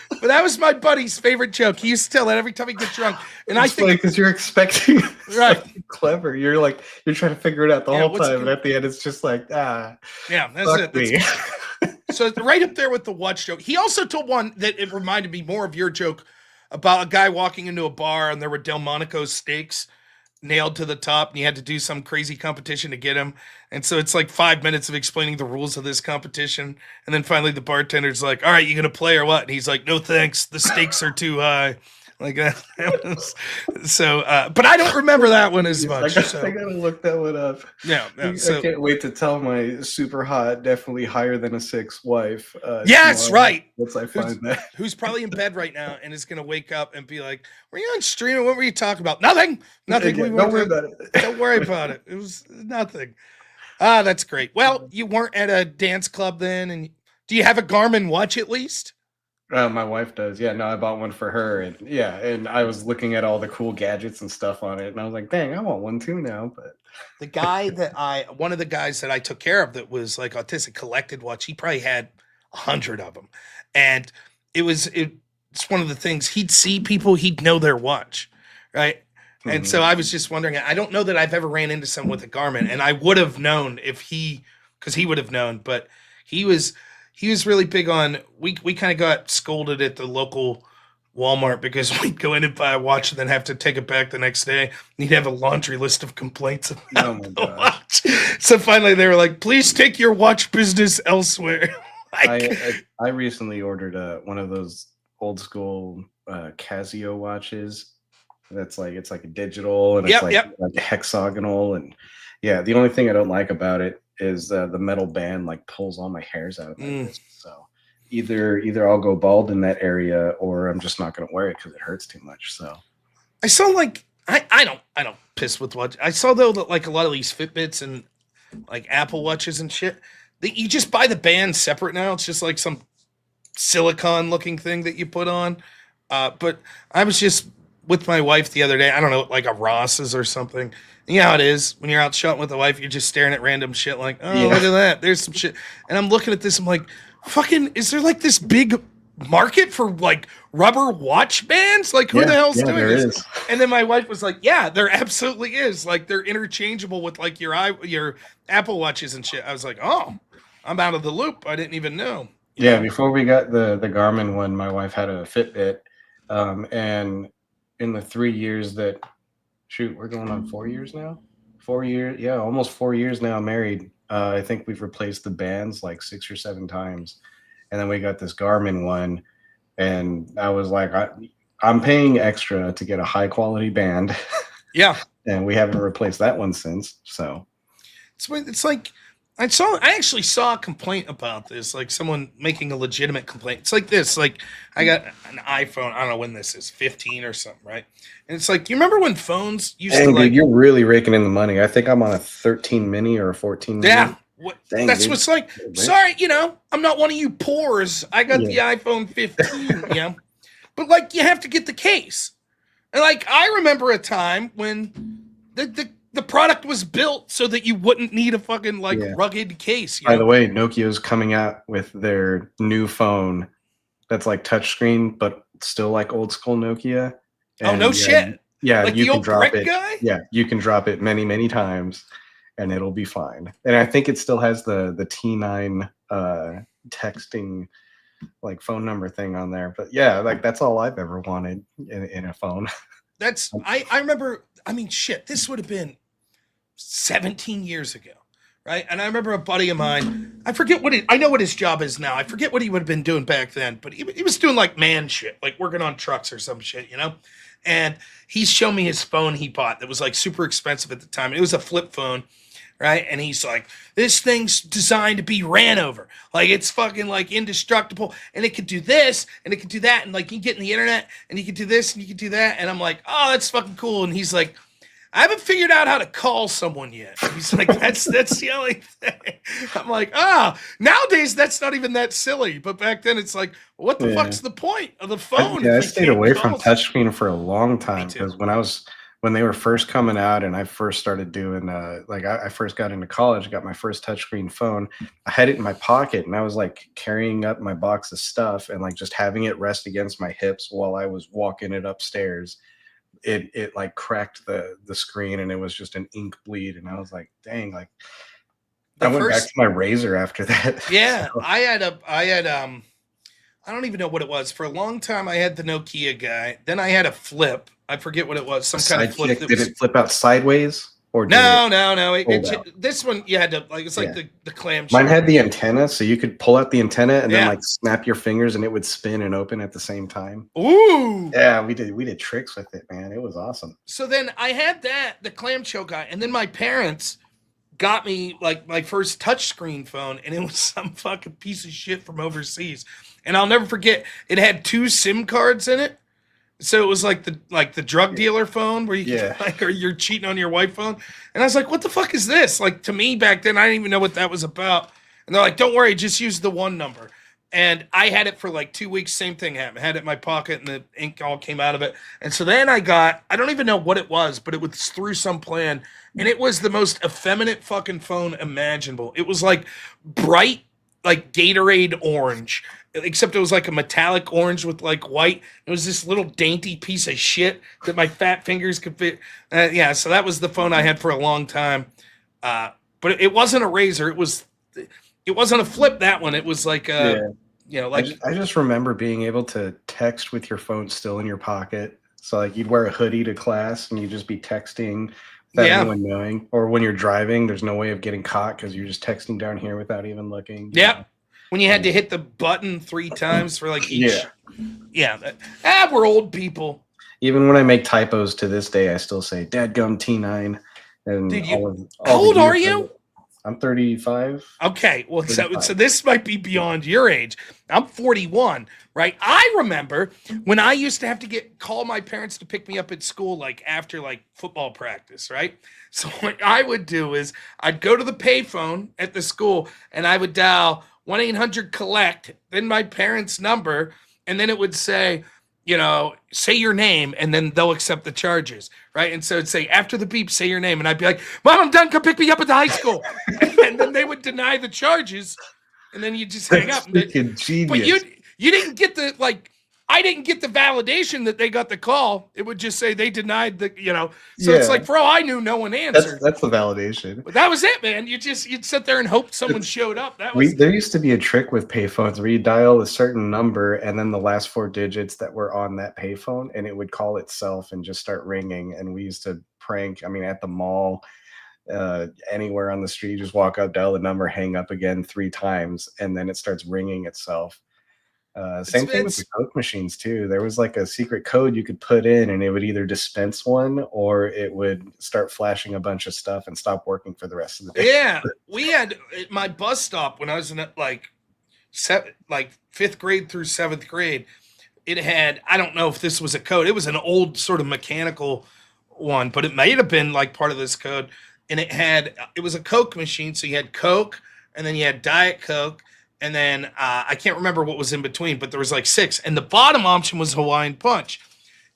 but that was my buddy's favorite joke. He used to tell that every time he gets drunk. And it's I think because you're expecting right something clever. You're like, you're trying to figure it out the whole time, and at the end it's just like, yeah, that's it. So right up there with the watch joke. He also told one that it reminded me more of your joke about a guy walking into a bar and there were Delmonico steaks nailed to the top, and you had to do some crazy competition to get him. And so it's like 5 minutes of explaining the rules of this competition, and then finally the bartender's like, all right, you gonna play or what? And he's like, no thanks, the stakes are too high. Like that was, so but I don't remember that one as much. I gotta look that one up. I can't wait to tell my super hot, definitely higher than a 6 wife. Yes, right. Once I find that, who's probably in bed right now and is gonna wake up and be like, "Were you on stream? What were you talking about? Nothing. Again, don't worry about it. Don't worry about it. It was nothing." Ah, that's great. Well, you weren't at a dance club then, and do you have a Garmin watch at least? My wife does. Yeah, no, I bought one for her, and I was looking at all the cool gadgets and stuff on it, and I was like, dang, I want one too now. But the guy one of the guys that I took care of that was like autistic collected watch. He probably had 100 of them, and it's one of the things he'd see people, he'd know their watch, right? Mm-hmm. And so I was just wondering. I don't know that I've ever ran into someone with a Garmin, and I would have known because he would have known, but he was really big on, we kind of got scolded at the local Walmart because we'd go in and buy a watch and then have to take it back the next day. And he'd have a laundry list of complaints about the watch. So finally they were like, please take your watch business elsewhere. I recently ordered one of those old school Casio watches. It's like a digital, and it's like a hexagonal. And yeah, the only thing I don't like about it is the metal band like pulls all my hairs out of my wrist. So either I'll go bald in that area, or I'm just not going to wear it because it hurts too much. So I saw like I don't piss with watch. I saw though that like a lot of these Fitbits and like Apple watches and shit, that you just buy the band separate now. It's just like some silicone looking thing that you put on. But I was just with my wife the other day. I don't know, like a Ross's or something. You know how it is when you're out shopping with the wife, you're just staring at random shit like, oh, look at that. There's some shit. And I'm looking at this. I'm like, fucking, is there like this big market for like rubber watch bands? Like who the hell's doing this? Is. And then my wife was like, yeah, there absolutely is. Like they're interchangeable with like your Apple watches and shit. I was like, oh, I'm out of the loop. I didn't even know. Yeah. Before we got the Garmin one, my wife had a Fitbit. And in the 3 years that, we're going on 4 years now. 4 years, yeah, almost 4 years now. Married. I think we've replaced the bands like 6 or 7 times, and then we got this Garmin one, and I was like, I'm paying extra to get a high quality band. Yeah, and we haven't replaced that one since. So, It's like I actually saw a complaint about this, like someone making a legitimate complaint. It's like this, like I got an iPhone, I don't know when this is, 15 or something, right? And it's like, you remember when phones used to like, dude, you're really raking in the money. I think I'm on a 13 mini or a 14 mini. yeah, Dang, that's dude. what's like. Sorry, I'm not one of you poors. I got the iPhone 15, but like you have to get the case. And like I remember a time when the product was built so that you wouldn't need a fucking like rugged case. By the way, Nokia's coming out with their new phone that's like touchscreen, but still like old school Nokia. Oh, no shit. Yeah, like you the can old drop brick it. guy? Yeah, you can drop it many, many times and it'll be fine. And I think it still has the T9 texting like phone number thing on there. But yeah, like that's all I've ever wanted in a phone. That's I remember, I mean shit, this would have been 17 years ago, right? And I remember a buddy of mine, I know what his job is now. I forget what he would have been doing back then, but he was doing like man shit, like working on trucks or some shit, And he's shown me his phone he bought that was like super expensive at the time. It was a flip phone, right? And he's like, this thing's designed to be ran over. Like it's fucking like indestructible. And it could do this and it could do that. And like you get in the internet and you could do this and you could do that. And I'm like, oh, that's fucking cool. And he's like, I haven't figured out how to call someone yet. He's like, that's the only thing. I'm like, nowadays that's not even that silly. But back then it's like, what the fuck's the point of the phone? I stayed away from touchscreen for a long time because when they were first coming out and I first started doing I first got into college, got my first touchscreen phone. I had it in my pocket and I was like carrying up my box of stuff and like just having it rest against my hips while I was walking it upstairs. It like cracked the screen and it was just an ink bleed and I was like, dang, like I went back to my Razor after that. Yeah, so. I had I don't even know what it was. For a long time I had the Nokia guy. Then I had a flip. I forget what it was. Some kind of flip. Did it flip out sideways? Or no. This one you had to like it's like the clamshell. Mine had the antenna, so you could pull out the antenna and then like snap your fingers and it would spin and open at the same time. Ooh. Yeah, we did tricks with it, man. It was awesome. So then I had the clamshell guy, and then my parents got me like my first touchscreen phone, and it was some fucking piece of shit from overseas. And I'll never forget, it had 2 SIM cards in it. So it was like the drug dealer phone where you can, like, or you're cheating on your wife phone. And I was like, what the fuck is this? Like to me back then, I didn't even know what that was about. And they're like, don't worry, just use the one number. And I had it for like 2 weeks. Same thing happened. I had it in my pocket and the ink all came out of it. And so then I don't even know what it was, but it was through some plan. And it was the most effeminate fucking phone imaginable. It was like bright, like Gatorade orange, except it was like a metallic orange with like white. It was this little dainty piece of shit that my fat fingers could fit. So that was the phone I had for a long time. But it wasn't a Razor. It wasn't a flip, that one. It was like I just remember being able to text with your phone still in your pocket. So like you'd wear a hoodie to class and you'd just be texting without anyone knowing. Or when you're driving, there's no way of getting caught because you're just texting down here without even looking. Yep. When you had to hit the button 3 times for like each. We're old people. Even when I make typos to this day, I still say dadgum T9. And dude, how old are you? I'm 35. Okay, well, so this might be beyond your age. I'm 41, right? I remember when I used to have to call my parents to pick me up at school, like after like football practice, right? So what I would do is I'd go to the payphone at the school and I would dial 1-800-COLLECT, then my parents' number, and then it would say, say your name, and then they'll accept the charges, right? And so it'd say, after the beep, say your name. And I'd be like, Mom, I'm done. Come pick me up at the high school. And then they would deny the charges, and then you just hang up. Genius. But you didn't get I didn't get the validation that they got the call. It would just say they denied So it's like, for all I knew, no one answered. That's the validation. But that was it, man. You'd sit there and hope someone showed up. There used to be a trick with payphones where you dial a certain number and then the last 4 digits that were on that payphone, and it would call itself and just start ringing. And we used to prank, at the mall, anywhere on the street, just walk up, dial the number, hang up again 3 times, and then it starts ringing itself. Same thing with the Coke machines too. There was like a secret code you could put in, and it would either dispense one or it would start flashing a bunch of stuff and stop working for the rest of the day. Yeah, we had at my bus stop when I was in like 5th grade through 7th grade. It had, I don't know if this was a code. It was an old sort of mechanical one, but it may have been like part of this code. And it was a Coke machine. So you had Coke, and then you had Diet Coke. And then I can't remember what was in between, but there was like 6. And the bottom option was Hawaiian Punch.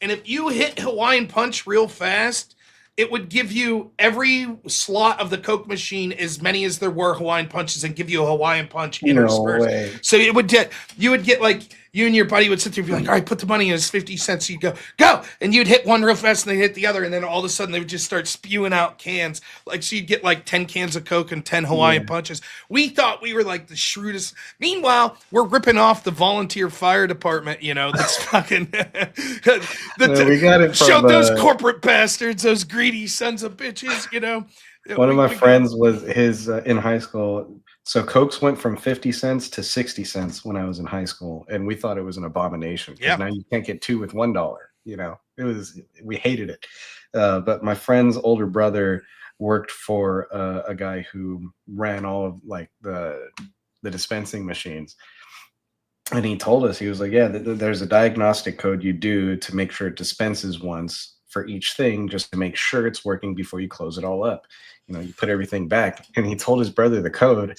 And if you hit Hawaiian Punch real fast, it would give you every slot of the Coke machine as many as there were Hawaiian Punches and give you a Hawaiian Punch interspersed. way. So you would get like, you and your buddy would sit there and be like, all right, put the money in, it's 50 cents. So you'd go. And you'd hit one real fast and then hit the other. And then all of a sudden they would just start spewing out cans. Like, so you'd get like 10 cans of Coke and 10 Hawaiian Punches. We thought we were like the shrewdest. Meanwhile, we're ripping off the volunteer fire department, that's fucking. We got it from, show those corporate bastards, those greedy sons of bitches, One of my friends was in high school. So Cokes went from 50 cents to 60 cents when I was in high school, and we thought it was an abomination. Yeah. Now you can't get 2 with $1. We hated it. But my friend's older brother worked for a guy who ran all of like the dispensing machines. And he told us, he was like, yeah, there's a diagnostic code you do to make sure it dispenses once for each thing, just to make sure it's working before you close it all up. You put everything back. And he told his brother the code.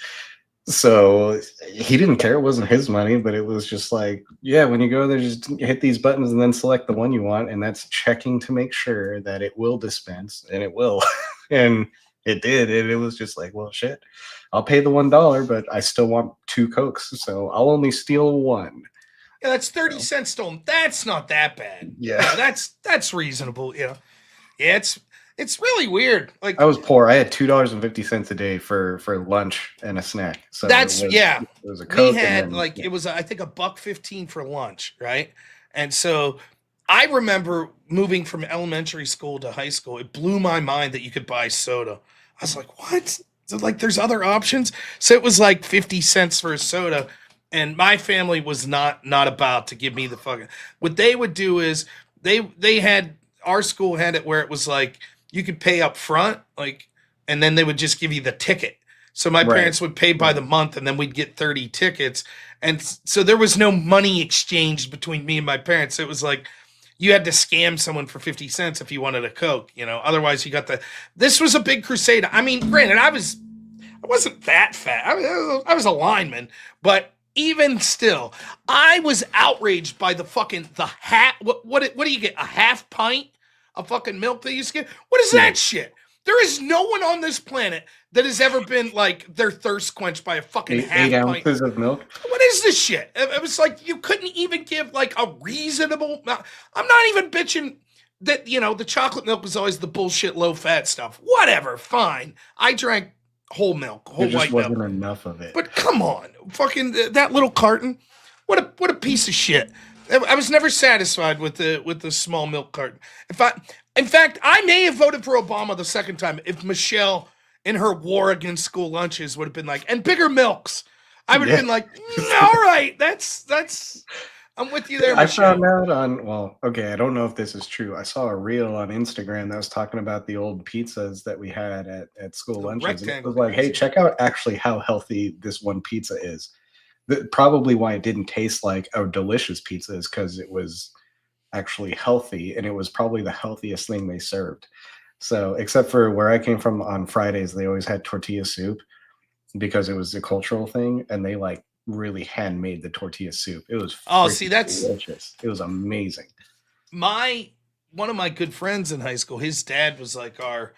So he didn't care. It wasn't his money, but it was just like, yeah, when you go there, just hit these buttons and then select the one you want. And that's checking to make sure that it will dispense, and it will. And it did. And it was just like, well, shit, I'll pay the $1, but I still want 2 Cokes. So I'll only steal 1. Yeah, that's 30 cents stolen. That's not that bad. Yeah. That's reasonable. Yeah, it's really weird. Like, I was poor. I had $2.50 a day for lunch and a snack. So it was a Coke. We had it was I think $1.15 for lunch, right? And so I remember moving from elementary school to high school. It blew my mind that you could buy soda. I was like, what? So, like, there's other options. So it was like 50 cents for a soda. And my family was not about to give me the fucking. What they would do is they had, our school had it where it was like you could pay up front, like, and then they would just give you the ticket. So my parents would pay by the month, and then we'd get 30 tickets. And so there was no money exchanged between me and my parents. It was like you had to scam someone for 50 cents if you wanted a Coke, otherwise you got this was a big crusade. I mean, granted, I wasn't that fat. I was a lineman, but even still, I was outraged by the half. What do you get? A half pint of fucking milk that you used to get? What is that shit? There is no one on this planet that has ever been like their thirst quenched by a fucking half 8 pint. ounces of milk. What is this shit? It was like you couldn't even give like a reasonable. I'm not even bitching that the chocolate milk was always the bullshit low fat stuff. Whatever, fine. I drank whole milk, whole There white just wasn't milk. enough of it. But come on, fucking that little carton. What a piece of shit. I was never satisfied with the small milk carton. In fact, I may have voted for Obama the second time if Michelle in her war against school lunches would have been like, and bigger milks. I would have been like, all right, that's I'm with you there, Michelle. I found out I don't know if this is true. I saw a reel on Instagram that was talking about the old pizzas that we had at school lunches. And it was like, hey, check out actually how healthy this one pizza is. Probably why it didn't taste like a delicious pizza is because it was actually healthy, and it was probably the healthiest thing they served. So except for where I came from on Fridays, they always had tortilla soup because it was a cultural thing, and they like really handmade the tortilla soup. It was that's delicious. It was amazing. One of my good friends in high school, his dad was like our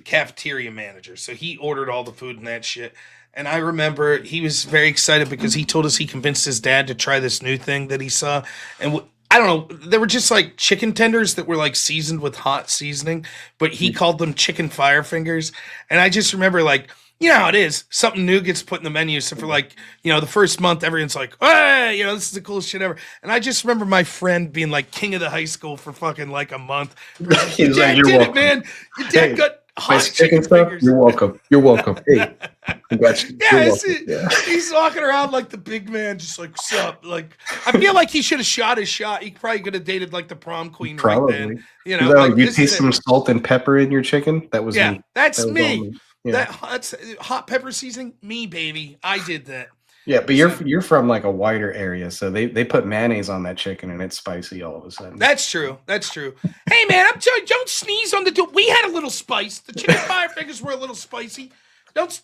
cafeteria manager, so he ordered all the food and that shit. And I remember he was very excited because he told us he convinced his dad to try this new thing that he saw. And I don't know, they were just like chicken tenders that were like seasoned with hot seasoning, but he called them chicken fire fingers. And I just remember like, how it is. Something new gets put in the menu. So for like, the first month, everyone's like, hey, this is the coolest shit ever. And I just remember my friend being like king of the high school for fucking like a month. Your dad did it, man. Your dad got hot chicken stuff. fingers. You're welcome. You're welcome. Hey, congrats. Yeah, Yeah. He's walking around like the big man, just like, sup? Like, I feel like he should have shot his shot. He probably could have dated like the prom queen right then. You know, like, you taste some salt and pepper in your chicken. That was me. That's that was me. Yeah. That's hot pepper seasoning. Me, baby. I did that. Yeah, but you're from like a wider area, so they put mayonnaise on that chicken and it's spicy all of a sudden. That's true. That's true. Hey man, I'm telling you, don't sneeze on the door. We had a little spice. The chicken fire fingers were a little spicy. Don't.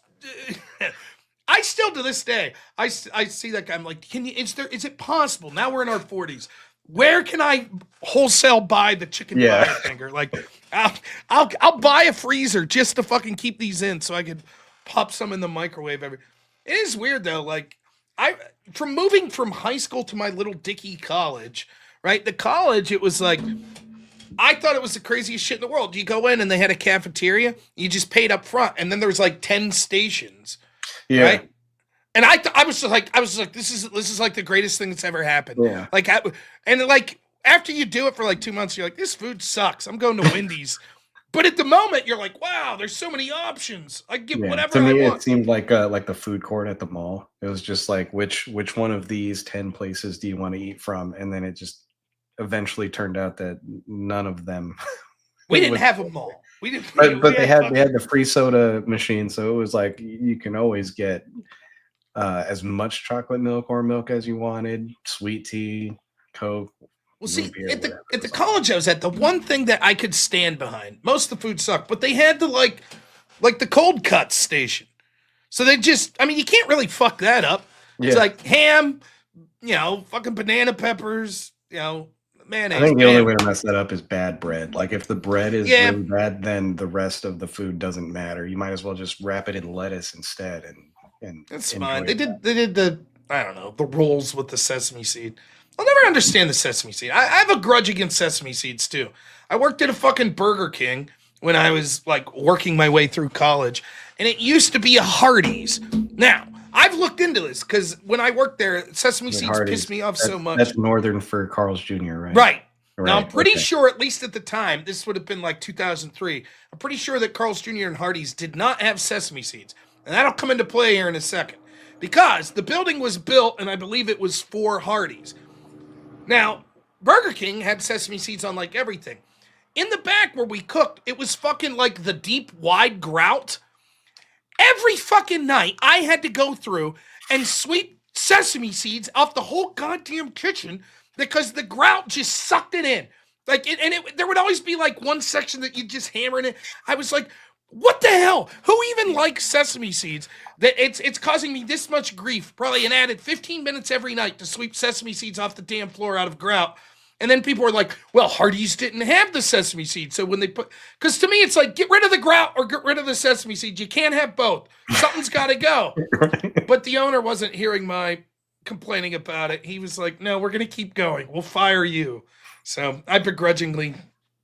I still to this day, I see that guy. I'm like, is it possible? Now we're in our 40s. Where can I wholesale buy the chicken fire finger? Like, I'll buy a freezer just to fucking keep these in so I could pop some in the microwave every. It is weird though. Like from moving from high school to my little dicky college, right? The college, it was like, I thought it was the craziest shit in the world. You go in and they had a cafeteria. You just paid up front, and then there was like 10 stations, right? And I was just like, this is like the greatest thing that's ever happened. Yeah. Like, and like after you do it for like 2 months, you're like, this food sucks. I'm going to Wendy's. But at the moment, you're like, wow, there's so many options. I can get whatever to me, I want. it seemed like the food court at the mall. It was just like, which one of these 10 places do you want to eat from? And then it just eventually turned out that none of them. We didn't have a mall. We didn't. But they had the free soda machine, so it was like you can always get as much chocolate milk or milk as you wanted, sweet tea, Coke. Well, see, at the college I was at, the one thing that I could stand behind, most of the food sucked, but they had the like the cold cuts station. So they just, I mean, you can't really fuck that up. It's like ham, fucking banana peppers, mayonnaise. I think the only way to mess that up is bad bread. Like if the bread is really bad, then the rest of the food doesn't matter. You might as well just wrap it in lettuce instead and that's fine. They did the, I don't know, the rolls with the sesame seed. I'll never understand the sesame seed. I have a grudge against sesame seeds too. I worked at a fucking Burger King when I was like working my way through college, and it used to be a Hardee's. Now, I've looked into this because when I worked there, sesame seeds pissed me off so much. That's Northern for Carl's Jr., right? Right. Now, I'm pretty sure, at least at the time, this would have been like 2003, I'm pretty sure that Carl's Jr. and Hardee's did not have sesame seeds. And that'll come into play here in a second. Because the building was built, and I believe it was for Hardee's. Now, Burger King had sesame seeds on like everything. In the back where we cooked, it was fucking like the deep, wide grout. Every fucking night, I had to go through and sweep sesame seeds off the whole goddamn kitchen because the grout just sucked it in. Like, there would always be like one section that you just hammer in it. I was like, what the hell? Who even likes sesame seeds? That it's causing me this much grief. Probably an added 15 minutes every night to sweep sesame seeds off the damn floor out of grout. And then people were like, well, Hardee's didn't have the sesame seed. So when they because to me, it's like, get rid of the grout or get rid of the sesame seed. You can't have both. Something's got to go. But the owner wasn't hearing my complaining about it. He was like, no, we're going to keep going. We'll fire you. So I begrudgingly.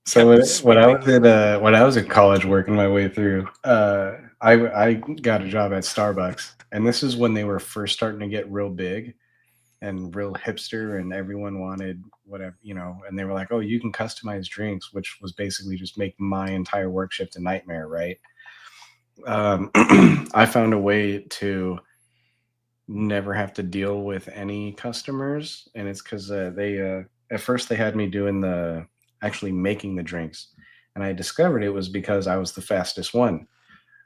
So when I was in college working my way through, I got a job at Starbucks, and this is when they were first starting to get real big and real hipster, and everyone wanted whatever, and they were like, oh, you can customize drinks, which was basically just make my entire work shift a nightmare, right? I found a way to never have to deal with any customers, and it's because at first they had me doing actually making the drinks, and I discovered it was because I was the fastest one.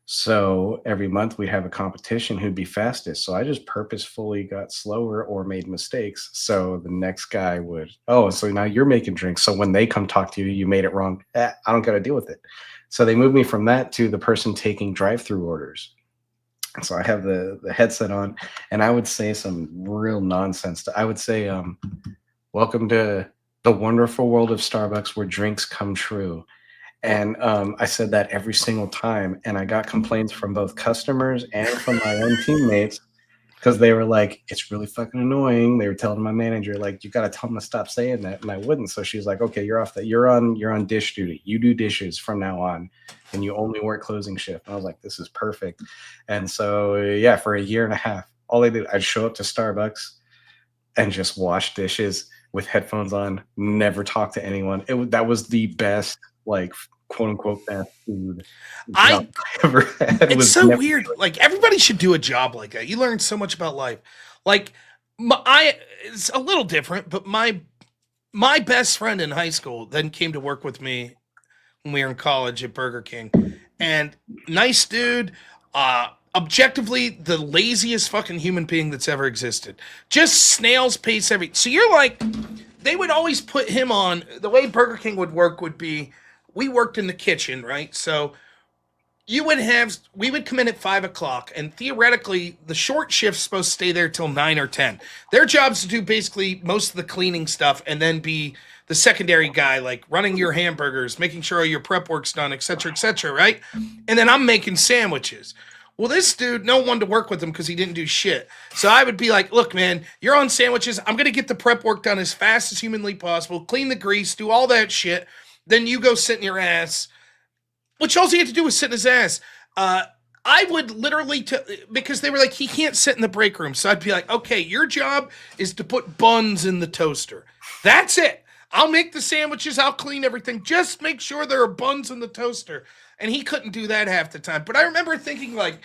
So every month we'd have a competition who'd be fastest. So I just purposefully got slower or made mistakes. So the next guy would, so now you're making drinks. So when they come talk to you, you made it wrong. I don't got to deal with it. So they moved me from that to the person taking drive-through orders. So I have the headset on, and I would say some real nonsense. I would say, welcome to the wonderful world of Starbucks where drinks come true. And I said that every single time. And I got complaints from both customers and from my own teammates because they were like, it's really fucking annoying. They were telling my manager, like, you got to tell them to stop saying that. And I wouldn't. So she's like, okay, you're off that. You're on dish duty. You do dishes from now on. And you only work closing shift. And I was like, this is perfect. And so, yeah, for a year and a half, all I did, I'd show up to Starbucks and just wash dishes with headphones on, never talk to anyone. That was the best, like, quote unquote fast food I job I ever had. It's was so never- weird. Like everybody should do a job like that. You learn so much about life. Like it's a little different, but my best friend in high school then came to work with me when we were in college at Burger King, and nice dude. Objectively, the laziest fucking human being that's ever existed. Just snail's pace every. So you're like, they would always put him on. The way Burger King would work would be, we worked in the kitchen, right? So we would come in at 5 o'clock, and theoretically, the short shift's supposed to stay there till 9 or 10. Their job's to do basically most of the cleaning stuff, and then be the secondary guy, like running your hamburgers, making sure all your prep work's done, et cetera, right? And then I'm making sandwiches. Well, this dude, no one wanted to work with him because he didn't do shit. So I would be like, look, man, you're on sandwiches. I'm going to get the prep work done as fast as humanly possible, clean the grease, do all that shit. Then you go sit in your ass, which all he had to do was sit in his ass. I would literally, because they were like, he can't sit in the break room. So I'd be like, okay, your job is to put buns in the toaster. That's it. I'll make the sandwiches. I'll clean everything. Just make sure there are buns in the toaster. And he couldn't do that half the time. But I remember thinking like,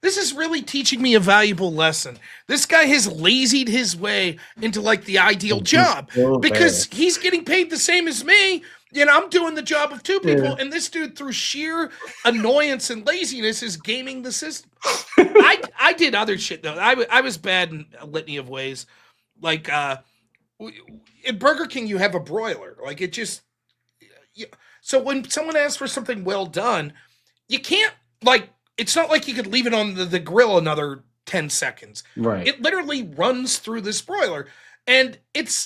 this is really teaching me a valuable lesson. This guy has lazied his way into like the ideal job because he's getting paid the same as me. I'm doing the job of two people, and this dude, through sheer annoyance and laziness, is gaming the system. I did other shit though. I was bad in a litany of ways. Like at Burger King, you have a broiler. Like it just. So when someone asks for something well done, you can't, like, it's not like you could leave it on the grill another 10 seconds. Right. It literally runs through this broiler, and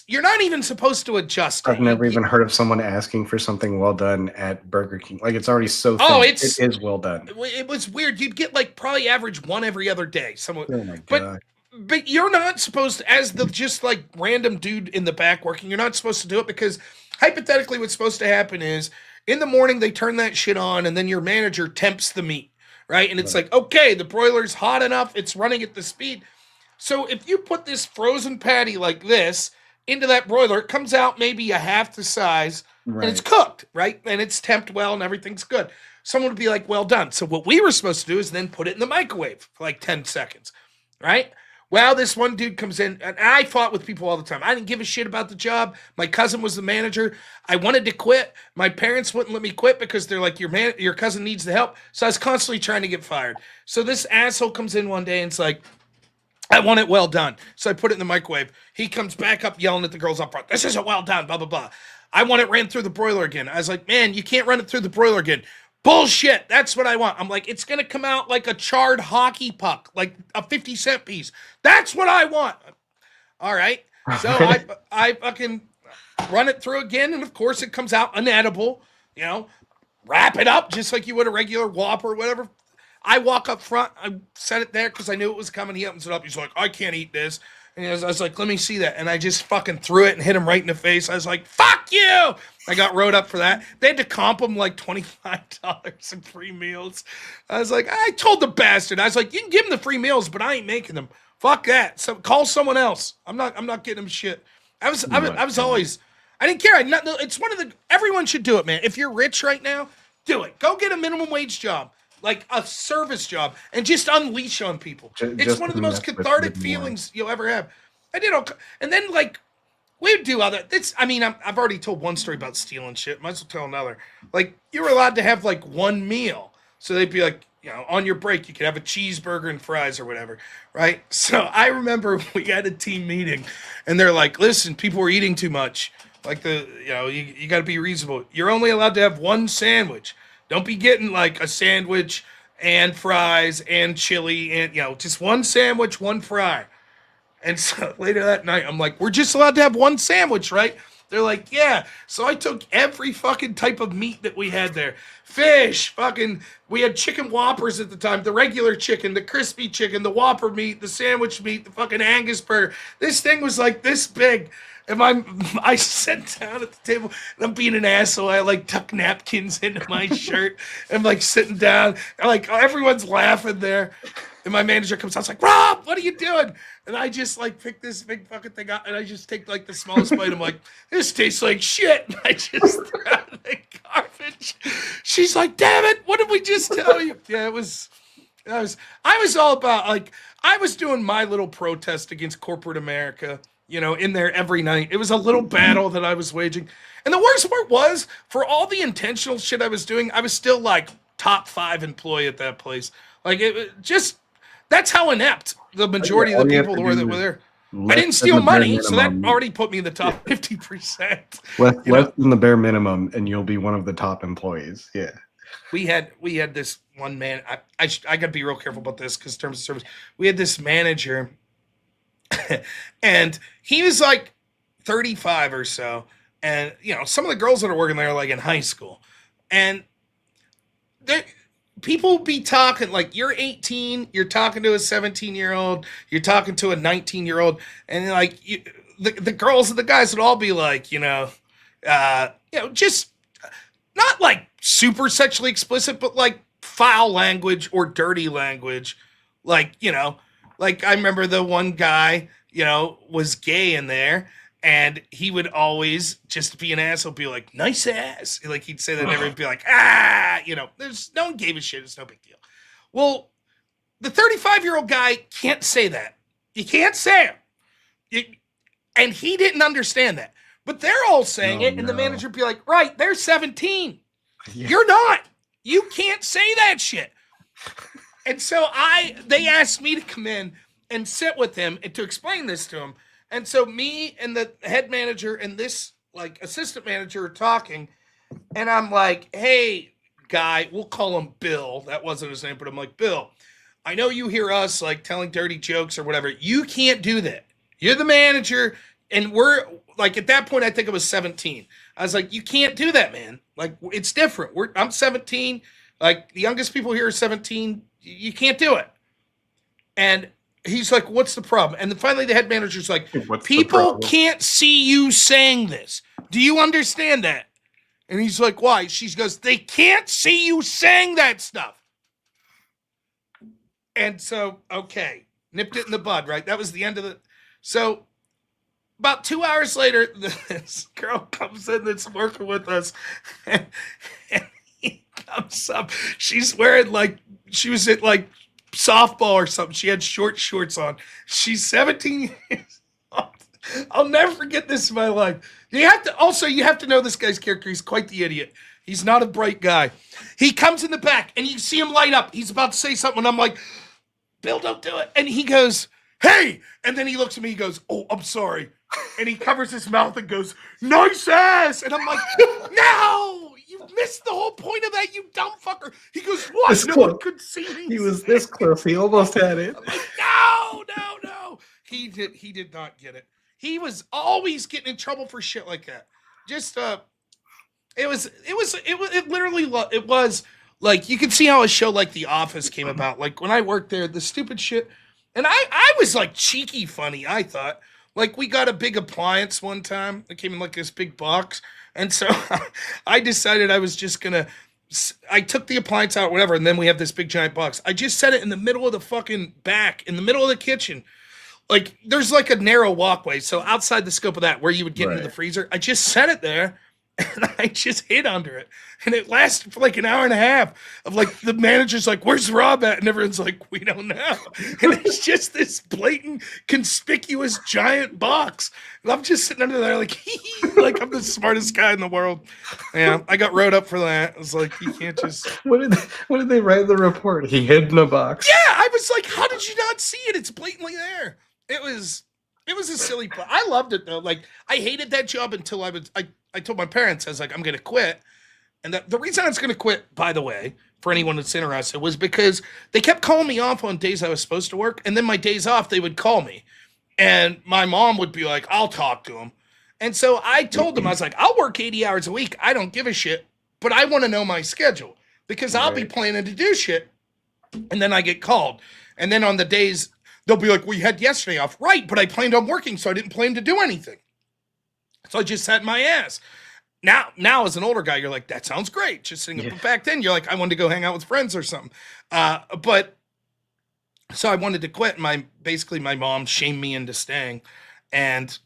you're not even supposed to adjust it. I've never even heard of someone asking for something well done at Burger King. Like, it's already so thin. It is well done. It was weird. You'd get, like, probably average one every other day. Oh my God. But you're not supposed to, as the just, like, random dude in the back working, you're not supposed to do it because hypothetically what's supposed to happen is in the morning they turn that shit on and then your manager temps the meat, right? And it's like, okay, the broiler's hot enough, it's running at the speed. So if you put this frozen patty like this into that broiler, it comes out maybe a half the size and it's cooked, right? And it's temped well and everything's good. Someone would be like, well done. So what we were supposed to do is then put it in the microwave for like 10 seconds, right? Well, this one dude comes in, and I fought with people all the time. I didn't give a shit about the job. My cousin was the manager. I wanted to quit. My parents wouldn't let me quit because they're like, your cousin needs the help. So I was constantly trying to get fired. So this asshole comes in one day and it's like, I want it well done. So I put it in the microwave. He comes back up yelling at the girls up front. This isn't well done, blah, blah, blah. I want it ran through the broiler again. I was like, man, you can't run it through the broiler again. Bullshit. That's what I want. I'm like, it's going to come out like a charred hockey puck, like a 50-cent piece. That's what I want. All right. So I fucking run it through again. And of course it comes out unedible, wrap it up just like you would a regular Whopper or whatever. I walk up front. I set it there because I knew it was coming. He opens it up. He's like, I can't eat this. And I was like, let me see that. And I just fucking threw it and hit him right in the face. I was like, fuck you. I got wrote up for that. They had to comp him like $25 in free meals. I was like, I told the bastard. I was like, you can give him the free meals, but I ain't making them. Fuck that. So call someone else. I'm not getting him shit. I was always, I didn't care. It's everyone should do it, man. If you're rich right now, do it. Go get a minimum wage job. Like a service job, and just unleash on people. It's one of the most cathartic feelings you'll ever have. I did all, and then like we'd do other. I've already told one story about stealing shit. Might as well tell another. Like you were allowed to have like one meal, so they'd be like, on your break you could have a cheeseburger and fries or whatever, right? So I remember we had a team meeting, and they're like, listen, people are eating too much. Like you got to be reasonable. You're only allowed to have one sandwich. Don't be getting like a sandwich and fries and chili and, just one sandwich, one fry. And so later that night, I'm like, we're just allowed to have one sandwich, right? They're like, yeah. So I took every fucking type of meat that we had there. Fish, we had chicken Whoppers at the time, the regular chicken, the crispy chicken, the Whopper meat, the sandwich meat, the fucking Angus burger. This thing was like this big. And I sat down at the table, and I'm being an asshole. I tuck napkins into my shirt. I'm sitting down, and everyone's laughing there. And my manager comes out, I was like, Rob, what are you doing? And I just pick this big fucking thing out, and I just take the smallest bite. I'm like, this tastes like shit. And I just throw it in the garbage. She's like, damn it, what did we just tell you? Yeah, I was all about, like, I was doing my little protest against corporate America, in there every night. It was a little battle that I was waging. And the worst part was, for all the intentional shit I was doing, I was still like top 5 employee at that place. Like, that's how inept the majority of the people that were there. I didn't steal money, so that already put me in the top 50%. Less than the bare minimum, and you'll be one of the top employees. Yeah. We had this one man. I got to be real careful about this because terms of service. We had this manager, and he was like 35 or so, and some of the girls that are working there are like in high school, and people be talking like, you're 18, you're talking to a 17-year-old, you're talking to a 19-year-old, and like the girls and the guys would all be like, just not like super sexually explicit, but like foul language or dirty language. Like, like I remember the one guy, was gay in there, and he would always just be an asshole, be like, nice ass. Like he'd say that, and everyone would be like, there's no one gave a shit. It's no big deal. Well, the 35-year-old guy can't say that. You can't say it. And he didn't understand that. But they're all saying it, and the manager would be like, right, they're 17. Yeah. You're not. You can't say that shit. And so they asked me to come in and sit with him and to explain this to him. And so me and the head manager and this like assistant manager are talking, and I'm like, hey, guy, we'll call him Bill. That wasn't his name, but I'm like, Bill, I know you hear us like telling dirty jokes or whatever. You can't do that. You're the manager, and we're like, at that point, I think I was 17. I was like, you can't do that, man. Like, it's different. I'm 17. Like, the youngest people here are 17. You can't do it. And he's like, what's the problem? And then finally the head manager's like, people can't see you saying this. Do you understand that? And he's like, why? She goes, they can't see you saying that stuff. And so, okay, nipped it in the bud, right? That was the end of the... So about 2 hours later, this girl comes in that's working with us, and he comes up. She's wearing like, she was at like softball or something. She had short shorts on. She's 17 years old. I'll never forget this in my life. You have to know this guy's character. He's quite the idiot. He's not a bright guy. He comes in the back and you see him light up. He's about to say something, and I'm like, Bill, don't do it. And he goes, hey. And then he looks at me, he goes, oh, I'm sorry. And he covers his mouth and goes, nice ass. And I'm like, no, you missed the whole point of that, you dumb fucker. He goes, what? This no close. one could see me. He was this close. He almost had it. I'm like, no. He did not get it. He was always getting in trouble for shit like that. Just, it was like, you could see how a show like The Office came about. Like when I worked there, the stupid shit. And I was like cheeky funny, I thought. Like, we got a big appliance one time. It came in like this big box. And so I decided I was just going to, I took the appliance out, whatever, and then we have this big giant box. I just set it in the middle of the fucking back, in the middle of the kitchen. Like, there's like a narrow walkway. So outside the scope of that, where you would get into the freezer, I just set it there. And I just hid under it. And it lasted for like an hour and a half of like, the manager's like, where's Rob at? And everyone's like, we don't know. And it's just this blatant, conspicuous, giant box. And I'm just sitting under there like, like I'm the smartest guy in the world. Yeah, I got wrote up for that. I was like, you can't just... What did they write in the report? He hid in a box. Yeah, I was like, how did you not see it? It's blatantly there. It was a silly... I loved it though. Like, I hated that job until I told my parents, I was like, I'm going to quit. And the reason I was going to quit, by the way, for anyone that's interested, was because they kept calling me off on days I was supposed to work. And then my days off, they would call me. And my mom would be like, I'll talk to him. And so I told them, I was like, I'll work 80 hours a week. I don't give a shit. But I want to know my schedule. Because I'll be planning to do shit. And then I get called. And then on the days, they'll be like, we had yesterday off. Right, but I planned on working, so I didn't plan to do anything. So I just sat in my ass. Now as an older guy, you're like, that sounds great. Just sitting up. But back then, you're like, I wanted to go hang out with friends or something. But so I wanted to quit. Basically, my mom shamed me into staying. And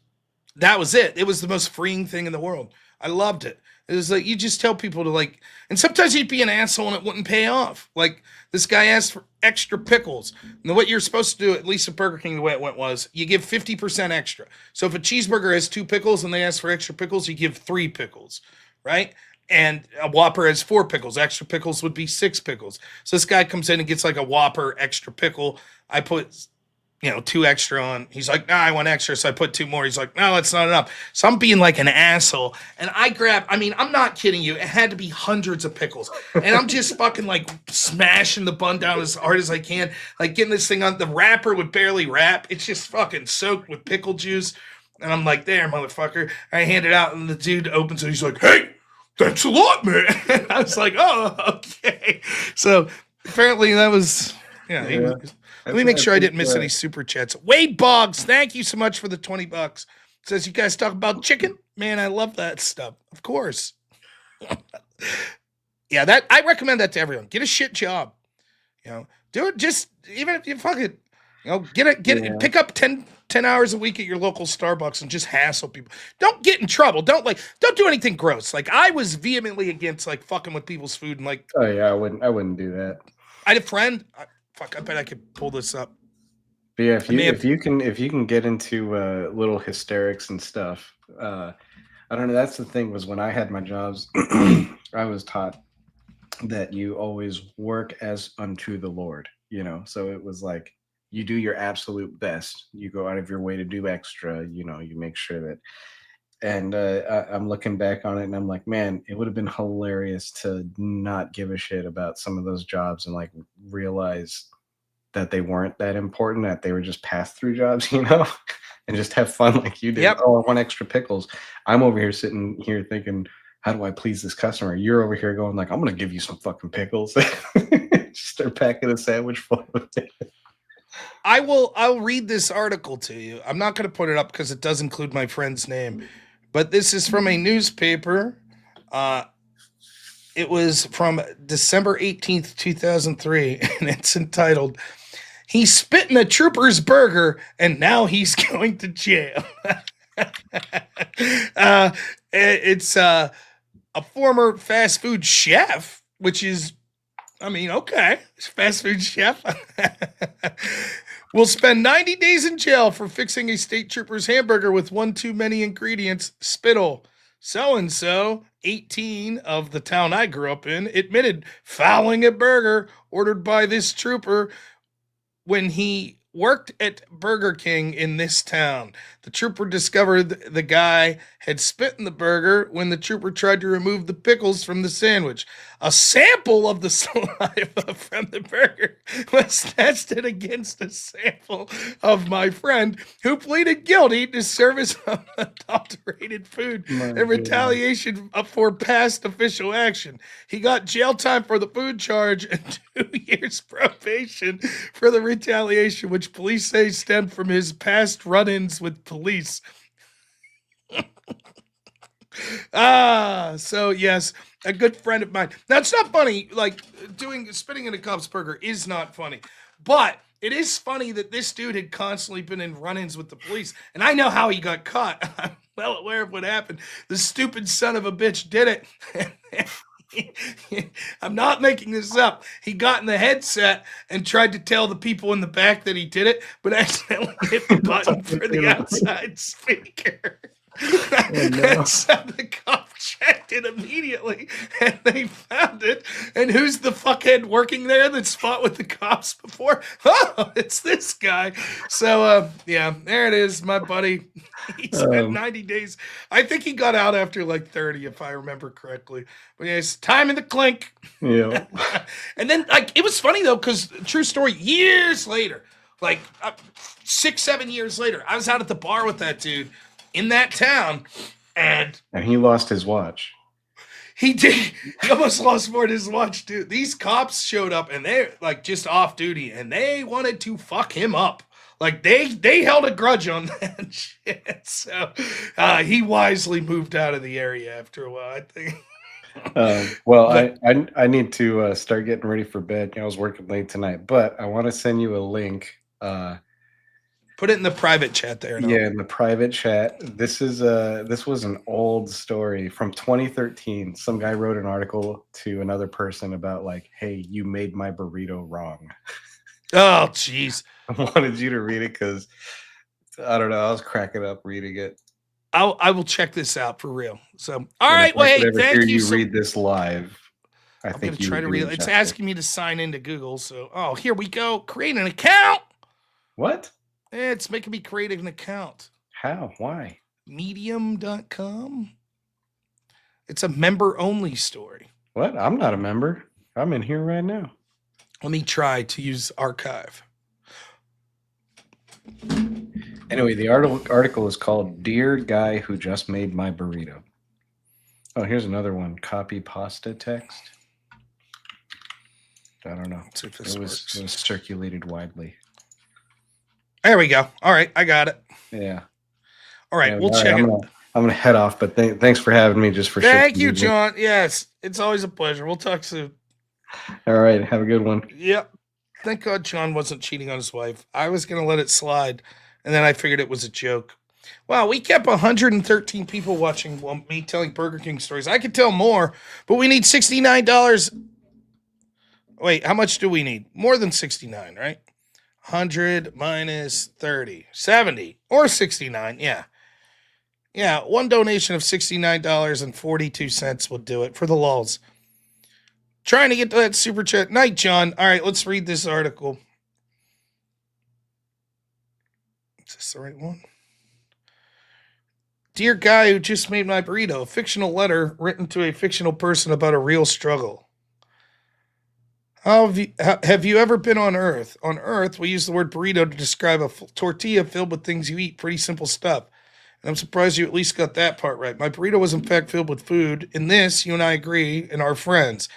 that was it. It was the most freeing thing in the world. I loved it. It was like you just tell people to like, and sometimes you'd be an asshole and it wouldn't pay off. Like this guy asked for extra pickles. And what you're supposed to do, at least at Burger King, the way it went was you give 50% extra. So if a cheeseburger has 2 pickles and they ask for extra pickles, you give 3 pickles, right? And a Whopper has 4 pickles. Extra pickles would be 6 pickles. So this guy comes in and gets like a Whopper extra pickle. I put 2 extra on. He's like, nah, I want extra. So I put 2 more. He's like, no, that's not enough. So I'm being like an asshole. And I'm not kidding you. It had to be hundreds of pickles. And I'm just fucking like smashing the bun down as hard as I can. Like getting this thing on. The wrapper would barely wrap. It's just fucking soaked with pickle juice. And I'm like, there, motherfucker. I hand it out and the dude opens it. He's like, hey, thanks a lot, man. I was like, oh, okay. So apparently that was, let me make sure I didn't miss any super chats. Wade Boggs, thank you so much for the $20. Says you guys talk about chicken? Man, I love that stuff. Of course. Yeah, that I recommend that to everyone. Get a shit job. Do it just even if you fuck it. Get it, pick up 10 hours a week at your local Starbucks and just hassle people. Don't get in trouble. Don't do anything gross. Like I was vehemently against like fucking with people's food and like oh yeah, I wouldn't do that. I had a friend. I bet I could pull this up. But yeah, if you can get into little hysterics and stuff, I don't know. That's the thing was when I had my jobs, I was taught that you always work as unto the Lord. So it was like you do your absolute best. You go out of your way to do extra. You make sure that. And I'm looking back on it, and I'm like, man, it would have been hilarious to not give a shit about some of those jobs and like realize that they weren't that important, that they were just pass-through jobs, and just have fun like you did. Yep. Oh, I want extra pickles. I'm over here sitting here thinking, how do I please this customer? You're over here going like, I'm going to give you some fucking pickles. Just start packing a sandwich full of it. I'll read this article to you. I'm not going to put it up because it does include my friend's name, but this is from a newspaper. It was from December 18th, 2003, and it's entitled, "He Spit in a Trooper's Burger, and Now He's Going to Jail." It's a former fast food chef, which is, okay, fast food chef. Will spend 90 days in jail for fixing a state trooper's hamburger with one too many ingredients, spittle. So-and-so, 18, of the town I grew up in, admitted fouling a burger ordered by this trooper when he worked at Burger King in this town. The trooper discovered the guy had spit in the burger when the trooper tried to remove the pickles from the sandwich. A sample of the saliva from the burger was tested against a sample of my friend who pleaded guilty to service of adulterated food in retaliation for past official action. He got jail time for the food charge and 2 years probation for the retaliation, which police say stemmed from his past run-ins with police. So yes, a good friend of mine. That's not funny. Like spitting in a cop's burger is not funny, but it is funny that this dude had constantly been in run-ins with the police, and I know how he got caught. I'm well aware of what happened. The stupid son of a bitch did it. I'm not making this up. He got in the headset and tried to tell the people in the back that he did it, but accidentally hit the button for the outside speaker. Oh, no. And so the cop checked it immediately and they found it. And who's the fuckhead working there that's fought with the cops before? Oh, it's this guy. So yeah, there it is, my buddy. He spent 90 days. I think he got out after like 30, if I remember correctly. But yes, time in the clink. Yeah. And then it was funny though, because true story, years later, 6-7 years later, I was out at the bar with that dude in that town, and he lost his watch. He did. He almost lost more than his watch, dude. These cops showed up, and they're just off duty, and they wanted to fuck him up. They held a grudge on that shit. So he wisely moved out of the area after a while, I think. I need to start getting ready for bed. I was working late tonight, but I want to send you a link. Put it in the private chat there. Yeah, in the private chat. This was an old story from 2013. Some guy wrote an article to another person about like, hey, you made my burrito wrong. Oh, jeez. I wanted you to read it because I don't know. I was cracking up reading it. I will check this out for real. So, all right. Well, hey, thank you. Read this live. I'm going to try to read it. It's asking me to sign into Google. So, oh, here we go. Create an account. What? It's making me create an account. How? Why? Medium.com. It's a member-only story. What? I'm not a member. I'm in here right now. Let me try to use archive. Anyway, the article is called Dear Guy Who Just Made My Burrito. Oh, here's another one. Copy pasta text. I don't know. It was circulated widely. There we go. All right, I got it. Yeah. All right, we'll check it. I'm gonna head off, but thanks for having me. Just for thank you, John. Yes, it's always a pleasure. We'll talk soon. All right, have a good one. Yep. Thank God John wasn't cheating on his wife. I was gonna let it slide, and then I figured it was a joke. Wow, we kept 113 people watching me telling Burger King stories. I could tell more, but we need $69. Wait, how much do we need? More than 69, right? 100 minus 30, 70 or 69. Yeah. Yeah. One donation of $69.42 will do it for the lulz. Trying to get to that super chat. Night, John. All right, let's read this article. Is this the right one? Dear Guy Who Just Made My Burrito, a fictional letter written to a fictional person about a real struggle. Have you ever been on Earth? On Earth, we use the word burrito to describe a tortilla filled with things you eat. Pretty simple stuff. And I'm surprised you at least got that part right. My burrito was in fact filled with food. In this, you and I agree, and our friends.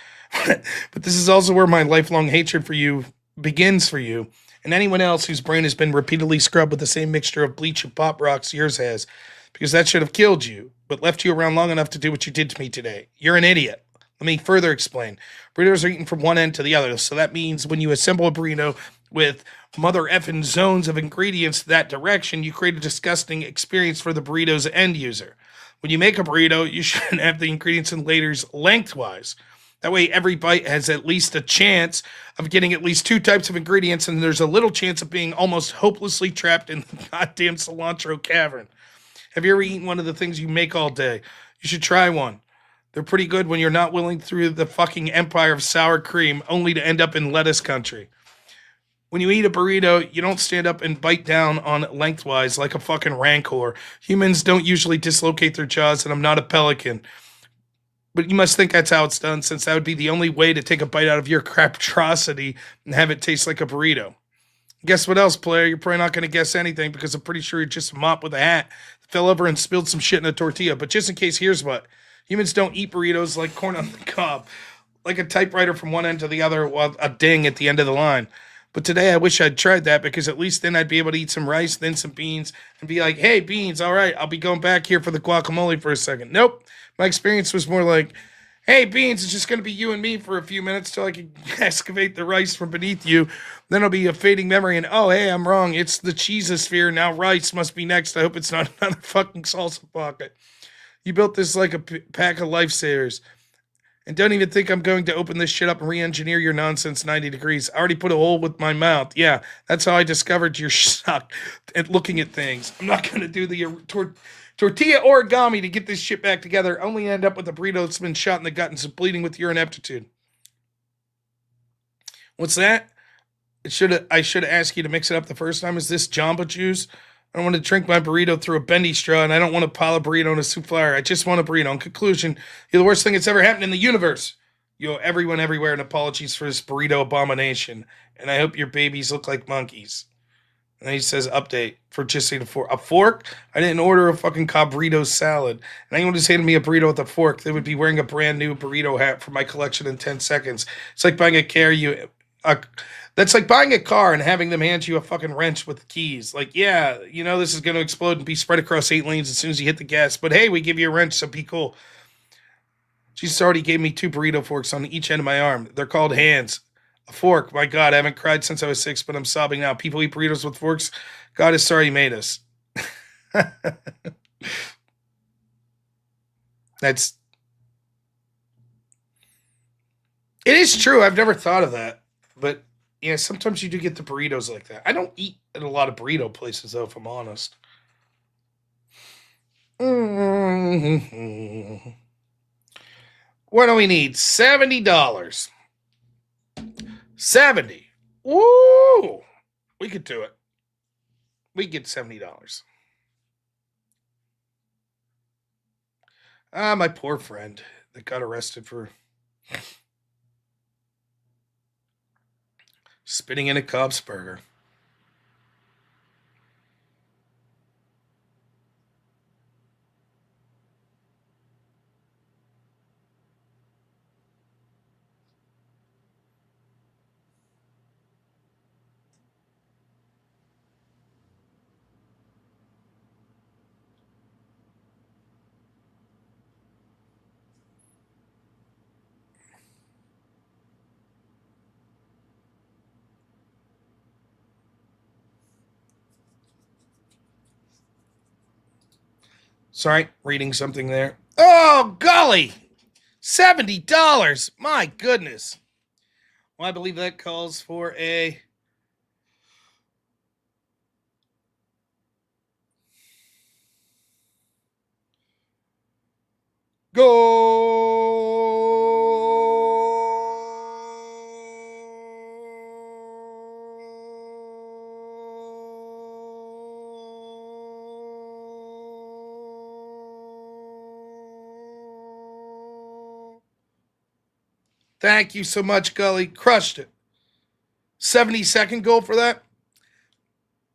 But this is also where my lifelong hatred for you begins for you, and anyone else whose brain has been repeatedly scrubbed with the same mixture of bleach and pop rocks yours has. Because that should have killed you, but left you around long enough to do what you did to me today. You're an idiot. Let me further explain. Burritos are eaten from one end to the other, so that means when you assemble a burrito with mother effing zones of ingredients that direction, you create a disgusting experience for the burrito's end user. When you make a burrito, you shouldn't have the ingredients and layers lengthwise. That way, every bite has at least a chance of getting at least two types of ingredients, and there's a little chance of being almost hopelessly trapped in the goddamn cilantro cavern. Have you ever eaten one of the things you make all day? You should try one. They're pretty good when you're not willing through the fucking empire of sour cream only to end up in lettuce country. When you eat a burrito, you don't stand up and bite down on it lengthwise like a fucking rancor. Humans don't usually dislocate their jaws, and I'm not a pelican. But you must think that's how it's done, since that would be the only way to take a bite out of your craptrosity and have it taste like a burrito. Guess what else, player? You're probably not going to guess anything because I'm pretty sure you're just a mop with a hat. Fell over and spilled some shit in a tortilla. But just in case, here's what. Humans don't eat burritos like corn on the cob, like a typewriter from one end to the other while a ding at the end of the line. But today I wish I'd tried that, because at least then I'd be able to eat some rice, then some beans, and be like, hey, beans, all right, I'll be going back here for the guacamole for a second. Nope. My experience was more like, hey, beans, it's just going to be you and me for a few minutes till I can excavate the rice from beneath you. Then it'll be a fading memory, and oh, hey, I'm wrong. It's the cheesosphere. Now rice must be next. I hope it's not another fucking salsa pocket. You built this like a pack of lifesavers. And don't even think I'm going to open this shit up and re-engineer your nonsense 90 degrees. I already put a hole with my mouth. Yeah, that's how I discovered your suck at looking at things. I'm not going to do the tortilla origami to get this shit back together. Only end up with a burrito that's been shot in the gut and some bleeding with urine aptitude. What's that? I should have asked you to mix it up the first time. Is this Jamba Juice? I don't want to drink my burrito through a bendy straw, and I don't want to pile a burrito in a souffleur. I just want a burrito. In conclusion, you're the worst thing that's ever happened in the universe. You owe everyone everywhere an apologies for this burrito abomination, and I hope your babies look like monkeys. And then he says, update for just saying a fork? I didn't order a fucking cabrito salad. And anyone who's handed me a burrito with a fork, they would be wearing a brand new burrito hat for my collection in 10 seconds. It's like buying that's like buying a car and having them hand you a fucking wrench with keys. Like, yeah, you know this is going to explode and be spread across 8 lanes as soon as you hit the gas. But hey, we give you a wrench, so be cool. Jesus already gave me 2 burrito forks on each end of my arm. They're called hands. A fork. My God, I haven't cried since I was 6, but I'm sobbing now. People eat burritos with forks. God is sorry he made us. It is true. I've never thought of that. But yeah, sometimes you do get the burritos like that. I don't eat at a lot of burrito places, though, if I'm honest. What do we need? $70. 70. Woo! We could do it. We get $70. My poor friend that got arrested for spitting in a Cubs burger. Sorry, reading something there. Oh, golly! $70! My goodness. Well, I believe that calls for a... Thank you so much, Gully. Crushed it. 70-second goal for that?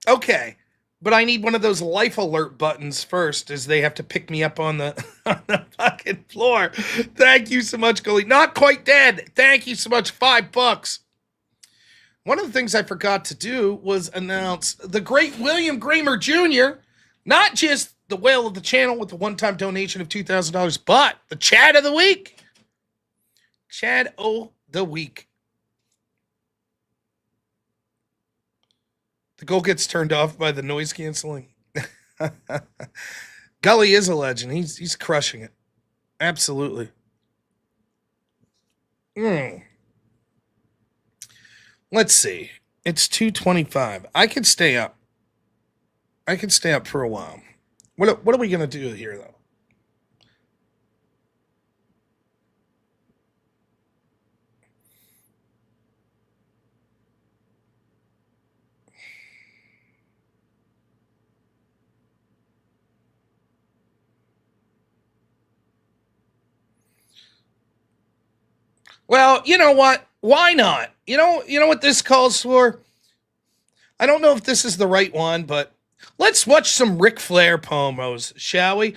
Okay. But I need one of those life alert buttons first, as they have to pick me up on the, on the fucking floor. Thank you so much, Gully. Not quite dead. Thank you so much. $5. One of the things I forgot to do was announce the great William Gramer Jr., not just the whale of the channel with the one-time donation of $2,000, but the Chad of the Week. Chad O' the Week. The goal gets turned off by the noise canceling. Gully is a legend. He's crushing it. Absolutely. Let's see. It's 2:25. I could stay up. I could stay up for a while. What are we going to do here, though? Well, you know what? Why not? You know what this calls for? I don't know if this is the right one, but let's watch some Ric Flair promos, shall we?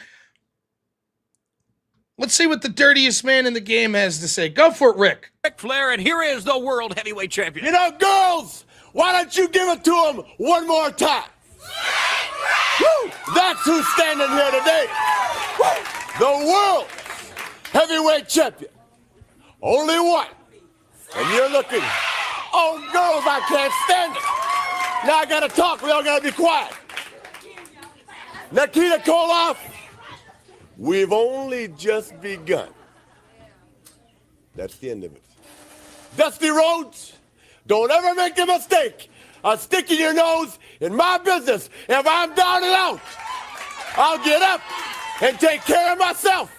Let's see what the dirtiest man in the game has to say. Go for it, Rick. Ric Flair, and here is the World Heavyweight Champion. You know, girls, why don't you give it to him one more time? Woo! That's who's standing here today. Woo! The World Heavyweight Champion. Only one. And you're looking, oh, girls, I can't stand it. Now I got to talk. We all got to be quiet. Nikita Koloff, we've only just begun. That's the end of it. Dusty Rhodes, don't ever make the mistake of sticking your nose in my business. If I'm down and out, I'll get up and take care of myself.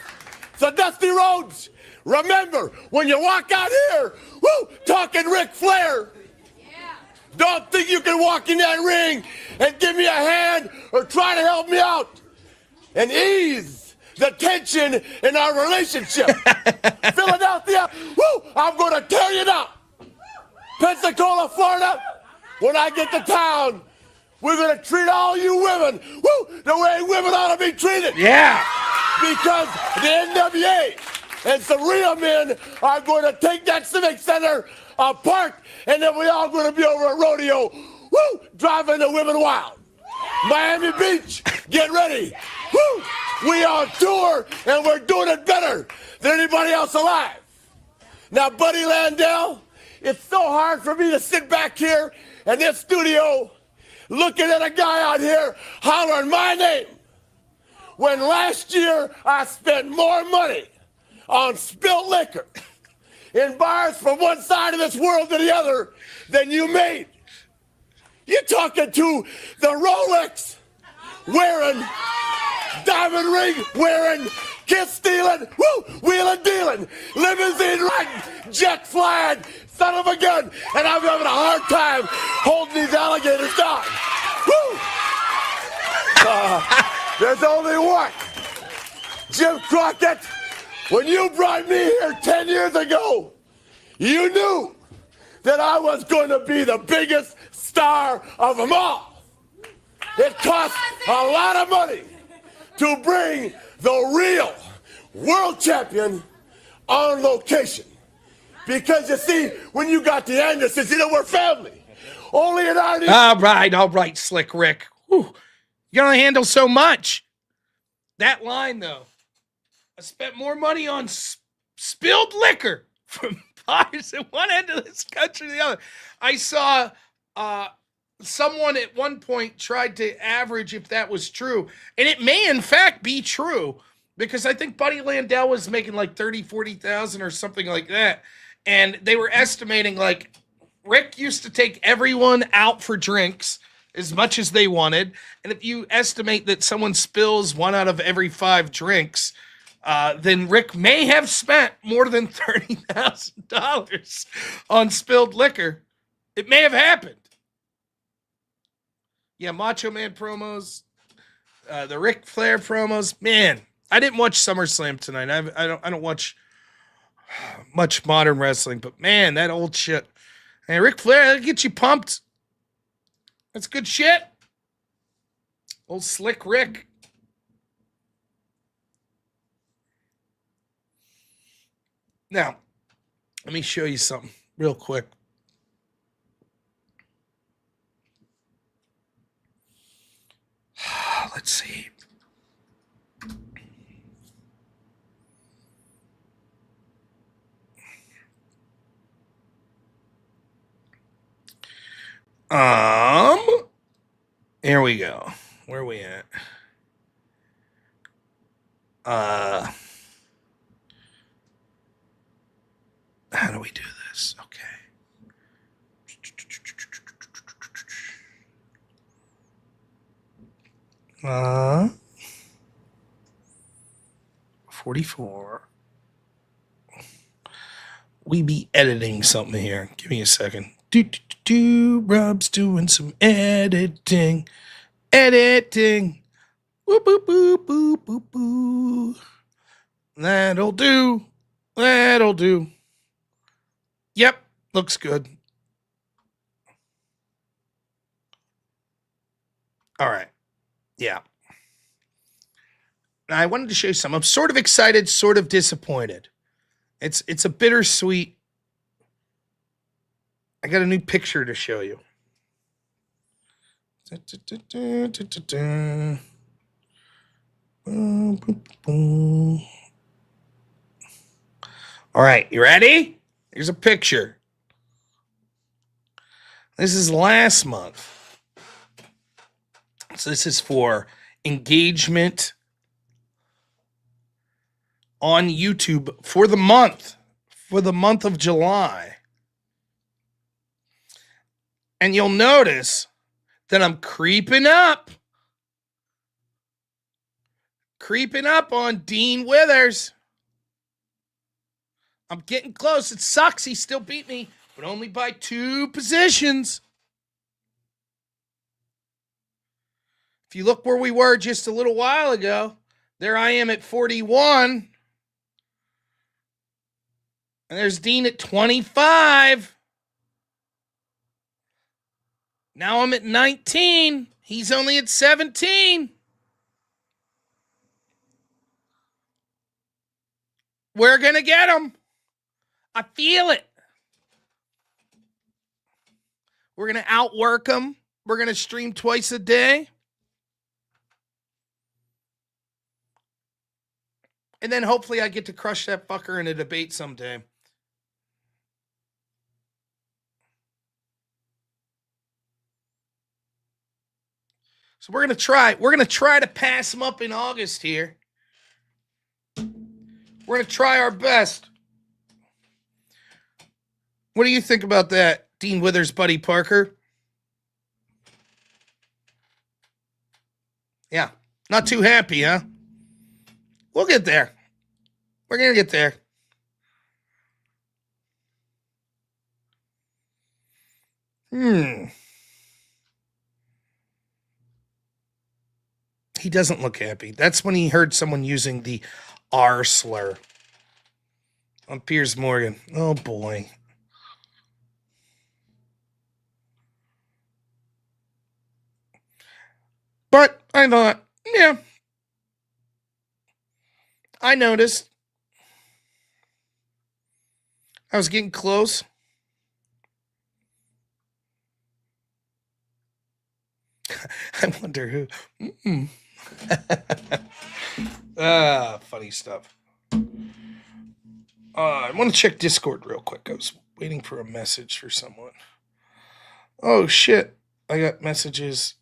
So Dusty Rhodes, remember, when you walk out here, woo, talking Ric Flair, don't think you can walk in that ring and give me a hand or try to help me out and ease the tension in our relationship. Philadelphia, woo, I'm going to tear you down. Pensacola, Florida, when I get to town, we're going to treat all you women, woo, the way women ought to be treated. Yeah. Because the NWA and some real men are going to take that Civic Center apart, and then we all going to be over at Rodeo, woo, driving the women wild. Miami Beach, get ready. Woo, we on tour, and we're doing it better than anybody else alive. Now, Buddy Landell It's so hard for me to sit back here in this studio looking at a guy out here hollering my name when last year I spent more money on spilled liquor in bars from one side of this world to the other than you made. You're talking to the Rolex wearing, diamond ring wearing, kiss stealing, wheeling dealing, limousine riding, jet flying, son of a gun, and I'm having a hard time holding these alligators down. There's only one. Jim Crockett, when you brought me here 10 years ago, you knew that I was going to be the biggest star of them all. It cost a lot of money to bring the real world champion on location. Because you see, when you got the Andersons, you know, we're family. Only in our... All right, Slick Rick. Whew. You gotta handle so much. That line, though. I spent more money on spilled liquor from bars at one end of this country to the other. I saw someone at one point tried to average if that was true. And it may, in fact, be true. Because I think Buddy Landell was making like 30,000, 40,000 or something like that. And they were estimating, like, Rick used to take everyone out for drinks as much as they wanted. And if you estimate that someone spills 1 out of every 5 drinks, then Rick may have spent more than $30,000 on spilled liquor. It may have happened. Yeah, Macho Man promos, the Ric Flair promos. Man, I didn't watch SummerSlam tonight. I don't watch much modern wrestling, but man, that old shit. Hey, Ric Flair, that'll get you pumped. That's good shit. Old Slick Rick. Now, let me show you something real quick. Let's see. Here we go. Where are we at? How do we do this? Okay. 44. We be editing something here. Give me a second. Rob's doing some editing. Editing. Whoop, boop, boop, boop, boop, boop. That'll do. That'll do. Yep. Looks good. All right. Yeah. Now, I wanted to show you something. I'm sort of excited, sort of disappointed. It's a bittersweet. I got a new picture to show you. All right, you ready? Here's a picture. This is last month. So this is for engagement on YouTube for the month of July. And you'll notice that I'm creeping up on Dean Withers. I'm getting close. It sucks. He still beat me, but only by 2 positions. If you look where we were just a little while ago, there I am at 41. And there's Dean at 25. Now I'm at 19. He's only at 17. We're going to get him. I feel it. We're going to outwork him. We're going to stream twice a day. And then hopefully I get to crush that fucker in a debate someday. So we're gonna try to pass them up in August here. We're gonna try our best. What do you think about that, Dean Withers' buddy Parker? Yeah, not too happy, huh? We'll get there. We're gonna get there. He doesn't look happy. That's when he heard someone using the R slur on Piers Morgan. Oh, boy. But I thought, yeah. I noticed. I was getting close. I wonder who. Funny stuff. I want to check Discord real quick. I was waiting for a message for someone. Oh, shit. I got messages.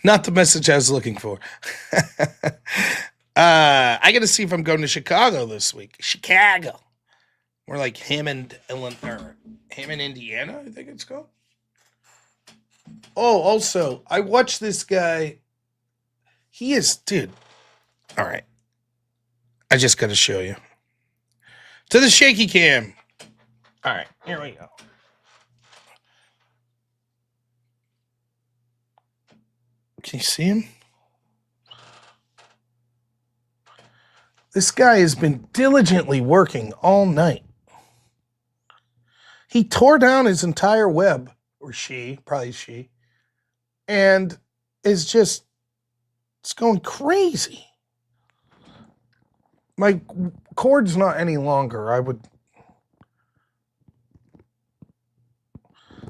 Not the message I was looking for. I got to see if I'm going to Chicago this week. Chicago. More like Hammond, Indiana, I think it's called. Oh, also, I watched this guy. He is, dude. All right. I just got to show you. To the shaky cam. All right, here we go. Can you see him? This guy has been diligently working all night. He tore down his entire web, or probably she, and it's going crazy. My cord's not any longer.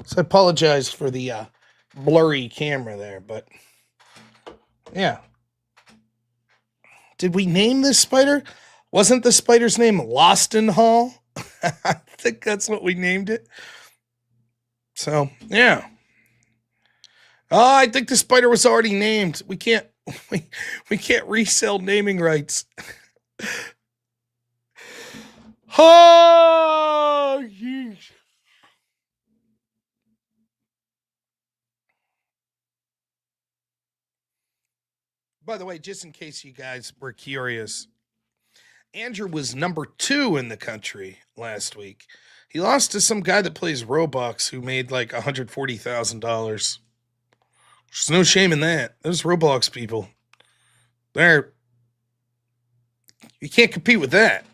So I apologize for the blurry camera there, but yeah. Did we name this spider? Wasn't the spider's name Lostenhall? I think that's what we named it. So, yeah. Oh, I think the spider was already named. We can't resell naming rights. Oh, yeesh. By the way, just in case you guys were curious, Andrew was number 2 in the country last week. He lost to some guy that plays Roblox who made like $140,000. There's no shame in that. Those Roblox people, you can't compete with that.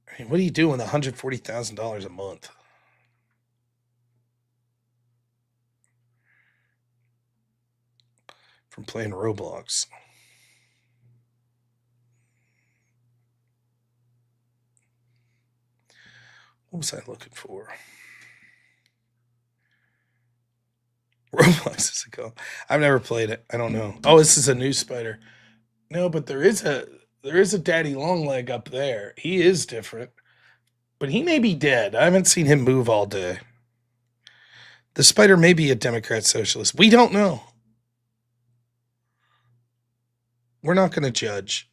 I mean, what do you do with $140,000 a month? From playing Roblox. What was I looking for? Roblox is a go. I've never played it. I don't know. Oh, this is a new spider. No, but there is a daddy long leg up there. He is different. But he may be dead. I haven't seen him move all day. The spider may be a Democrat socialist. We don't know. We're not going to judge.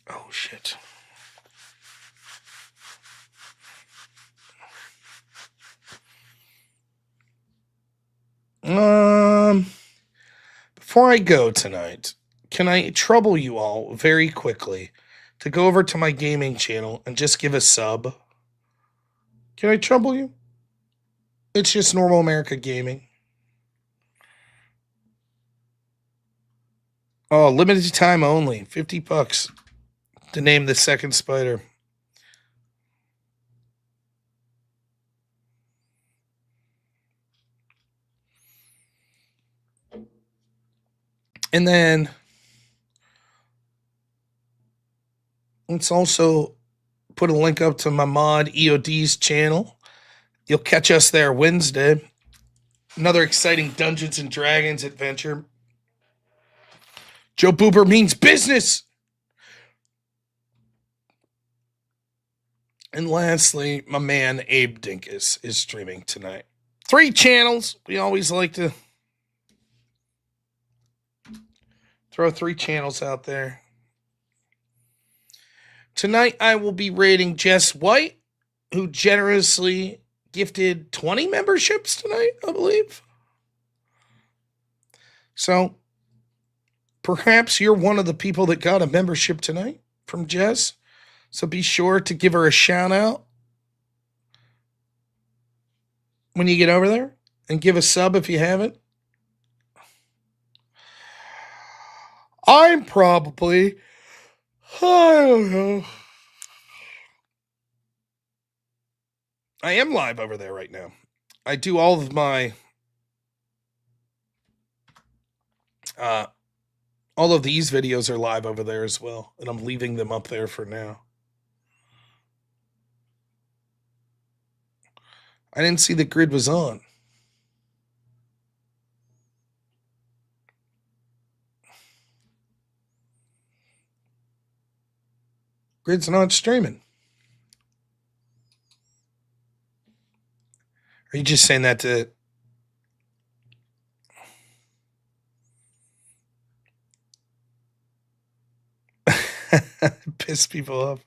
Oh, shit. Before I go tonight, can I trouble you all very quickly to go over to my gaming channel and just give a sub? Can I trouble you? It's just Normal America Gaming. Oh, limited time only. $50 to name the second spider. And then let's also put a link up to my mod EOD's channel. You'll catch us there Wednesday. Another exciting Dungeons and Dragons adventure. Joe Boober means business. And lastly, my man Abe Dinkus is streaming tonight. 3 channels. We always like to throw 3 channels out there. Tonight, I will be rating Jess White, who generously gifted 20 memberships tonight, I believe. So, perhaps you're one of the people that got a membership tonight from Jess. So be sure to give her a shout out when you get over there and give a sub if you haven't. I'm probably, I don't know. I am live over there right now. I do all of my, all of these videos are live over there as well. And I'm leaving them up there for now. I didn't see the grid was on. Grid's not streaming. Are you just saying that to piss people off?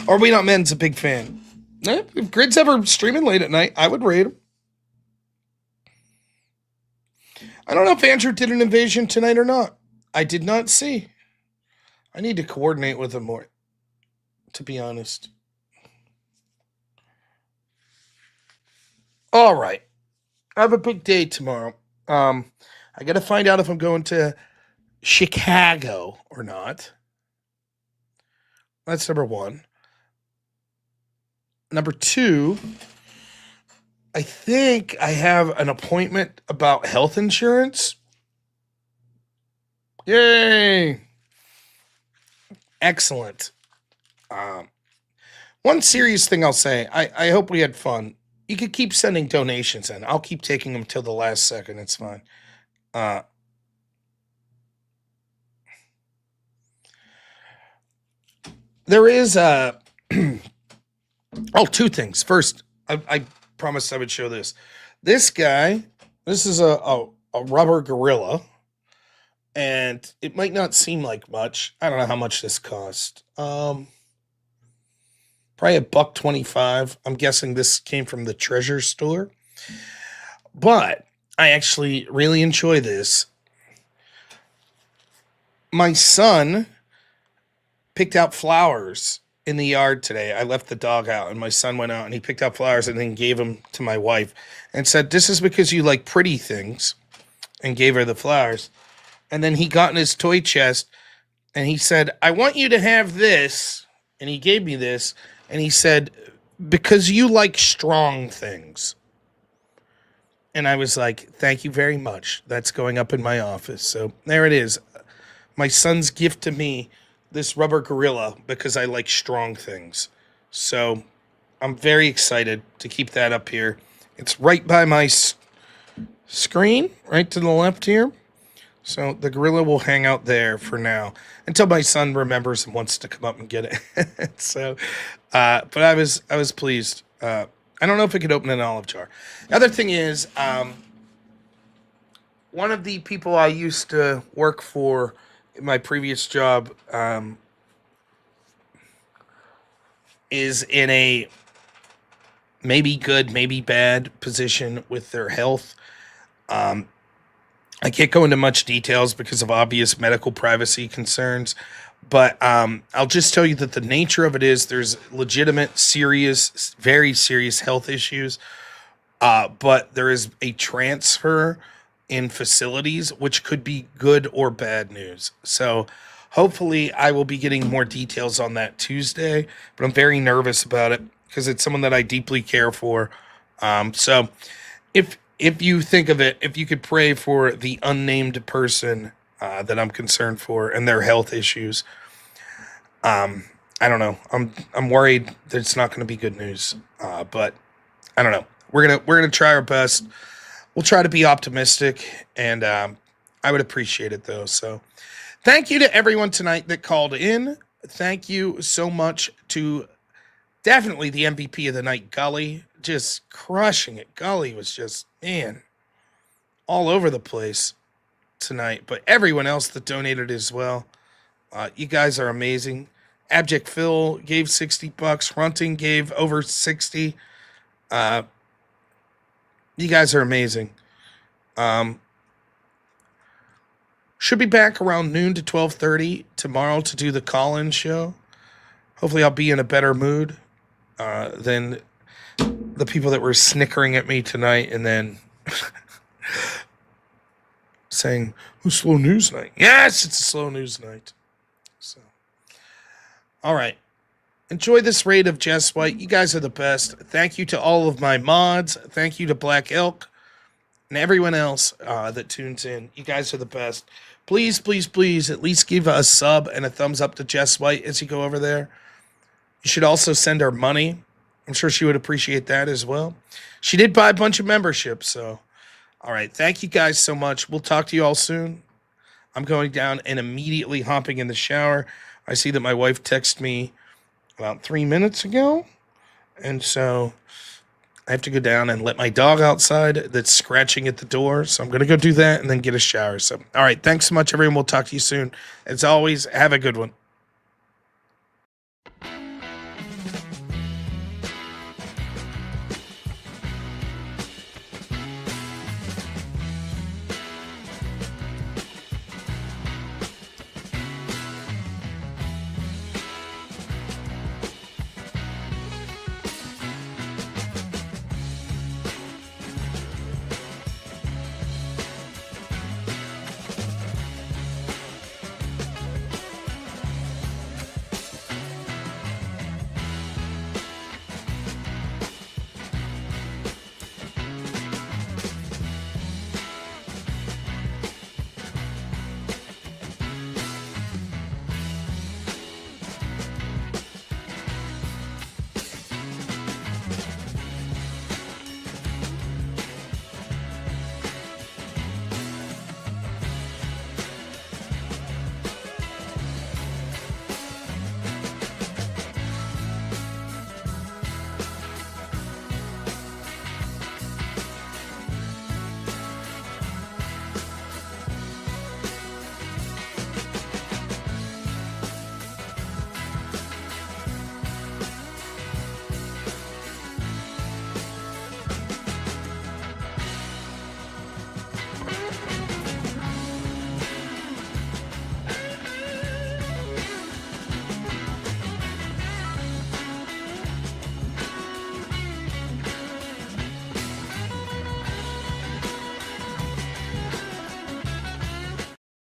Are We Not Men's a big fan. If Grid's ever streaming late at night, I would rate him. I don't know if Andrew did an invasion tonight or not. I did not see. I need to coordinate with him more, to be honest. All right. I have a big day tomorrow. I got to find out if I'm going to Chicago or not. That's number 1. Number 2, I think I have an appointment about health insurance. Yay! Excellent. One serious thing I'll say, I hope we had fun. You could keep sending donations in. I'll keep taking them till the last second. It's fine. There is a... 2 things. First, I promised I would show this. This guy, this is a rubber gorilla, and it might not seem like much. I don't know how much this cost. Probably $1.25. I'm guessing this came from the Treasure store. But I actually really enjoy this. My son picked out flowers in the yard today. I left the dog out and my son went out and he picked out flowers and then gave them to my wife and said, "This is because you like pretty things," and gave her the flowers. And then he got in his toy chest and he said, "I want you to have this." And he gave me this and he said, "Because you like strong things." And I was like, "Thank you very much. That's going up in my office." So there it is. My son's gift to me, this rubber gorilla, because I like strong things. So I'm very excited to keep that up here. It's right by my screen, right to the left here. So the gorilla will hang out there for now until my son remembers and wants to come up and get it. So, but I was pleased. I don't know if it could open an olive jar. The other thing is, one of the people I used to work for in my previous job is in a maybe good, maybe bad position with their health. I can't go into much details because of obvious medical privacy concerns, but I'll just tell you that the nature of it is there's legitimate, serious, very serious health issues, but there is a transfer in facilities, which could be good or bad news. So hopefully I will be getting more details on that Tuesday, but I'm very nervous about it because it's someone that I deeply care for. So if you think of it, if you could pray for the unnamed person that I'm concerned for and their health issues, I don't know. I'm worried that it's not going to be good news, but I don't know. We're gonna try our best. We'll try to be optimistic, and I would appreciate it though. So, thank you to everyone tonight that called in. Thank you so much to definitely the MVP of the night, Gully, just crushing it. Gully was just, man, all over the place tonight. But everyone else that donated as well, you guys are amazing. Abject Phil gave $60. Runting gave over 60. You guys are amazing. Should be back around noon to 12:30 tomorrow to do the call-in show. Hopefully I'll be in a better mood than the people that were snickering at me tonight and then saying, "Oh, slow news night." Yes, it's a slow news night. So, all right. Enjoy this raid of Jess White. You guys are the best. Thank you to all of my mods. Thank you to Black Elk and everyone else that tunes in. You guys are the best. Please, please, please, at least give a sub and a thumbs up to Jess White as you go over there. You should also send her money. I'm sure she would appreciate that as well. She did buy a bunch of memberships, so. All right, thank you guys so much. We'll talk to you all soon. I'm going down and immediately hopping in the shower. I see that my wife texted me about 3 minutes ago, and so I have to go down and let my dog outside that's scratching at the door. So I'm going to go do that and then get a shower. So, all right, thanks so much, everyone. We'll talk to you soon. As always, have a good one.